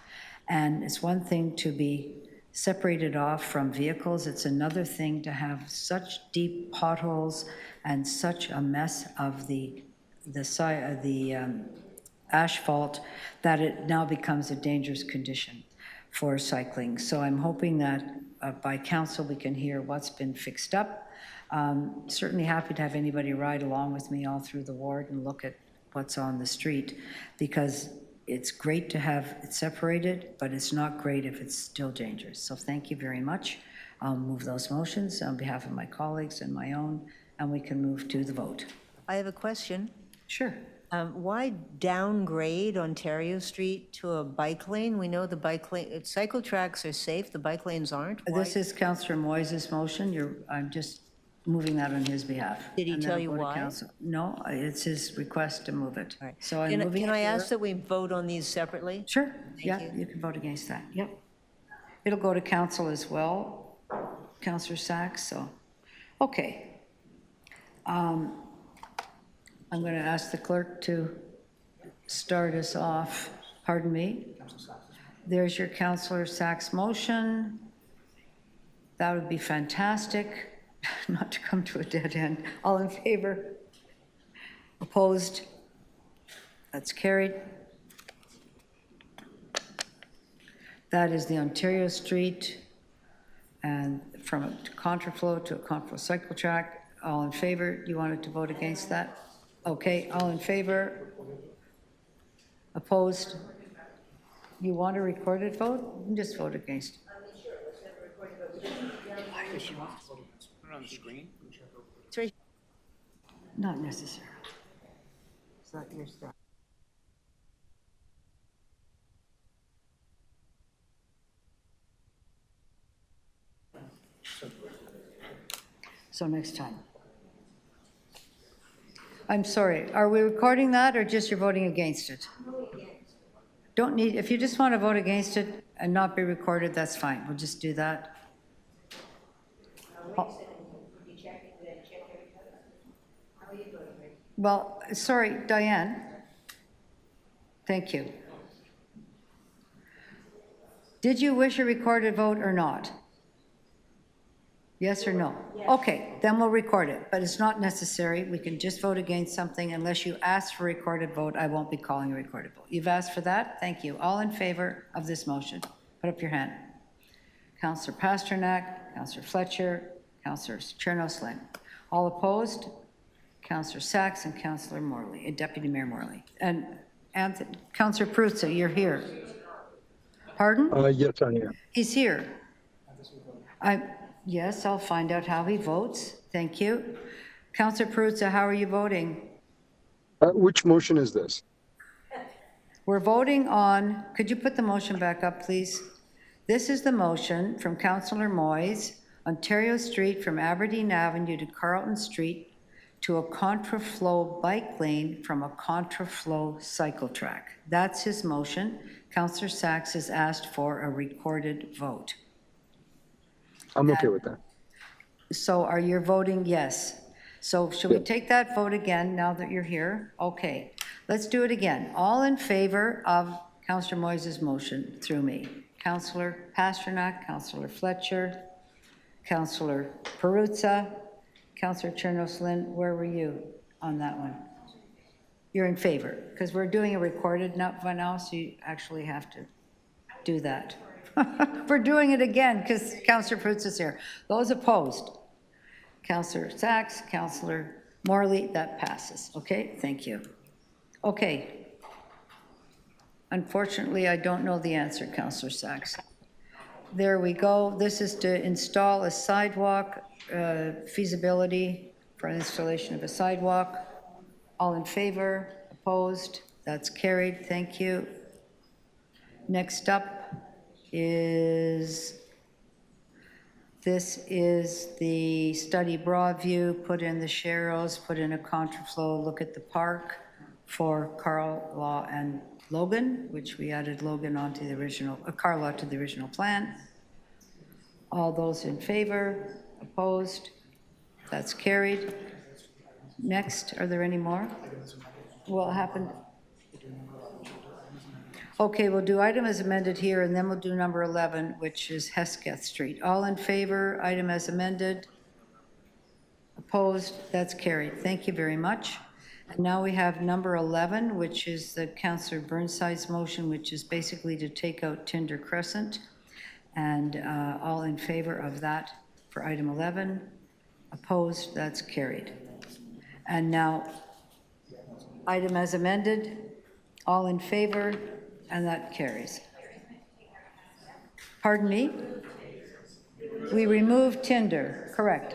And it's one thing to be separated off from vehicles. It's another thing to have such deep potholes and such a mess of the asphalt that it now becomes a dangerous condition for cycling. So I'm hoping that by council we can hear what's been fixed up. Certainly happy to have anybody ride along with me all through the ward and look at what's on the street, because it's great to have it separated, but it's not great if it's still dangerous. So thank you very much. I'll move those motions on behalf of my colleagues and my own, and we can move to the vote. I have a question. Sure. Why downgrade Ontario Street to a bike lane? We know the bike lane, cycle tracks are safe, the bike lanes aren't. Why? This is Councillor Moises' motion. I'm just moving that on his behalf. Did he tell you why? No, it's his request to move it. Right. So I'm moving it. Can I ask that we vote on these separately? Sure. Yeah, you can vote against that. Yep. It'll go to council as well, Councillor Sachs. So, okay. I'm going to ask the clerk to start us off. Pardon me. There's your Councillor Sachs motion. That would be fantastic. Not to come to a dead end. All in favor? Opposed? That's carried. That is the Ontario Street, and from a contraflow to a contraflow cycle track. All in favor? You wanted to vote against that? Okay, all in favor? Opposed? You want a recorded vote? You can just vote against. Why does she want to vote against? Put it on the screen. It's right. Not necessary. Is that your stuff? So next time. I'm sorry, are we recording that or just you're voting against it? Don't need, if you just want to vote against it and not be recorded, that's fine. We'll just do that. Well, sorry, Diane. Thank you. Did you wish a recorded vote or not? Yes or no? Yes. Okay, then we'll record it, but it's not necessary. We can just vote against something. Unless you ask for a recorded vote, I won't be calling a recorded vote. You've asked for that? Thank you. All in favor of this motion? Put up your hand. Councillor Pasternak, Councillor Fletcher, Councillor Chernos-Lynn. All opposed? Councillor Sachs and Councillor Morley, Deputy Mayor Morley. And Councillor Peruzza, you're here. Pardon? Yes, I am. He's here. Yes, I'll find out how he votes. Thank you. Councillor Peruzza, how are you voting? Which motion is this? We're voting on, could you put the motion back up, please? This is the motion from Councillor Moyes, Ontario Street from Aberdeen Avenue to Carlton Street to a contraflow bike lane from a contraflow cycle track. That's his motion. Councillor Sachs has asked for a recorded vote. I'm okay with that. So are you voting yes? So should we take that vote again now that you're here? Okay, let's do it again. All in favor of Councillor Moyes' motion through me? Councillor Pasternak, Councillor Fletcher, Councillor Peruzza, Councillor Chernos-Lynn, where were you on that one? You're in favor, because we're doing a recorded now, so you actually have to do that. We're doing it again, because Councillor Peruzza is here. Those opposed? Councillor Sachs, Councillor Morley, that passes. Okay, thank you. Okay. Unfortunately, I don't know the answer, Councillor Sachs. There we go. This is to install a sidewalk, feasibility for installation of a sidewalk. All in favor? Opposed? That's carried. Thank you. Next up is, this is the study Broadview, put in the Sharrows, put in a contraflow, look at the park for Carlaw and Logan, which we added Logan onto the original, Carlaw to the original plan. All those in favor? Opposed? That's carried. Next, are there any more? What happened? Okay, we'll do item as amended here, and then we'll do number 11, which is Hesketh Street. All in favor, item as amended? Opposed? That's carried. Thank you very much. And now we have number 11, which is the Councillor Burnside's motion, which is basically to take out Tinder Crescent. And all in favor of that for item 11? Opposed? That's carried. And now, item as amended, all in favor? And that carries. Pardon me? We removed Tinder, correct.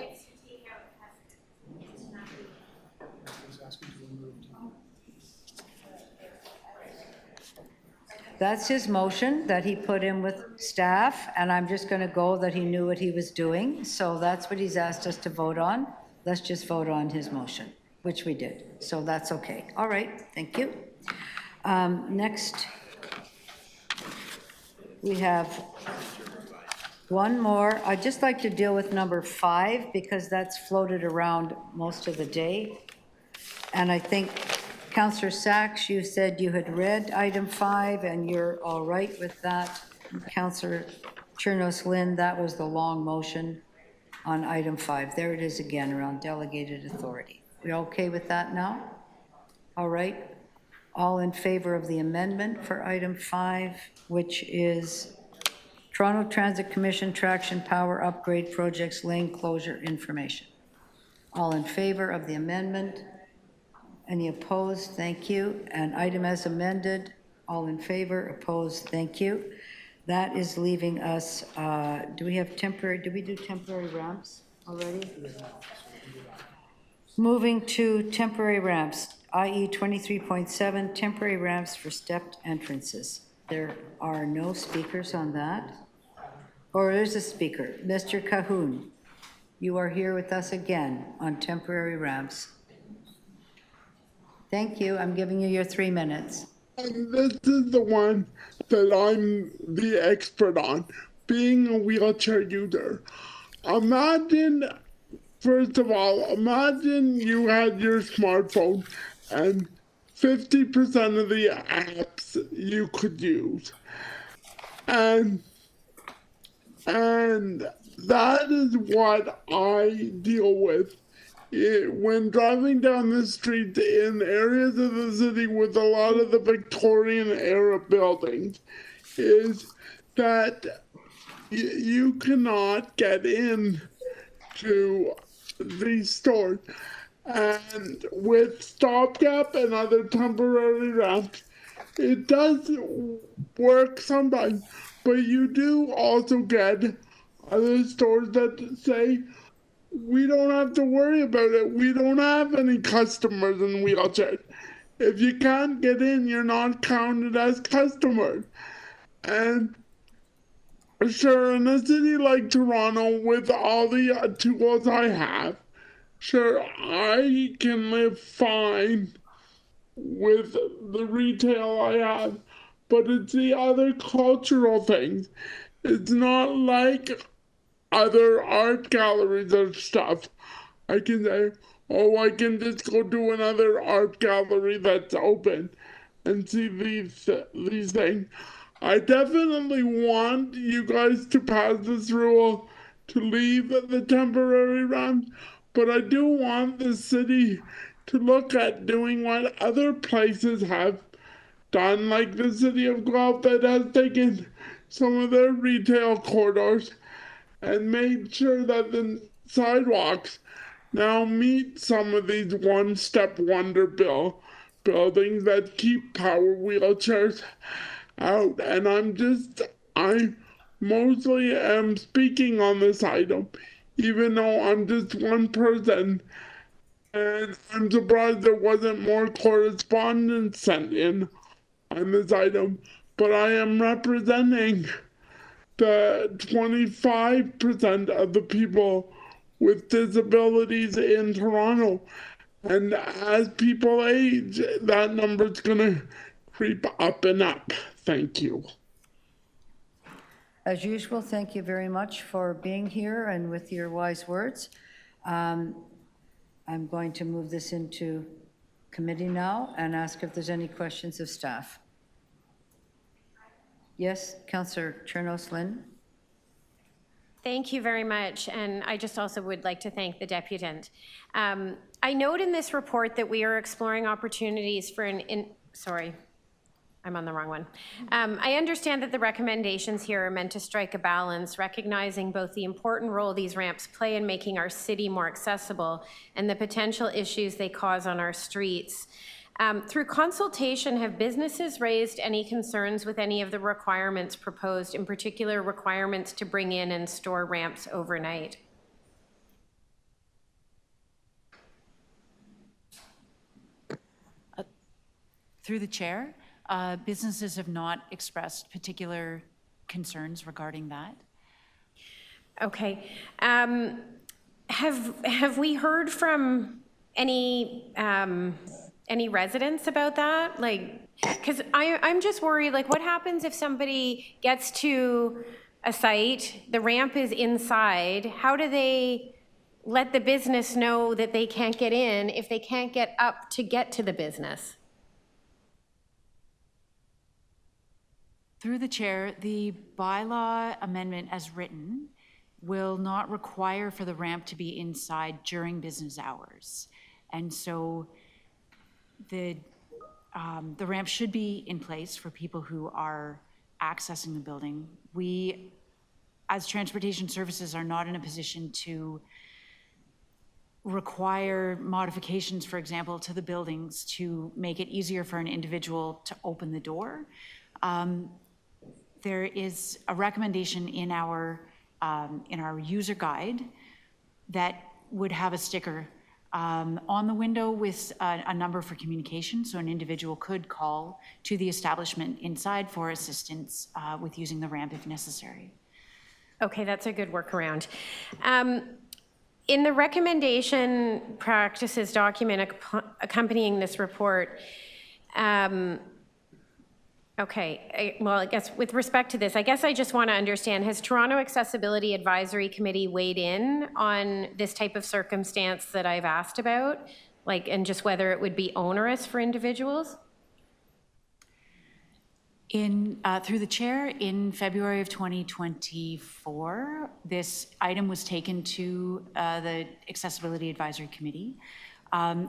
That's his motion that he put in with staff, and I'm just going to go that he knew what he was doing. So that's what he's asked us to vote on. Let's just vote on his motion, which we did. So that's okay. All right, thank you. Next, we have one more. I'd just like to deal with number 5 because that's floated around most of the day. And I think, Councillor Sachs, you said you had read item 5 and you're all right with that. Councillor Chernos-Lynn, that was the long motion on item 5. There it is again around delegated authority. We okay with that now? All right. All in favor of the amendment for item 5, which is Toronto Transit Commission Traction Power Upgrade Projects Lane Closure Information. All in favor of the amendment? Any opposed? Thank you. And item as amended, all in favor? Opposed? Thank you. That is leaving us, do we have temporary, did we do temporary ramps already? Moving to temporary ramps. IE 23.7, temporary ramps for stepped entrances. There are no speakers on that. Or there's a speaker, Mr. Cahoon. You are here with us again on temporary ramps. Thank you. I'm giving you your 3 minutes. And this is the one that I'm the expert on, being a wheelchair user. Imagine, first of all, imagine you had your smartphone and 50% of the apps you could use. And that is what I deal with when driving down the street in areas of the city with a lot of the Victorian era buildings, is that you cannot get in to these stores. And with stopgap and other temporary ramps, it does work sometimes, but you do also get other stores that say, we don't have to worry about it. We don't have any customers in wheelchairs. If you can't get in, you're not counted as customers. And sure, in a city like Toronto, with all the tools I have, sure, I can live fine with the retail I have, but it's the other cultural things. It's not like other art galleries or stuff. I can say, oh, I can just go to another art gallery that's open and see these things. I definitely want you guys to pass this rule to leave the temporary ramps, but I do want the city to look at doing what other places have done, like the city of Guelph that has taken some of their retail corridors and made sure that the sidewalks now meet some of these one-step wonder buildings that keep power wheelchairs out. And I mostly am speaking on this item, even though I'm just one person. And I'm surprised there wasn't more correspondence sent in on this item, but I am representing the 25% of the people with disabilities in Toronto. And as people age, that number's gonna creep up and up. Thank you. As usual, thank you very much for being here and with your wise words. I'm going to move this into committee now and ask if there's any questions of staff. Yes, Councillor Chernos-Lynn. Thank you very much, and I just also would like to thank the deputant. I note in this report that we are exploring opportunities for sorry, I'm on the wrong one. I understand that the recommendations here are meant to strike a balance, recognizing both the important role these ramps play in making our city more accessible and the potential issues they cause on our streets. Through consultation, have businesses raised any concerns with any of the requirements proposed, in particular requirements to bring in and store ramps overnight? Through the chair, businesses have not expressed particular concerns regarding that. Okay. Have we heard from any residents about that? Like, because I'm just worried, like, what happens if somebody gets to a site, the ramp is inside, how do they let the business know that they can't get in if they can't get up to get to the business? Through the chair, the bylaw amendment as written will not require for the ramp to be inside during business hours. And so the ramp should be in place for people who are accessing the building. We, as transportation services, are not in a position to require modifications, for example, to the buildings to make it easier for an individual to open the door. There is a recommendation in our user guide that would have a sticker on the window with a number for communication, so an individual could call to the establishment inside for assistance with using the ramp if necessary. Okay, that's a good workaround. In the recommendation practices document accompanying this report, well, I guess with respect to this, I guess I just want to understand, has Toronto Accessibility Advisory Committee weighed in on this type of circumstance that I've asked about? Like, and just whether it would be onerous for individuals? Through the chair, in February of 2024, this item was taken to the Accessibility Advisory Committee.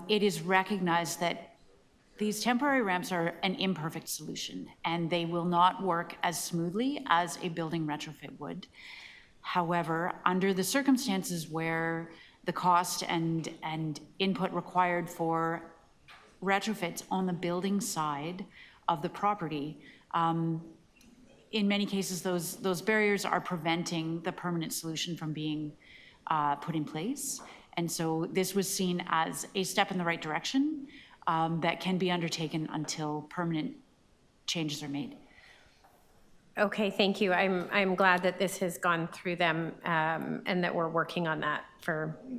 It is recognized that these temporary ramps are an imperfect solution, and they will not work as smoothly as a building retrofit would. However, under the circumstances where the cost and input required for retrofits on the building side of the property, in many cases, those barriers are preventing the permanent solution from being put in place. And so this was seen as a step in the right direction that can be undertaken until permanent changes are made. Okay, thank you. I'm glad that this has gone through them and that we're working on that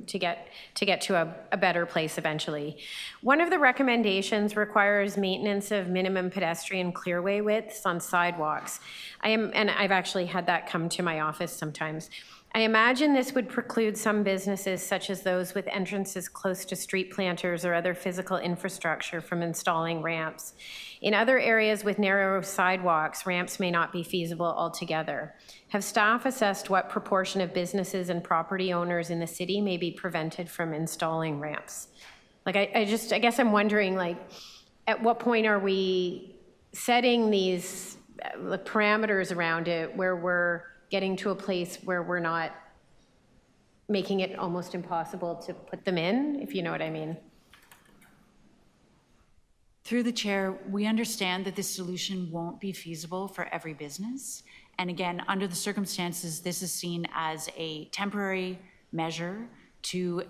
to get to a better place eventually. One of the recommendations requires maintenance of minimum pedestrian clearway widths on sidewalks. And I've actually had that come to my office sometimes. I imagine this would preclude some businesses, such as those with entrances close to street planters or other physical infrastructure, from installing ramps. In other areas with narrow sidewalks, ramps may not be feasible altogether. Have staff assessed what proportion of businesses and property owners in the city may be prevented from installing ramps? Like, I guess I'm wondering, like, at what point are we setting these parameters around it where we're getting to a place where we're not making it almost impossible to put them in, if you know what I mean? Through the chair, we understand that this solution won't be feasible for every business. And again, under the circumstances, this is seen as a temporary measure to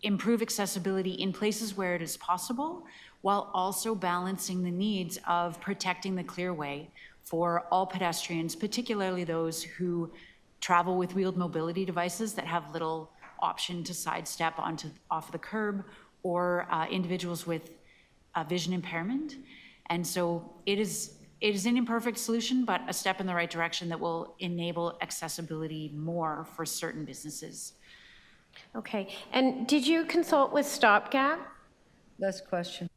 improve accessibility in places where it is possible, while also balancing the needs of protecting the clearway for all pedestrians, particularly those who travel with wheeled mobility devices that have little option to sidestep off the curb, or individuals with vision impairment. And so it is an imperfect solution, but a step in the right direction that will enable accessibility more for certain businesses. Okay, and did you consult with Stopgap? Last question.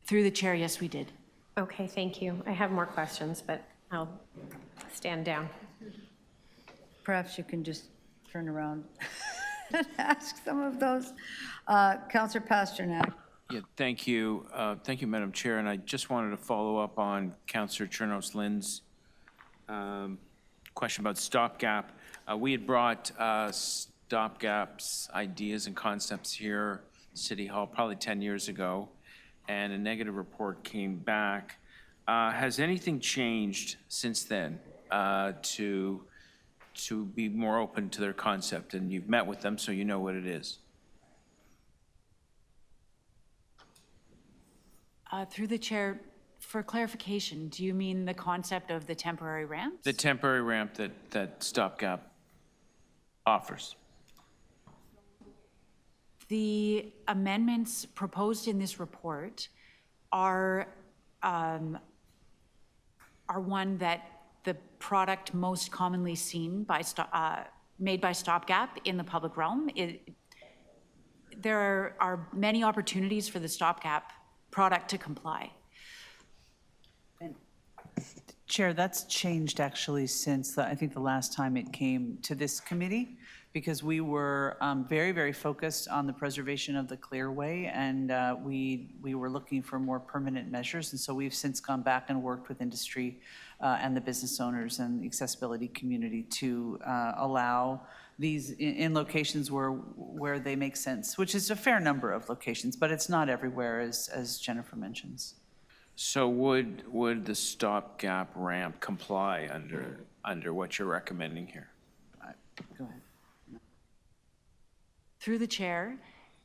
Through the chair, yes, we did. Okay, thank you. I have more questions, but I'll stand down. Perhaps you can just turn around and ask some of those. Councillor Pasternak. Yeah, thank you. Thank you, Madam Chair. And I just wanted to follow up on Councillor Chernos-Lynn's question about Stopgap. We had brought Stopgap's ideas and concepts here at City Hall probably 10 years ago, and a negative report came back. Has anything changed since then to be more open to their concept? And you've met with them, so you know what it is. Through the chair, for clarification, do you mean the concept of the temporary ramps? The temporary ramp that Stopgap offers. The amendments proposed in this report are one that the product most commonly seen by made by Stopgap in the public realm. There are many opportunities for the Stopgap product to comply. Chair, that's changed actually since I think the last time it came to this committee, because we were very, very focused on the preservation of the clearway, and we were looking for more permanent measures. And so we've since gone back and worked with industry and the business owners and the accessibility community to allow these in locations where they make sense, which is a fair number of locations, but it's not everywhere, as Jennifer mentions. So would the Stopgap ramp comply under what you're recommending here? Go ahead. Through the chair,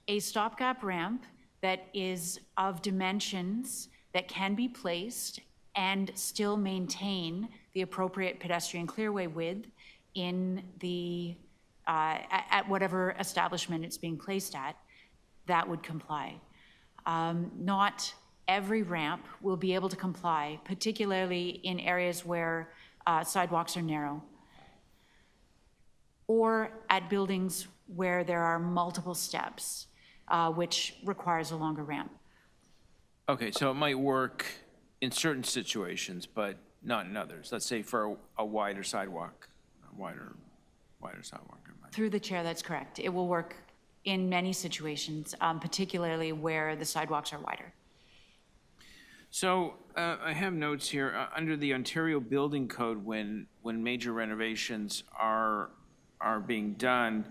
a stopgap ramp that is of dimensions that can be placed and still maintain the appropriate pedestrian clearway width in the, at whatever establishment it's being placed at, that would comply. Not every ramp will be able to comply, particularly in areas where sidewalks are narrow, or at buildings where there are multiple steps, which requires a longer ramp. Okay, so it might work in certain situations, but not in others. Let's say for a wider sidewalk, a wider sidewalk. Through the chair, that's correct. It will work in many situations, particularly where the sidewalks are wider. So I have notes here under the Ontario Building Code. When major renovations are being done,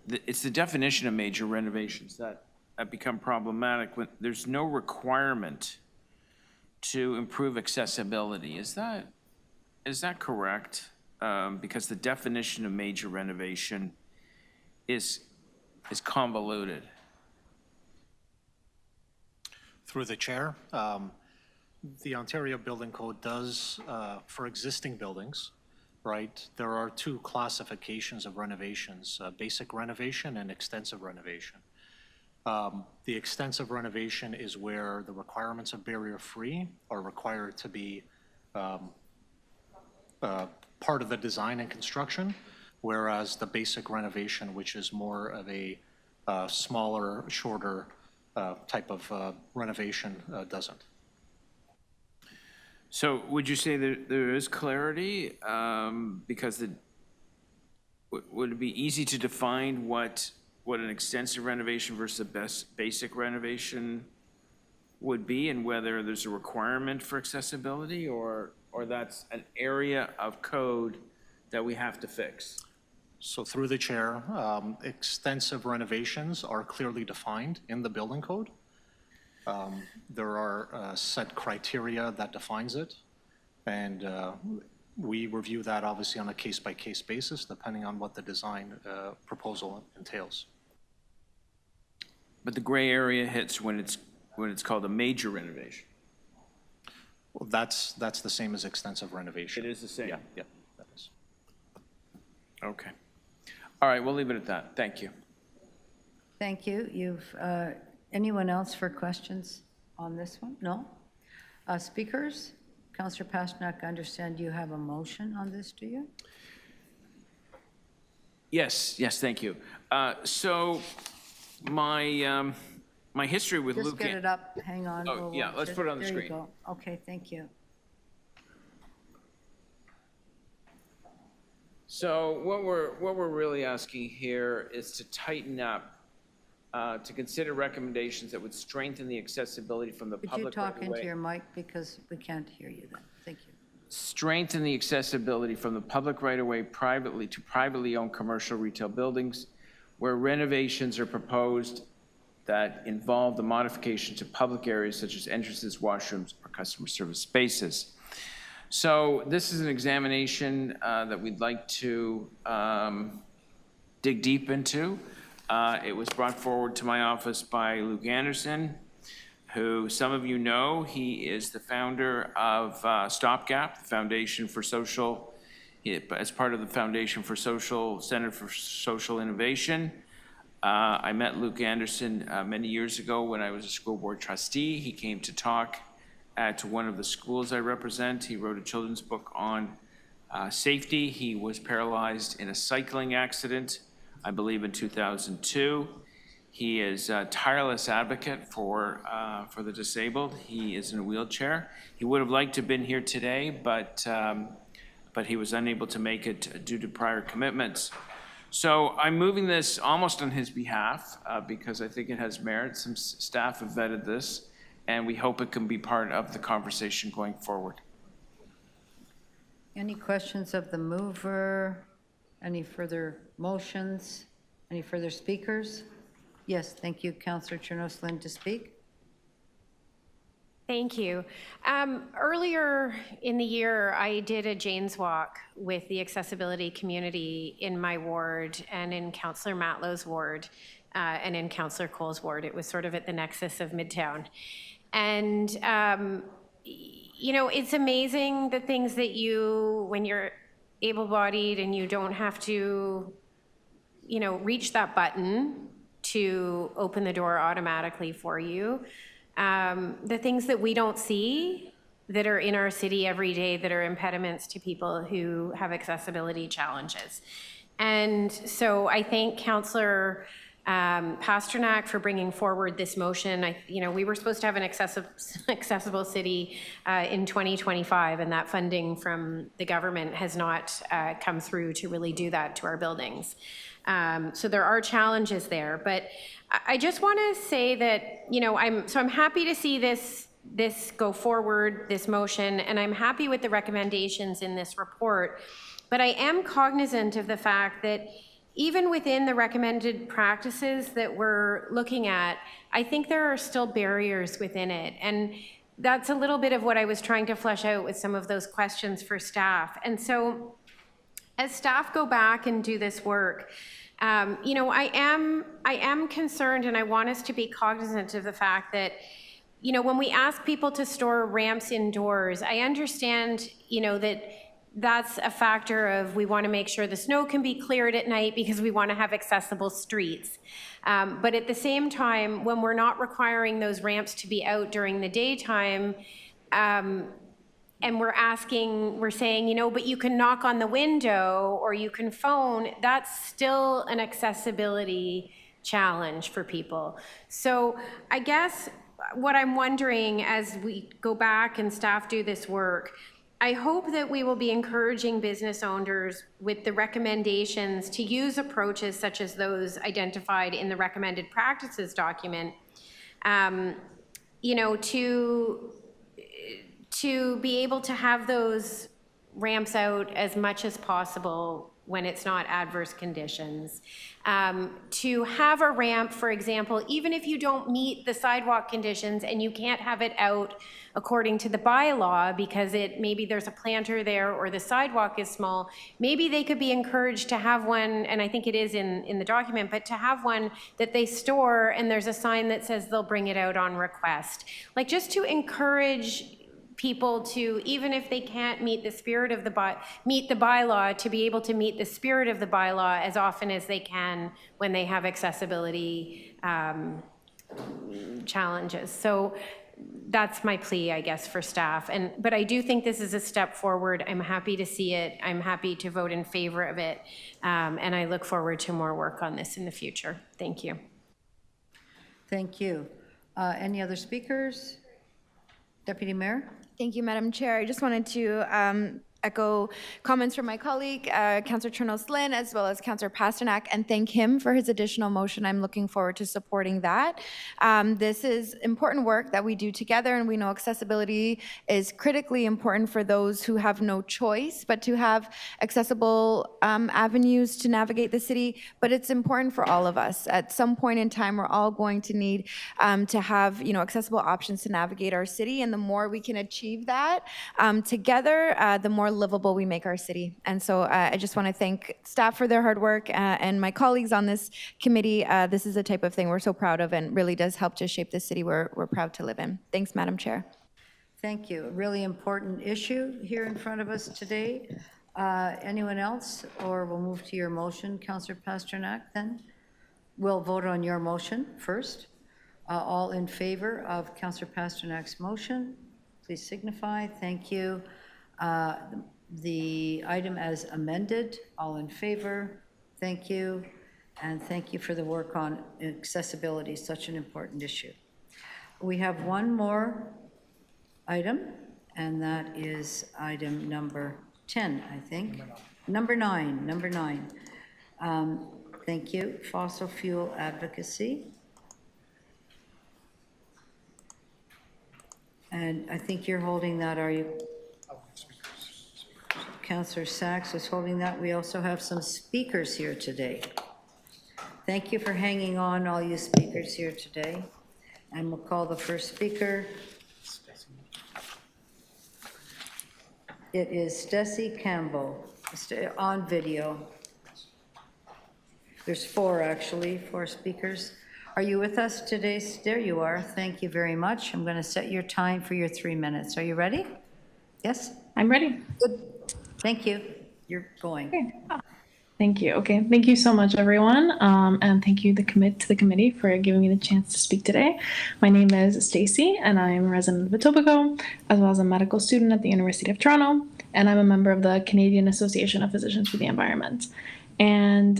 it's the definition of major renovations that become problematic. When there's no requirement to improve accessibility. Is that correct? Because the definition of major renovation is convoluted. Through the chair, the Ontario Building Code does, for existing buildings, right, there are two classifications of renovations, basic renovation and extensive renovation. The extensive renovation is where the requirements of barrier-free are required to be part of the design and construction, whereas the basic renovation, which is more of a smaller, shorter type of renovation, doesn't. So would you say that there is clarity? Because would it be easy to define what an extensive renovation versus a basic renovation would be, and whether there's a requirement for accessibility, or that's an area of code that we have to fix? So through the chair, extensive renovations are clearly defined in the building code. There are set criteria that defines it, and we review that obviously on a case-by-case basis, depending on what the design proposal entails. But the gray area hits when it's called a major renovation. Well, that's the same as extensive renovation. It is the same? Yeah, that is. Okay. All right, we'll leave it at that. Thank you. Thank you. Anyone else for questions on this one? No? Speakers? Councillor Pasternak, I understand you have a motion on this, do you? Yes, thank you. So my history with Luke. Just get it up, hang on. Oh, yeah, let's put it on the screen. There you go. Okay, thank you. So what we're really asking here is to tighten up, to consider recommendations that would strengthen the accessibility from the public. Could you talk right-of-way. into your mic, because we can't hear you then? Thank you. Strengthen the accessibility from the public right-of-way to privately owned commercial retail buildings where renovations are proposed that involve the modification to public areas such as entrances, washrooms, or customer service spaces. So this is an examination that we'd like to dig deep into. It was brought forward to my office by Luke Anderson, who some of you know. He is the founder of Stopgap, the Foundation for Social, as part of the Foundation for Social, Center for Social Innovation. I met Luke Anderson many years ago when I was a school board trustee. He came to talk at one of the schools I represent. He wrote a children's book on safety. He was paralyzed in a cycling accident, I believe in 2002. He is a tireless advocate for the disabled. He is in a wheelchair. He would have liked to have been here today, but he was unable to make it due to prior commitments. So I'm moving this almost on his behalf because I think it has merit. Some staff have vetted this, and we hope it can be part of the conversation going forward. Any questions of the mover? Any further motions? Any further speakers? Yes, thank you, Councillor Chernos-Lynn, to speak. Thank you. Earlier in the year, I did a Jane's Walk with the accessibility community in my ward and in Councillor Matlow's ward and in Councillor Cole's ward. It was sort of at the nexus of Midtown. And, you know, it's amazing the things that you, when you're able-bodied and you don't have to, you know, reach that button to open the door automatically for you. The things that we don't see that are in our city every day that are impediments to people who have accessibility challenges. And so I thank Councillor Pasternak for bringing forward this motion. You know, we were supposed to have an accessible city in 2025, and that funding from the government has not come through to really do that to our buildings. So there are challenges there, but I just want to say that, you know, I'm happy to see this go forward, this motion, and I'm happy with the recommendations in this report, but I am cognizant of the fact that even within the recommended practices that we're looking at, I think there are still barriers within it, and that's a little bit of what I was trying to flesh out with some of those questions for staff. And so as staff go back and do this work, you know, I am concerned, and I want us to be cognizant of the fact that, you know, when we ask people to store ramps indoors, I understand, you know, that that's a factor of we want to make sure the snow can be cleared at night because we want to have accessible streets. But at the same time, when we're not requiring those ramps to be out during the daytime, and we're saying, you know, but you can knock on the window or you can phone, that's still an accessibility challenge for people. So I guess what I'm wondering as we go back and staff do this work, I hope that we will be encouraging business owners with the recommendations to use approaches such as those identified in the recommended practices document, you know, to be able to have those ramps out as much as possible when it's not adverse conditions. To have a ramp, for example, even if you don't meet the sidewalk conditions and you can't have it out according to the bylaw because maybe there's a planter there or the sidewalk is small, maybe they could be encouraged to have one, and I think it is in the document, but to have one that they store and there's a sign that says they'll bring it out on request. Like, just to encourage people to, even if they can't meet the spirit of the bylaw, to be able to meet the spirit of the bylaw as often as they can when they have accessibility challenges. So that's my plea, I guess, for staff. But I do think this is a step forward. I'm happy to see it. I'm happy to vote in favor of it. And I look forward to more work on this in the future. Thank you. Thank you. Any other speakers? Deputy Mayor? Thank you, Madam Chair. I just wanted to echo comments from my colleague, Councillor Chernos-Lynn, as well as Councillor Pasternak, and thank him for his additional motion. I'm looking forward to supporting that. This is important work that we do together, and we know accessibility is critically important for those who have no choice but to have accessible avenues to navigate the city, but it's important for all of us. At some point in time, we're all going to need to have, you know, accessible options to navigate our city, and the more we can achieve that together, the more livable we make our city. And so I just want to thank staff for their hard work and my colleagues on this committee. This is the type of thing we're so proud of and really does help to shape the city we're proud to live in. Thanks, Madam Chair. Thank you. A really important issue here in front of us today. Anyone else? Or we'll move to your motion, Councillor Pasternak, then. We'll vote on your motion first. All in favor of Councillor Pasternak's motion, please signify. Thank you. The item as amended, all in favor, thank you, and thank you for the work on accessibility, such an important issue. We have one more item, and that is item number 10, I think. Number nine. Thank you, fossil fuel advocacy. And I think you're holding that, are you? Councillor Sachs is holding that. We also have some speakers here today. Thank you for hanging on, all you speakers here today. And we'll call the first speaker, It is Stacey Campbell on video. There's four, actually, four speakers. Are you with us today? There you are. Thank you very much. I'm going to set your time for your 3 minutes. Are you ready? Yes? I'm ready. Good. Thank you. You're going. Okay. Thank you. Okay. Thank you so much, everyone. And thank you to the committee for giving me the chance to speak today. My name is Stacey, and I'm a resident of Etobicoke, as well as a medical student at the University of Toronto. And I'm a member of the Canadian Association of Physicians for the Environment. And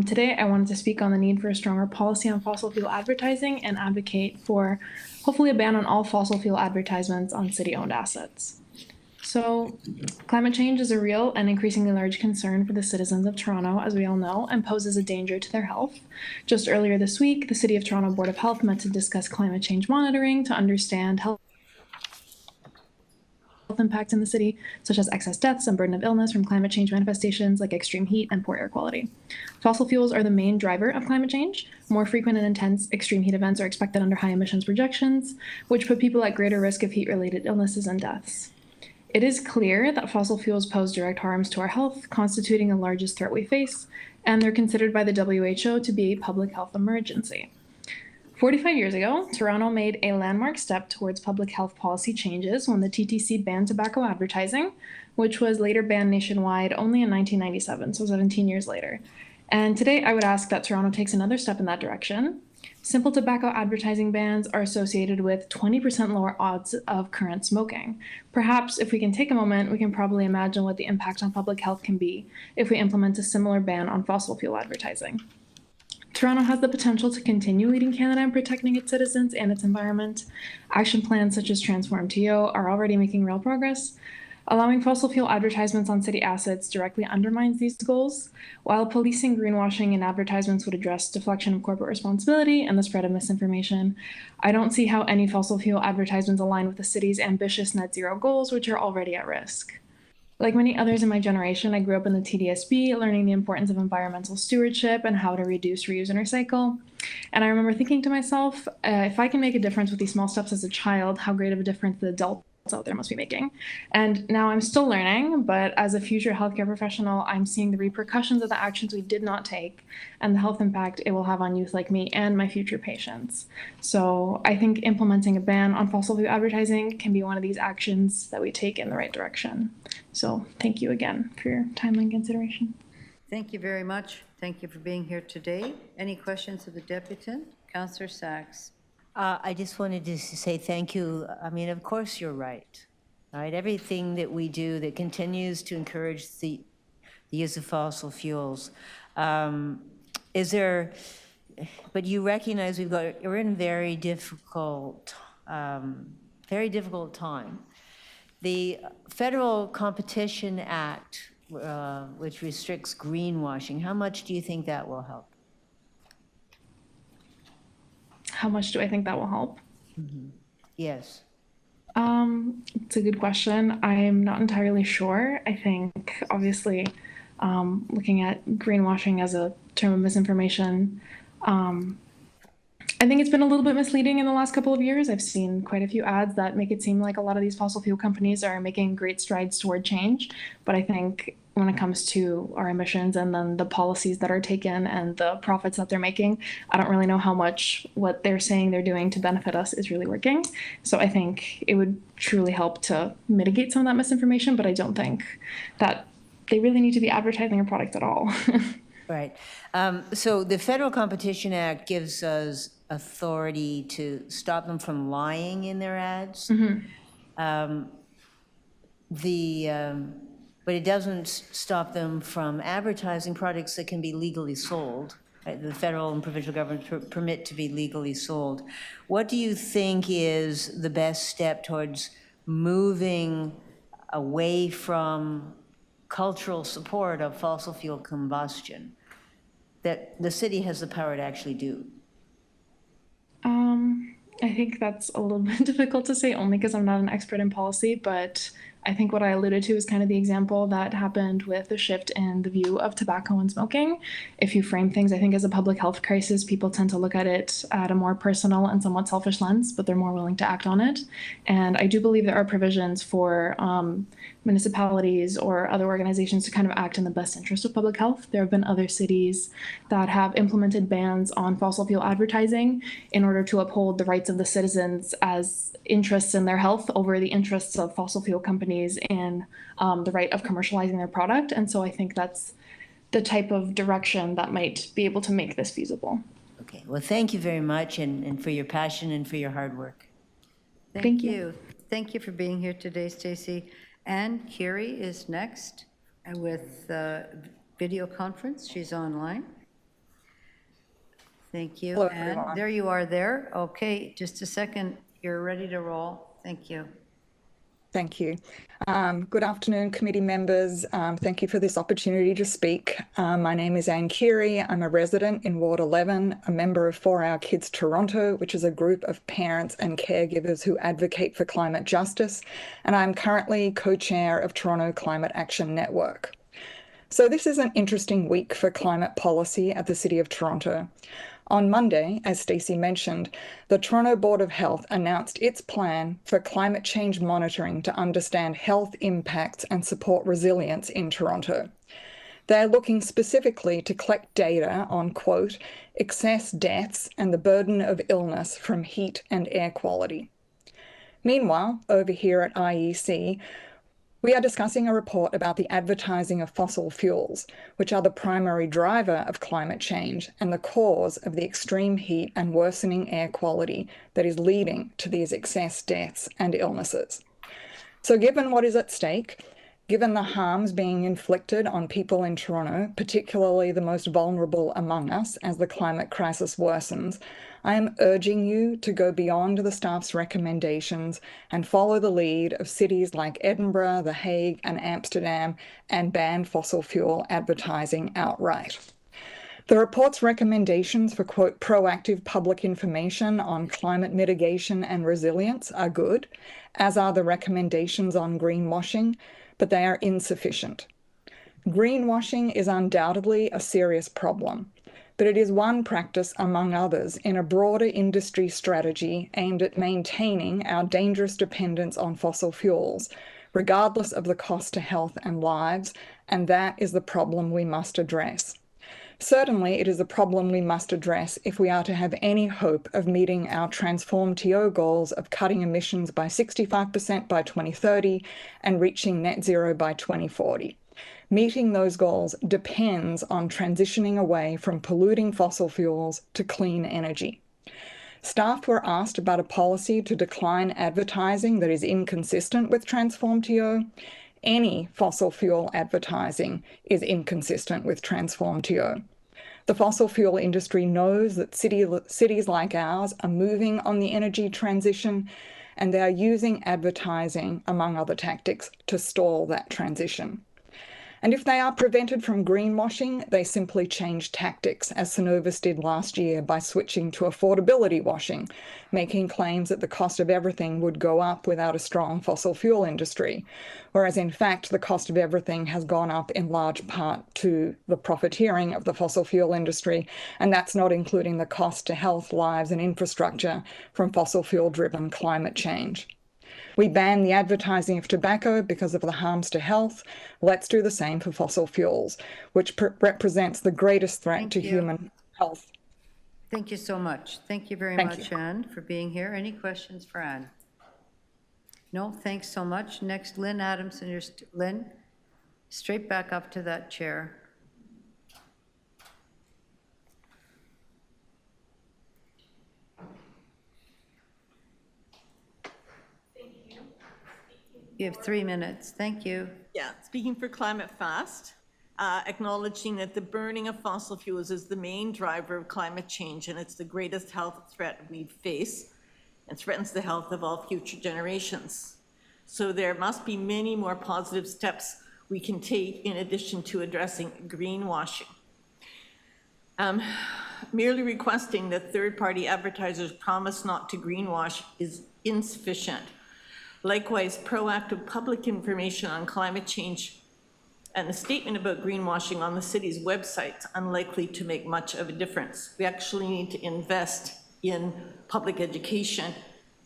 today I wanted to speak on the need for a stronger policy on fossil fuel advertising and advocate for hopefully a ban on all fossil fuel advertisements on city-owned assets. So climate change is a real and increasingly large concern for the citizens of Toronto, as we all know, and poses a danger to their health. Just earlier this week, the City of Toronto Board of Health met to discuss climate change monitoring to understand health impacts in the city, such as excess deaths and burden of illness from climate change manifestations like extreme heat and poor air quality. Fossil fuels are the main driver of climate change. More frequent and intense extreme heat events are expected under high emissions projections, which put people at greater risk of heat-related illnesses and deaths. It is clear that fossil fuels pose direct harms to our health, constituting the largest threat we face, and they're considered by the WHO to be a public health emergency. 45 years ago, Toronto made a landmark step towards public health policy changes when the TTC banned tobacco advertising, which was later banned nationwide only in 1997, so 17 years later. And today I would ask that Toronto takes another step in that direction. Simple tobacco advertising bans are associated with 20% lower odds of current smoking. Perhaps if we can take a moment, we can probably imagine what the impact on public health can be if we implement a similar ban on fossil fuel advertising. Toronto has the potential to continue leading Canada in protecting its citizens and its environment. Action plans such as Transform TO are already making real progress. Allowing fossil fuel advertisements on city assets directly undermines these goals. While policing greenwashing in advertisements would address deflection of corporate responsibility and the spread of misinformation, I don't see how any fossil fuel advertisements align with the city's ambitious net zero goals, which are already at risk. Like many others in my generation, I grew up in the TDSB, learning the importance of environmental stewardship and how to reduce, reuse, and recycle. And I remember thinking to myself, if I can make a difference with these small steps as a child, how great of a difference the adults out there must be making. And now I'm still learning, but as a future healthcare professional, I'm seeing the repercussions of the actions we did not take and the health impact it will have on youth like me and my future patients. So I think implementing a ban on fossil fuel advertising can be one of these actions that we take in the right direction. So thank you again for your time and consideration. Thank you very much. Thank you for being here today. Any questions of the deputant? Councillor Sachs. I just wanted to say thank you. I mean, of course you're right. Right? Everything that we do that continues to encourage the use of fossil fuels. But you recognize we're in a very difficult time. The Federal Competition Act, which restricts greenwashing, how much do you think that will help? How much do I think that will help? Mm-hmm. Yes. It's a good question. I'm not entirely sure. I think, obviously, looking at greenwashing as a term of misinformation, I think it's been a little bit misleading in the last couple of years. I've seen quite a few ads that make it seem like a lot of these fossil fuel companies are making great strides toward change. But I think when it comes to our emissions and then the policies that are taken and the profits that they're making, I don't really know how much what they're saying they're doing to benefit us is really working. So I think it would truly help to mitigate some of that misinformation, but I don't think that they really need to be advertising a product at all. Right. So the Federal Competition Act gives us authority to stop them from lying in their ads. Mm-hmm. But it doesn't stop them from advertising products that can be legally sold. Right? The federal and provincial governments permit to be legally sold. What do you think is the best step towards moving away from cultural support of fossil fuel combustion that the city has the power to actually do? I think that's a little bit difficult to say only because I'm not an expert in policy, but I think what I alluded to is kind of the example that happened with the shift in the view of tobacco and smoking. If you frame things, I think, as a public health crisis, people tend to look at it at a more personal and somewhat selfish lens, but they're more willing to act on it. And I do believe there are provisions for municipalities or other organizations to kind of act in the best interest of public health. There have been other cities that have implemented bans on fossil fuel advertising in order to uphold the rights of the citizens as interests in their health over the interests of fossil fuel companies in the right of commercializing their product. And so I think that's the type of direction that might be able to make this feasible. Okay, well, thank you very much and for your passion and for your hard work. Thank you. Thank you for being here today, Stacey. Anne Curie is next with video conference. She's online. Thank you. Hello, Anne, everyone. there you are there. Okay, just a second. You're ready to roll. Thank you. Thank you. Good afternoon, committee members. Thank you for this opportunity to speak. My name is Anne Curie. I'm a resident in Ward 11, a member of 4 Our Kids Toronto, which is a group of parents and caregivers who advocate for climate justice, and I'm currently co-chair of Toronto Climate Action Network. So this is an interesting week for climate policy at the City of Toronto. On Monday, as Stacey mentioned, the Toronto Board of Health announced its plan for climate change monitoring to understand health impacts and support resilience in Toronto. They're looking specifically to collect data on, quote, excess deaths and the burden of illness from heat and air quality. Meanwhile, over here at IEC, we are discussing a report about the advertising of fossil fuels, which are the primary driver of climate change and the cause of the extreme heat and worsening air quality that is leading to these excess deaths and illnesses. So given what is at stake, given the harms being inflicted on people in Toronto, particularly the most vulnerable among us as the climate crisis worsens, I am urging you to go beyond the staff's recommendations and follow the lead of cities like Edinburgh, The Hague, and Amsterdam and ban fossil fuel advertising outright. The report's recommendations for, quote, proactive public information on climate mitigation and resilience are good, as are the recommendations on greenwashing, but they are insufficient. Greenwashing is undoubtedly a serious problem, but it is one practice among others in a broader industry strategy aimed at maintaining our dangerous dependence on fossil fuels, regardless of the cost to health and lives, and that is the problem we must address. Certainly, it is a problem we must address if we are to have any hope of meeting our Transform TO goals of cutting emissions by 65% by 2030 and reaching net zero by 2040. Meeting those goals depends on transitioning away from polluting fossil fuels to clean energy. Staff were asked about a policy to decline advertising that is inconsistent with Transform TO. Any fossil fuel advertising is inconsistent with Transform TO. The fossil fuel industry knows that cities like ours are moving on the energy transition, and they are using advertising, among other tactics, to stall that transition. And if they are prevented from greenwashing, they simply change tactics, as Synovus did last year by switching to affordability washing, making claims that the cost of everything would go up without a strong fossil fuel industry, whereas in fact the cost of everything has gone up in large part to the profiteering of the fossil fuel industry, and that's not including the cost to health, lives and infrastructure from fossil fuel-driven climate change. We ban the advertising of tobacco because of the harms to health. Let's do the same for fossil fuels, which represents the greatest threat to human health. Thank you so much. Thank you very much, Anne, for being here. Any questions for Anne? No, thanks so much. Next, Lynn Adamson. Lynn, straight back up to that chair. You have 3 minutes. Thank you. Yeah, speaking for Climate Fast, acknowledging that the burning of fossil fuels is the main driver of climate change, and it's the greatest health threat we face and threatens the health of all future generations. So there must be many more positive steps we can take in addition to addressing greenwashing. Merely requesting that third-party advertisers promise not to greenwash is insufficient. Likewise, proactive public information on climate change and a statement about greenwashing on the city's website is unlikely to make much of a difference. We actually need to invest in public education,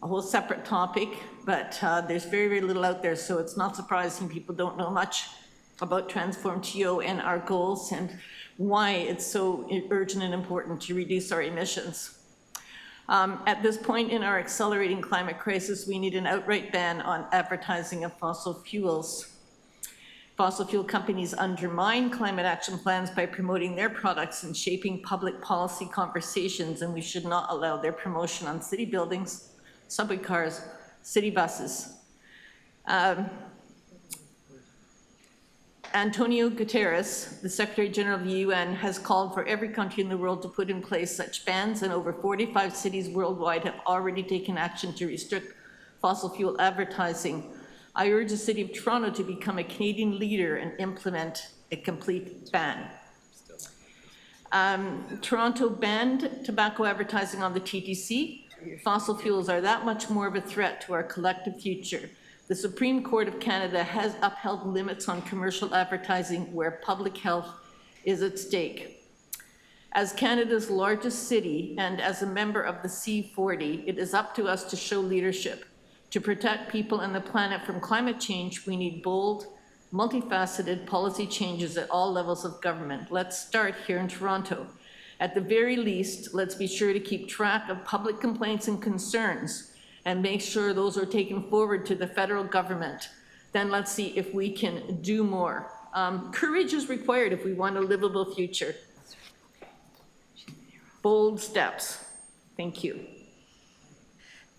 a whole separate topic, but there's very, very little out there, so it's not surprising people don't know much about Transform TO and our goals and why it's so urgent and important to reduce our emissions. At this point in our accelerating climate crisis, we need an outright ban on advertising of fossil fuels. Fossil fuel companies undermine climate action plans by promoting their products and shaping public policy conversations, and we should not allow their promotion on city buildings, subway cars, city buses. Antonio Guterres, the Secretary General of the UN, has called for every country in the world to put in place such bans, and over 45 cities worldwide have already taken action to restrict fossil fuel advertising. I urge the City of Toronto to become a Canadian leader and implement a complete ban. Toronto banned tobacco advertising on the TTC. Fossil fuels are that much more of a threat to our collective future. The Supreme Court of Canada has upheld limits on commercial advertising where public health is at stake. As Canada's largest city and as a member of the C40, it is up to us to show leadership. To protect people and the planet from climate change, we need bold, multifaceted policy changes at all levels of government. Let's start here in Toronto. At the very least, let's be sure to keep track of public complaints and concerns and make sure those are taken forward to the federal government. Then let's see if we can do more. Courage is required if we want a livable future. Bold steps. Thank you.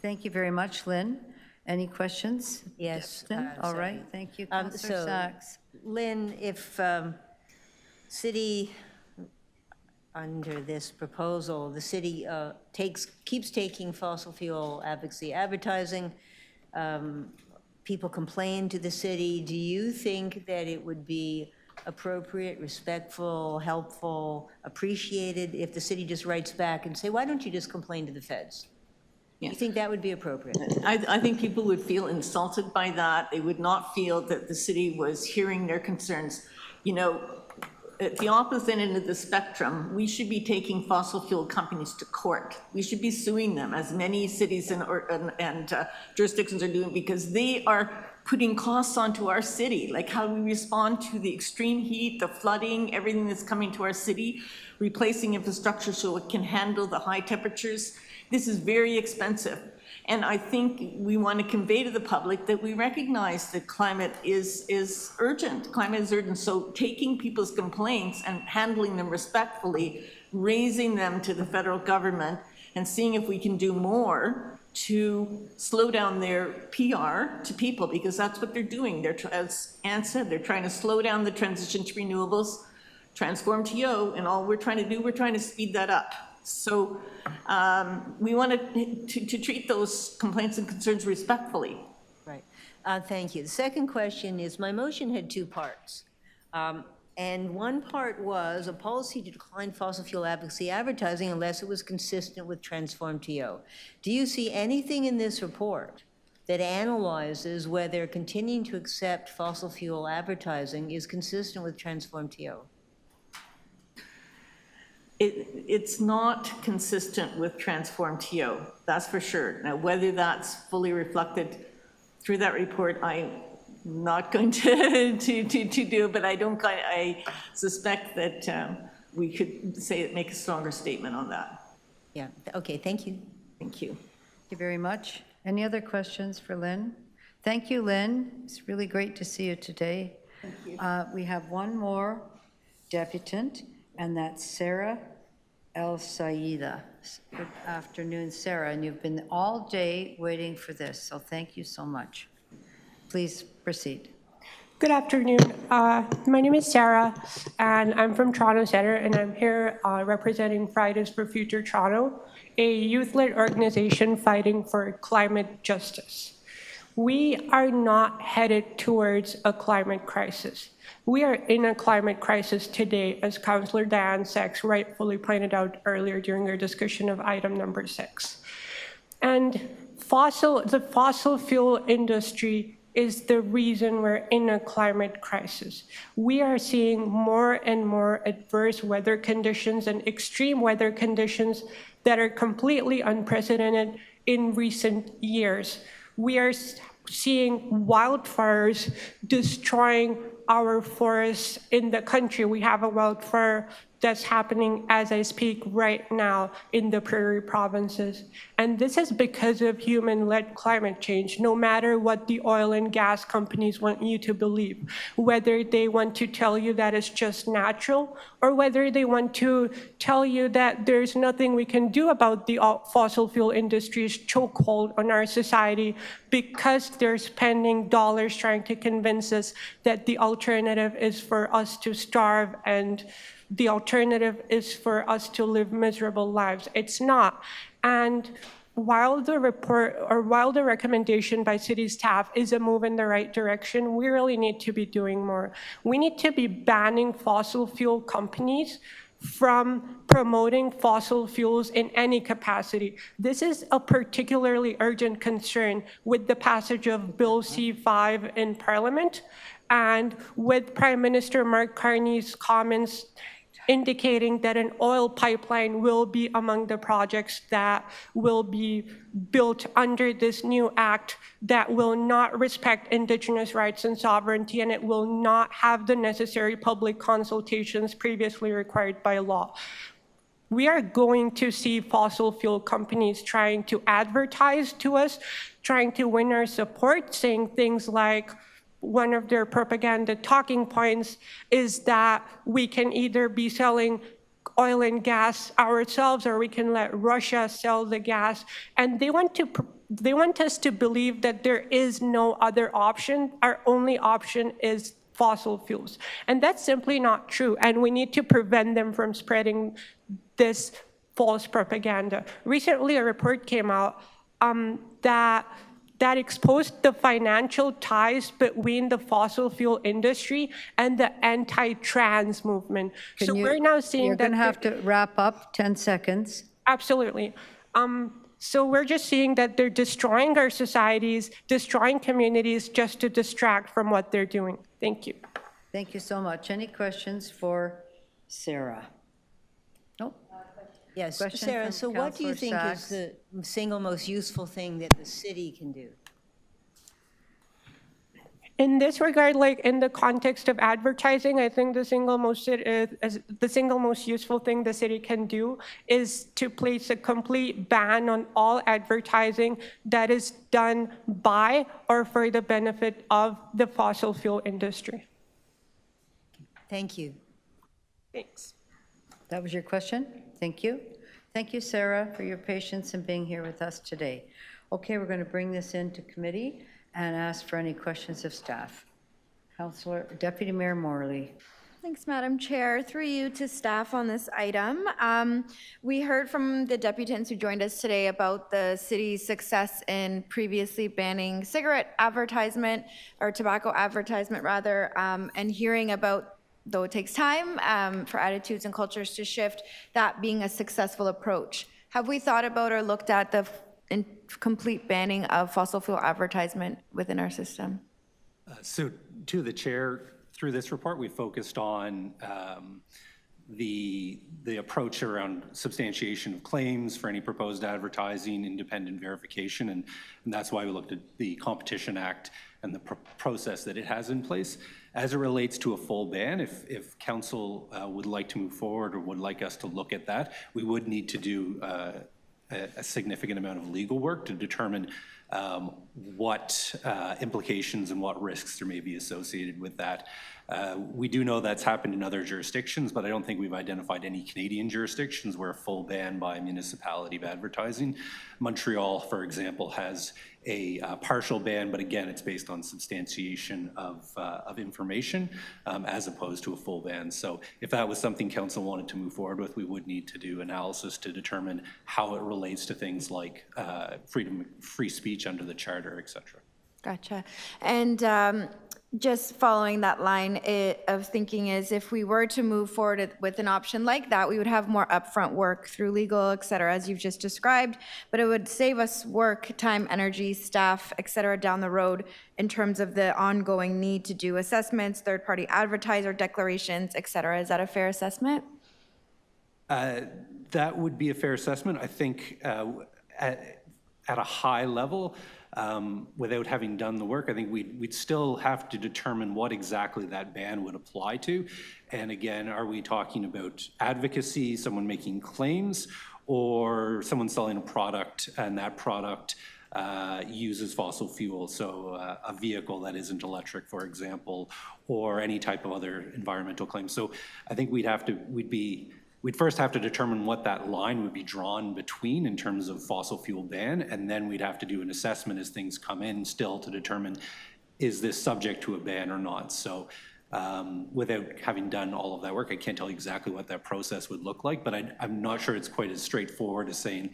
Thank you very much, Lynn. Any questions? Yes. All right, thank you, Councillor Sachs. Lynn, if city, under this proposal, the city keeps taking fossil fuel advocacy advertising, people complain to the city, do you think that it would be appropriate, respectful, helpful, appreciated if the city just writes back and say, why don't you just complain to the feds? Yeah. You think that would be appropriate? I think people would feel insulted by that. They would not feel that the city was hearing their concerns. You know, at the opposite end of the spectrum, we should be taking fossil fuel companies to court. We should be suing them, as many cities and jurisdictions are doing, because they are putting costs onto our city, like how we respond to the extreme heat, the flooding, everything that's coming to our city, replacing infrastructure so it can handle the high temperatures. This is very expensive. And I think we want to convey to the public that we recognize that climate is urgent. Climate is urgent. So taking people's complaints and handling them respectfully, raising them to the federal government, and seeing if we can do more to slow down their PR to people, because that's what they're doing. They're, as Anne said, they're trying to slow down the transition to renewables, transform TO, and all we're trying to do, we're trying to speed that up. So we wanted to treat those complaints and concerns respectfully. Right. Thank you. The second question is, my motion had two parts. And one part was a policy to decline fossil fuel advocacy advertising unless it was consistent with Transform TO. Do you see anything in this report that analyzes whether continuing to accept fossil fuel advertising is consistent with Transform TO? It's not consistent with Transform TO, that's for sure. Now, whether that's fully reflected through that report, I'm not going to do, but I suspect that we could make a stronger statement on that. Yeah, okay, thank you. Thank you. Thank you very much. Any other questions for Lynn? Thank you, Lynn. It's really great to see you today. Thank you. We have one more deputant, and that's Sarah El Saida. Good afternoon, Sarah, and you've been all day waiting for this, so thank you so much. Please proceed. Good afternoon. My name is Sarah, and I'm from Toronto Centre, and I'm here representing Fridays for Future Toronto, a youth-led organization fighting for climate justice. We are not headed towards a climate crisis. We are in a climate crisis today, as Councillor Diane Sachs rightfully pointed out earlier during our discussion of item number 6. And the fossil fuel industry is the reason we're in a climate crisis. We are seeing more and more adverse weather conditions and extreme weather conditions that are completely unprecedented in recent years. We are seeing wildfires destroying our forests in the country. We have a wildfire that's happening as I speak right now in the prairie provinces. And this is because of human-led climate change, no matter what the oil and gas companies want you to believe, whether they want to tell you that it's just natural, or whether they want to tell you that there's nothing we can do about the fossil fuel industry's chokehold on our society because they're spending dollars trying to convince us that the alternative is for us to starve and the alternative is for us to live miserable lives. It's not. And while the report or while the recommendation by city staff is a move in the right direction, we really need to be doing more. We need to be banning fossil fuel companies from promoting fossil fuels in any capacity. This is a particularly urgent concern with the passage of Bill C-5 in Parliament and with Prime Minister Mark Carney's comments indicating that an oil pipeline will be among the projects that will be built under this new act that will not respect Indigenous rights and sovereignty, and it will not have the necessary public consultations previously required by law. We are going to see fossil fuel companies trying to advertise to us, trying to win our support, saying things like, one of their propaganda talking points is that we can either be selling oil and gas ourselves or we can let Russia sell the gas. And they want us to believe that there is no other option. Our only option is fossil fuels. And that's simply not true. And we need to prevent them from spreading this false propaganda. Recently, a report came out that exposed the financial ties between the fossil fuel industry and the anti-trans movement. We're now seeing you're that— going to have to wrap up, 10 seconds. Absolutely. So we're just seeing that they're destroying our societies, destroying communities just to distract from what they're doing. Thank you. Thank you so much. Any questions for Sarah? Nope. Yes, Question Sarah, from so what do you Councillor think is Sachs. the single most useful thing that the city can do? In this regard, like in the context of advertising, I think the single most useful thing the city can do is to place a complete ban on all advertising that is done by or for the benefit of the fossil fuel industry. Thank you. Thanks. That was your question? Thank you. Thank you, Sarah, for your patience and being here with us today. Okay, we're going to bring this into committee and ask for any questions of staff. Deputy Mayor Morley. Thanks, Madam Chair. Through you to staff on this item. We heard from the deputants who joined us today about the city's success in previously banning cigarette advertisement, or tobacco advertisement rather, and hearing about, though it takes time for attitudes and cultures to shift, that being a successful approach. Have we thought about or looked at the complete banning of fossil fuel advertisement within our system? So to the chair, through this report, we focused on the approach around substantiation of claims for any proposed advertising, independent verification, and that's why we looked at the Competition Act and the process that it has in place. As it relates to a full ban, if council would like to move forward or would like us to look at that, we would need to do a significant amount of legal work to determine what implications and what risks there may be associated with that. We do know that's happened in other jurisdictions, but I don't think we've identified any Canadian jurisdictions where a full ban by a municipality of advertising. Montreal, for example, has a partial ban, but again, it's based on substantiation of information as opposed to a full ban. So if that was something council wanted to move forward with, we would need to do analysis to determine how it relates to things like free speech under the charter, et cetera. Gotcha. And just following that line of thinking is if we were to move forward with an option like that, we would have more upfront work through legal, et cetera, as you've just described, but it would save us work, time, energy, staff, et cetera, down the road in terms of the ongoing need to do assessments, third-party advertiser declarations, et cetera. Is that a fair assessment? That would be a fair assessment. I think at a high level, without having done the work, I think we'd still have to determine what exactly that ban would apply to. And again, are we talking about advocacy, someone making claims, or someone selling a product and that product uses fossil fuel, so a vehicle that isn't electric, for example, or any type of other environmental claim. So I think we'd first have to determine what that line would be drawn between in terms of fossil fuel ban, and then we'd have to do an assessment as things come in still to determine, is this subject to a ban or not? So without having done all of that work, I can't tell you exactly what that process would look like, but I'm not sure it's quite as straightforward as saying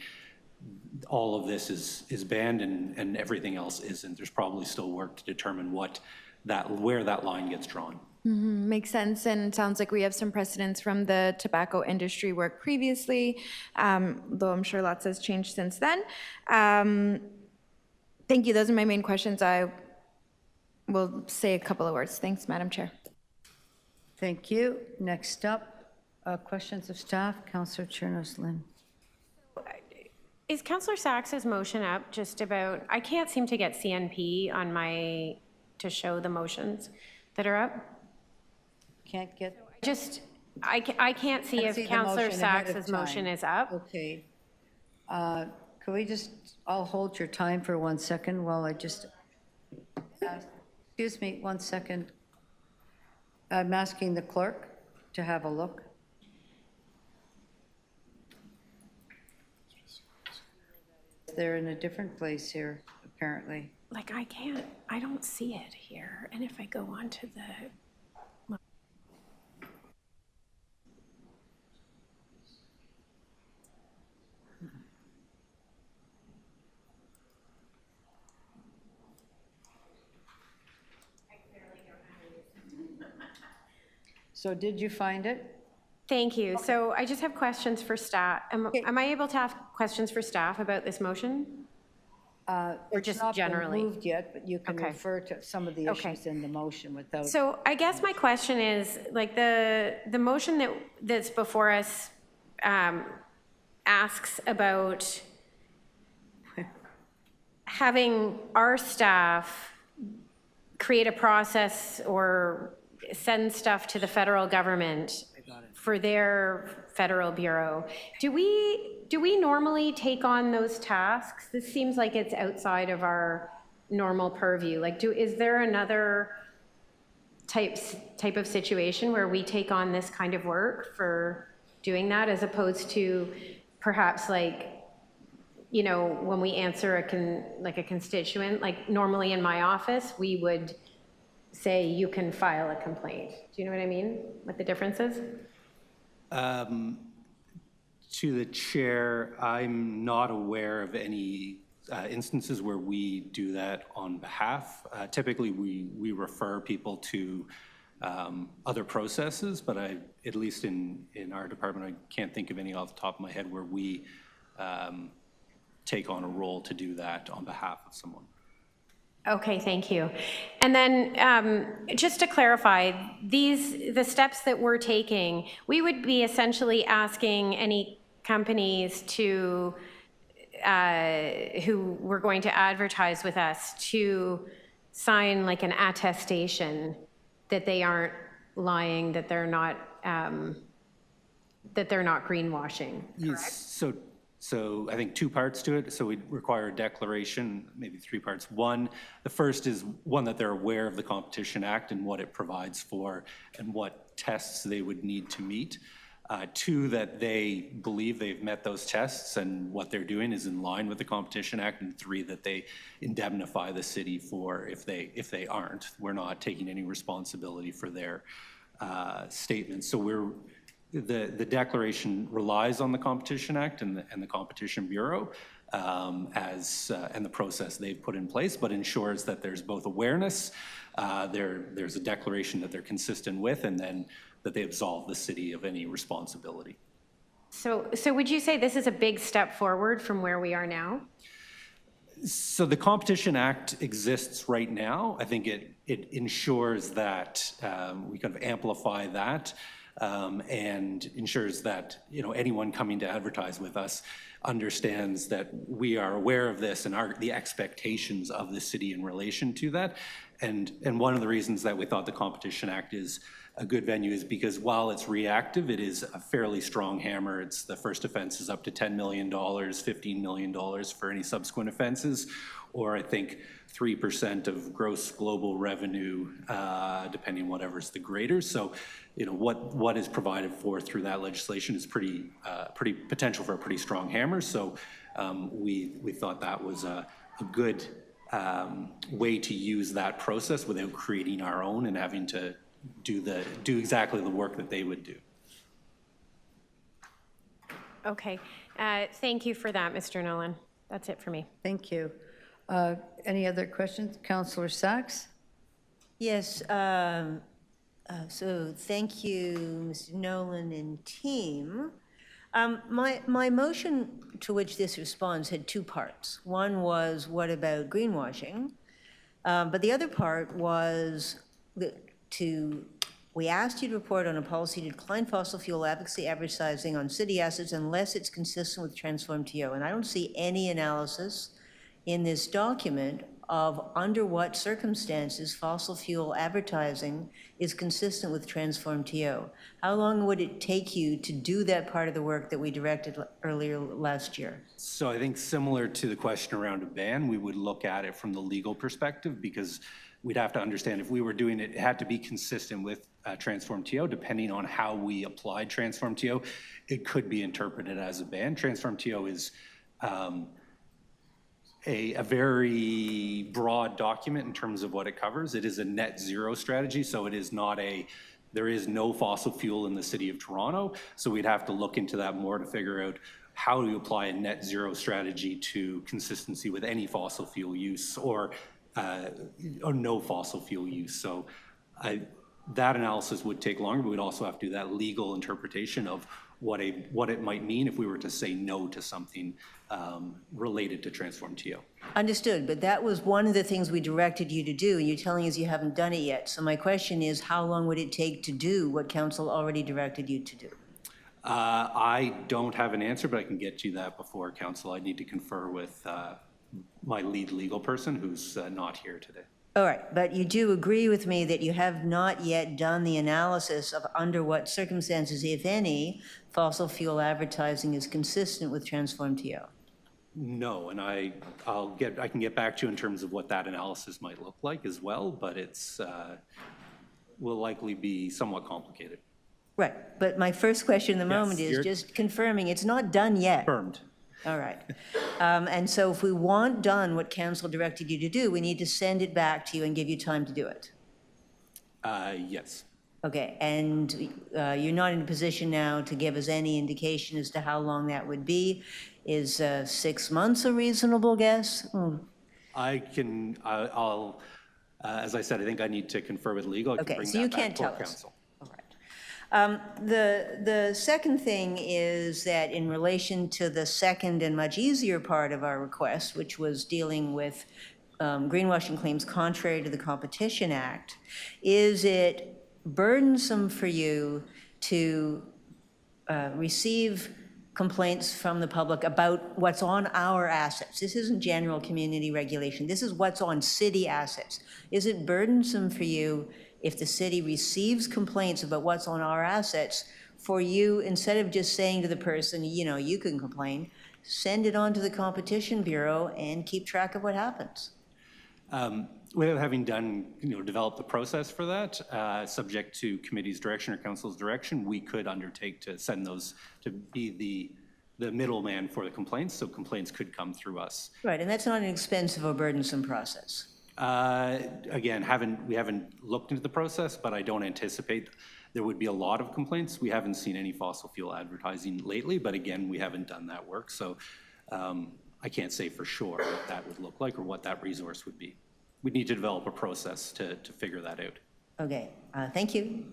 all of this is banned and everything else isn't. There's probably still work to determine where that line gets drawn. Mm-hmm. Makes sense, and it sounds like we have some precedents from the tobacco industry work previously, though I'm sure lots has changed since then. Thank you, those are my main questions. I will say a couple of words. Thanks, Madam Chair. Thank you. Next up, questions of staff. Councillor Chernos-Lynn. Is Councillor Sachs's motion up just about, I can't seem to get CNP on to show the motions that are up. Can't get? I can't see if Councillor Sachs's motion is up. Okay. Can we I'll hold your time for 1 second while I just, excuse me, 1 second. I'm asking the clerk to have a look. They're in a different place here, apparently. Like I don't see it here. And if I go on to the, So did you find it? Thank you. Okay. So I just have questions for staff. Am I able to have questions for staff about this motion? Or just generally? It's not been moved yet, but you can refer to some of the issues in the motion without. So I guess my question is, like the motion that's before us asks about having our staff create a process or send stuff to the federal government for their federal bureau. Do we normally take on those tasks? This seems like it's outside of our normal purview. Like, is there another type of situation where we take on this kind of work for doing that, as opposed to perhaps like, you know, when we answer a constituent, like normally in my office, we would say you can file a complaint. Do you know what I mean? What the difference is? To the chair, I'm not aware of any instances where we do that on behalf. Typically, we refer people to other processes, but at least in our department, I can't think of any off the top of my head where we take on a role to do that on behalf of someone. Okay, thank you. And then just to clarify, the steps that we're taking, we would be essentially asking any companies to who were going to advertise with us to sign like an attestation that they aren't lying, that they're not greenwashing. Yes. So I think two parts to it. So we require a declaration, maybe three parts. One, the first is one, that they're aware of the Competition Act and what it provides for and what tests they would need to meet. Two, that they believe they've met those tests and what they're doing is in line with the Competition Act. And three, that they indemnify the city for if they aren't. We're not taking any responsibility for their statements. So the declaration relies on the Competition Act and the Competition Bureau and the process they've put in place, but ensures that there's both awareness, there's a declaration that they're consistent with, and then that they absolve the city of any responsibility. So would you say this is a big step forward from where we are now? So the Competition Act exists right now. I think it ensures that we kind of amplify that and ensures that anyone coming to advertise with us understands that we are aware of this and the expectations of the city in relation to that. And one of the reasons that we thought the Competition Act is a good venue is because while it's reactive, it is a fairly strong hammer. It's the first offense is up to $10 million, $15 million for any subsequent offenses, or I think 3% of gross global revenue, depending whatever's the greater. So, what is provided for through that legislation is pretty potential for a pretty strong hammer. So, we thought that was a good way to use that process without creating our own and having to do exactly the work that they would do. Okay, thank you for that, Mr. Nolan. That's it for me. Thank you. Any other questions? Councillor Sachs? Yes, so thank you, Mr. Nolan and team. My motion to which this responds had two parts. One was, what about greenwashing? But the other part was we asked you to report on a policy to decline fossil fuel advocacy advertising on city assets unless it's consistent with Transform TO. And I don't see any analysis in this document of under what circumstances fossil fuel advertising is consistent with Transform TO. How long would it take you to do that part of the work that we directed earlier last year? So I think similar to the question around a ban, we would look at it from the legal perspective, because we'd have to understand if we were doing it, it had to be consistent with Transform TO. Depending on how we applied Transform TO, it could be interpreted as a ban. Transform TO is a very broad document in terms of what it covers. It is a net zero strategy, so it is not there is no fossil fuel in the city of Toronto. So we'd have to look into that more to figure out how do you apply a net zero strategy to consistency with any fossil fuel use or no fossil fuel use. So that analysis would take longer, but we'd also have to do that legal interpretation of what it might mean if we were to say no to something related to Transform TO. Understood, but that was one of the things we directed you to do, and you're telling us you haven't done it yet. So my question is, how long would it take to do what council already directed you to do? I don't have an answer, but I can get you that before council. I need to confer with my lead legal person who's not here today. All right, but you do agree with me that you have not yet done the analysis of under what circumstances, if any, fossil fuel advertising is consistent with Transform TO? No, and I can get back to you in terms of what that analysis might look like as well, but it's will likely be somewhat complicated. Right, but my first question at the moment is just confirming it's not done yet. Confirmed. All right. And so if we want done what council directed you to do, we need to send it back to you and give you time to do it. Yes. Okay, and you're not in a position now to give us any indication as to how long that would be. Is 6 months a reasonable guess? I'll, as I said, I think I need to confer with legal. Okay, so you can't tell us. The second thing is that in relation to the second and much easier part of our request, which was dealing with greenwashing claims contrary to the Competition Act, is it burdensome for you to receive complaints from the public about what's on our assets? This isn't general community regulation. This is what's on city assets. Is it burdensome for you if the city receives complaints about what's on our assets, for you, instead of just saying to the person, you can complain, send it on to the Competition Bureau and keep track of what happens? Without having done, developed the process for that, subject to committee's direction or council's direction, we could undertake to send those to be the middleman for the complaints, so complaints could come through us. Right, and that's not an expensive or burdensome process. Again, we haven't looked into the process, but I don't anticipate there would be a lot of complaints. We haven't seen any fossil fuel advertising lately, but again, we haven't done that work. So I can't say for sure what that would look like or what that resource would be. We need to develop a process to figure that out. Okay, thank you.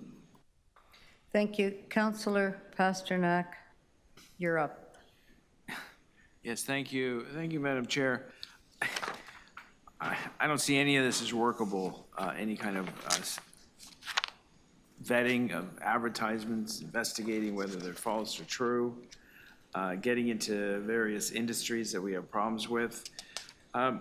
Thank you. Councillor Pasternak, you're up. Yes, thank you. Thank you, Madam Chair. I don't see any of this as workable, any kind of vetting of advertisements, investigating whether they're false or true, getting into various industries that we have problems with. You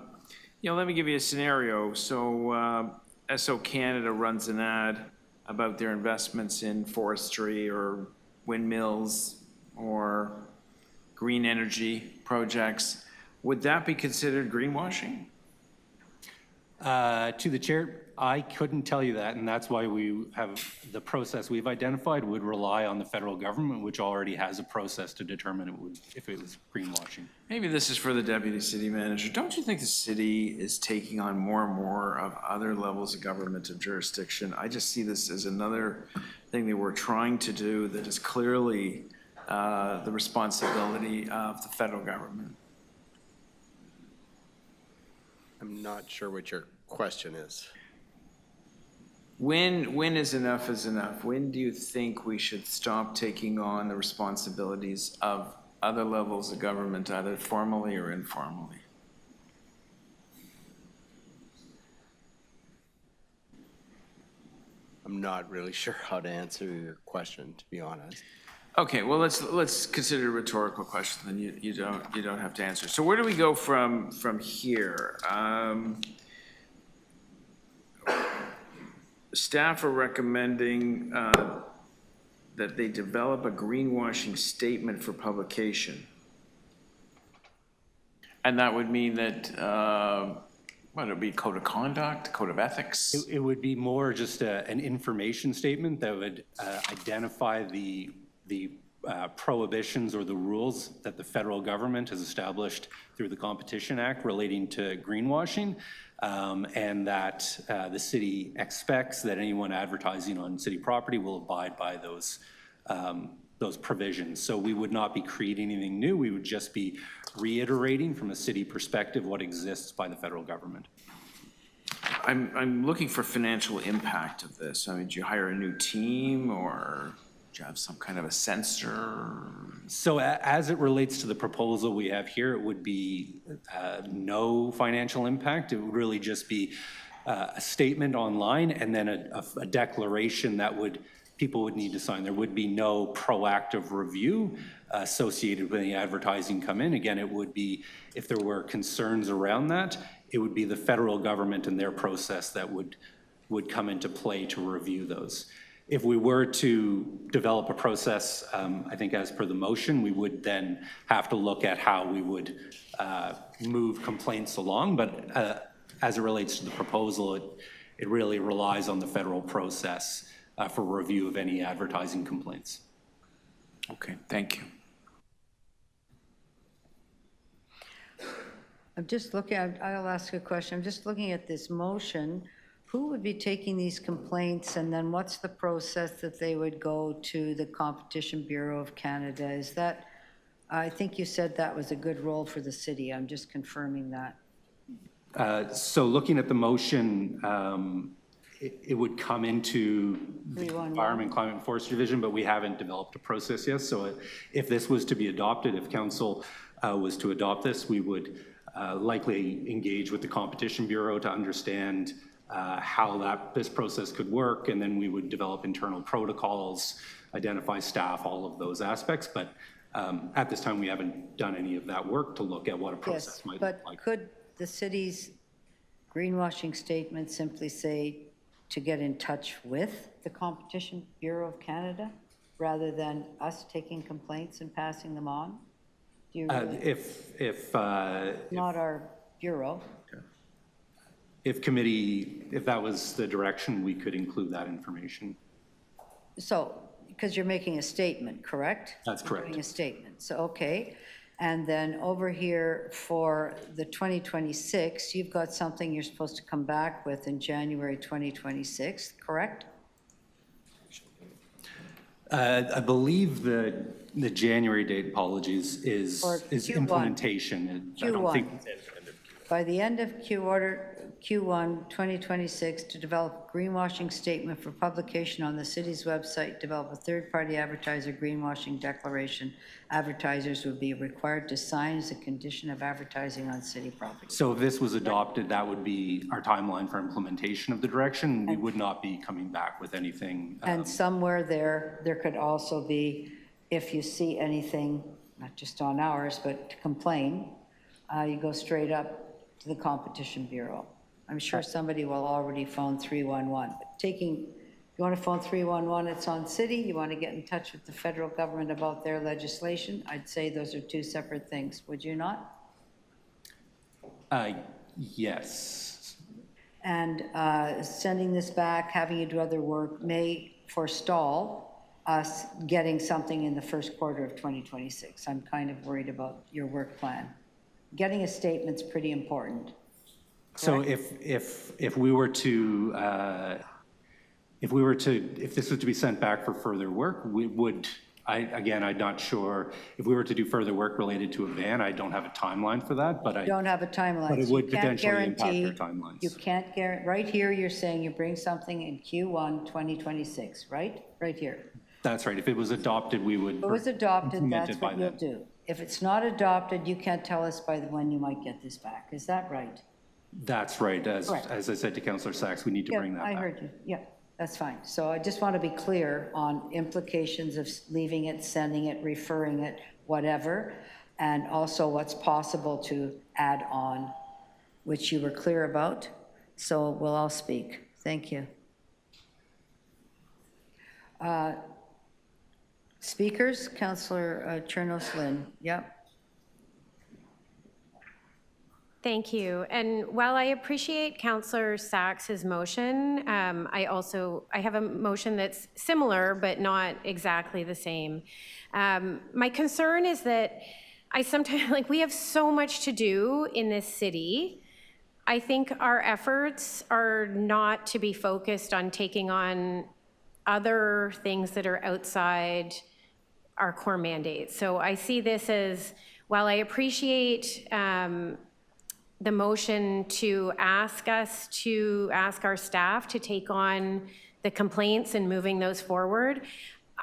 know, let me give you a scenario. So SO Canada runs an ad about their investments in forestry or windmills or green energy projects. Would that be considered greenwashing? To the chair, I couldn't tell you that, and that's why we have the process we've identified would rely on the federal government, which already has a process to determine if it was greenwashing. Maybe this is for the deputy city manager. Don't you think the city is taking on more and more of other levels of government of jurisdiction? I just see this as another thing that we're trying to do that is clearly the responsibility of the federal government. I'm not sure what your question is. When is enough is enough? When do you think we should stop taking on the responsibilities of other levels of government, either formally or informally? I'm not really sure how to answer your question, to be honest. Okay, well, let's consider a rhetorical question, then you don't have to answer. So where do we go from here? Staff are recommending that they develop a greenwashing statement for publication. And that would mean that, what, it would be code of conduct, code of ethics? It would be more just an information statement that would identify the prohibitions or the rules that the federal government has established through the Competition Act relating to greenwashing, and that the city expects that anyone advertising on city property will abide by those provisions. So we would not be creating anything new. We would just be reiterating from a city perspective what exists by the federal government. I'm looking for financial impact of this. I mean, do you hire a new team, or do you have some kind of a censor? So as it relates to the proposal we have here, it would be no financial impact. It would really just be a statement online and then a declaration that people would need to sign. There would be no proactive review associated with any advertising come in. Again, it would be, if there were concerns around that, it would be the federal government and their process that would come into play to review those. If we were to develop a process, I think as per the motion, we would then have to look at how we would move complaints along. But as it relates to the proposal, it really relies on the federal process for review of any advertising complaints. Okay, thank you. I'm just looking, I'll ask a question. I'm just looking at this motion. Who would be taking these complaints, and then what's the process that they would go to the Competition Bureau of Canada? Is that, I think you said that was a good role for the city. I'm just confirming that. So looking at the motion, it would come into the Environment, Climate and Forestry Division, but we haven't developed a process yet. So if this was to be adopted, if council was to adopt this, we would likely engage with the Competition Bureau to understand how this process could work, and then we would develop internal protocols, identify staff, all of those aspects. But at this time, we haven't done any of that work to look at what a process might look like. But could the city's greenwashing statement simply say to get in touch with the Competition Bureau of Canada rather than us taking complaints and passing them on? Do you really, if not our bureau. If that was the direction, we could include that information. So, because you're making a statement, correct? That's correct. You're making a statement, so okay. And then over here for the 2026, you've got something you're supposed to come back with in January 2026, correct? I believe the January date, apologies, is Q1. implementation. I don't think. By the end of Q1 2026, to develop a greenwashing statement for publication on the city's website, develop a third-party advertiser greenwashing declaration. Advertisers would be required to sign as a condition of advertising on city property. So if this was adopted, that would be our timeline for implementation of the direction. We would not be coming back with anything. And somewhere there could also be, if you see anything, not just on ours, but to complain, you go straight up to the Competition Bureau. I'm sure somebody will already phone 311. You want to phone 311, it's on city. You want to get in touch with the federal government about their legislation, I'd say those are two separate things, would you not? Yes. And sending this back, having you do other work may forestall us getting something in the first quarter of 2026. I'm kind of worried about your work plan. Getting a statement's pretty important. So if we were to, if this was to be sent back for further work, we would, I'm not sure, if we were to do further work related to a van, I don't have a timeline for that, but I don't have a timeline. But it would potentially impact our guarantee, timelines. you can't guarantee, right here, you're saying you bring something in Q1 2026, right? Right here. That's right. If it was adopted, we would. If it was adopted, implement that's it by what you'll then. do. If it's not adopted, you can't tell us by when you might get this back. Is that right? That's right. Correct. As I said to Councillor Sachs, we need to bring that I back. heard you. Yeah, that's fine. So I just want to be clear on implications of leaving it, sending it, referring it, whatever, and also what's possible to add on, which you were clear about. So we'll all speak. Thank you. Speakers, Councillor Chernos Lynn. Yep. Thank you. And while I appreciate Councillor Sachs's motion, I have a motion that's similar but not exactly the same. My concern is that I sometimes, we have so much to do in this city. I think our efforts are not to be focused on taking on other things that are outside our core mandate. So I see this as, while I appreciate the motion to ask our staff to take on the complaints and moving those forward,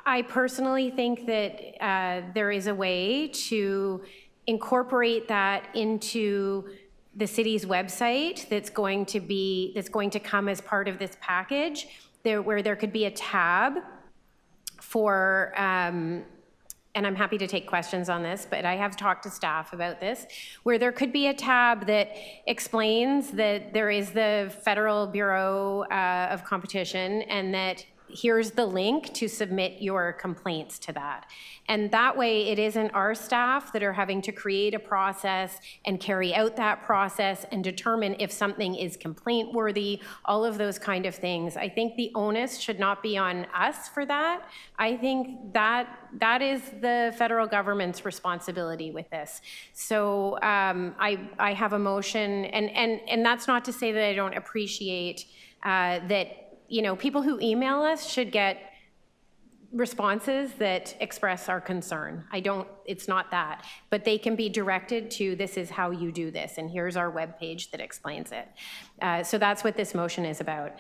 I personally think that there is a way to incorporate that into the city's website that's going to come as part of this package, where there could be a tab for, and I'm happy to take questions on this, but I have talked to staff about this, where there could be a tab that explains that there is the Federal Bureau of Competition and that here's the link to submit your complaints to that. And that way it isn't our staff that are having to create a process and carry out that process and determine if something is complaint worthy, all of those kind of things. I think the onus should not be on us for that. I think that is the federal government's responsibility with this. So I have a motion, and that's not to say that I don't appreciate that, people who email us should get responses that express our concern. It's not that, but they can be directed to, this is how you do this, and here's our webpage that explains it. So that's what this motion is about.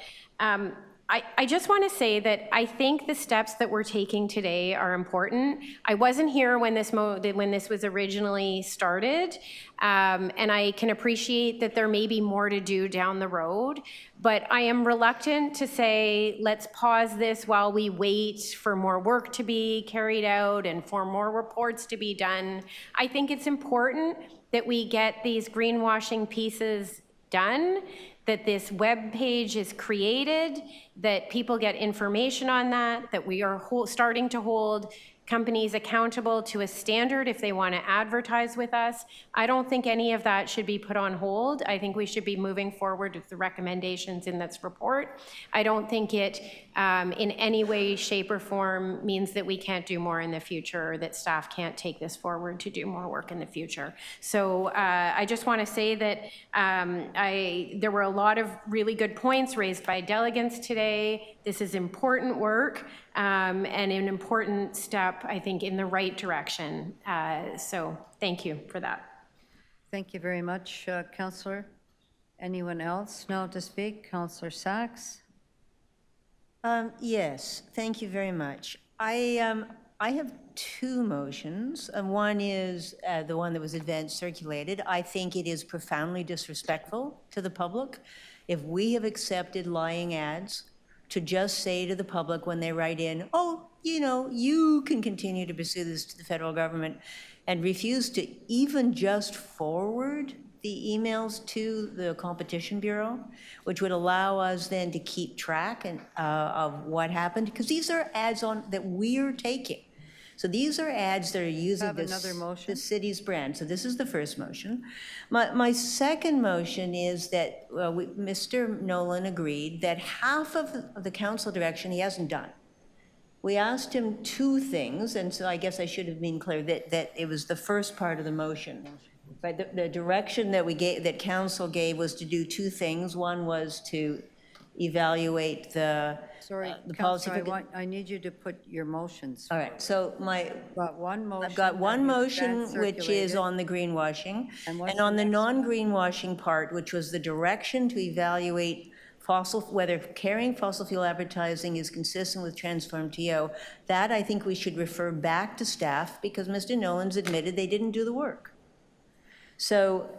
I just want to say that I think the steps that we're taking today are important. I wasn't here when this was originally started, and I can appreciate that there may be more to do down the road, but I am reluctant to say, let's pause this while we wait for more work to be carried out and for more reports to be done. I think it's important that we get these greenwashing pieces done, that this web page is created, that people get information on that we are starting to hold companies accountable to a standard if they want to advertise with us. I don't think any of that should be put on hold. I think we should be moving forward with the recommendations in this report. I don't think it in any way, shape, or form means that we can't do more in the future, or that staff can't take this forward to do more work in the future. So I just want to say that there were a lot of really good points raised by delegates today This is important work and an important step, I think, in the right direction. So thank you for that. Thank you very much, Councillor. Anyone else now to speak? Councillor Sachs? Yes, thank you very much. I have two motions. One is the one that was advanced circulated. I think it is profoundly disrespectful to the public if we have accepted lying ads to just say to the public when they write in, oh, you know, you can continue to pursue this to the federal government, and refuse to even just forward the emails to the Competition Bureau, which would allow us then to keep track of what happened, because these are ads that we're taking. So these are ads that are using the city's brand. So this is the first motion. My second motion is that Mr. Nolan agreed that half of the council direction he hasn't done. We asked him two things, and so I guess I should have been clear that it was the first part of the motion. But the direction that that council gave was to do two things. One was to evaluate the policy. I need you to put your motions. All right, so I've got one motion which is on the greenwashing, and on the non-greenwashing part, which was the direction to evaluate whether carrying fossil fuel advertising is consistent with Transform TO. That I think we should refer back to staff, because Mr. Nolan's admitted they didn't do the work. So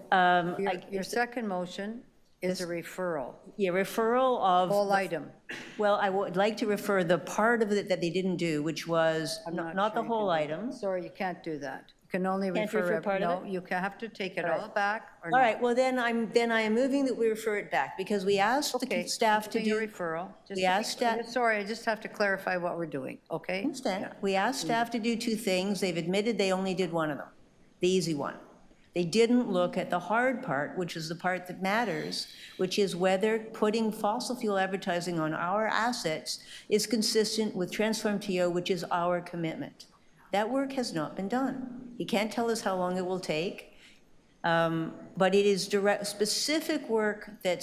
your second motion is a referral. Yeah, referral of whole item. Well, I would like to refer the part of it that they didn't do, which was not the whole item. Sorry, you can't do that. You can only refer part of it. You have to take it all back. All right. Well, then I am moving that we refer it back, because we asked the staff to do referral. We asked staff. Sorry, I just have to clarify what we're doing. Okay. I understand. Yeah. We asked staff to do two things. They've admitted they only did one of them, the easy one. They didn't look at the hard part, which is the part that matters, which is whether putting fossil fuel advertising on our assets is consistent with Transform TO, which is our commitment. That work has not been done. He can't tell us how long it will take, but it is specific work that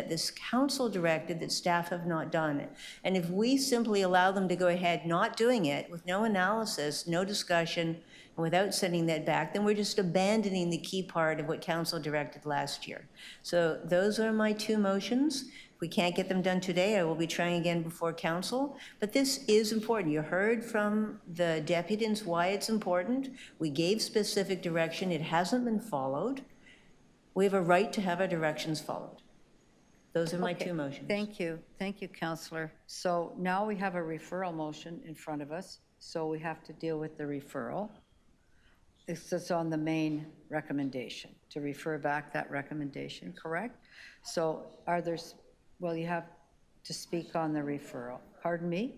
this council directed that staff have not done. And if we simply allow them to go ahead not doing it with no analysis, no discussion, and without sending that back, then we're just abandoning the key part of what council directed last year. So those are my two motions. If we can't get them done today, I will be trying again before council. But this is important. You heard from the deputants why it's important. We gave specific direction. It hasn't been followed. We have a right to have our directions followed. Those are my two motions. Thank you. Thank you, Councillor. So now we have a referral motion in front of us. So we have to deal with the referral. It's on the main recommendation, to refer back that recommendation, correct? So you have to speak on the referral. Pardon me?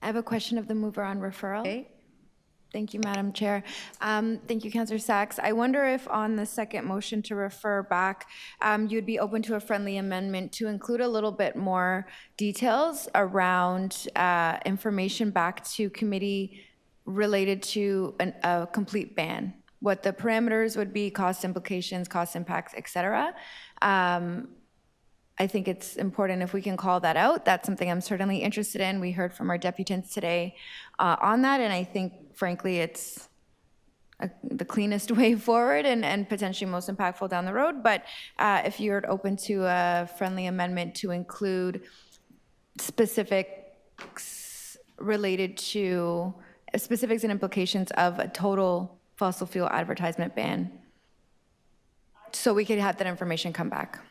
I have a question of the mover on referral. Okay. Thank you, Madam Chair. Thank you, Councillor Sachs. I wonder if on the second motion to refer back, you'd be open to a friendly amendment to include a little bit more details around information back to committee related to a complete ban, what the parameters would be, cost implications, cost impacts, et cetera. I think it's important if we can call that out. That's something I'm certainly interested in. We heard from our deputants today on that, and I think, frankly, it's the cleanest way forward and potentially most impactful down the road. But if you're open to a friendly amendment to include specifics related to specifics and implications of a total fossil fuel advertisement ban, so we could have that information come back.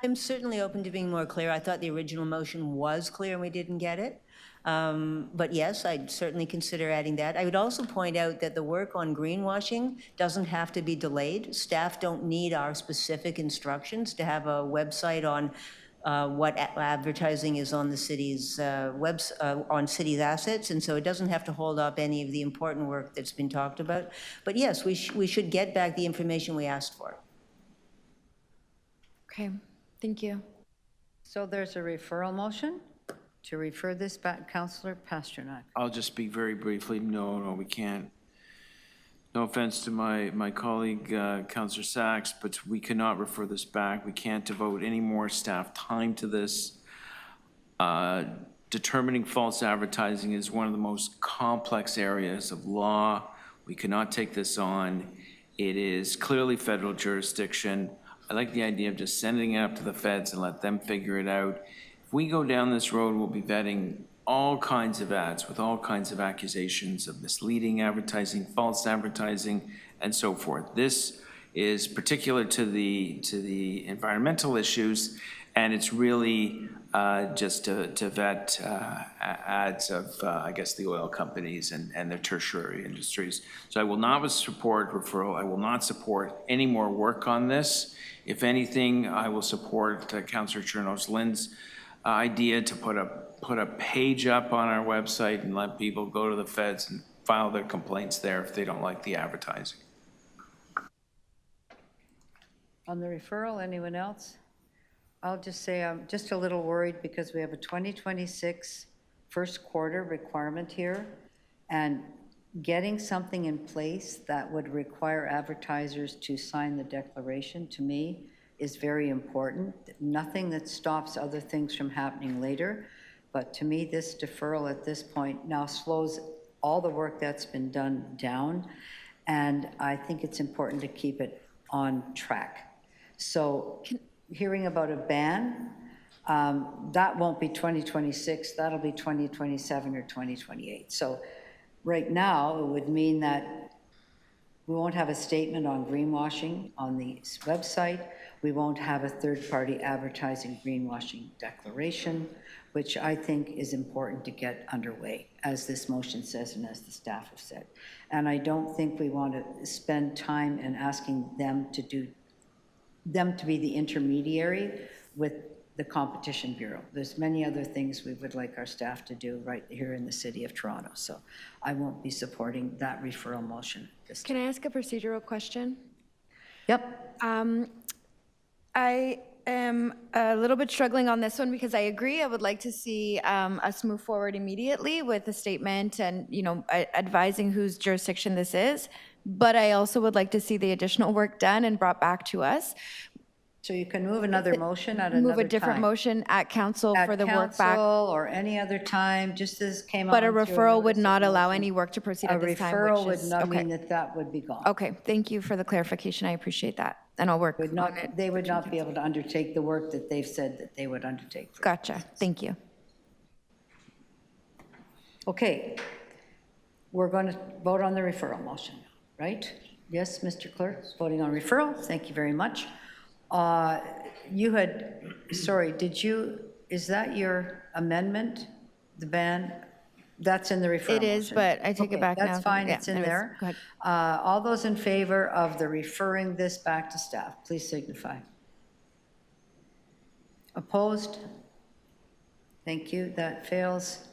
I'm certainly open to being more clear. I thought the original motion was clear and we didn't get it. But yes, I'd certainly consider adding that. I would also point out that the work on greenwashing doesn't have to be delayed. Staff don't need our specific instructions to have a website on what advertising is on the city's on city's assets, and so it doesn't have to hold up any of the important work that's been talked about. But yes, we should get back the information we asked for. Okay, thank you. So there's a referral motion to refer this back. Councillor Pasternak. I'll just speak very briefly. No, we can't. No offense to my colleague, Councillor Sachs, but we cannot refer this back. We can't devote any more staff time to this. Determining false advertising is one of the most complex areas of law. We cannot take this on. It is clearly federal jurisdiction. I like the idea of just sending it up to the feds and let them figure it out. If we go down this road, we'll be vetting all kinds of ads with all kinds of accusations of misleading advertising, false advertising, and so forth. This is particular to the environmental issues, and it's really just to vet ads of, I guess, the oil companies and their tertiary industries. So I will not support referral. I will not support any more work on this. If anything, I will support Councillor Chernos-Lynn's idea to put a page up on our website and let people go to the feds and file their complaints there if they don't like the advertising. On the referral, anyone else? I'll just say I'm just a little worried because we have a 2026 first quarter requirement here, and getting something in place that would require advertisers to sign the declaration, to me, is very important. Nothing that stops other things from happening later, but to me, this deferral at this point now slows all the work that's been done down, and I think it's important to keep it on track. So hearing about a ban, that won't be 2026, that'll be 2027 or 2028. So right now, it would mean that we won't have a statement on greenwashing on the website. We won't have a third-party advertising greenwashing declaration, which I think is important to get underway, as this motion says and as the staff have said. And I don't think we want to spend time in asking them to be the intermediary with the Competition Bureau. There's many other things we would like our staff to do right here in the City of Toronto. So I won't be supporting that referral motion this time. Can I ask a procedural question? Yep. I am a little bit struggling on this one because I agree. I would like to see us move forward immediately with a statement and, you know, advising whose jurisdiction this is. But I also would like to see the additional work done and brought back to us. So you can move another motion at another time. Move a different motion at council for the work back. At council or any other time, just as came on. But a referral would not allow any work to proceed at this time. A referral would not mean that that would be gone. Okay, thank you for the clarification. I appreciate that. And I'll work on it. They would not be able to undertake the work that they've said that they would undertake. Gotcha. Thank you. Okay. We're going to vote on the referral motion, right? Yes, Mr. Clerk, voting on referral. Thank you very much. You had, sorry, is that your amendment, the ban? That's in the referral It is, motion. but I take it back now. That's fine, Yeah, it's in anyways, there. go ahead. All those in favor of the referring this back to staff, please signify. Opposed? Thank you, that fails.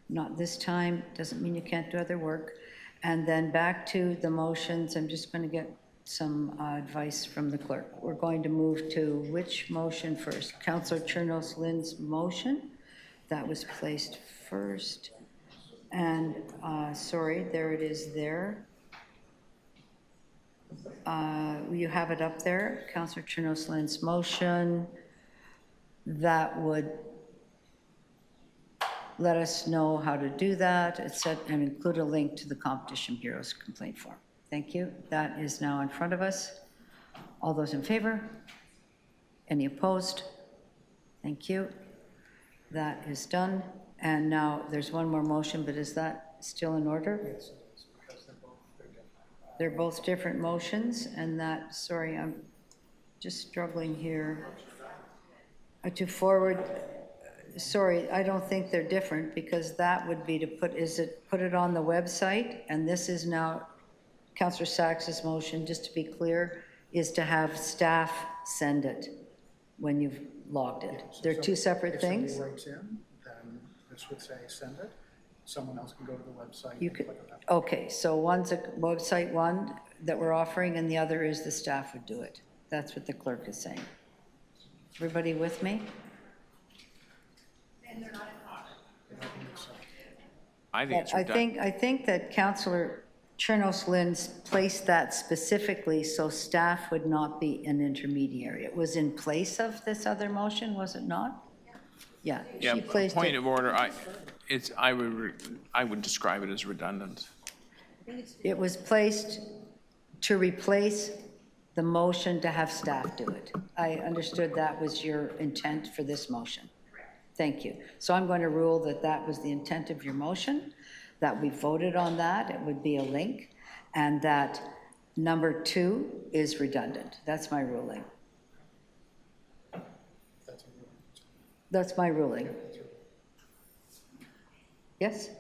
Not this time, doesn't mean you can't do other work. And then back to the motions, I'm just going to get some advice from the clerk. We're going to move to which motion first? Councillor Chernos-Lynn's motion, that was placed first. And sorry, there it is there. You have it up there, Councillor Chernos-Lynn's motion. That would let us know how to do that, and include a link to the Competition Bureau's complaint form. Thank you. That is now in front of us. All those in favor? Any opposed? Thank you. That is done. And now there's one more motion, but is that still in order? Yes, because they're both different motions, and that, sorry, I'm just struggling here to forward. Sorry, I don't think they're different, because that would be to put it on the website, and this is now Councillor Sachs's motion, just to be clear, is to have staff send it when you've logged it. They're two separate things. If somebody writes in, then this would say send it. Someone else can go to the website. You could, okay, so one's a website one that we're offering, and the other is the staff would do it. That's what the clerk is saying. Everybody with me? And they're not in I think that Councillor Chernos-Lynn's placed that specifically so staff would not be an intermediary. It was in place of this other motion, was it not? Yeah. Yeah, she placed point it- of order, I would describe it as redundant. It was placed to replace the motion to have staff do it. I understood that was your intent for this motion. Thank you. So I'm going to rule that that was the intent of your motion, that we voted on that, it would be a link, and that number 2 is redundant. That's my ruling. That's my ruling. Yes?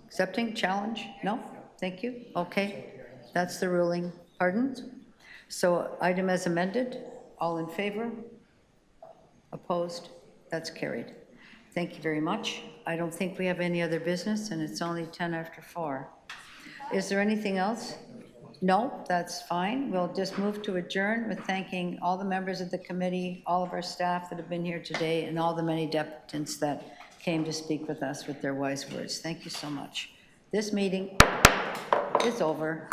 Accepting, challenge? No? Thank you. Okay. That's the ruling. Pardon? So item as amended, all in favor? Opposed? That's carried. Thank you very much. I don't think we have any other business, and it's only 10 after 4. Is there anything else? No, that's fine. We'll just move to adjourn with thanking all the members of the committee, all of our staff that have been here today, and all the many deputants that came to speak with us with their wise words. Thank you so much. This meeting is over.